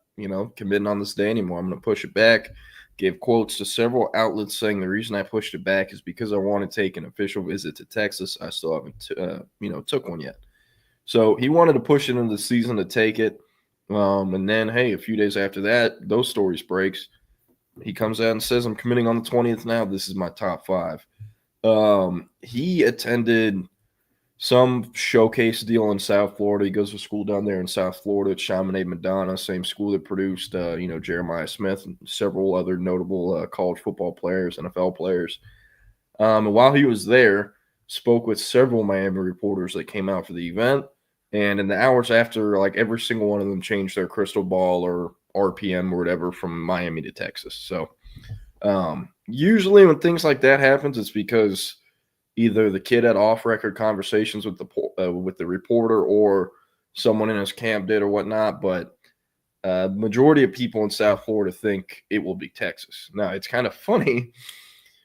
committing on this day anymore. I'm going to push it back. Gave quotes to several outlets saying the reason I pushed it back is because I want to take an official visit to Texas. I still haven't, took one yet. So he wanted to push it into the season to take it. And then, hey, a few days after that, those stories breaks. He comes out and says, I'm committing on the 20th now. This is my top 5. He attended some showcase deal in South Florida. He goes to school down there in South Florida at Chaminade Madonna, same school that produced, Jeremiah Smith and several other notable college football players, NFL players. And while he was there, spoke with several Miami reporters that came out for the event. And in the hours after, like every single one of them changed their crystal ball or RPM or whatever from Miami to Texas. So usually when things like that happens, it's because either the kid had off-record conversations with the reporter or someone in his camp did or whatnot. But majority of people in South Florida think it will be Texas. Now, it's kind of funny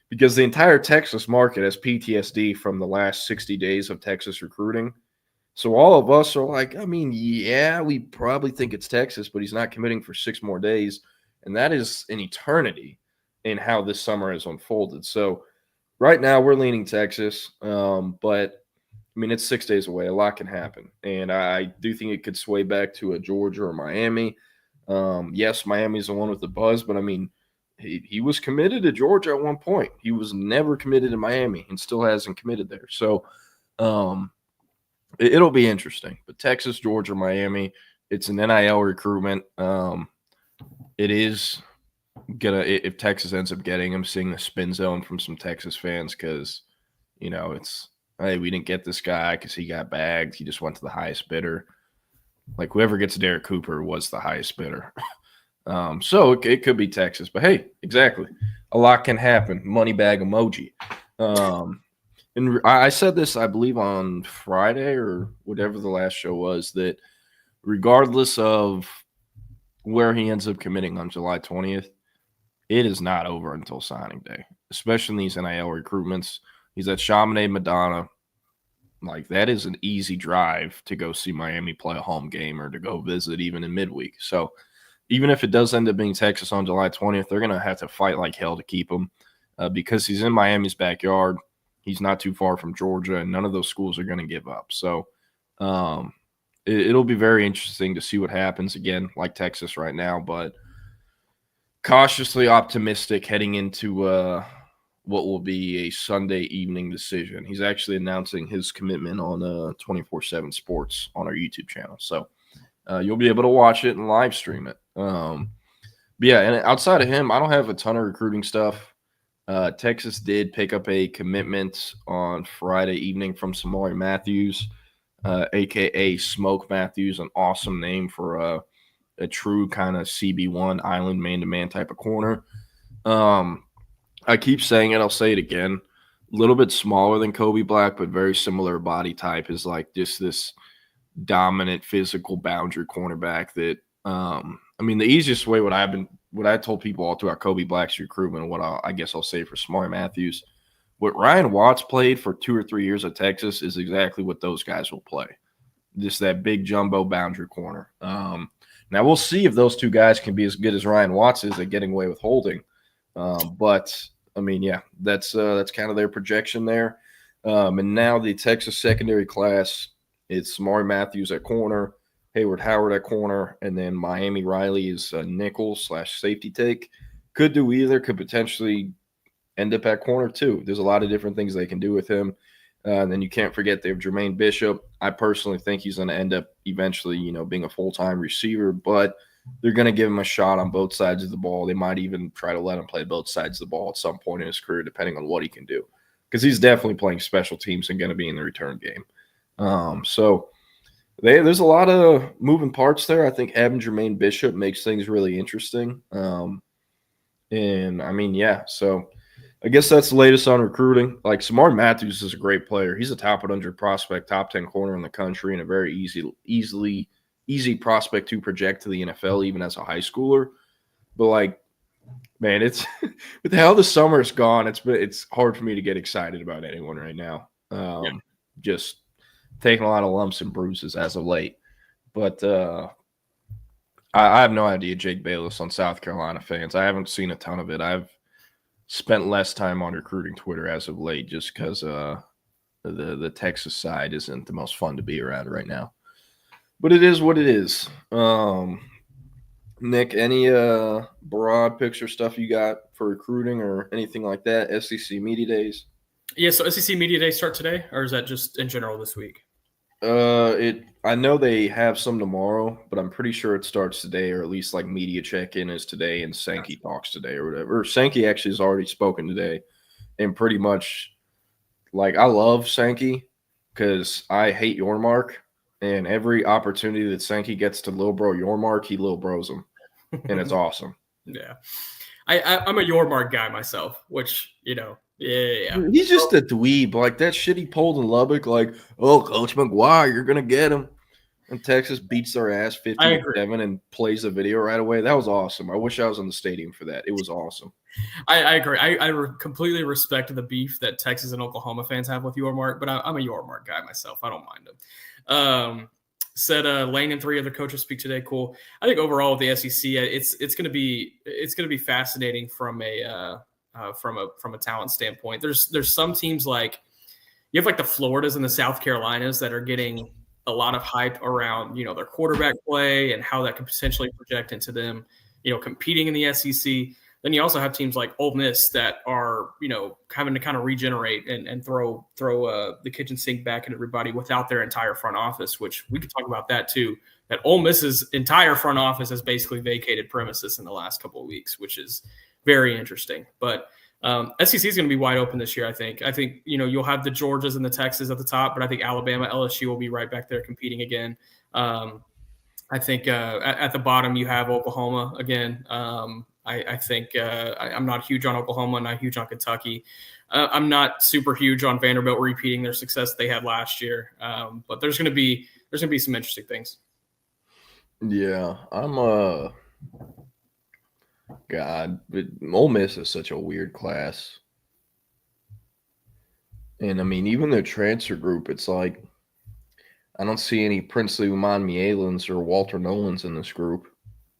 because the entire Texas market has PTSD from the last 60 days of Texas recruiting. So all of us are like, yeah, we probably think it's Texas, but he's not committing for 6 more days. And that is an eternity in how this summer has unfolded. So right now we're leaning Texas, but it's 6 days away. A lot can happen. And I do think it could sway back to a Georgia or Miami. Yes, Miami's the one with the buzz, but he was committed to Georgia at one point. He was never committed to Miami and still hasn't committed there. So it'll be interesting. But Texas, Georgia, Miami, it's an NIL recruitment. It is if Texas ends up getting him, seeing the spin zone from some Texas fans because, it's, hey, we didn't get this guy because he got bagged. He just went to the highest bidder. Like whoever gets Derek Cooper was the highest bidder. So it could be Texas. But, hey, exactly. A lot can happen. Money bag emoji. And I said this, I believe, on Friday or whatever the last show was, that regardless of where he ends up committing on July 20th, it is not over until signing day, especially in these NIL recruitments. He's at Chaminade Madonna. Like, that is an easy drive to go see Miami play a home game or to go visit even in midweek. So even if it does end up being Texas on July 20th, they're going to have to fight like hell to keep him because he's in Miami's backyard. He's not too far from Georgia, and none of those schools are going to give up. So it'll be very interesting to see what happens, again, like Texas right now, but cautiously optimistic heading into what will be a Sunday evening decision. He's actually announcing his commitment on 24/7 Sports on our YouTube channel. So you'll be able to watch it and live stream it. But yeah, and outside of him, I don't have a ton of recruiting stuff. Texas did pick up a commitment on Friday evening from Samari Matthews, a.k.a. Smoke Matthews, an awesome name for a true kind of CB1 island man-to-man type of corner. I keep saying it. I'll say it again. A little bit smaller than Kobe Black, but very similar body type. Is like just this dominant physical boundary cornerback that the easiest way what I told people all throughout Kobe Black's recruitment and what I guess I'll say for Samari Matthews, what Ryan Watts played for 2 or 3 years at Texas is exactly what those guys will play. Just that big jumbo boundary corner. Now we'll see if those two guys can be as good as Ryan Watts is at getting away with holding. But that's kind of their projection there. And now the Texas secondary class, it's Samari Matthews at corner, Hayward Howard at corner, and then Miami Riley is a nickel / safety take. Could do either, could potentially end up at corner too. There's a lot of different things they can do with him. Then you can't forget they have Jermaine Bishop. I personally think he's going to end up eventually, being a full-time receiver, but they're going to give him a shot on both sides of the ball. They might even try to let him play both sides of the ball at some point in his career, depending on what he can do, because he's definitely playing special teams and going to be in the return game. So there's a lot of moving parts there. I think having Jermaine Bishop makes things really interesting. So I guess that's the latest on recruiting. Like, Samar Matthews is a great player. He's a top 100 prospect, top 10 corner in the country, and a very easy prospect to project to the NFL, even as a high schooler. But, like, man, it's with how the summer's gone, it's hard for me to get excited about anyone right now. Just taking a lot of lumps and bruises as of late. But I have no idea Jake Bayless on South Carolina fans. I haven't seen a ton of it. I've spent less time on recruiting Twitter as of late just because the Texas side isn't the most fun to be around right now. But it is what it is. Nick, any broad picture stuff you got for recruiting or anything like that? SEC Media Days? Yeah, so SEC Media Days start today, or is that just in general this week? I know they have some tomorrow, but I'm pretty sure it starts today, or at least like media check-in is today, and Sankey talks today or whatever. Sankey actually has already spoken today, and pretty much, like, I love Sankey because I hate Yormark, and every opportunity that Sankey gets to Lil Bro Yormark, he Lil Bros him, and it's awesome. Yeah, I'm a Yormark guy myself, which, Yeah. He's just a dweeb. Like, that shit he pulled in Lubbock, like, oh, Coach McGuire, you're going to get him. And Texas beats their ass 50-7 and plays the video right away. That was awesome. I wish I was in the stadium for that. It was awesome. I agree. I completely respect the beef that Texas and Oklahoma fans have with Yormark, but I'm a Yormark guy myself. I don't mind him. Said Lane and 3 other coaches speak today. Cool. I think overall with the SEC, it's going to be fascinating from a talent standpoint. There's some teams, like you have like the Floridas and the South Carolinas that are getting a lot of hype around, their quarterback play and how that could potentially project into them, competing in the SEC. Then you also have teams like Ole Miss that are, having to kind of regenerate and throw the kitchen sink back at everybody without their entire front office, which we could talk about that too. That Ole Miss's entire front office has basically vacated premises in the last couple of weeks, which is very interesting. But SEC is going to be wide open this year, I think. You'll have the Georgias and the Texas at the top, but I think Alabama, LSU will be right back there competing again. I think at the bottom you have Oklahoma again. I think I'm not huge on Oklahoma, not huge on Kentucky. I'm not super huge on Vanderbilt repeating their success they had last year. But there's going to be some interesting things. Yeah, God, but Ole Miss is such a weird class. And, I mean, even their transfer group, it's like I don't see any Princely Uman Mielans or Walter Nolans in this group.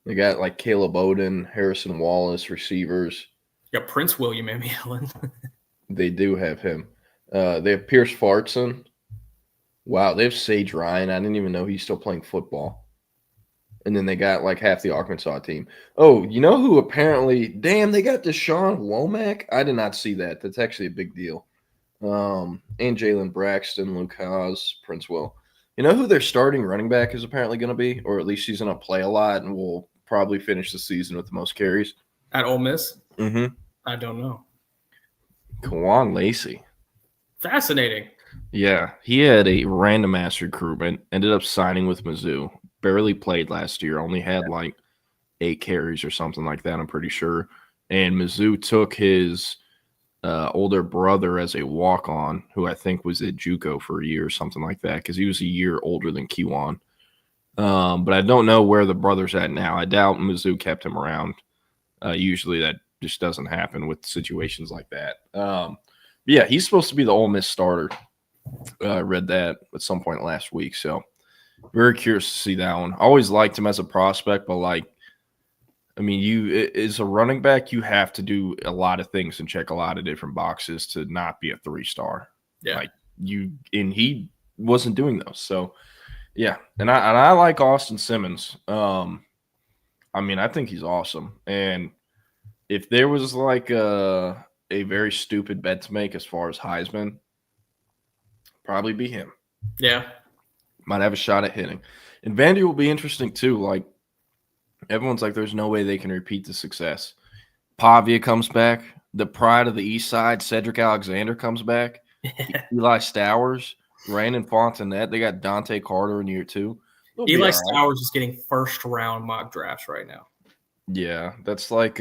They got, like, Caleb Oden, Harrison Wallace, receivers. Yeah, Prince William Mielan. They do have him. They have Pierce Fartson. Wow, they have Sage Ryan. I didn't even know he's still playing football. And then they got like half the Arkansas team. Oh, you know who apparently – damn, they got Deshaun Womack? I did not see that. That's actually a big deal. And Jalen Braxton, Luke Haas, Prince Will. You know who their starting running back is apparently going to be? Or at least he's going to play a lot and will probably finish the season with the most carries? At Ole Miss? Mm-hmm. I don't know. Kawan Lacey. Fascinating. Yeah, he had a random-ass recruitment, ended up signing with Mizzou. Barely played last year, only had like 8 carries or something like that, I'm pretty sure. And Mizzou took his older brother as a walk-on, who I think was at JUCO for a year or something like that, because he was a year older than Kewan. But I don't know where the brother's at now. I doubt Mizzou kept him around. Usually that just doesn't happen with situations like that. Yeah, he's supposed to be the Ole Miss starter. I read that at some point last week, so very curious to see that one. I always liked him as a prospect, but like, I mean, as a running back, you have to do a lot of things and check a lot of different boxes to not be a 3-star. Yeah, and he wasn't doing those. So, yeah, and I like Austin Simmons. I mean, I think he's awesome. And if there was like a very stupid bet to make as far as Heisman, probably be him. Yeah. Might have a shot at hitting. And Vandy will be interesting too. Like, everyone's like, there's no way they can repeat the success. Pavia comes back. The pride of the East Side, Cedric Alexander, comes back. Eli Stowers, Raymond Fontenette. They got Dante Carter in year 2. Eli Stowers is getting first-round mock drafts right now. Yeah, that's like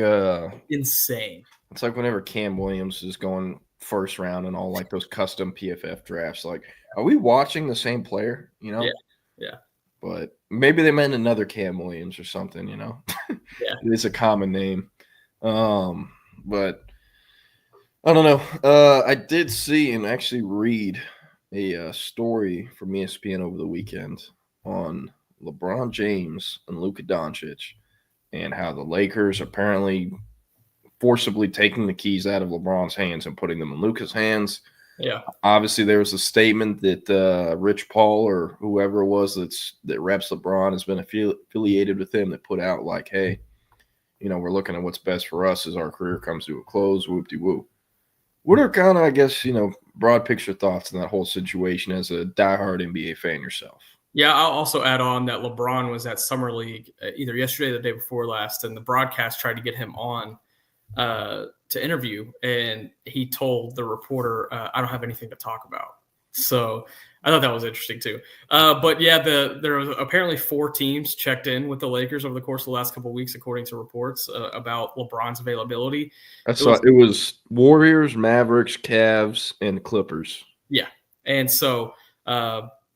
insane. It's like whenever Cam Williams is going first round and all like those custom PFF drafts. Like, are we watching the same player? You know? Yeah. But maybe they meant another Cam Williams or something. You know? Yeah, it's a common name. But I don't know. I did see and actually read a story from ESPN over the weekend on LeBron James and Luka Doncic and how the Lakers apparently forcibly taking the keys out of LeBron's hands and putting them in Luka's hands. Yeah. Obviously, there was a statement that Rich Paul or whoever it was that reps LeBron has been affiliated with him that put out like, hey, you know, we're looking at what's best for us as our career comes to a close, whoop-de-whoop. What are kind of, I guess, you know, broad picture thoughts on that whole situation as a diehard NBA fan yourself? Yeah, I'll also add on that LeBron was at Summer League either yesterday or the day before last, and the broadcast tried to get him on to interview, and he told the reporter, I don't have anything to talk about. So I thought that was interesting too. But yeah, there was apparently 4 teams checked in with the Lakers over the course of the last couple of weeks, according to reports about LeBron's availability. It was Warriors, Mavericks, Cavs, and Clippers. Yeah. And so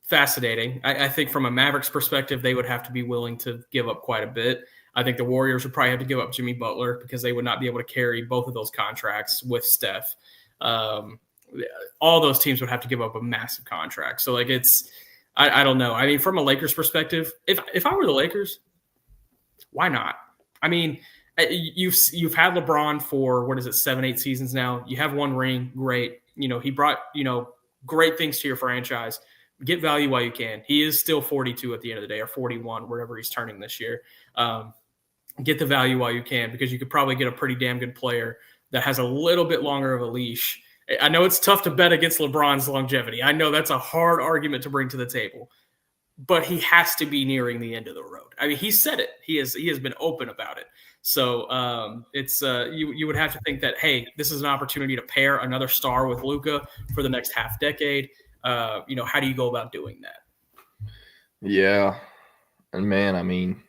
fascinating. I think from a Mavericks perspective, they would have to be willing to give up quite a bit. I think the Warriors would probably have to give up Jimmy Butler because they would not be able to carry both of those contracts with Steph. All those teams would have to give up a massive contract. So like I don't know. I mean, from a Lakers perspective, if I were the Lakers, why not? I mean, you've had LeBron for 7-8 seasons now. You have 1 ring, great. You know, he brought, you know, great things to your franchise. Get value while you can. He is still 42 at the end of the day, or 41, wherever he's turning this year. Get the value while you can, because you could probably get a pretty damn good player that has a little bit longer of a leash. I know it's tough to bet against LeBron's longevity. I know that's a hard argument to bring to the table, but he has to be nearing the end of the road. I mean, he said it. He has been open about it. So it's you would have to think that, hey, this is an opportunity to pair another star with Luka for the next half decade. You know, how do you go about doing that? Yeah. And man, I mean,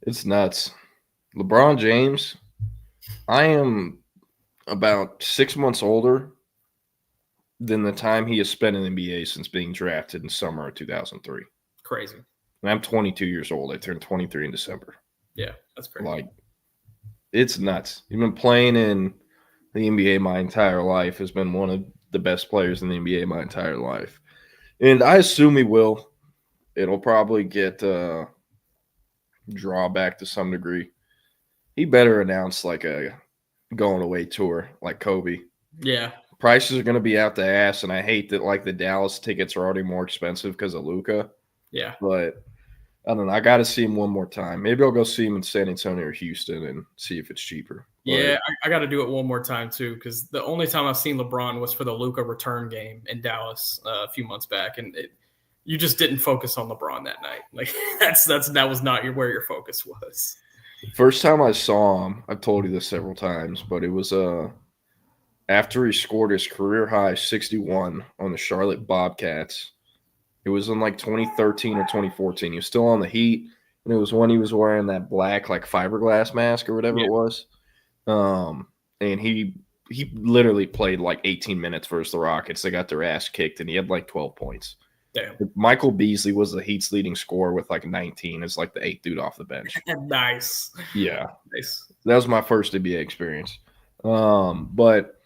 it's nuts. LeBron James, I am about 6 months older than the time he has spent in the NBA since being drafted in summer of 2003. Crazy. And I'm 22 years old. I turned 23 in December. Yeah, that's crazy. Like, it's nuts. He's been playing in the NBA my entire life, has been one of the best players in the NBA my entire life. And I assume he will. It'll probably get drawback to some degree. He better announce like a going away tour like Kobe. Yeah. Prices are going to be out the ass, and I hate that like the Dallas tickets are already more expensive because of Luka. Yeah. But I don't know. I got to see him one more time. Maybe I'll go see him in San Antonio or Houston and see if it's cheaper. Yeah, I got to do it one more time too, because the only time I've seen LeBron was for the Luka return game in Dallas a few months back, and you just didn't focus on LeBron that night. Like that was not where your focus was. First time I saw him, I've told you this several times, but it was after he scored his career high 61 on the Charlotte Bobcats. It was in like 2013 or 2014. He was still on the Heat, and it was when he was wearing that black like fiberglass mask or whatever it was. And he literally played like 18 minutes versus the Rockets. They got their ass kicked, and he had like 12 points. Damn. Michael Beasley was the Heat's leading scorer with like 19 as like the 8th dude off the bench. Nice. Yeah. Nice. That was my first NBA experience. But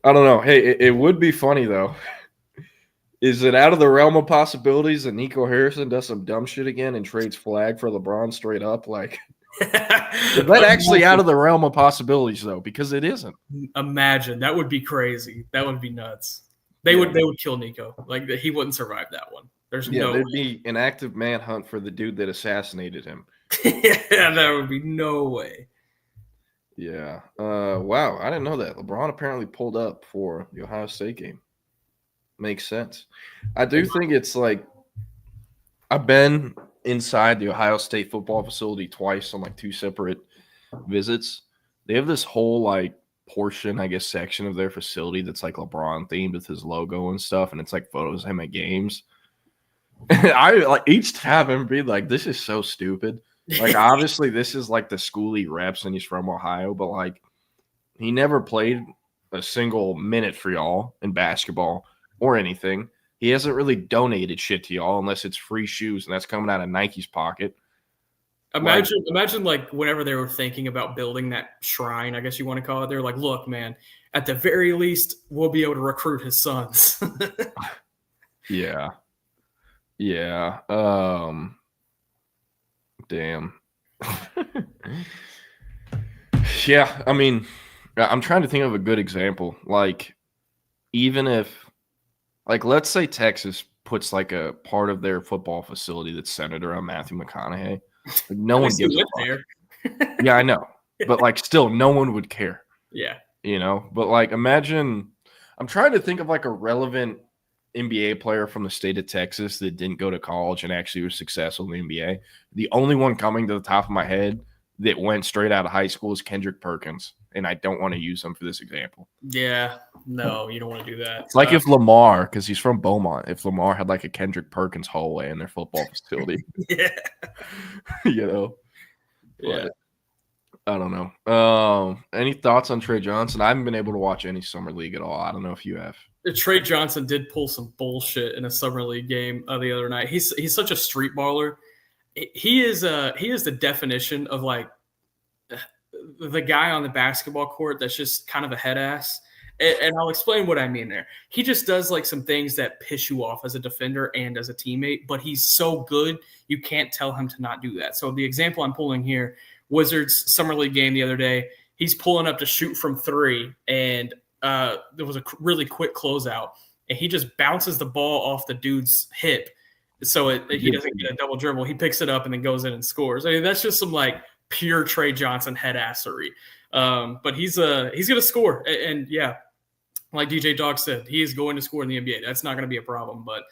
I don't know. Hey, it would be funny though. Is it out of the realm of possibilities that Nico Harrison does some dumb shit again and trades flag for LeBron straight up? Like, is that actually out of the realm of possibilities though? Because it isn't. Imagine. That would be crazy. That would be nuts. They would kill Nico. Like, he wouldn't survive that one. There's no there'd way. be an active manhunt for the dude that assassinated him. Yeah, there would be no way. Yeah. Wow. I didn't know that. LeBron apparently pulled up for the Ohio State game. Makes sense. I do think it's like I've been inside the Ohio State football facility twice on like 2 separate visits. They have this whole like portion, I guess, section of their facility that's like LeBron themed with his logo and stuff, and it's like photos of him at games. I like each time I'm being like, this is so stupid. Like, obviously, this is like the school he reps and he's from Ohio, but like he never played a single minute for y'all in basketball or anything. He hasn't really donated shit to y'all unless it's free shoes, and that's coming out of Nike's pocket. Imagine like whenever they were thinking about building that shrine, I guess you want to call it, they're like, look, man, at the very least, we'll be able to recruit his sons. Yeah. Yeah. Damn. Yeah, I mean, I'm trying to think of a good example. Like, even if, like, let's say Texas puts like a part of their football facility that's centered around Matthew McConaughey. Like, no one gives a fuck. Yeah, I know. But like still no one would care. Yeah. You know, but like imagine I'm trying to think of like a relevant NBA player from the state of Texas that didn't go to college and actually was successful in the NBA. The only one coming to the top of my head that went straight out of high school is Kendrick Perkins. And I don't want to use him for this example. Yeah. No, you don't want to do that. It's like if Lamar, because he's from Beaumont, if Lamar had like a Kendrick Perkins hallway in their football facility. Yeah. You know? Yeah. But I don't know. Any thoughts on Trey Johnson? I haven't been able to watch any summer league at all. I don't know if you have. Trey Johnson did pull some bullshit in a summer league game the other night. He's such a street baller. He is the definition of like the guy on the basketball court that's just kind of a head ass. And I'll explain what I mean there. He just does like some things that piss you off as a defender and as a teammate, but he's so good you can't tell him to not do that. So the example I'm pulling here, Wizards summer league game the other day, he's pulling up to shoot from 3, and there was a really quick closeout, and he just bounces the ball off the dude's hip, so he doesn't get a double dribble. He picks it up and then goes in and scores. I mean, that's just some like pure Trey Johnson head assery. But he's going to score, and yeah, like DJ Dog said, he is going to score in the NBA. That's not going to be a problem, but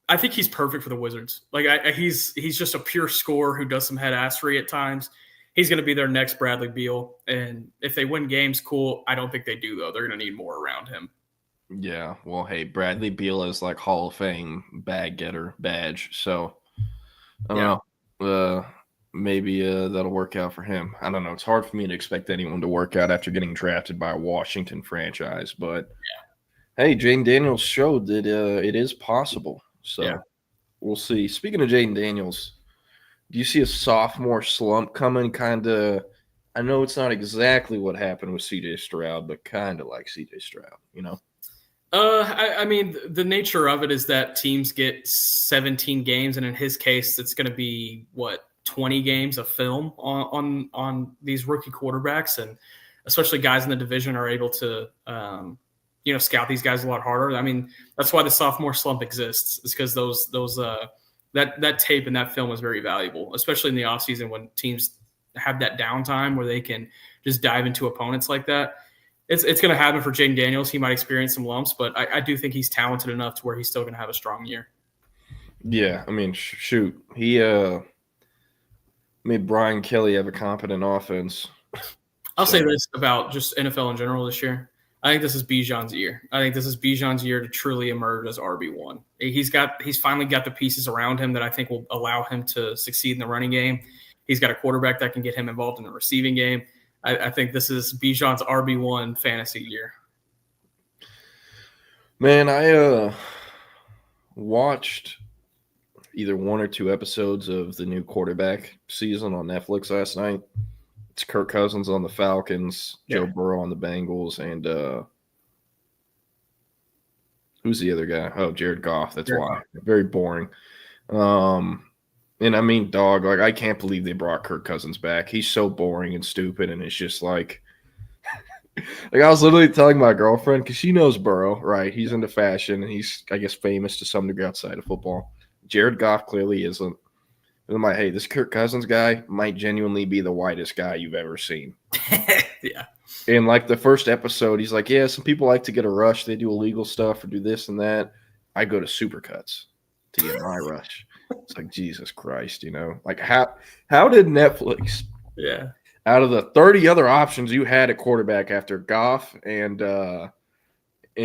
I think he's perfect for the Wizards. Like he's just a pure scorer who does some head assery at times. He's going to be their next Bradley Beal, and if they win games, cool. I don't think they do though. They're going to need more around him. Yeah, well, hey, Bradley Beal is like Hall of Fame bag getter badge, so I don't know. Maybe that'll work out for him. I don't know. It's hard for me to expect anyone to work out after getting drafted by a Washington franchise, but hey, Jaden Daniels showed that it is possible. So we'll see. Speaking of Jaden Daniels, do you see a sophomore slump coming? Kind of. I know it's not exactly what happened with CJ Stroud, but kind of like CJ Stroud, you know? I mean, the nature of it is that teams get 17 games, and in his case, it's going to be 20 games of film on these rookie quarterbacks, and especially guys in the division are able to scout these guys a lot harder. I mean, that's why the sophomore slump exists, is because that tape and that film is very valuable, especially in the offseason when teams have that downtime where they can just dive into opponents like that. It's going to happen for Jaden Daniels. He might experience some lumps, but I do think he's talented enough to where he's still going to have a strong year. Yeah, I mean, shoot. He made Brian Kelly have a competent offense. I'll say this about just NFL in general this year. I think this is Bijan's year. I think this is Bijan's year to truly emerge as RB1. He's finally got the pieces around him that I think will allow him to succeed in the running game. He's got a quarterback that can get him involved in the receiving game. I think this is Bijan's RB1 fantasy year. Man, I watched either 1 or 2 episodes of the new quarterback season on Netflix last night. It's Kirk Cousins on the Falcons, Joe Burrow on the Bengals, and who's the other guy? Oh, Jared Goff. That's why. Very boring. And I mean, dog, like, I can't believe they brought Kirk Cousins back. He's so boring and stupid, and it's just like I was literally telling my girlfriend, because she knows Burrow, right? He's into fashion, and he's, I guess, famous to some degree outside of football. Jared Goff clearly isn't. And I'm like, hey, this Kirk Cousins guy might genuinely be the whitest guy you've ever seen. Yeah. And like the first episode, he's like, yeah, some people like to get a rush. They do illegal stuff or do this and that. I go to Supercuts to get my rush. It's like, Jesus Christ, you know? Like, how did Netflix, out of the 30 other options you had at quarterback after Goff and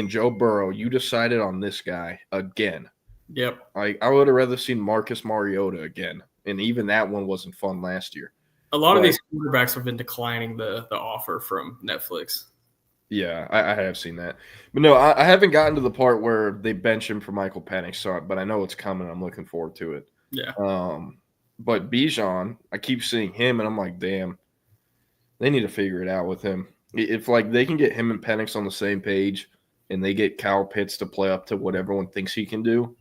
Joe Burrow, you decided on this guy again? Yep. I would have rather seen Marcus Mariota again. And even that one wasn't fun last year. A lot of these quarterbacks have been declining the offer from Netflix. Yeah, I have seen that. But no, I haven't gotten to the part where they bench him for Michael Penix, but I know it's coming. I'm looking forward to it. Yeah. But Bijan, I keep seeing him, and I'm like, damn, they need to figure it out with him. If, like, they can get him and Penix on the same page and they get Kyle Pitts to play up to what everyone thinks he can do,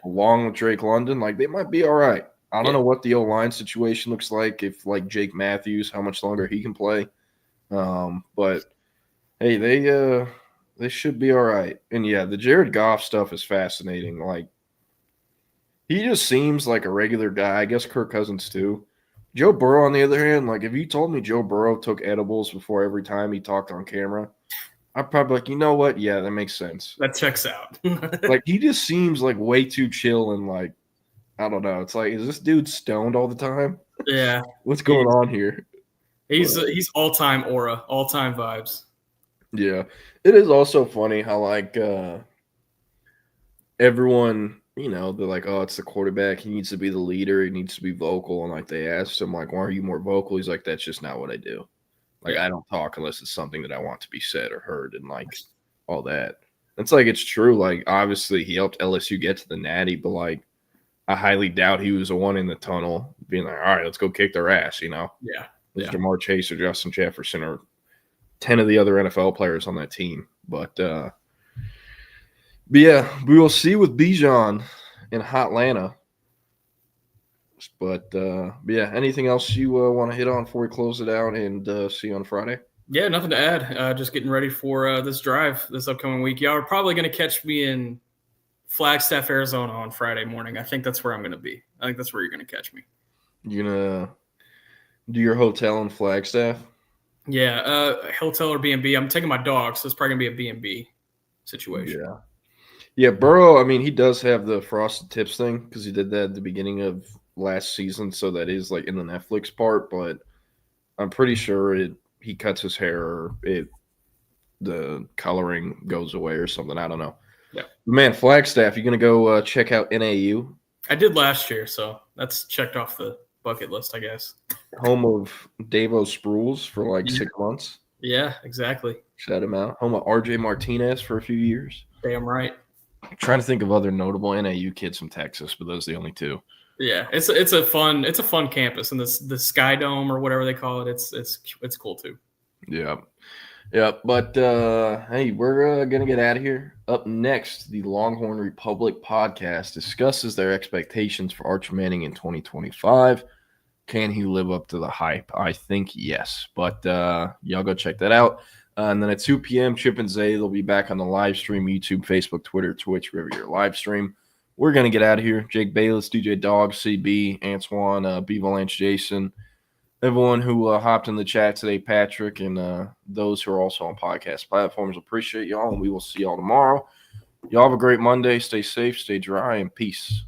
along with Drake London, like, they might be all right. I don't know what the O-line situation looks like, if, like, Jake Matthews, how much longer he can play. But, hey, they should be all right. And, yeah, the Jared Goff stuff is fascinating. Like, he just seems like a regular guy. I guess Kirk Cousins, too. Joe Burrow, on the other hand, like, if you told me Joe Burrow took edibles before every time he talked on camera, I'd probably be like, you know what? Yeah, that makes sense. That checks out. Like, he just seems, like, way too chill and, like, I don't know. It's like, is this dude stoned all the time? Yeah. What's going on here? He's all-time aura, all-time vibes. Yeah. It is also funny how, like, everyone, you know, they're like, oh, it's the quarterback. He needs to be the leader. He needs to be vocal. And, like, they asked him, like, why are you more vocal? He's like, that's just not what I do. Like, I don't talk unless it's something that I want to be said or heard and, like, all that. It's like, it's true. Like, obviously, he helped LSU get to the Natty, but, like, I highly doubt he was the one in the tunnel being like, all right, let's go kick their ass, you know? Yeah. Jamar Chase or Justin Jefferson or 10 of the other NFL players on that team. But yeah, we will see with Bijan in Hotlanta. But yeah, anything else you want to hit on before we close it out and see you on Friday? Yeah, nothing to add. Just getting ready for this drive this upcoming week. Y'all are probably going to catch me in Flagstaff, Arizona on Friday morning. I think that's where I'm going to be. I think that's where you're going to catch me. You're going to do your hotel in Flagstaff? Yeah, hotel or B&B. I'm taking my dog, so it's probably going to be a B&B situation. Yeah. Yeah, Burrow, I mean, he does have the frosted tips thing because he did that at the beginning of last season, so that is like in the Netflix part, but I'm pretty sure he cuts his hair or the coloring goes away or something. I don't know. Yeah. Man, Flagstaff, you going to go check out NAU? I did last year, so that's checked off the bucket list, I guess. Home of Davo Sproles for like 6 months. Yeah, exactly. Shout him out. Home of RJ Martinez for a few years. Damn right. I'm trying to think of other notable NAU kids from Texas, but those are the only two. Yeah, it's a fun campus, and the Sky Dome or whatever they call it, it's cool too. Yeah. Yeah, but hey, we're going to get out of here. Up next, the Longhorn Republic podcast discusses their expectations for Arch Manning in 2025. Can he live up to the hype? I think yes, but y'all go check that out. And then at 2 p.m., Chip and Zay, they'll be back on the live stream, YouTube, Facebook, Twitter, Twitch, wherever your live stream. We're going to get out of here. Jake Bayless, DJ Dog, CB, Antoine, B-Valanche, Jason, everyone who hopped in the chat today, Patrick, and those who are also on podcast platforms. Appreciate y'all, and we will see y'all tomorrow. Y'all have a great Monday. Stay safe, stay dry, and peace.